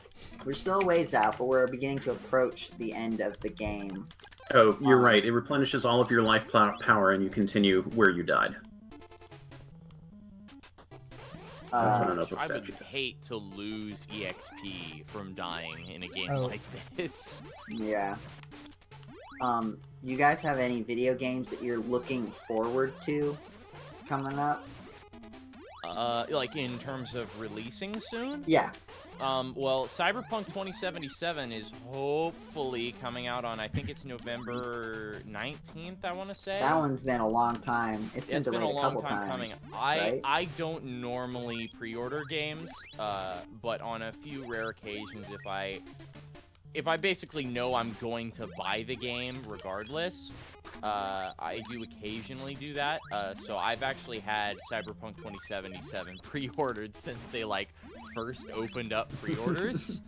we're still a ways out, but we're beginning to approach the end of the game. Oh, you're right. It replenishes all of your life power, and you continue where you died. That's what an opal I would statue does. hate to lose EXP from dying in a game like this. Yeah. You guys have any video games that you're looking forward to coming up? Like in terms of releasing soon? Yeah. Well, Cyberpunk 2077 is hopefully coming out on, I think it's November 19th, I want to say. That one's been a long time. It's been delayed a couple times. Right? I don't normally pre-order games, but on a few rare occasions, if I basically know I'm going to buy the game regardless, I do occasionally do that. So I've actually had Cyberpunk 2077 pre-ordered since they like first opened up pre-orders.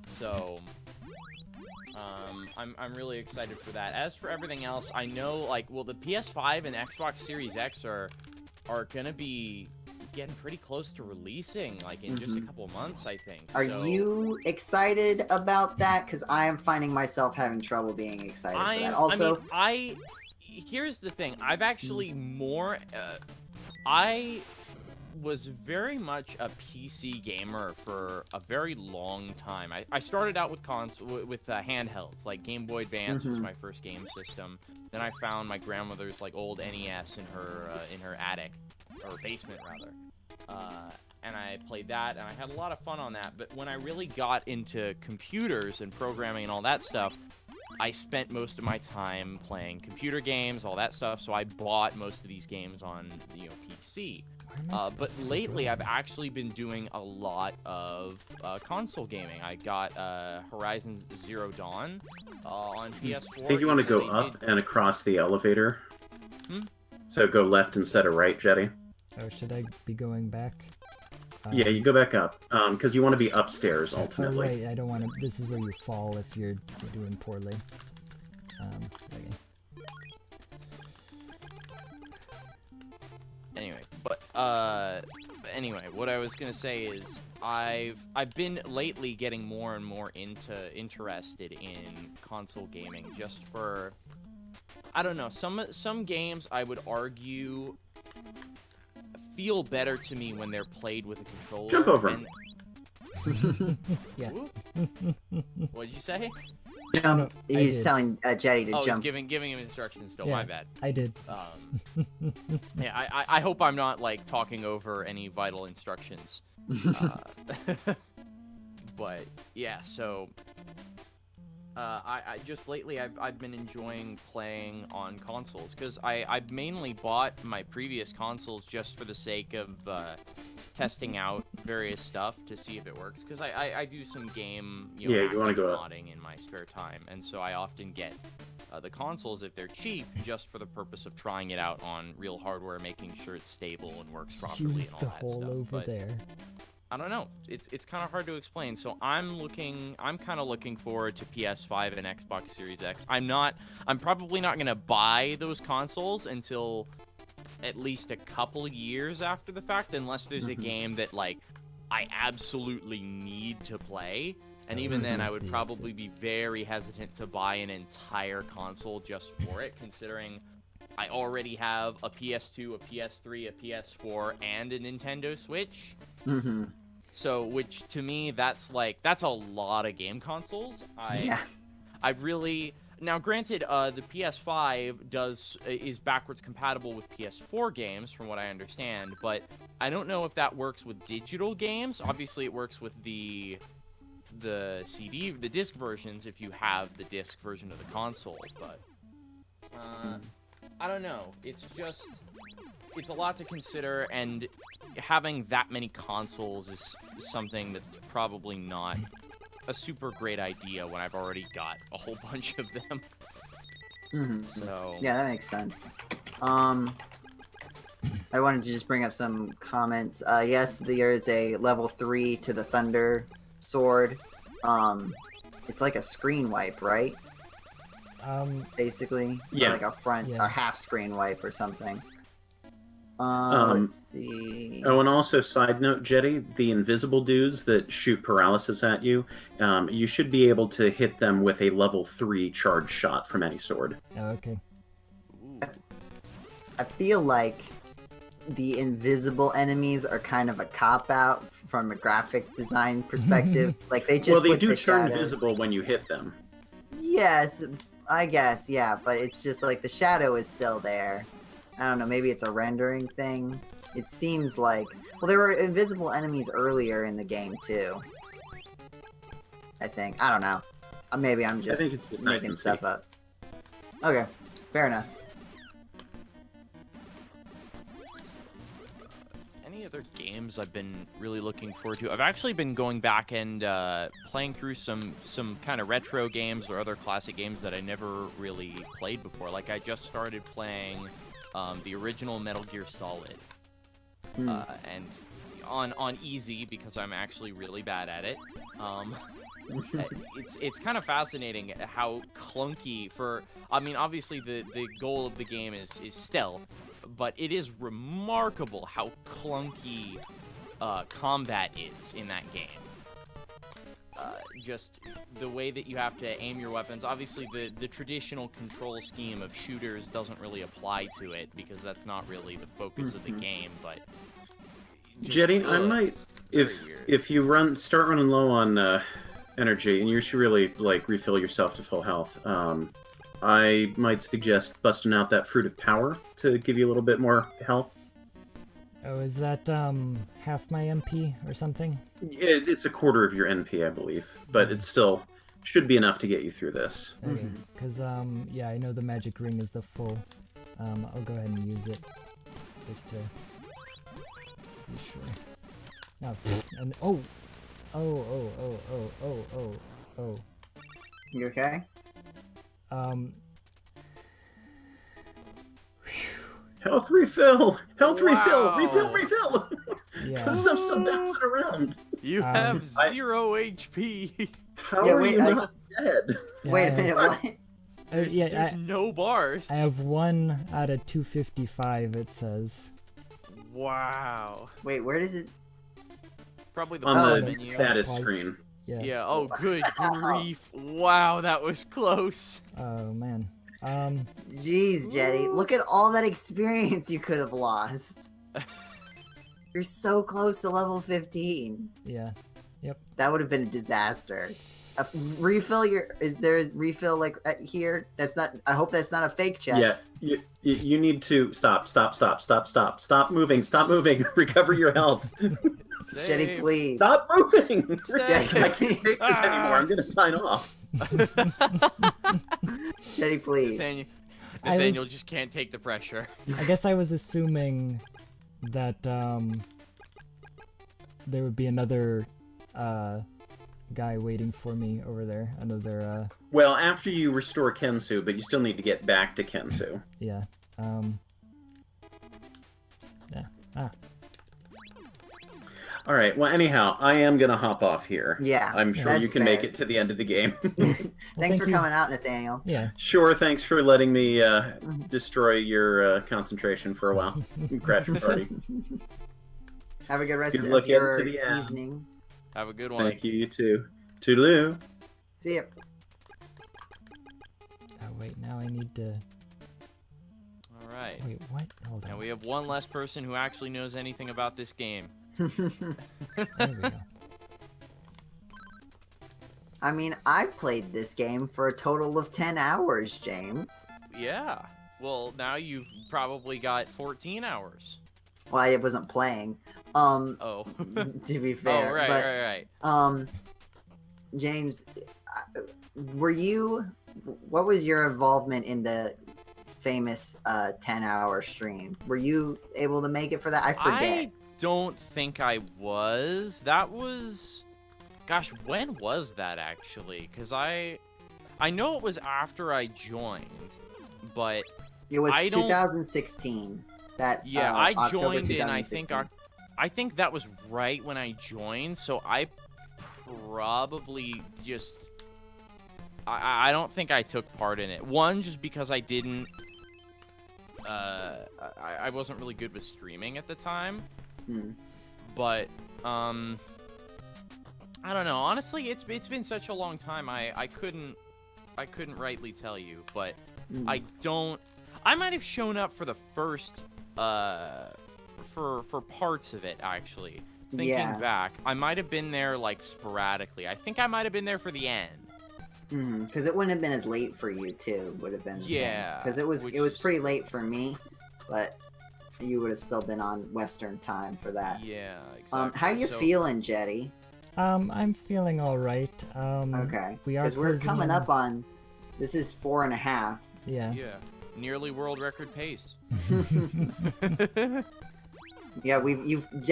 So I'm really excited for that. As for everything else, I know like the PS5 and Xbox Series X are gonna be getting pretty close to releasing, like in just a couple months, I think. Are you excited about that? Because I am finding myself having trouble being excited for that. Also, here's the thing. I've actually I was very much a PC gamer for a very long time. I started out with handhelds, like Game Boy Advance was my first game system. Then I found my grandmother's like old NES in her attic, or basement rather. And I played that, and I had a lot of fun on that. But when I really got into computers and programming and all that stuff, I spent most of my time playing computer games, all that stuff. So I bought most of these games on PC. But lately, I've actually been doing a lot of console gaming. I got Horizon Zero Dawn on PS4. I think you want to go up and across the elevator. So go left instead of right, Jeddy. Or should I be going back? Yeah, you go back up, because you want to be upstairs, ultimately. Oh, wait, I don't want to... This is where you fall if you're doing poorly. Okay. Anyway, what I was gonna say is I've been lately getting more and more interested in console gaming, just for, I don't know, some games I would argue feel better to me when they're played with a controller. Jump over. Yeah. What did you say? No, he's telling Jeddy to jump. Oh, he's giving him instructions still. My bad. I did. Yeah, I hope I'm not like talking over any vital instructions. But yeah, so I just lately I've been enjoying playing on consoles, because I've mainly bought my previous consoles just for the sake of testing out various stuff to see if it works, because I do some game you want to go modding in my spare time, and so I often get the consoles if they're cheap, just for the purpose of trying it out on real hardware, making sure it's stable and works properly Use and all the that hole stuff. over But there. I don't know. It's kind of hard to explain. So I'm kind of looking forward to PS5 and Xbox Series X. I'm probably not gonna buy those consoles until at least a couple years after the fact, unless there's a game that like I absolutely need to play. And even then, I would probably be very hesitant to buy an entire console just for it, considering I already have a PS2, a PS3, a PS4, and a Nintendo Switch. Mm-hmm. So, which to me, that's a lot of game consoles. Yeah. I really now, granted, the PS5 is backwards compatible with PS4 games, from what I understand, but I don't know if that works with digital games. Obviously, it works with the disc versions if you have the disc version of the console, but I don't know. It's a lot to consider, and having that many consoles is something that's probably not a super great idea when I've already got a whole bunch of them. Mm-hmm. So yeah, that makes sense. I wanted to just bring up some comments. Yes, there is a level 3 to the Thunder Sword. It's like a screen wipe, right? Basically, yeah, or like a front, Yeah. a half screen wipe or something. Let's see. Oh, and also, side note, Jeddy, the invisible dudes that shoot paralysis at you, you should be able to hit them with a level 3 charge shot from any sword. Oh, okay. ooh. I feel like the invisible enemies are kind of a cop-out from a graphic design perspective. Like, they just Well, they put do the turn shadows. visible when you hit them. Yes, I guess, yeah, but it's just like the shadow is still there. I don't know, maybe it's a rendering thing. It seems like... Well, there were invisible enemies earlier in the game, too. I think. I don't know. Maybe I'm just I think it's just nice making and stuff safe. up. Okay, fair enough. Any other games I've been really looking forward to? I've actually been going back and playing through some kind of retro games or other classic games that I never really played before. Like, I just started playing the original Metal Gear Solid, and on easy because I'm actually really bad at it. It's kind of fascinating how clunky I mean, obviously the goal of the game is stealth, but it is remarkable how clunky combat is in that game. Just the way that you have to aim your weapons. Obviously, the traditional control scheme of shooters doesn't really apply to it because that's not really the focus of the game. But Jeddy, I might, if you start running low on energy, and you should really like refill yourself to full health. I might suggest busting out that Fruit of Power to give you a little bit more health. Oh, is that half my MP or something? It's a quarter of your NP, I believe, but it still should be enough to get you through this. Okay, because yeah, I know the magic ring is the full. I'll go ahead and use it just to be sure. Oh, and oh. You okay? Health refill! Health Wow. refill! Yeah. Stuff's still bouncing around. You have 0 HP. How Yeah, are wait, you not dead? Yeah, Wait a I- minute, what? There's no bars. I have 1 out of 255, it says. Wow. Wait, where does it... Probably the On bottom the menu. status Pause. screen. Yeah. Yeah. Oh, good grief! Wow, that was close. Oh, man. Jeez, Jeddy, look at all that experience you could have lost. You're so close to level 15. Yeah. That would have been a disaster. Refill your... Is there a refill, like, here? That's not... I hope that's not a fake chest. Yeah, you need to stop moving, recover your health. Jeddy, Save. please. Stop moving! Jeddy, I can't take this anymore, I'm gonna sign off. Jeddy, please. Nathaniel was- just can't take the pressure. I guess I was assuming that there would be another guy waiting for me over there. Another Well, after you restore Kensu, but you still need to get back to Kensu. yeah. Yeah. Ah. All right. Well, anyhow, I am gonna hop off here. Yeah, I'm sure you that's can make fair. it to the end of the game. Thanks thank for you. coming out, Nathaniel. Yeah. Sure. Thanks for letting me destroy your concentration for a while. Crash your party. Have a good rest Good of luck your into the app. evening. Have a good one. Thank you. You too. Toodaloo. See ya. Oh wait, now I need to. All right. Wait, what? Hold on. Now we have one less person who actually knows anything about this game. There we go. I mean, I've played this game for a total of 10 hours, James. Yeah. Well, now you've probably got 14 hours. Well, I wasn't playing. Oh. To be fair. Oh, right, but, right. James, what was your involvement in the famous 10-hour stream? Were you able to make it for that? I forget. I don't think I was. That was... Gosh, when was that, actually? Because I know it was after I joined, but... It was I don't- 2016. That, Yeah, I October joined in, I 2016. think that was right when I joined, so I probably just... I don't think I took part in it. One, just because I didn't... I wasn't really good with streaming at the time. But, I don't know. Honestly, it's been such a long time, I couldn't rightly tell you, but I might have shown up for the first, for parts of it, actually. Thinking back, I might have been there, like, sporadically. I think I might have been there for the end. Because it wouldn't have been as late for you too. Would have been because it was pretty late for me, but you would have still been on Western time for that. Yeah, exactly. How you feeling, Jeddy? I'm feeling all right. Okay, we are because we're closing coming in. up on. This is 4.5. Yeah. Yeah, nearly world record pace. Yeah,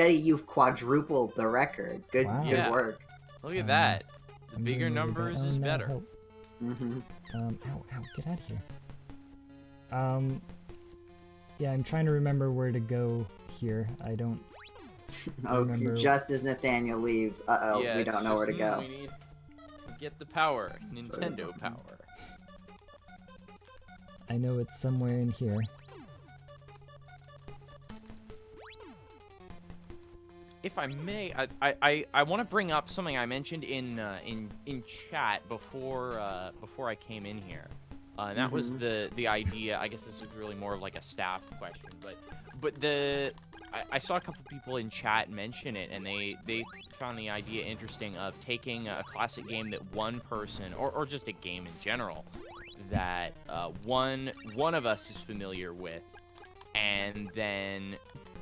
you've quadrupled the record. Good, Wow. good Yeah. work. Look at that. The I'm bigger doing really numbers bad. is Oh, no, better. help. Ow, get out of here. Yeah, I'm trying to remember where to go here. I don't remember. Just as Nathaniel leaves, Yeah, we it's don't know where to just, go. We need to get the power, Nintendo power. I know it's somewhere in here. If I may, I want to bring up something I mentioned in chat before I came in here. And that was the idea. I guess this is really more of like a staff question, but I saw a couple people in chat mention it, and they found the idea interesting of taking a classic game that one person or just a game in general that one of us is familiar with, and then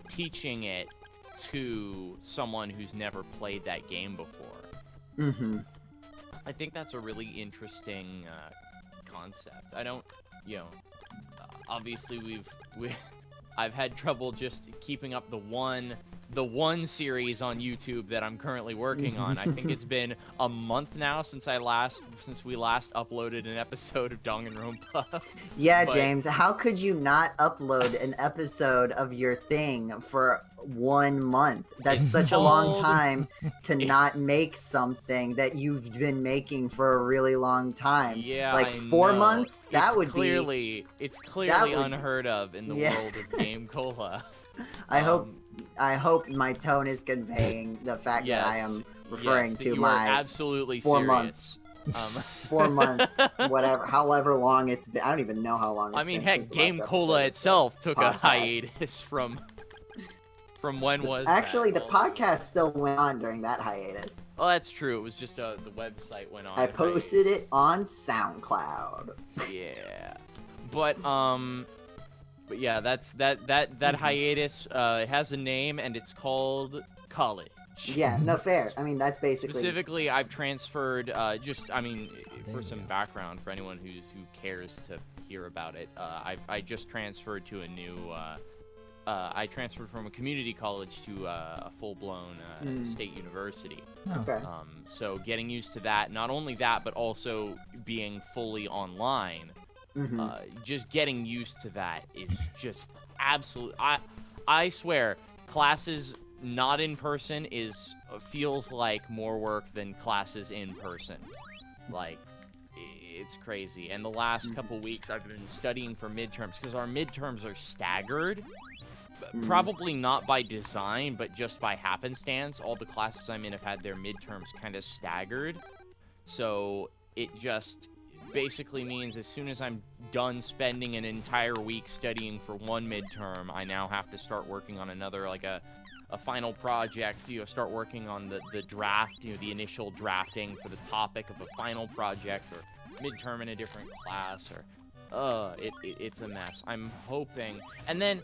teaching it to someone who's never played that game before. I think that's a really interesting concept. I don't, obviously I've had trouble just keeping up the one series on YouTube that I'm currently working on. I think it's been a month now since we last uploaded an episode of Danganronpa. Yeah, But- James, how could you not upload an episode of your thing for 1 month? That's It's such a long called- time to not make something that you've been making for a really long time. Yeah, like I 4 know. months? That It's would clearly would- unheard of in the Yeah. world of GameCola. I hope my tone is conveying the fact that I am referring to you are my absolutely 4 serious. months. 4 months, whatever, however long it's been. I don't even know how long it's been. I mean, heck, since the last episode GameCola of itself the took a podcast. hiatus from when was that? Actually, the Oh, podcast still went on during that hiatus. Oh, that's true. It was just the website went on. I a posted it on SoundCloud. hiatus. Yeah, but yeah, that hiatus. It has a name, and it's called college. Yeah, no fair. I mean, that's basically. Specifically, I've transferred. For some you go. background for anyone who cares to hear about it, I just transferred to a I transferred from a community college to a full-blown state university. Okay. So getting used to that, not only that, but also being fully online. Just getting used to that is just absolute. I swear, classes not in person feels like more work than classes in person. Like, it's crazy. And the last couple weeks I've been studying for midterms because our midterms are staggered. Probably not by design, but just by happenstance. All the classes I'm in have had their midterms kind of staggered. So it just basically means as soon as I'm done spending an entire week studying for one midterm, I now have to start working on another, like a final project, start working on the draft, the initial drafting for the topic of a final project or midterm in a different class, or it's a mess. I'm hoping. And then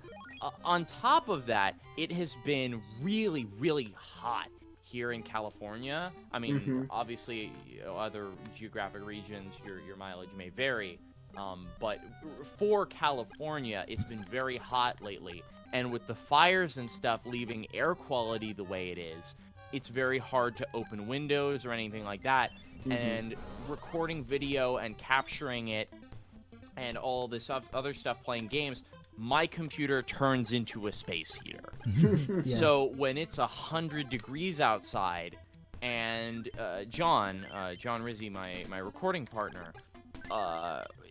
on top of that, it has been really, really hot here in California. I mean, obviously, other geographic regions, your mileage may vary. But for California, it's been very hot lately. And with the fires and stuff leaving air quality the way it is, it's very hard to open windows or anything like that. And recording video and capturing it and all this other stuff playing games, my computer turns into a space heater. So when it's 100 degrees outside, and John Rizzi, my recording partner,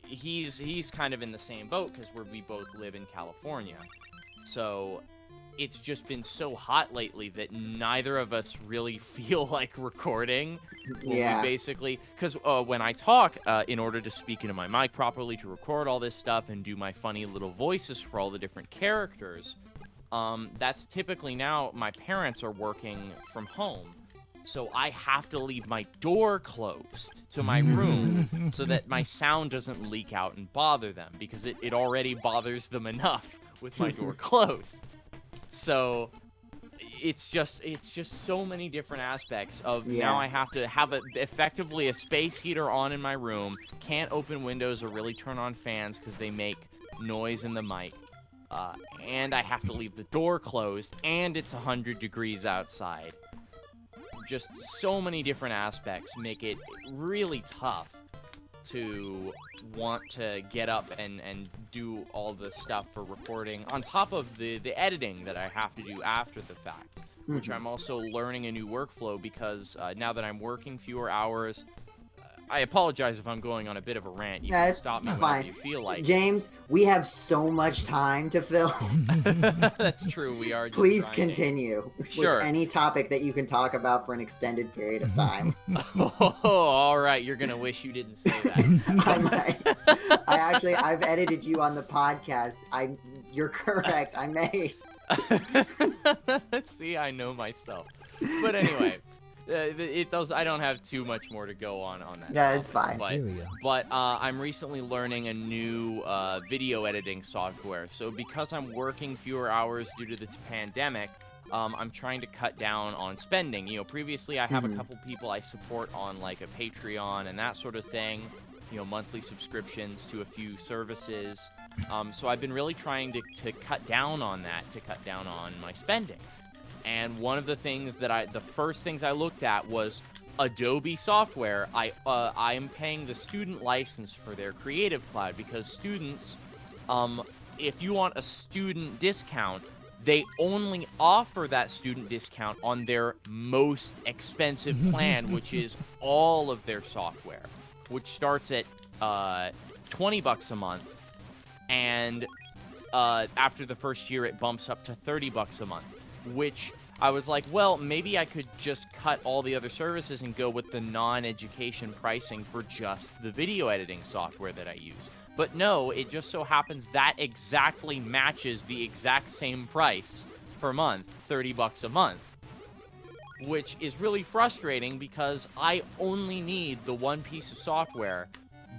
he's kind of in the same boat because we both live in California. So it's just been so hot lately that neither of us really feel like recording. We basically, because when I talk, in order to speak into my mic properly, to record all this stuff and do my funny little voices for all the different characters, that's typically now my parents are working from home. So I have to leave my door closed to my room so that my sound doesn't leak out and bother them, because it already bothers them enough with my door closed. So it's just so many different aspects of now I have to have effectively a space heater on in my room, can't open windows or really turn on fans because they make noise in the mic, and I have to leave the door closed, and it's 100 degrees outside. Just so many different aspects make it really tough to want to get up and do all the stuff for recording, on top of the editing that I have to do after the fact, which I'm also learning a new workflow because now that I'm working fewer hours. I apologize if I'm going on a bit of a rant. You can stop me whenever you feel like. James, we have so much time to fill. That's true. We are. Please continue with any topic that you can talk about for an extended period of time. Oh, all right. You're gonna wish you didn't say that. I've edited you on the podcast. You're correct. I may. See, I know myself. But anyway. It does. I don't have too much more to go on that. Yeah, it's fine. Here we go. But I'm recently learning a new video editing software. So because I'm working fewer hours due to the pandemic, I'm trying to cut down on spending. Previously I have a couple people I support on like a Patreon and that sort of thing. Monthly subscriptions to a few services. So I've been really trying to cut down on that, to cut down on my spending. And one of the things the first things I looked at was Adobe software. I am paying the student license for their Creative Cloud because students, if you want a student discount, they only offer that student discount on their most expensive plan, which is all of their software, which starts at $20 a month, and after the first year it bumps up to $30 a month. Which I was like, well, maybe I could just cut all the other services and go with the non-education pricing for just the video editing software that I use. But no, it just so happens that exactly matches the exact same price per month, $30 a month. Which is really frustrating because I only need the one piece of software,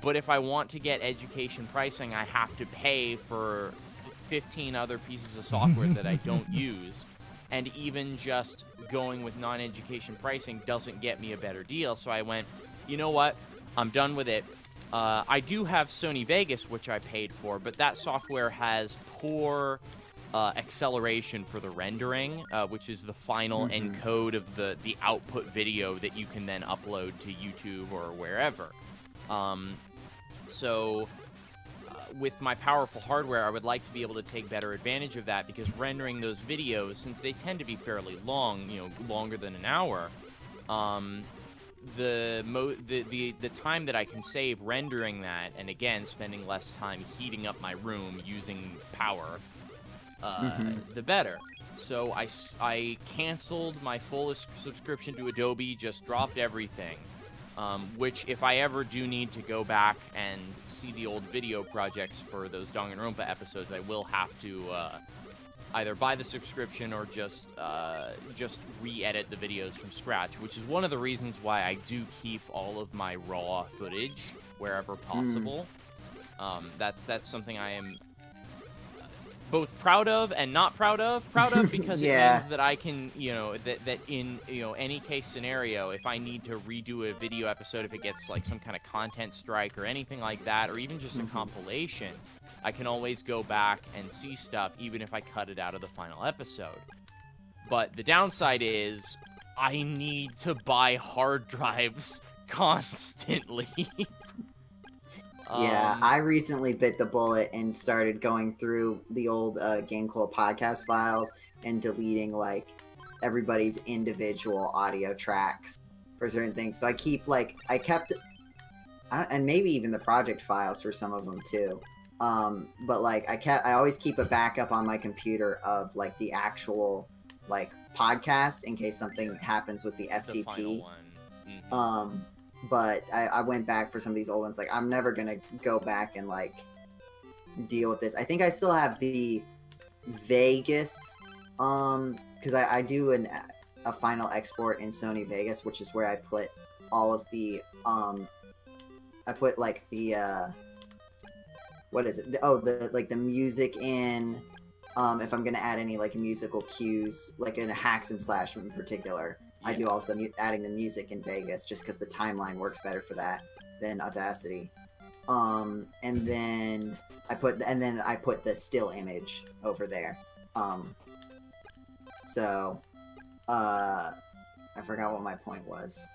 but if I want to get education pricing, I have to pay for 15 other pieces of software that I don't use. And even just going with non-education pricing doesn't get me a better deal. So I went, you know what? I'm done with it. I do have Sony Vegas, which I paid for, but that software has poor acceleration for the rendering, which is the final encode of the output video that you can then upload to YouTube or wherever. So with my powerful hardware, I would like to be able to take better advantage of that, because rendering those videos, since they tend to be fairly long, longer than an hour, the time that I can save rendering that, and again spending less time heating up my room using power, the better. So I canceled my full subscription to Adobe, just dropped everything. Which, if I ever do need to go back and see the old video projects for those Danganronpa episodes, I will have to either buy the subscription or just re-edit the videos from scratch, which is one of the reasons why I do keep all of my raw footage wherever possible. That's something I am both proud of and not proud of. Proud of because it means that I can, that in, any case scenario, if I need to redo a video episode, if it gets like some kind of content strike or anything like that, or even just a compilation, I can always go back and see stuff, even if I cut it out of the final episode. But the downside is I need to buy hard drives constantly. Yeah, I recently bit the bullet and started going through the old GameCola podcast files and deleting like everybody's individual audio tracks for certain things. So I keep and maybe even the project files for some of them too. But like I always keep a backup on my computer of like the actual like podcast in case something happens with the FTP. The final one. But I went back for some of these old ones. Like, I'm never gonna go back and like deal with this. I think I still have the Vegas, because I do a final export in Sony Vegas, which is where I put all of the I put like the what is it? The music in. If I'm gonna add any like musical cues, like in a hacks and slash in particular. I do all of them adding the music in Vegas just because the timeline works better for that than Audacity. And then I put the still image over there. So I forgot what my point was.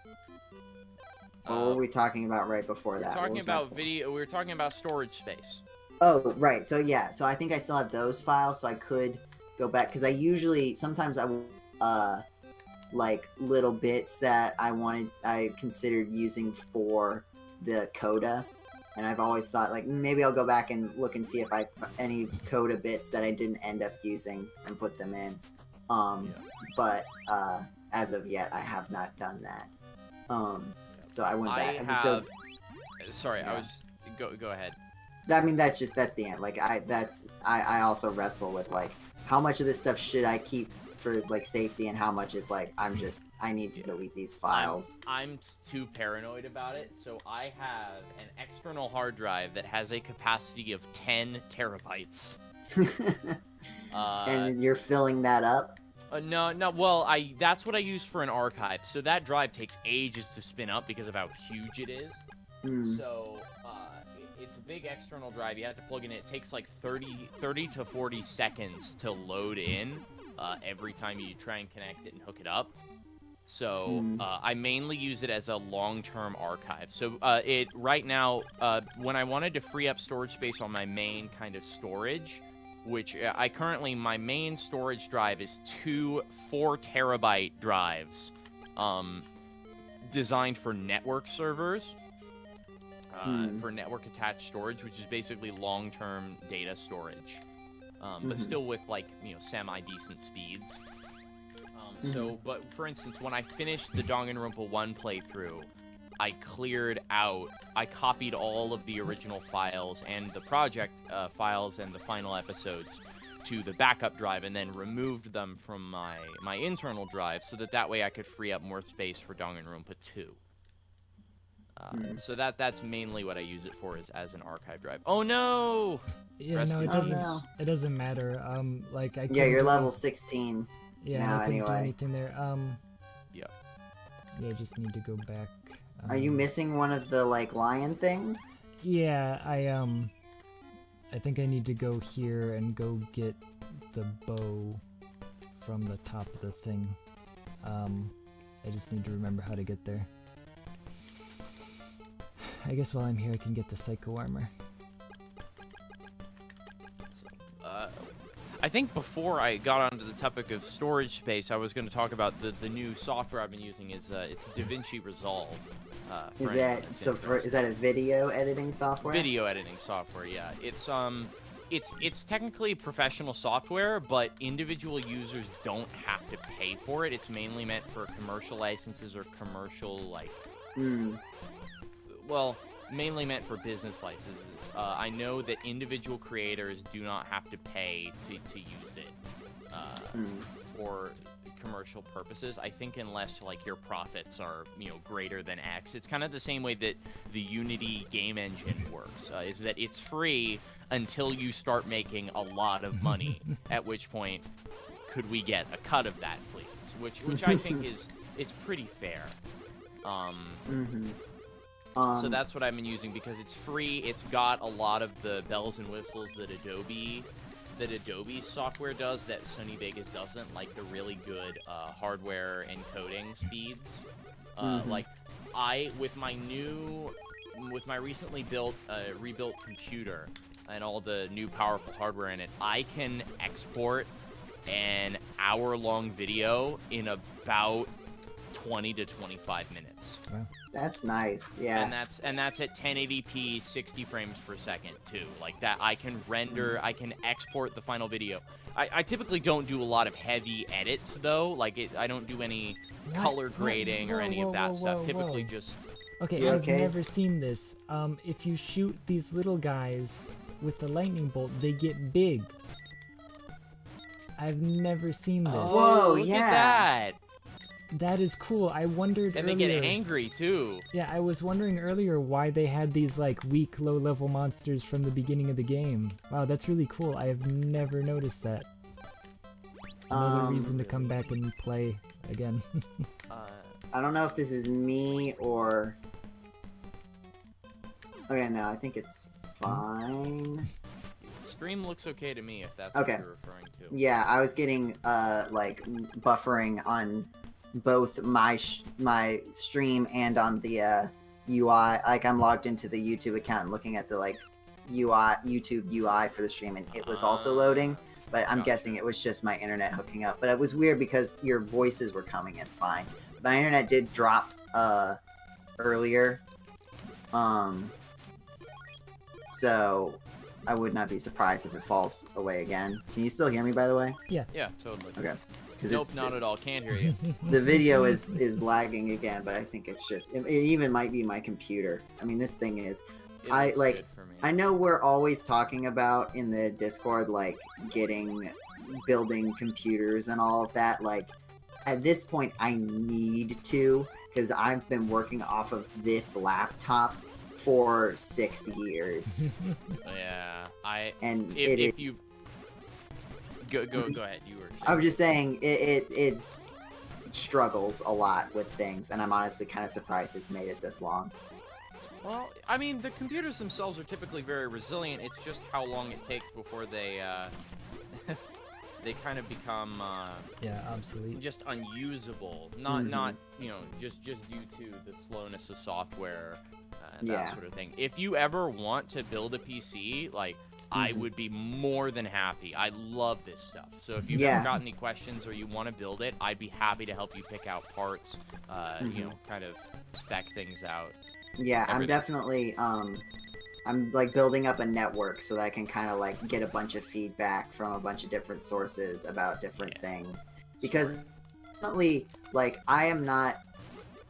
What were we talking about right before that? We were talking about storage space. Oh, right. So yeah. So I think I still have those files, so I could go back because sometimes I like little bits that I considered using for the coda, and I've always thought like maybe I'll go back and look and see if I any coda bits that I didn't end up using and put them in. But as of yet, I have not done that. So I went back. Go ahead. I mean, that's the end. Like I also wrestle with like how much of this stuff should I keep for like safety and how much is like I need to delete these files. I'm too paranoid about it, so I have an external hard drive that has a capacity of 10 terabytes. And you're filling that up? No. Well, that's what I use for an archive. So that drive takes ages to spin up because of how huge it is. So it's a big external drive. You have to plug in. It takes like 30 to 40 seconds to load in. Every time you try and connect it and hook it up. So I mainly use it as a long-term archive. So right now, when I wanted to free up storage space on my main kind of storage, which my main storage drive is 2 4-terabyte drives designed for network servers, for network-attached storage, which is basically long-term data storage. But still with like semi-decent speeds. So, but for instance, when I finished the Danganronpa 1 playthrough, I copied all of the original files and the project files and the final episodes to the backup drive, and then removed them from my internal drive, so that way I could free up more space for Danganronpa 2. So that's mainly what I use it for, is as an archive drive. Oh no! Yeah, no, it doesn't. It doesn't matter. Like I. Yeah, you're level 16. Yeah, now, I couldn't do anyway. anything there. Yeah. Yeah, I just need to go back. Are you missing one of the like lion things? Yeah, I think I need to go here and go get the bow from the top of the thing. I just need to remember how to get there. I guess while I'm here I can get the psycho armor. I think before I got onto the topic of storage space, I was going to talk about the new software I've been using. It's DaVinci Resolve. Is that a video editing software? Video editing software, yeah. It's technically professional software, but individual users don't have to pay for it. It's mainly meant for commercial licenses or commercial, like... Well, mainly meant for business licenses. I know that individual creators do not have to pay to use it for commercial purposes. I think unless like your profits are greater than X. It's kind of the same way that the Unity game engine works. Is that it's free until you start making a lot of money. At which point, could we get a cut of that, please? Which I think is pretty fair. So that's what I've been using because it's free. It's got a lot of the bells and whistles that Adobe software does that Sony Vegas doesn't, like the really good hardware encoding speeds. Like with my recently rebuilt computer and all the new powerful hardware in it, I can export an hour-long video in about 20 to 25 minutes. Wow. That's nice, yeah. And that's at 1080p, 60 frames per second too. Like that, I can render, I can export the final video. I typically don't do a lot of heavy edits though. Like I don't do any color grading or any of that stuff. Typically just. Okay, I've never seen this. If you shoot these little guys with the lightning bolt, they get big. I've never seen this. Whoa, look yeah. at that. That is cool. I wondered and earlier... they get angry, too. Yeah, I was wondering earlier why they had these, like, weak, low-level monsters from the beginning of the game. Wow, that's really cool. I have never noticed that. Another reason to come back and play again. I don't know if this is me or... Okay, no, I think it's fine. Stream looks okay to me, if that's okay. what you're referring to. Yeah, I was getting, like, buffering on... both my stream and on the UI. Like I'm logged into the YouTube account and looking at the like YouTube UI for the stream, and it was also loading. But I'm guessing it was just my internet hooking up. But it was weird because your voices were coming in fine. My internet did drop earlier, so I would not be surprised if it falls away again. Can you still hear me, by the way? Yeah. Yeah, totally. Okay. Nope, not at all. Can't hear you. The video is lagging again, but I think it's just it even might be my computer. I mean, this thing is I know we're always talking about in the Discord like building computers and all of that. Like at this point I need to, because I've been working off of this laptop for 6 years. Yeah. If you go ahead. You were. I was just saying it struggles a lot with things, and I'm honestly kind of surprised it's made it this long. Well, I mean, the computers themselves are typically very resilient. It's just how long it takes before they they kind of become obsolete, just unusable. Not just due to the slowness of software and that sort of thing. If you ever want to build a PC, like. I would be more than happy. I love this stuff. So if you've ever got any questions or you want to build it, I'd be happy to help you pick out parts, kind of spec things out. Yeah, I'm definitely, I'm like building up a network so that I can kind of like get a bunch of feedback from a bunch of different sources about different things. Because definitely, like, I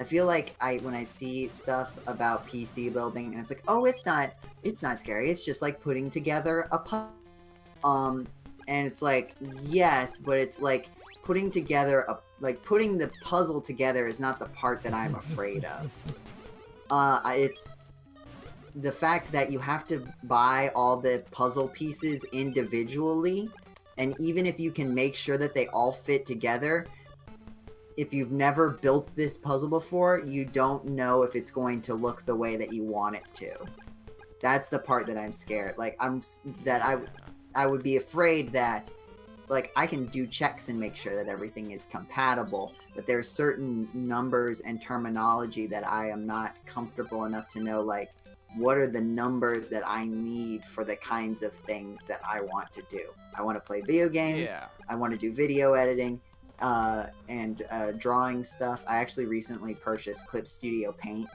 feel like when I see stuff about PC building and it's like, oh, it's not scary. It's just like putting together a puzzle. And it's like, yes, but it's like putting the puzzle together is not the part that I'm afraid of. It's the fact that you have to buy all the puzzle pieces individually, and even if you can make sure that they all fit together, if you've never built this puzzle before, you don't know if it's going to look the way that you want it to. That's the part that I'm scared. Like I would be afraid that, like, I can do checks and make sure that everything is compatible, but there's certain numbers and terminology that I am not comfortable enough to know, like, what are the numbers that I need for the kinds of things that I want to do. I want to play video games. Yeah. I want to do video editing and drawing stuff. I actually recently purchased Clip Studio Paint.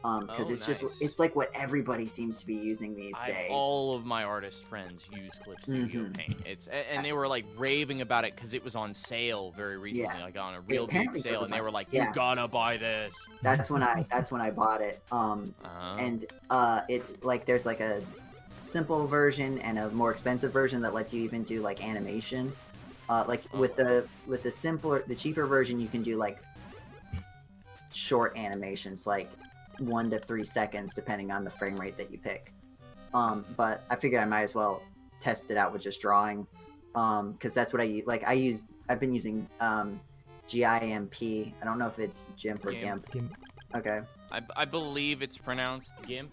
Because it's nice. just, it's like what everybody seems to be using these days. All of my artist friends use Clip Studio Paint. And they were like raving about it because it was on sale very recently, like on a real big sale, and they were like, "You gotta buy this." That's when I bought it. And it, like, there's like a simple version and a more expensive version that lets you even do like animation. With the cheaper version, you can do like short animations, like 1 to 3 seconds, depending on the frame rate that you pick. But I figured I might as well test it out with just drawing, because that's what I use. Like, I've been using GIMP. I don't know if it's GIMP or GIMP. Okay. I believe it's pronounced GIMP.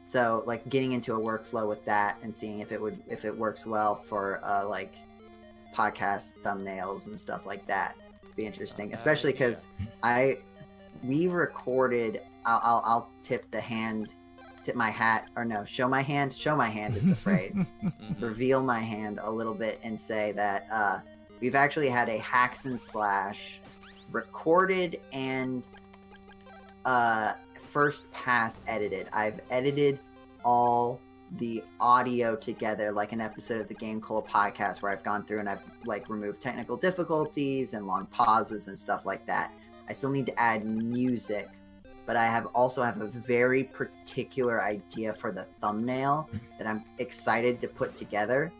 So like getting into a workflow with that and seeing if it works well for like podcast thumbnails and stuff like that. Be interesting, especially because we recorded. I'll show my hand is the phrase. Reveal my hand a little bit and say that we've actually had a hacks and slash recorded and first pass edited. I've edited all the audio together, like an episode of the GameCola podcast where I've gone through and I've like removed technical difficulties and long pauses and stuff like that. I still need to add music, but I also have a very particular idea for the thumbnail that I'm excited to put together.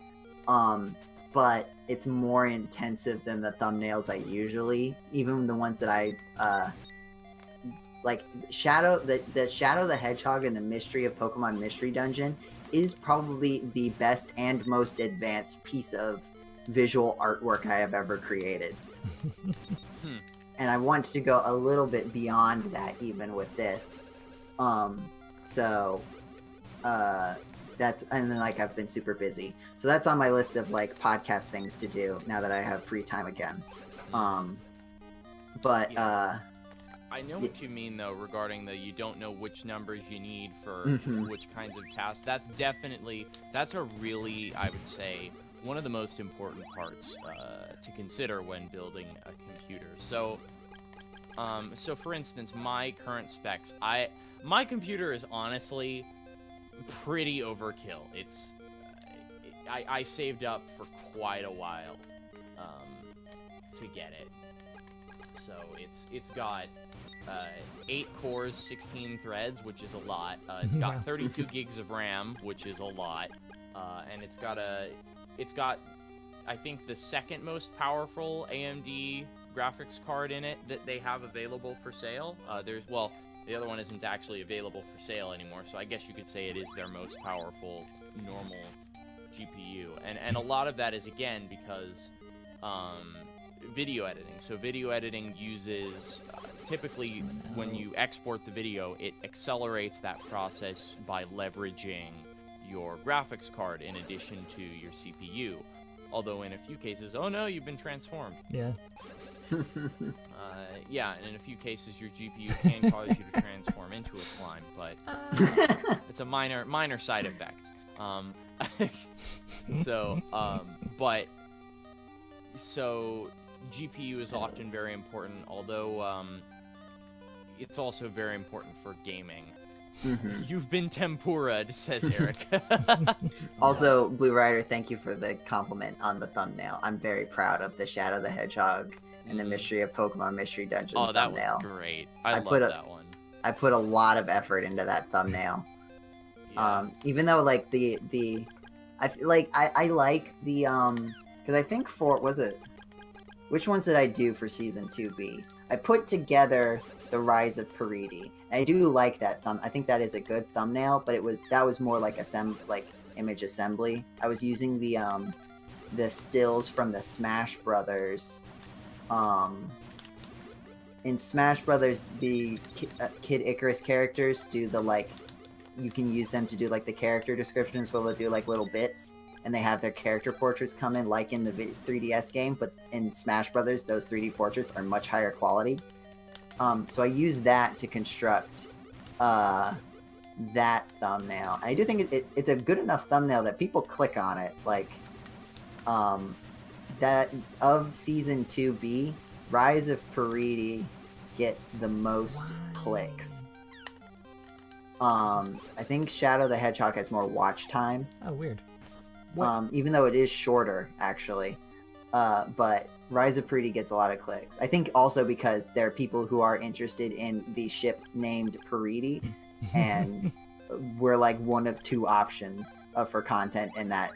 But it's more intensive than the thumbnails I usually, even the ones that I like. The Shadow the Hedgehog and the Mystery of Pokemon Mystery Dungeon is probably the best and most advanced piece of visual artwork I have ever created. And I want to go a little bit beyond that even with this. That's, and then like I've been super busy. So that's on my list of like podcast things to do now that I have free time again. I know what you mean, though, regarding you don't know which numbers you need for which kinds of tasks. That's a really, I would say, one of the most important parts to consider when building a computer. So for instance, my current specs, my computer is honestly pretty overkill. I saved up for quite a while to get it. So it's got 8 cores, 16 threads, which is a lot. It's got 32 gigs of RAM, which is a lot. And it's got I think the second most powerful AMD graphics card in it that they have available for sale. The other one isn't actually available for sale anymore, so I guess you could say it is their most powerful normal GPU. And a lot of that is, again, because video editing. So video editing uses, typically when you export the video, it accelerates that process by leveraging your graphics card in addition to your CPU. Although in a few cases, oh no, you've been transformed. Yeah. Yeah, and in a few cases, your GPU can cause you to transform into a slime, but it's a minor side effect. So GPU is often very important, although it's also very important for gaming. You've been tempura'd, says Eric. Also, Blue Rider, thank you for the compliment on the thumbnail. I'm very proud of the Shadow the Hedgehog and the Mystery of Pokemon Mystery Dungeon thumbnail. That was great. I love that one. I put a lot of effort into that thumbnail. Yeah. Even though like I feel like I like the because I think which ones did I do for season 2B? I put together the Rise of Paridi. I do like that I think that is a good thumbnail, but that was more like image assembly. I was using the stills from the Smash Brothers in Smash Brothers, the Kid Icarus characters do the like, you can use them to do like the character descriptions where they'll do like little bits, and they have their character portraits come in like in the 3DS game, but in Smash Brothers, those 3D portraits are much higher quality. So I use that to construct that thumbnail. And I do think it's a good enough thumbnail that people click on it. Like, that of Season 2B, Rise of Paridi gets the most clicks. I think Shadow the Hedgehog has more watch time. Oh, weird. Even though it is shorter, actually. But Rise of Paridi gets a lot of clicks. I think also because there are people who are interested in the ship named Paridi, and we're like one of two options for content in the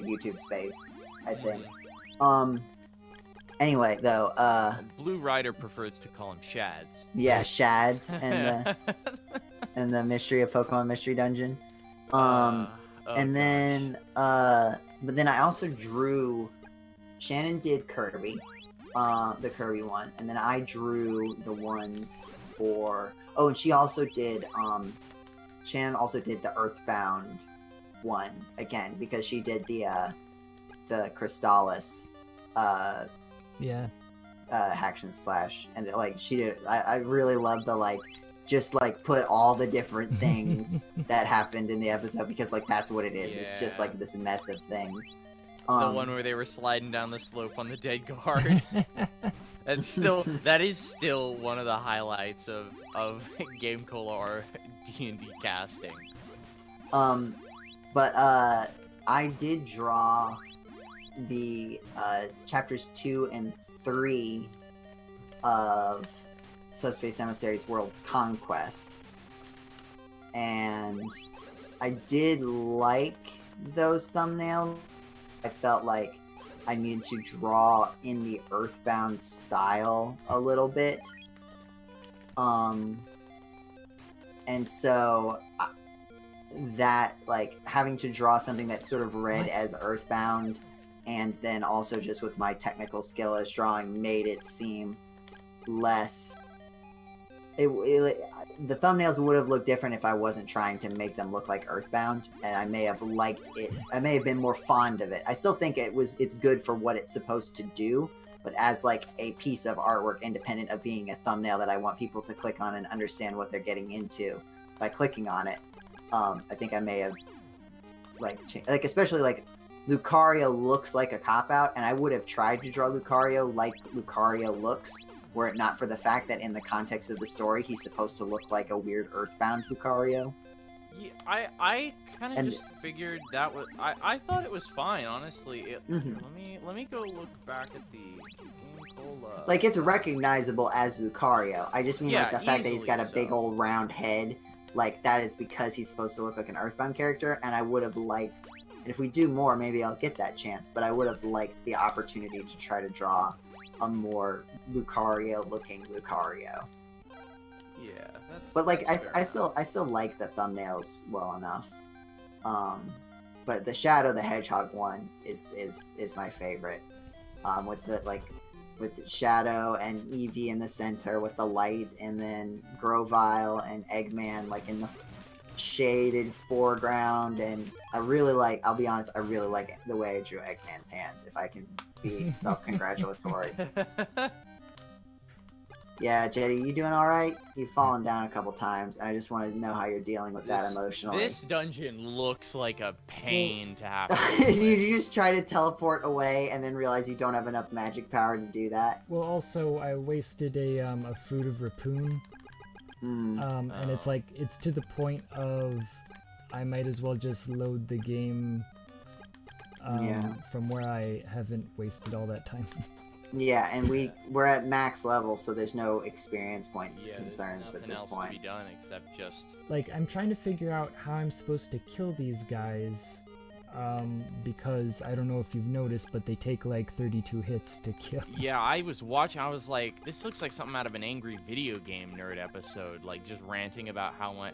YouTube space, I think. Anyway, though, Blue Rider prefers to call him Shads. yeah, Shads and the Mystery of Pokemon Mystery Dungeon. Then but then I also drew. Shannon did Kirby, the Kirby one, and then I drew the ones for. Oh, and she also did. Shannon also did the Earthbound one again because she did the Crystalis. Yeah. Hack and slash, and like she did. I really love the like. Just like put all the different things that happened in the episode because like that's what it is. Yeah. It's just like this mess of things. The one where they were sliding down the slope on the dead guard. That is still one of the highlights of GameCola or D&D casting. But I did draw the chapters 2 and 3 of Subspace Emissaries World's Conquest, and I did like those thumbnails. I felt like I needed to draw in the Earthbound style a little bit, and so that like having to draw something that's sort of read as Earthbound, and then also just with my technical skill as drawing made it seem less. The thumbnails would have looked different if I wasn't trying to make them look like Earthbound, and I may have liked it. I may have been more fond of it. I still think it's good for what it's supposed to do, but as like a piece of artwork independent of being a thumbnail that I want people to click on and understand what they're getting into by clicking on it, I think I may have like especially like Lucario looks like a cop-out, and I would have tried to draw Lucario like Lucario looks, were it not for the fact that in the context of the story, he's supposed to look like a weird Earthbound Lucario. Yeah, I kind of just figured that was. I thought it was fine, honestly. Let me go look back at the GameCola. Like, it's recognizable as Lucario. I just mean like the fact that he's got a big old round head. Like, that is because he's supposed to look like an Earthbound character, and I would have liked. And if we do more, maybe I'll get that chance. But I would have liked the opportunity to try to draw a more Lucario-looking Lucario. Yeah, that's. But like, I still like the thumbnails well enough. But the Shadow the Hedgehog one is my favorite. With Shadow and Eevee in the center with the light, and then Grovyle and Eggman like in the shaded foreground, and I'll be honest, I really like the way I drew Eggman's hands, if I can be self-congratulatory. Yeah, Jeddy, you doing alright? You've fallen down a couple times, and I just want to know how you're dealing with that emotionally. This dungeon looks like a pain to have to You just try to teleport away and then realize you don't have enough magic power to do that. Well, also, I wasted a Fruit of Rapun. And it's like, it's to the point of I might as well just load the game from where I haven't wasted all that time. Yeah, and we're at max level, so there's no experience points concerns at this point. To be done except just like, I'm trying to figure out how I'm supposed to kill these guys, because I don't know if you've noticed, but they take like 32 hits to kill. Yeah, I was watching. I was like, this looks like something out of an angry video game nerd episode, like just ranting about how much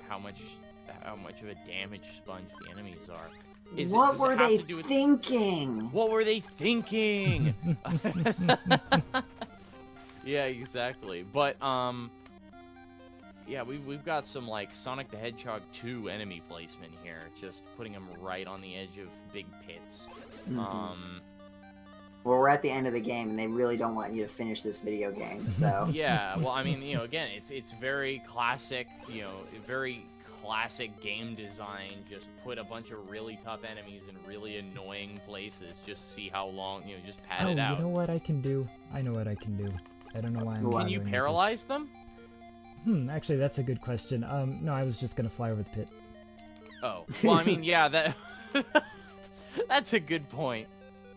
of a damage sponge the enemies are. What were they thinking? What were they thinking? Yeah, exactly. But yeah, we've got some like Sonic the Hedgehog 2 enemy placement here, just putting them right on the edge of big pits. Well, we're at the end of the game, and they really don't want you to finish this video game, so... Yeah, well, I mean, again, it's very classic, very classic game design. Just put a bunch of really tough enemies in really annoying places. Just see how long, just pad it out. You know what I can do? I know what I can do. I don't know why I'm Can you paralyze them? Actually, that's a good question. No, I was just gonna fly over the pit. Oh, well, I mean, yeah, that's a good point.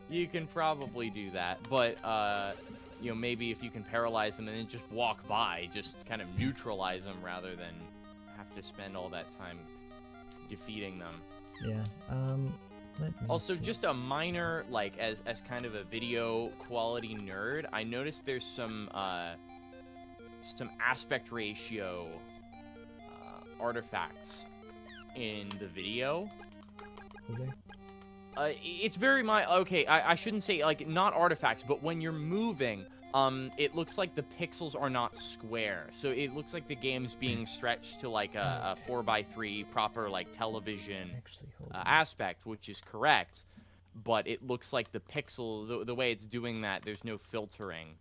You can probably do that, but maybe if you can paralyze them and then just walk by, just kind of neutralize them rather than have to spend all that time defeating them. Yeah. Let me Also, see. just a minor, like, as kind of a video quality nerd, I noticed there's some aspect ratio artifacts in the video. Is there? It's very okay, I shouldn't say, like, not artifacts, but when you're moving, it looks like the pixels are not square. So it looks like the game's being stretched to, like, a 4x3 proper, like, television aspect, which is correct. But it looks like the pixel, the way it's doing that, there's no filtering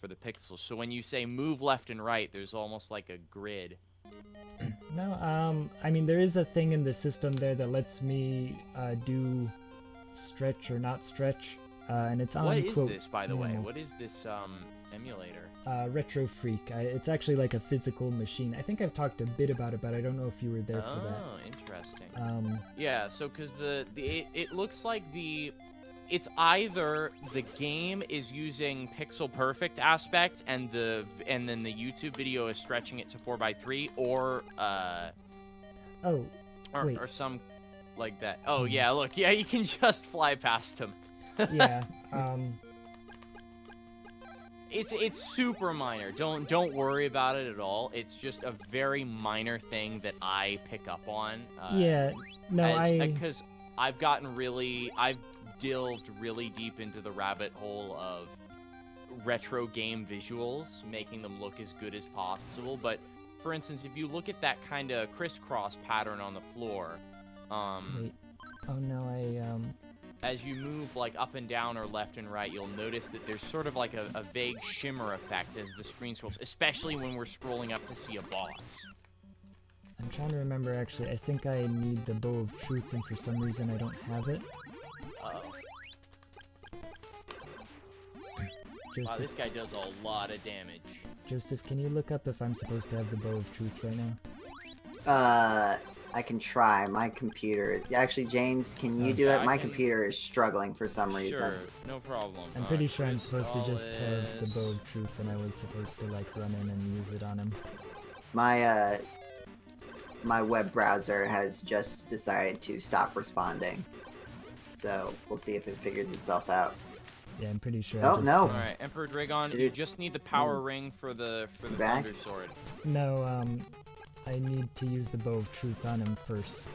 for the pixels. So when you say move left and right, there's almost like a grid. No, I mean, there is a thing in the system there that lets me do stretch or not stretch, and it's on. What is this, by the way? What is this emulator? Retro Freak. It's actually like a physical machine. I think I've talked a bit about it, but I don't know if you were there for that. Oh, interesting. Yeah, so because it looks like it's either the game is using pixel perfect aspect and then the YouTube video is stretching it to 4x3, or or some like that. Oh yeah, look, yeah, you can just fly past him. Yeah. It's super minor. Don't worry about it at all. It's just a very minor thing that I pick up on. Yeah. No, because I've delved really deep into the rabbit hole of retro game visuals, making them look as good as possible. But for instance, if you look at that kind of crisscross pattern on the floor, wait. Oh no, as you move like up and down or left and right, you'll notice that there's sort of like a vague shimmer effect as the screen scrolls, especially when we're scrolling up to see a boss. I'm trying to remember, actually. I think I need the Bow of Truth, and for some reason I don't have it. Joseph, wow, this guy does a lot of damage. Joseph, can you look up if I'm supposed to have the Bow of Truth right now? I can try. My computer... Actually, James, can you do it? My computer is struggling for some reason. Sure, no problem. I'm pretty sure I'm supposed to just have the Bow of Truth, and I was supposed to, like, run in and use it on him. My web browser has just decided to stop responding. So, we'll see if it figures itself out. Yeah, I'm pretty sure. Oh, no. Alright, Emperor Dragon, you just need the power ring for the Thunder Sword. No, I need to use the Bow of Truth on him first.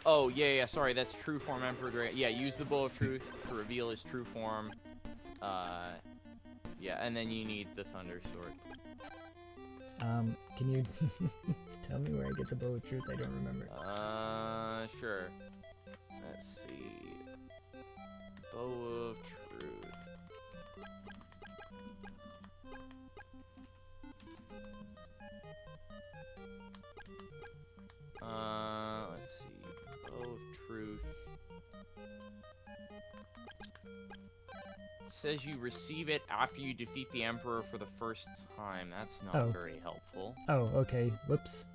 Oh, yeah, sorry, that's true form Emperor Dragon. Yeah, use the Bow of Truth to reveal his true form. Yeah, and then you need the Thunder Sword. Can you tell me where I get the Bow of Truth? I don't remember. Sure. Let's see. Bow of Truth. Let's see. Bow of Truth. It says you receive it after you defeat the Emperor for the first time. That's not very helpful. Oh, okay. Whoops.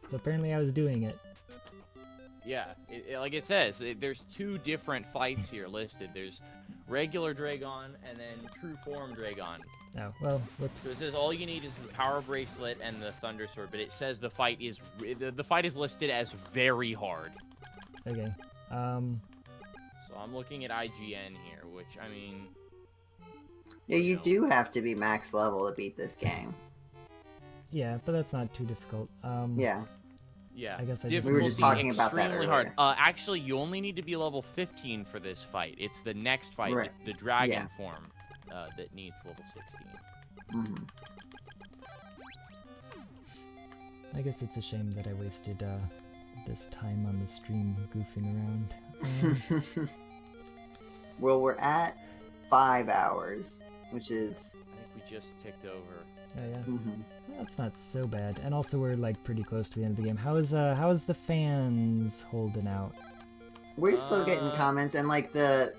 So apparently I was doing it. Yeah, like it says, there's two different fights here listed. There's regular Dragon and then true form Dragon. Oh, well, whoops. So it says all you need is the power bracelet and the Thunder Sword, but it says the fight is listed as very hard. Okay. So I'm looking at IGN here, which, I mean... Yeah, you do have to be max level to beat this game. Yeah, but that's not too difficult. Yeah. Yeah. I guess we were just talking about that earlier. Hard. Actually, you only need to be level 15 for this fight. It's the next fight, right. the dragon form. that needs level 16. Mhm. I guess it's a shame that I wasted this time on the stream goofing around. Well, we're at 5 hours, which is... I think we just ticked over. Yeah. Mhm. Well, that's not so bad. And also we're like pretty close to the end of the game. How is the fans holding out? We're still getting comments, and like the...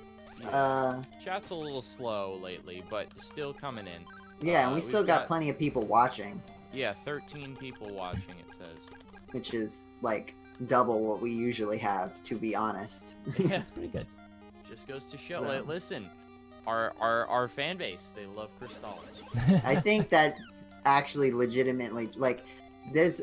Chat's a little slow lately, but still coming in. Yeah, and we we've still got plenty of people watching, Yeah, 13 people watching, it says. which is like double what we usually have, to be honest. Yeah, That's pretty good. just goes to show. So- Listen, our fan base, they love Crystalis. I think that's actually legitimately, like, there's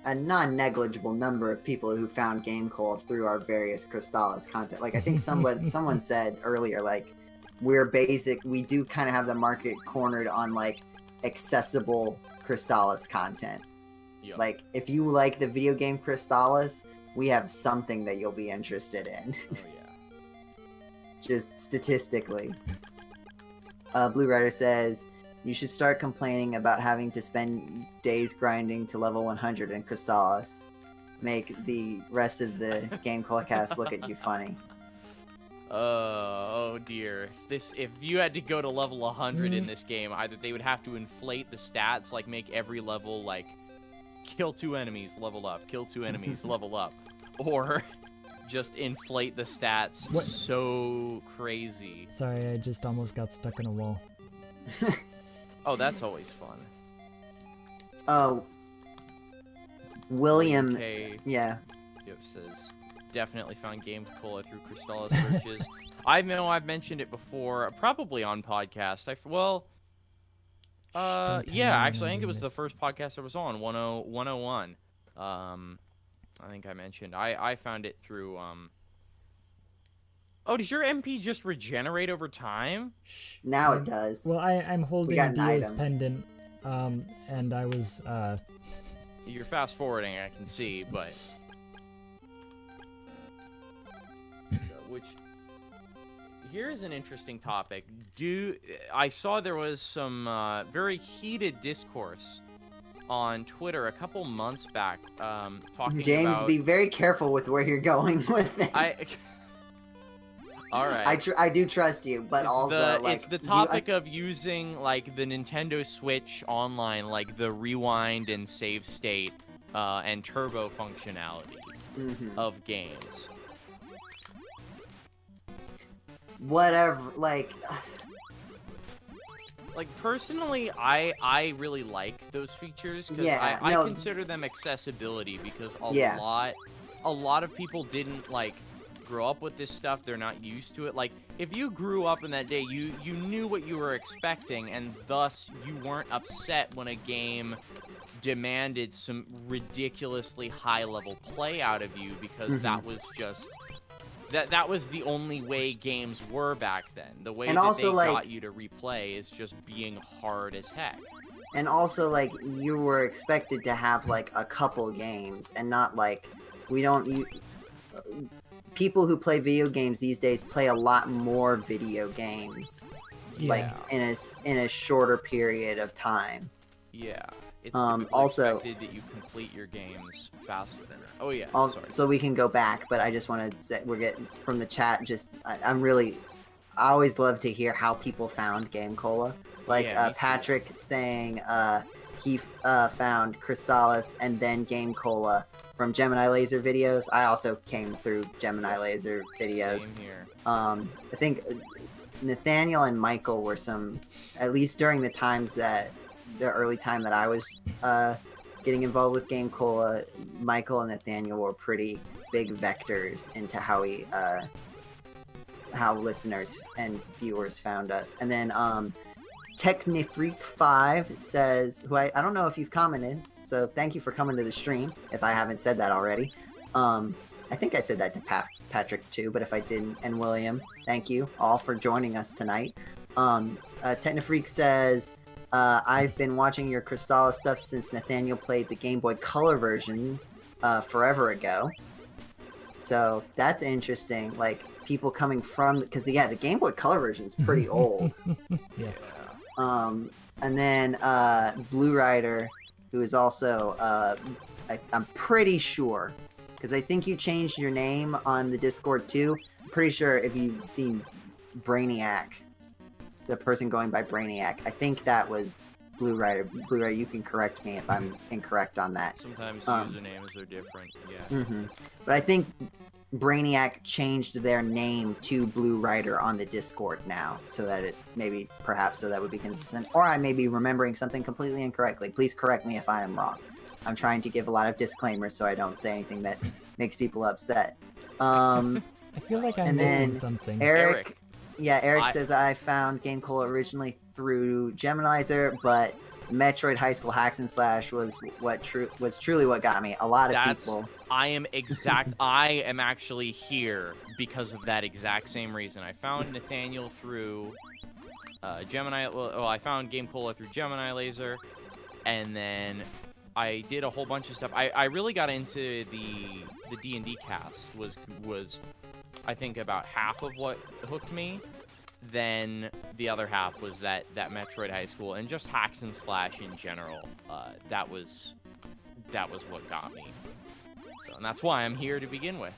a non-negligible number of people who found GameCola through our various Crystalis content. Like, I think someone said earlier, like, we do kind of have the market cornered on, like, accessible Crystalis content. Yep. Like, if you like the video game Crystalis, we have something that you'll be interested in. Oh yeah. Just statistically. Blue Rider says, you should start complaining about having to spend days grinding to level 100 in Crystalis. Make the rest of the GameCola cast look at you funny. Oh dear. If you had to go to level 100 in this game, either they would have to inflate the stats, like make every level like kill 2 enemies, level up, kill 2 enemies, level up, or just inflate the stats What? so crazy. Sorry, I just almost got stuck in a wall. Oh, that's always fun. Oh, William, Okay. yeah. Yep, says definitely found GameCola through Crystalis searches. I know I've mentioned it before, probably on podcast. Don't tell Yeah, me actually, I think it I'm was the this. first podcast I was on, 101. I think I mentioned I found it through. Oh, does your MP just regenerate over time? Shh. Now it does. Well, I'm holding got an Dio's item. pendant, and I was You're fast forwarding, I can see, but which here's an interesting topic. I saw there was some very heated discourse on Twitter a couple months back, talking James, about. be very careful with where you're going with it. All right. I do trust you, but also like it's the topic of using like the Nintendo Switch Online, like the rewind and save state and turbo functionality of games. Whatever, like. Like personally, I really like those features because Yeah, I no. consider them accessibility because Yeah. a lot of people didn't like grow up with this stuff. They're not used to it. Like if you grew up in that day, you knew what you were expecting, and thus you weren't upset when a game demanded some ridiculously high level play out of you because that was just. That was the only way games were back then. The way And that also, they like- got you to replay is just being hard as heck. And also, like, you were expected to have, like, a couple games, and not, like, people who play video games these days play a lot more video games, like, yeah. in a shorter period of time. Yeah. It's also- expected that you complete your games faster than... Oh, yeah, Sorry. sorry. So we can go back, but I just want to say, we're getting from the chat, I always love to hear how people found GameCola. Like, Yeah, me too. Patrick saying he found Crystalis and then GameCola from Gemini Laser videos. I also came through Gemini Laser videos. Same here. I think Nathaniel and Michael were at least during the early time that I was getting involved with GameCola, Michael and Nathaniel were pretty big vectors into how listeners and viewers found us. And then Technifreak5 says, who I don't know if you've commented, so thank you for coming to the stream, if I haven't said that already. I think I said that to Patrick too, but if I didn't, and William, thank you all for joining us tonight. Technifreak says, I've been watching your Crystalis stuff since Nathaniel played the Game Boy Color version forever ago. So that's interesting. Like, people coming from because the Game Boy Color version is pretty old. Yeah. And then Blue Rider, who is also I'm pretty sure because I think you changed your name on the Discord too. I'm pretty sure if you've seen Brainiac, the person going by Brainiac, I think that was Blue Rider. Blue Rider, you can correct me if I'm incorrect on that. Sometimes usernames are different. Yeah. But I think Brainiac changed their name to Blue Rider on the Discord now, so that it perhaps that would be consistent. Or I may be remembering something completely incorrectly. Please correct me if I am wrong. I'm trying to give a lot of disclaimers so I don't say anything that makes people upset. I feel like I'm missing something. Eric says I found GameCola originally through Geminizer, but Metroid High School Hacks and Slash was truly what got me. A lot of people. I am actually here because of that exact same reason. I found Nathaniel through Gemini. Well, I found GameCola through Gemini Laser, and then I did a whole bunch of stuff. I really got into the D&D cast was I think about half of what hooked me. Then the other half was that Metroid High School and just Hacks and Slash in general. That was what got me. So, and that's why I'm here to begin with.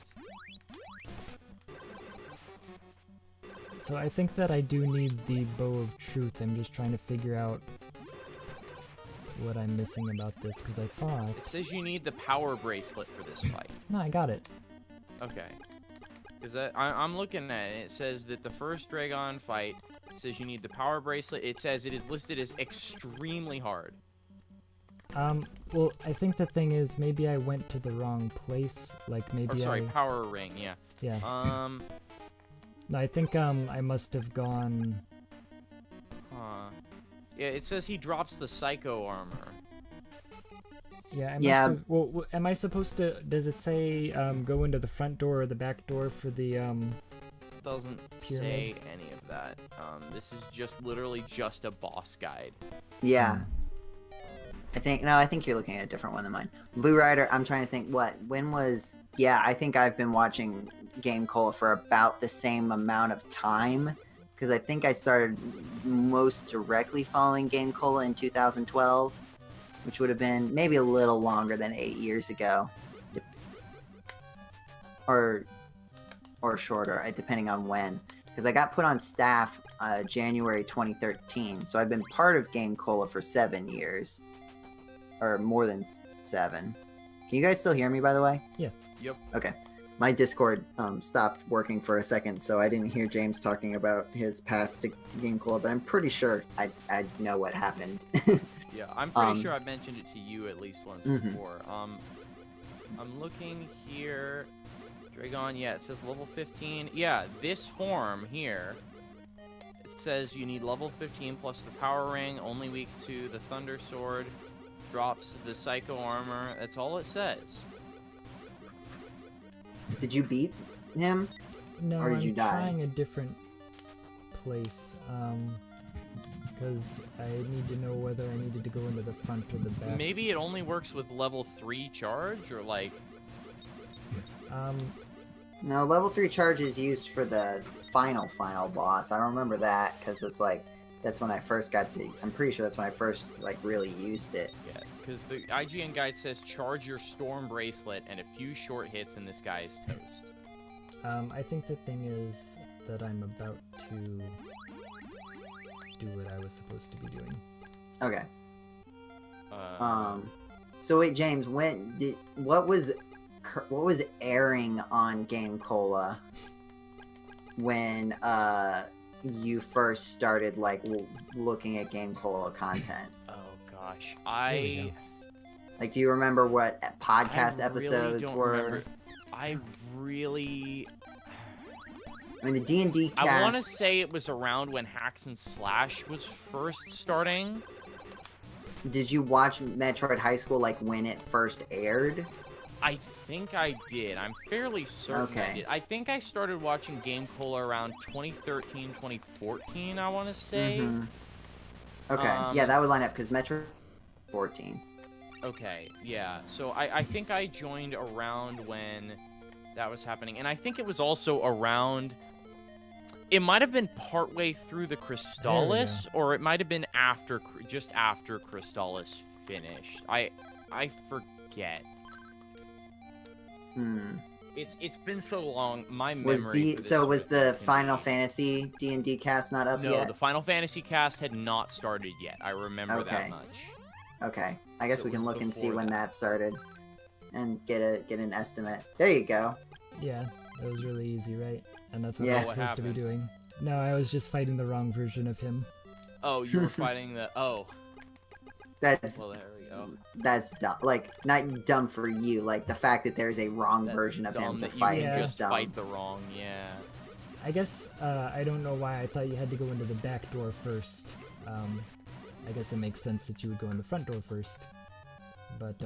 So I think that I do need the Bow of Truth. I'm just trying to figure out what I'm missing about this, because I thought... It says you need the power bracelet for this fight. No, I got it. Okay. Because I'm looking at it. It says that the first Dragon fight, it says you need the power bracelet. It says it is listed as extremely hard. Well, I think the thing is, maybe I went to the wrong place. Like, maybe power ring, yeah. Yeah. No, I think, I must have gone... Huh. Yeah, it says he drops the Psycho armor. Yeah, I must have... Well, am I supposed to... Does it say, go into the front door or the back door for the, It doesn't say any of that. This is just literally just a boss guide. Yeah. I think you're looking at a different one than mine. Blue Rider, I'm trying to think when was... Yeah, I think I've been watching GameCola for about the same amount of time, because I think I started most directly following GameCola in 2012, which would have been maybe a little longer than 8 years ago. Or shorter, depending on when. Because I got put on staff January 2013, so I've been part of GameCola for 7 years. Or more than 7. Can you guys still hear me, by the way? Yeah. Yep. Okay. My Discord stopped working for a second, so I didn't hear James talking about his path to GameCola, but I'm pretty sure I know what happened. Yeah, I'm pretty sure I've mentioned it to you at least once before. I'm looking here. Dragon, yeah, it says level 15. Yeah, this form here, it says you need level 15 plus the power ring, only weak to the thunder sword, drops the psycho armor. That's all it says. Did you beat him? No, or did you die? I'm trying a different place, because I need to know whether I needed to go into the front or the back. Maybe it only works with level 3 charge, or like... No, level 3 charge is used for the final boss. I remember that, because it's like, that's when I first got to... I'm pretty sure that's when I first, like, really used it. Yeah, because the IGN guide says charge your storm bracelet, and a few short hits and this guy is toast. I think the thing is that I'm about to do what I was supposed to be doing. Okay. So wait, James, what was airing on GameCola when you first started like looking at GameCola content? Oh gosh, like, do you remember what podcast episodes were? Remember. I mean, the D&D cast... I want to say it was around when Hacks and Slash was first starting. Did you watch Metroid High School, like, when it first aired? I think I did. I'm fairly certain I did. I think I started watching GameCola around 2013, 2014, I want to say. Okay, yeah, that would line up, because Metroid 14. Okay, yeah. So I think I joined around when That was happening, and I think it was also around. It might have been partway through the Crystalis, or it might have been just after Crystalis finished. I forget. It's been so long. My memory. Was the Final Fantasy D&D cast not up yet? No, the Final Fantasy cast had not started yet. I remember that much. Okay, I guess we can look and see when that started, and get an estimate. There you go. Yeah, it was really easy, right? And that's what Yeah. I was supposed to be doing. No, I was just fighting the wrong version of him. Oh, you were fighting the. Oh. That's. Well, there we go. That's dumb. Like, not dumb for you. Like, the fact that there's a wrong version of him to fight Yeah. is Just dumb. fight the wrong, yeah. I guess, I don't know why I thought you had to go into the back door first. I guess it makes sense that you would go in the front door first. But,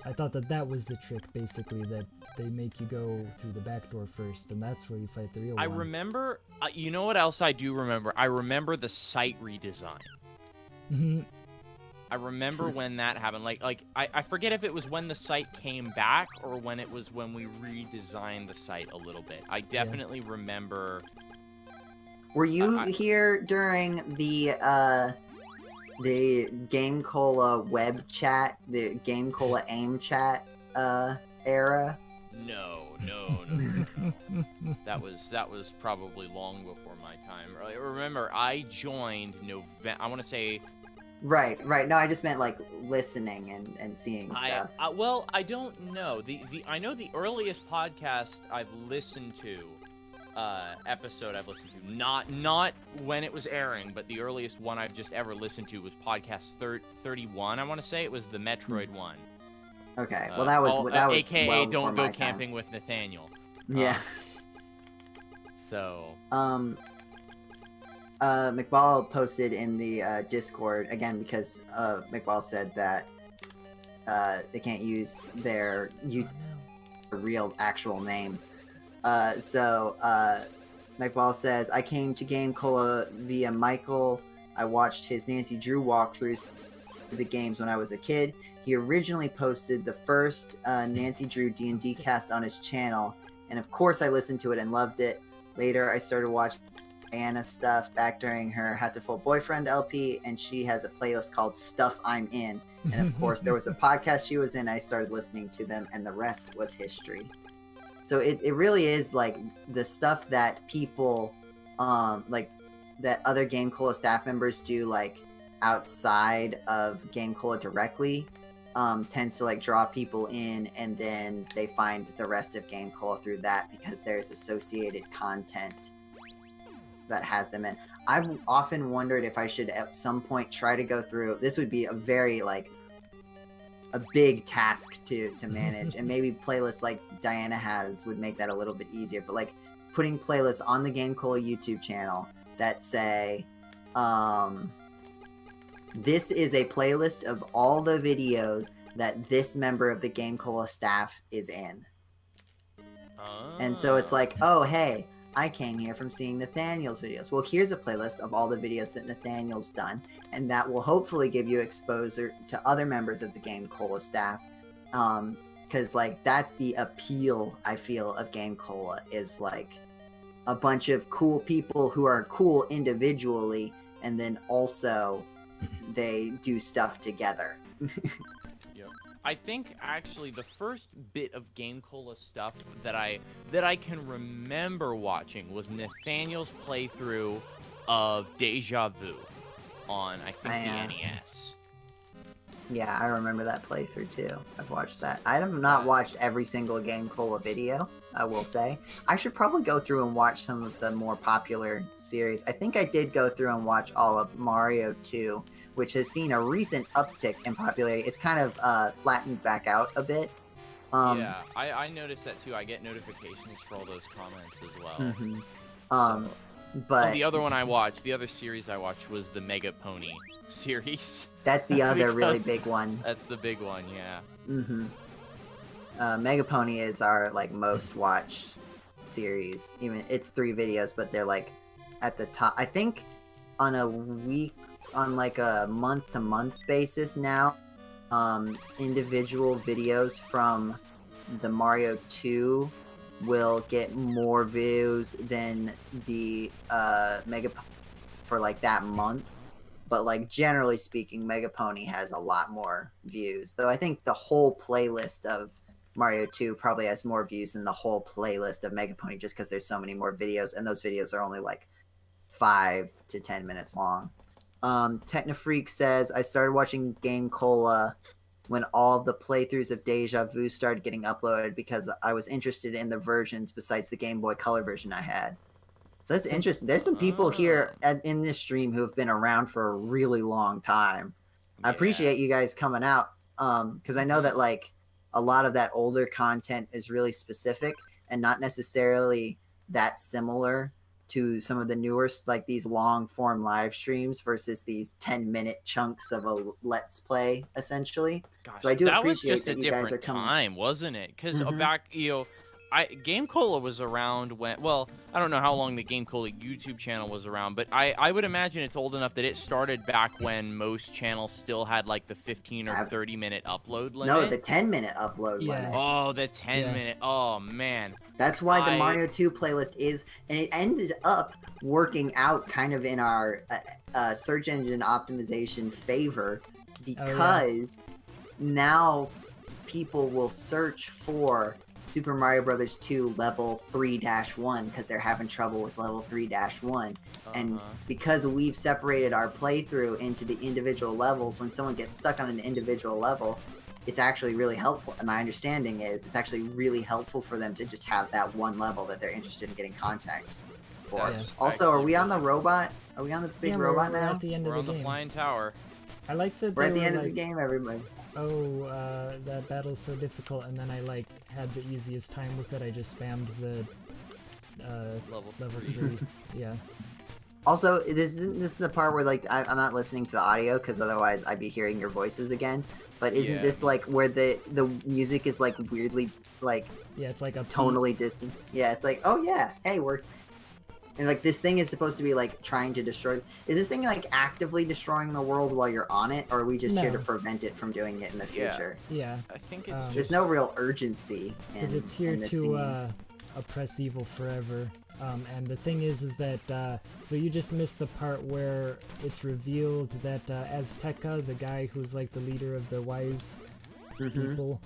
I thought that was the trick, basically, that they make you go through the back door first, and that's where you fight the real one. I remember, you know what else I do remember? I remember the site redesign. I remember when that happened. I forget if it was when the site came back or when it was when we redesigned the site a little bit. I definitely remember. Were you here during the GameCola web chat, the GameCola AIM chat era? No. That was probably long before my time. Remember, I joined I want to say. Right. No, I just meant like listening and seeing stuff. Well, I don't know. I know the earliest podcast I've listened to, episode I've listened to, not when it was airing, but the earliest one I've just ever listened to was podcast 31. I want to say it was the Metroid one. Okay. Well, that was AKA well Don't Go my Camping time. with Nathaniel. Yeah. So. McBall posted in the Discord again because McBall said that they can't use their real actual name. So McBall says, I came to GameCola via Michael. I watched his Nancy Drew walkthroughs of the games when I was a kid. He originally posted the first Nancy Drew D&D cast on his channel, and of course I listened to it and loved it. Later I started watching Anna stuff back during her Hatful Boyfriend LP, and she has a playlist called Stuff I'm In. And of course, there was a podcast she was in. I started listening to them, and the rest was history. So it really is like the stuff that people, like that other GameCola staff members do, like outside of GameCola directly, tends to like draw people in, and then they find the rest of GameCola through that because there's associated content that has them in. I've often wondered if I should at some point try to go through. This would be a very like a big task to manage, and maybe playlists like Diana has would make that a little bit easier. But like putting playlists on the GameCola YouTube channel that say, this is a playlist of all the videos that this member of the GameCola staff is in. And so it's like, oh hey, I came here from seeing Nathaniel's videos. Well, here's a playlist of all the videos that Nathaniel's done, and that will hopefully give you exposure to other members of the GameCola staff. Because, like, that's the appeal, I feel, of GameCola, is, like, a bunch of cool people who are cool individually, and then also they do stuff together. I think actually the first bit of GameCola stuff that I can remember watching was Nathaniel's playthrough of Deja Vu on I think the NES. Yeah, I remember that playthrough too. I've watched that. I have not watched every single GameCola video, I will say. I should probably go through and watch some of the more popular series. I think I did go through and watch all of Mario 2, which has seen a recent uptick in popularity. It's kind of flattened back out a bit. Yeah, I noticed that too. I get notifications for all those comments as well. But the other one I watched, the other series I watched was the Mega Pony series. That's the other really big one. That's the big one, yeah. Mega Pony is our like most watched series. Even it's 3 videos, but they're like at the top. I think on like a month-to-month basis now, individual videos from the Mario 2 will get more views than the Mega for like that month. But like generally speaking, Mega Pony has a lot more views. Though I think the whole playlist of Mario 2 probably has more views than the whole playlist of Mega Pony, just because there's so many more videos, and those videos are only like 5 to 10 minutes long. Technofreak says, I started watching GameCola when all of the playthroughs of Deja Vu started getting uploaded because I was interested in the versions besides the Game Boy Color version I had. So that's interesting. There's some people here in this stream who have been around for a really long time. Yeah. I appreciate you guys coming out because I know that like a lot of that older content is really specific and not necessarily that similar to some of the newer, like these long form live streams versus these 10-minute chunks of a let's play, essentially. Gosh, so I do that appreciate was just that a you guys are different coming. time, wasn't it? Because back, GameCola was around when, well, I don't know how long the GameCola YouTube channel was around, but I would imagine it's old enough that it started back when most channels still had like the 15 or 30-minute upload limit. No, the 10-minute upload limit. Oh, the 10-minute. Oh, man. That's why the Mario 2 playlist is, and it ended up working out kind of in our search engine optimization favor because now people will search for Super Mario Brothers 2 level 3-1 because they're having trouble with level 3-1. And because we've separated our playthrough into the individual levels, when someone gets stuck on an individual level, it's actually really helpful. And my understanding is it's actually really helpful for them to just have that one level that they're interested in getting contact for. Yeah. Also, are we on the robot? Are we on the big robot now? We're at the end of the game. We're on the flying tower. I like that we're at the end of the game, everybody. Oh, that battle's so difficult, and then I like had the easiest time with it. I just spammed the level 3. Yeah. Also, this is the part where like I'm not listening to the audio because otherwise I'd be hearing your voices again. But isn't this like where the music is like weirdly like it's like a tonally distant? Yeah, it's like, oh yeah, hey, we're and like this thing is supposed to be like trying to destroy. Is this thing like actively destroying the world while you're on it, or are we just here to prevent it from doing it in the future? Yeah. I think it's there's no real urgency because it's here to oppress evil forever. And the thing is that so you just missed the part where it's revealed that Azteca, the guy who's like the leader of the wise people,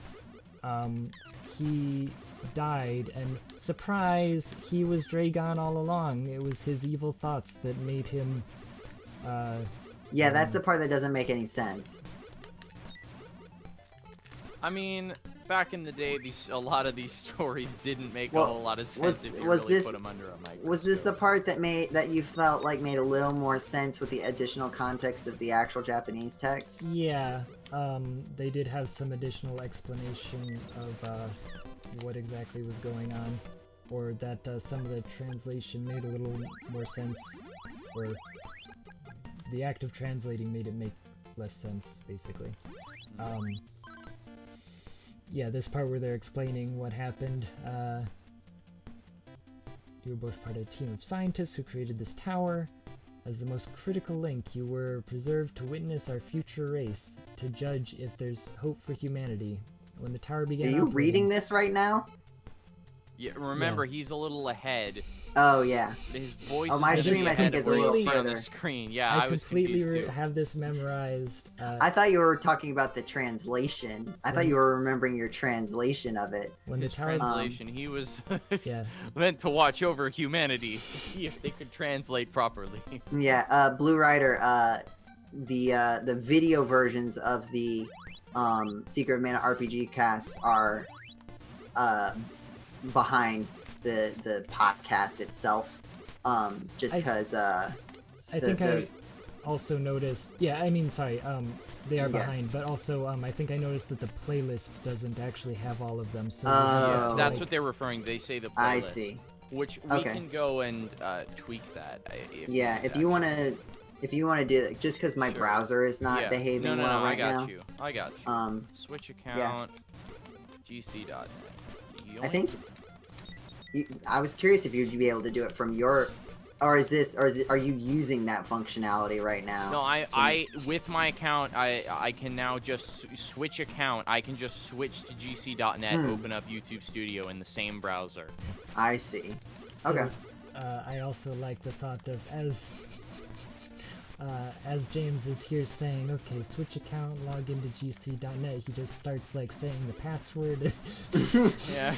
he died, and surprise, he was Dragon all along. It was his evil thoughts that made him yeah, that's the part that doesn't make any sense. I mean, back in the day, a lot of these stories didn't make a whole lot of sense if you really put them under a microscope. Was this the part that you felt like made a little more sense with the additional context of the actual Japanese text? Yeah, they did have some additional explanation of what exactly was going on, or that some of the translation made a little more sense, or the act of translating made it make less sense, basically. Yeah, this part where they're explaining what happened. You were both part of a team of scientists who created this tower. As the most critical link, you were preserved to witness our future race, to judge if there's hope for humanity. When the tower began operating... Are you reading this right now? Yeah, remember, he's a little ahead. Oh, yeah. His voice my stream, I think, is a little further. On the screen. Yeah, I completely have this memorized. I thought you were talking about the translation. I thought you were remembering your translation of it. When his the tower... translation, he was meant to watch over humanity, see if they could translate properly. Yeah, Blue Rider, the video versions of the Secret of Mana RPG casts are behind the podcast itself, just because I think I also noticed, they are behind, but also I think I noticed that the playlist doesn't actually have all of them, so that's what they're referring. They say the playlist. I see. Which we can go and tweak that. If you want to do that, just because my browser is not behaving well right now. I got you. Switch account, gc.net. I think I was curious if you'd be able to do it from your. or are you using that functionality right now? No, I with my account, I can now just switch account. I can just switch to gc.net, open up YouTube Studio in the same browser. I see. So, Okay. I also like the thought of as James is here saying, okay, switch account, log into gc.net, he just starts like saying the password. Yeah.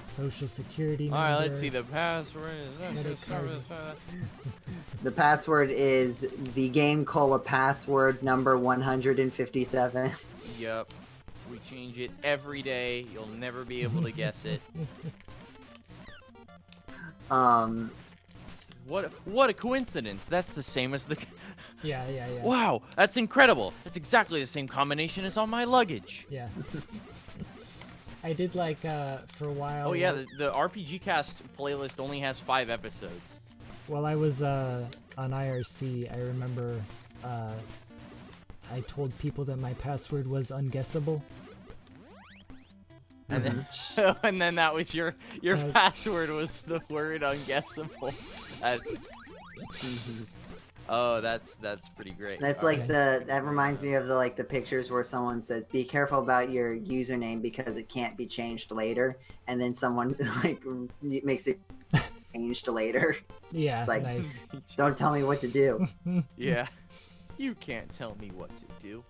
Social security number. All right, let's see. The password is. The password is the GameCola password number 157. Yep. We change it every day. You'll never be able to guess it. What a coincidence. That's the same as the. Yeah. Wow, that's incredible. That's exactly the same combination as on my luggage. Yeah. I did like for a while. Oh yeah, the RPG Cast playlist only has 5 episodes. While I was on IRC, I remember I told people that my password was unguessable. And then, and then that was your password was the word unguessable. That's pretty great. That's like that reminds me of the pictures where someone says, "Be careful about your username because it can't be changed later," and then someone like makes it changed later. Yeah, it's like, nice. Don't tell me what to do. Yeah, you can't tell me what to do.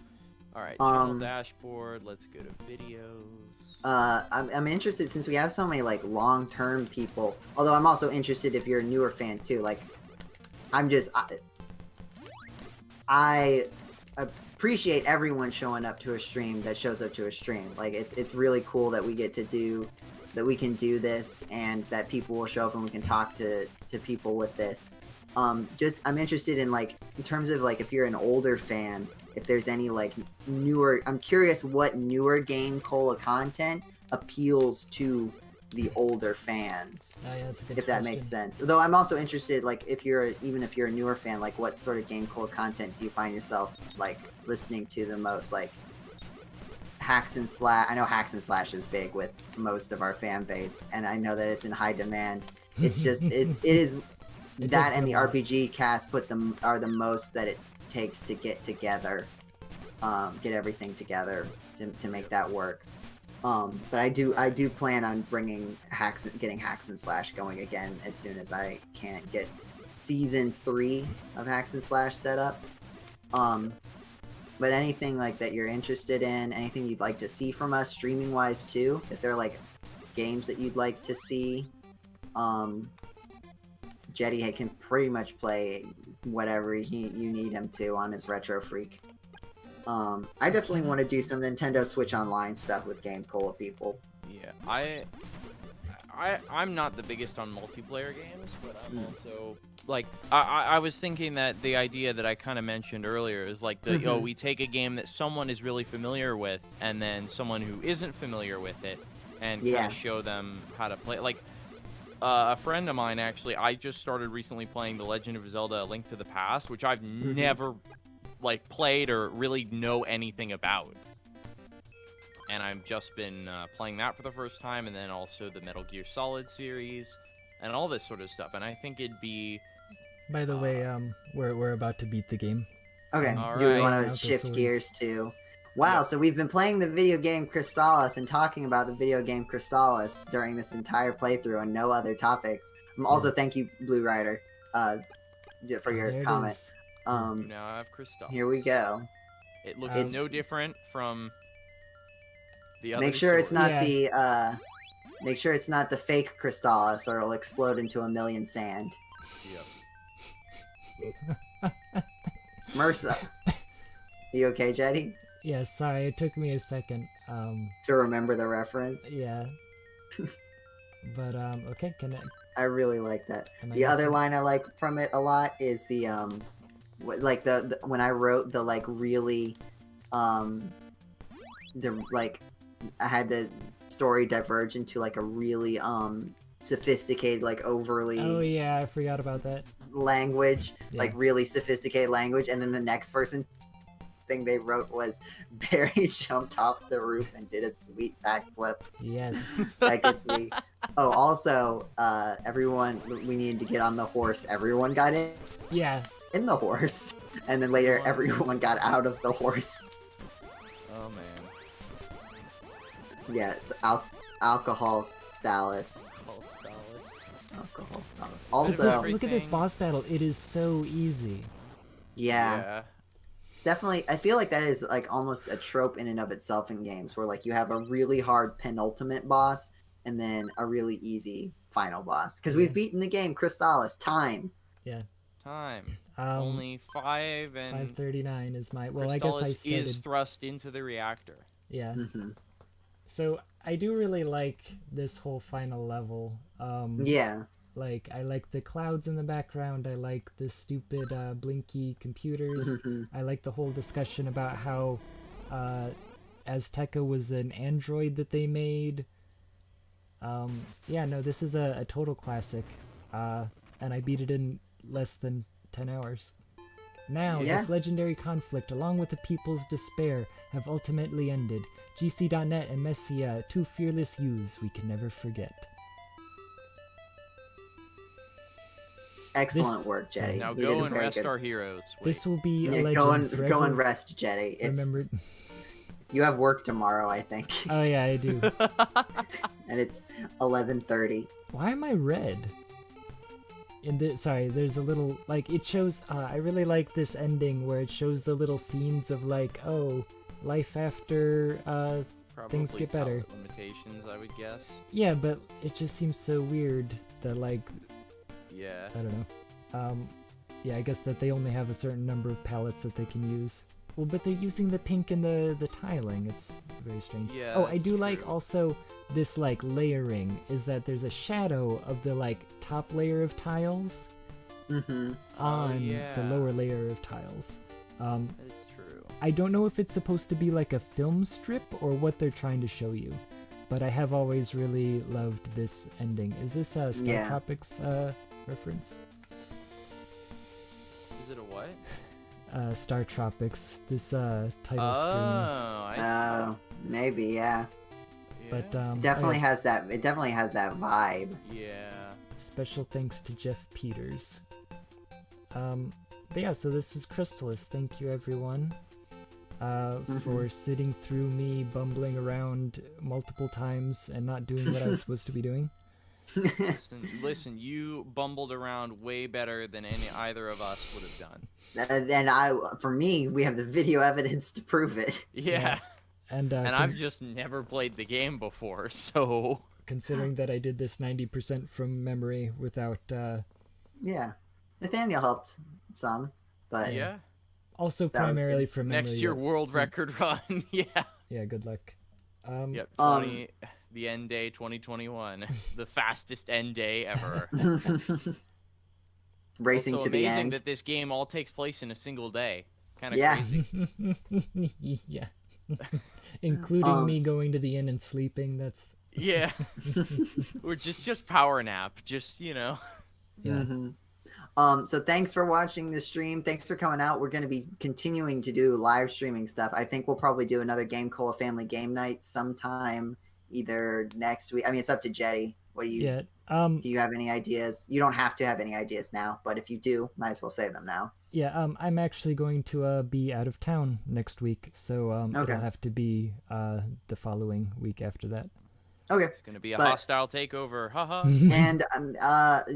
All right, channel dashboard. Let's go to videos. I'm interested since we have so many like long-term people. Although I'm also interested if you're a newer fan too. Like, I appreciate everyone showing up to a stream that shows up to a stream. Like, it's really cool that we get to do that. We can do this, and that people will show up and we can talk to people with this. I'm interested in like in terms of like if you're an older fan, if there's any like newer. I'm curious what newer GameCola content appeals to the older fans. Oh, yeah, that's a good if that question. makes sense. Though I'm also interested, like even if you're a newer fan, like what sort of GameCola content do you find yourself like listening to the most? Like hacks and slash. I know hacks and slash is big with most of our fan base, and I know that it's in high demand. It's just it is. That and the RPG cast are the most that it takes to get together, get everything together to make that work. But I do plan on getting hacks and slash going again as soon as I can get season 3 of hacks and slash set up. But anything like that you're interested in, anything you'd like to see from us streaming wise too, if there are like games that you'd like to see, Jeddy can pretty much play whatever you need him to on his Retro Freak. I definitely want to do some Nintendo Switch Online stuff with GameCola people. Yeah, I'm not the biggest on multiplayer games, but I'm also like I was thinking that the idea that I kind of mentioned earlier is like we take a game that someone is really familiar with, and then someone who isn't familiar with it, and kind of show them how to play. Like a friend of mine, actually, I just started recently playing The Legend of Zelda: A Link to the Past, which I've never like played or really know anything about. And I've just been playing that for the first time, and then also the Metal Gear Solid series, and all this sort of stuff. And I think it'd be... By the way, we're about to beat the game. Okay, all do we right. want to shift gears to... Wow, so we've been playing the video game Crystalis and talking about the video game Crystalis during this entire playthrough and no other topics. Also, thank you, Blue Rider, for your comment. You now have Crystalis. Here we go. It looks no different from the other. Make sure it's not the fake Crystalis, or it'll explode into a million sand. Yep. Mursa, you okay, Jeddy? Yeah, sorry, it took me a second. To remember the reference. Yeah. But okay, I really like that. The other line I like from it a lot is the like the when I wrote the like really the like I had the story diverge into like a really sophisticated, like overly oh yeah, I forgot about that language, like really sophisticated language, and then the next person thing they wrote was Barry jumped off the roof and did a sweet backflip. Yes. That gets me. Oh, also, everyone, we needed to get on the horse. Everyone got in Yeah. the horse, and then later everyone got out of the horse. Oh man. Yes, alcohol Crystalis. Alcohol Crystalis. Also, Look at this boss battle. It is so easy. yeah. It's definitely, I feel like that is like almost a trope in and of itself in games where like you have a really hard penultimate boss and then a really easy final boss. Because we've beaten the game Crystalis time. Yeah. Time. Only 5 and 539 is my. Well, I guess I Crystalis started. is thrust into the reactor. Yeah. Mm-hmm. So I do really like this whole final level. Yeah. Like I like the clouds in the background. I like the stupid blinky computers. I like the whole discussion about how Azteca was an android that they made. Yeah, no, this is a total classic, and I beat it in less than 10 hours. Now, this legendary conflict, along with the people's despair, have ultimately ended. GC.net and Messia, two fearless youths we can never forget. Excellent work, Jeddy. Now You go did and very rest good. our heroes. This will be a Yeah, legend go forever and rest, Jeddy. It's, remembered. you have work tomorrow, I think, Oh yeah, I do. and it's 11:30. Why am I red? In the sorry, there's a little like it shows. I really like this ending where it shows the little scenes of like, oh, life after things get better. Probably limitations, I would guess. Yeah, but it just seems so weird that like Yeah. I don't know. Yeah, I guess that they only have a certain number of palettes that they can use. Well, but they're using the pink and the tiling. It's very strange. Yeah, Oh, I that's do like true. also this like layering is that there's a shadow of the like top layer of tiles Mm-hmm. on the yeah. lower layer of tiles. That is true. I don't know if it's supposed to be like a film strip or what they're trying to show you, but I have always really loved this ending. Is this a Star Yeah. Tropics reference? Is it a what? Star Tropics. This title I Maybe, yeah. screen. But Definitely okay. has that. It definitely has that vibe. Yeah. Special thanks to Jeff Peters. But yeah, so this was Crystalis. Thank you, everyone, for sitting through me bumbling around multiple times and not doing what I was supposed to be doing. Listen, you bumbled around way better than either of us would have done. And for me, we have the video evidence to prove it. Yeah. And I've just never played the game before, so... considering that I did this 90% from memory without... Yeah. Nathaniel helped some, but Yeah. also That was primarily good. from memory. Next year, world record run. Yeah. Yeah, good luck. Yep. The end day 2021. The fastest end day ever. racing Also to the amazing end. that this game all takes place in a single day. Kind of Yeah. crazy. Yeah. Including me going to the inn and sleeping. That's... Yeah. Or just power nap. Just, you know. Yeah. So thanks for watching the stream. Thanks for coming out. We're going to be continuing to do live streaming stuff. I think we'll probably do another GameCola family game night sometime, either next week. I mean, it's up to Jeddy. What do you? Yeah. Do you have any ideas? You don't have to have any ideas now, but if you do, might as well say them now. Yeah, I'm actually going to be out of town next week, so Okay. it'll have to be the following week after that. Okay. It's going to be a But- hostile takeover. Haha. And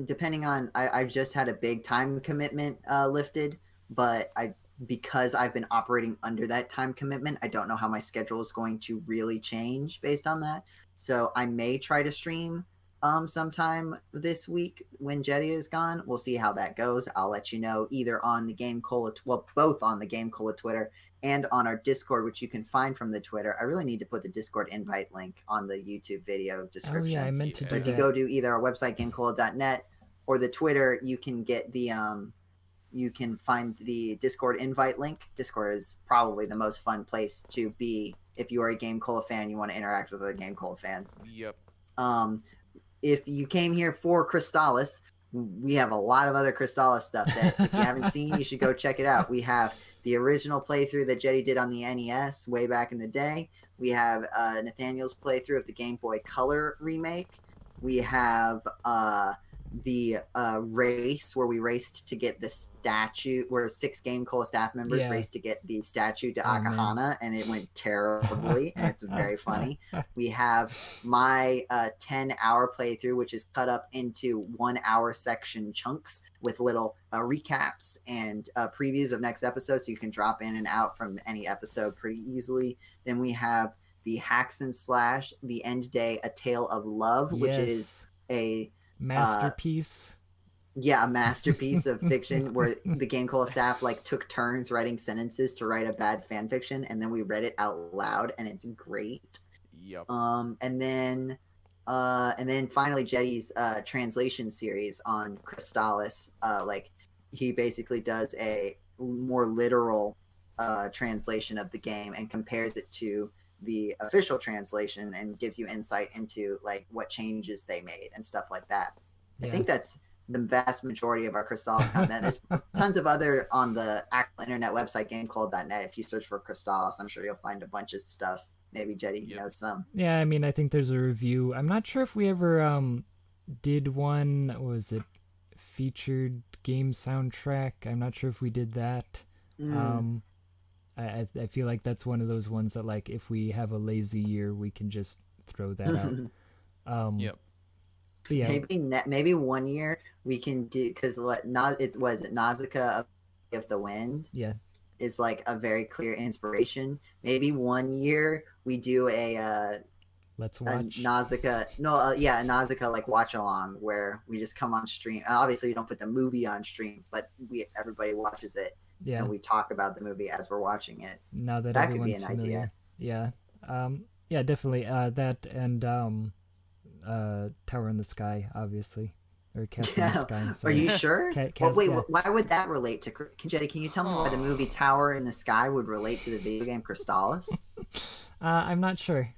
depending on, I've just had a big time commitment lifted, but because I've been operating under that time commitment, I don't know how my schedule is going to really change based on that. So I may try to stream sometime this week when Jeddy is gone. We'll see how that goes. I'll let you know either on the GameCola, both on the GameCola Twitter and on our Discord, which you can find from the Twitter. I really need to put the Discord invite link on the YouTube video description. Oh yeah, I meant to Yeah. do But if that. you go to either our website, gamecola.net, or the Twitter, you can get the you can find the Discord invite link. Discord is probably the most fun place to be if you are a GameCola fan and you want to interact with other GameCola fans. Yep. If you came here for Crystalis, we have a lot of other Crystalis stuff that if you haven't seen, you should go check it out. We have the original playthrough that Jeddy did on the NES way back in the day. We have Nathaniel's playthrough of the Game Boy Color remake. We have the race where we raced to get the statue, where 6 GameCola staff members raced to get the statue to Akahana, and it went terribly, and it's very funny. We have my 10-hour playthrough, which is cut up into 1-hour section chunks with little recaps and previews of next episodes, so you can drop in and out from any episode pretty easily. Then we have the Hacks and Slash, The End Day, A Tale of Love, which is a masterpiece. A masterpiece of fiction where the GameCola staff like took turns writing sentences to write a bad fan fiction, and then we read it out loud, and it's great. Yep. And then finally Jeddy's translation series on Crystalis. Like he basically does a more literal translation of the game and compares it to the official translation and gives you insight into like what changes they made and stuff like that. I think that's the vast majority of our Crystalis content. There's tons of other on the actual internet website, GameCola.net. If you search for Crystalis, I'm sure you'll find a bunch of stuff. Maybe Jeddy knows some. Yeah, I mean, I think there's a review. I'm not sure if we ever did one. What was it? Featured game soundtrack. I'm not sure if we did that. I feel like that's one of those ones that, like, if we have a lazy year, we can just throw that out. Yep. But yeah. Maybe one year we can do, because Nausicaa of the Wind. Yeah. Is like a very clear inspiration. Maybe one year we do a Let's watch Nausicaa. A Nausicaa like watch along where we just come on stream. Obviously, we don't put the movie on stream, but everybody watches it. Yeah. And we talk about the movie as we're watching it. Now that could be everyone's an familiar. idea. Yeah. Yeah, definitely. That and Tower in the Sky, obviously. Or Castle in the Sky. Are you sure? Wait, why would that relate to Jeddy? Can you tell me why the movie Tower in the Sky would relate to the video game Crystalis? I'm not sure.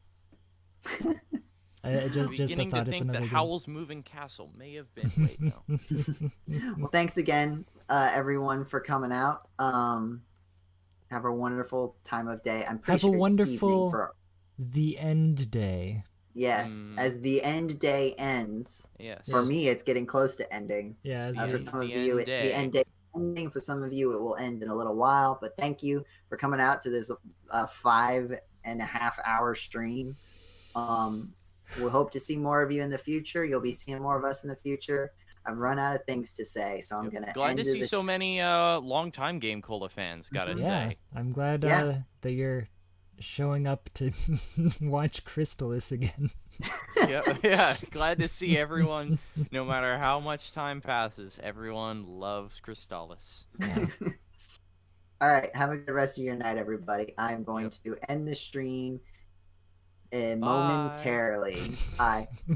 I just beginning thought to it's think that another Howl's Moving Castle may have been. Wait, no. Well, thanks again, everyone, for coming out. Have a wonderful time of day. I'm pretty sure a it's wonderful evening for... the end day. Yes, as the end day ends. Yes. For me, it's getting close to ending. Yeah. For some of you, the end day ending. For some of you, it will end in a little while. But thank you for coming out to this 5.5-hour stream. We'll hope to see more of you in the future. You'll be seeing more of us in the future. I've run out of things to say, so I'm gonna. Glad to see so many longtime GameCola fans. Gotta say. I'm glad that you're showing up to watch Crystalis again. yeah, glad to see everyone. No matter how much time passes, everyone loves Crystalis. Yeah. All right, have a good rest of your night, everybody. I'm going to end the stream momentarily. Bye.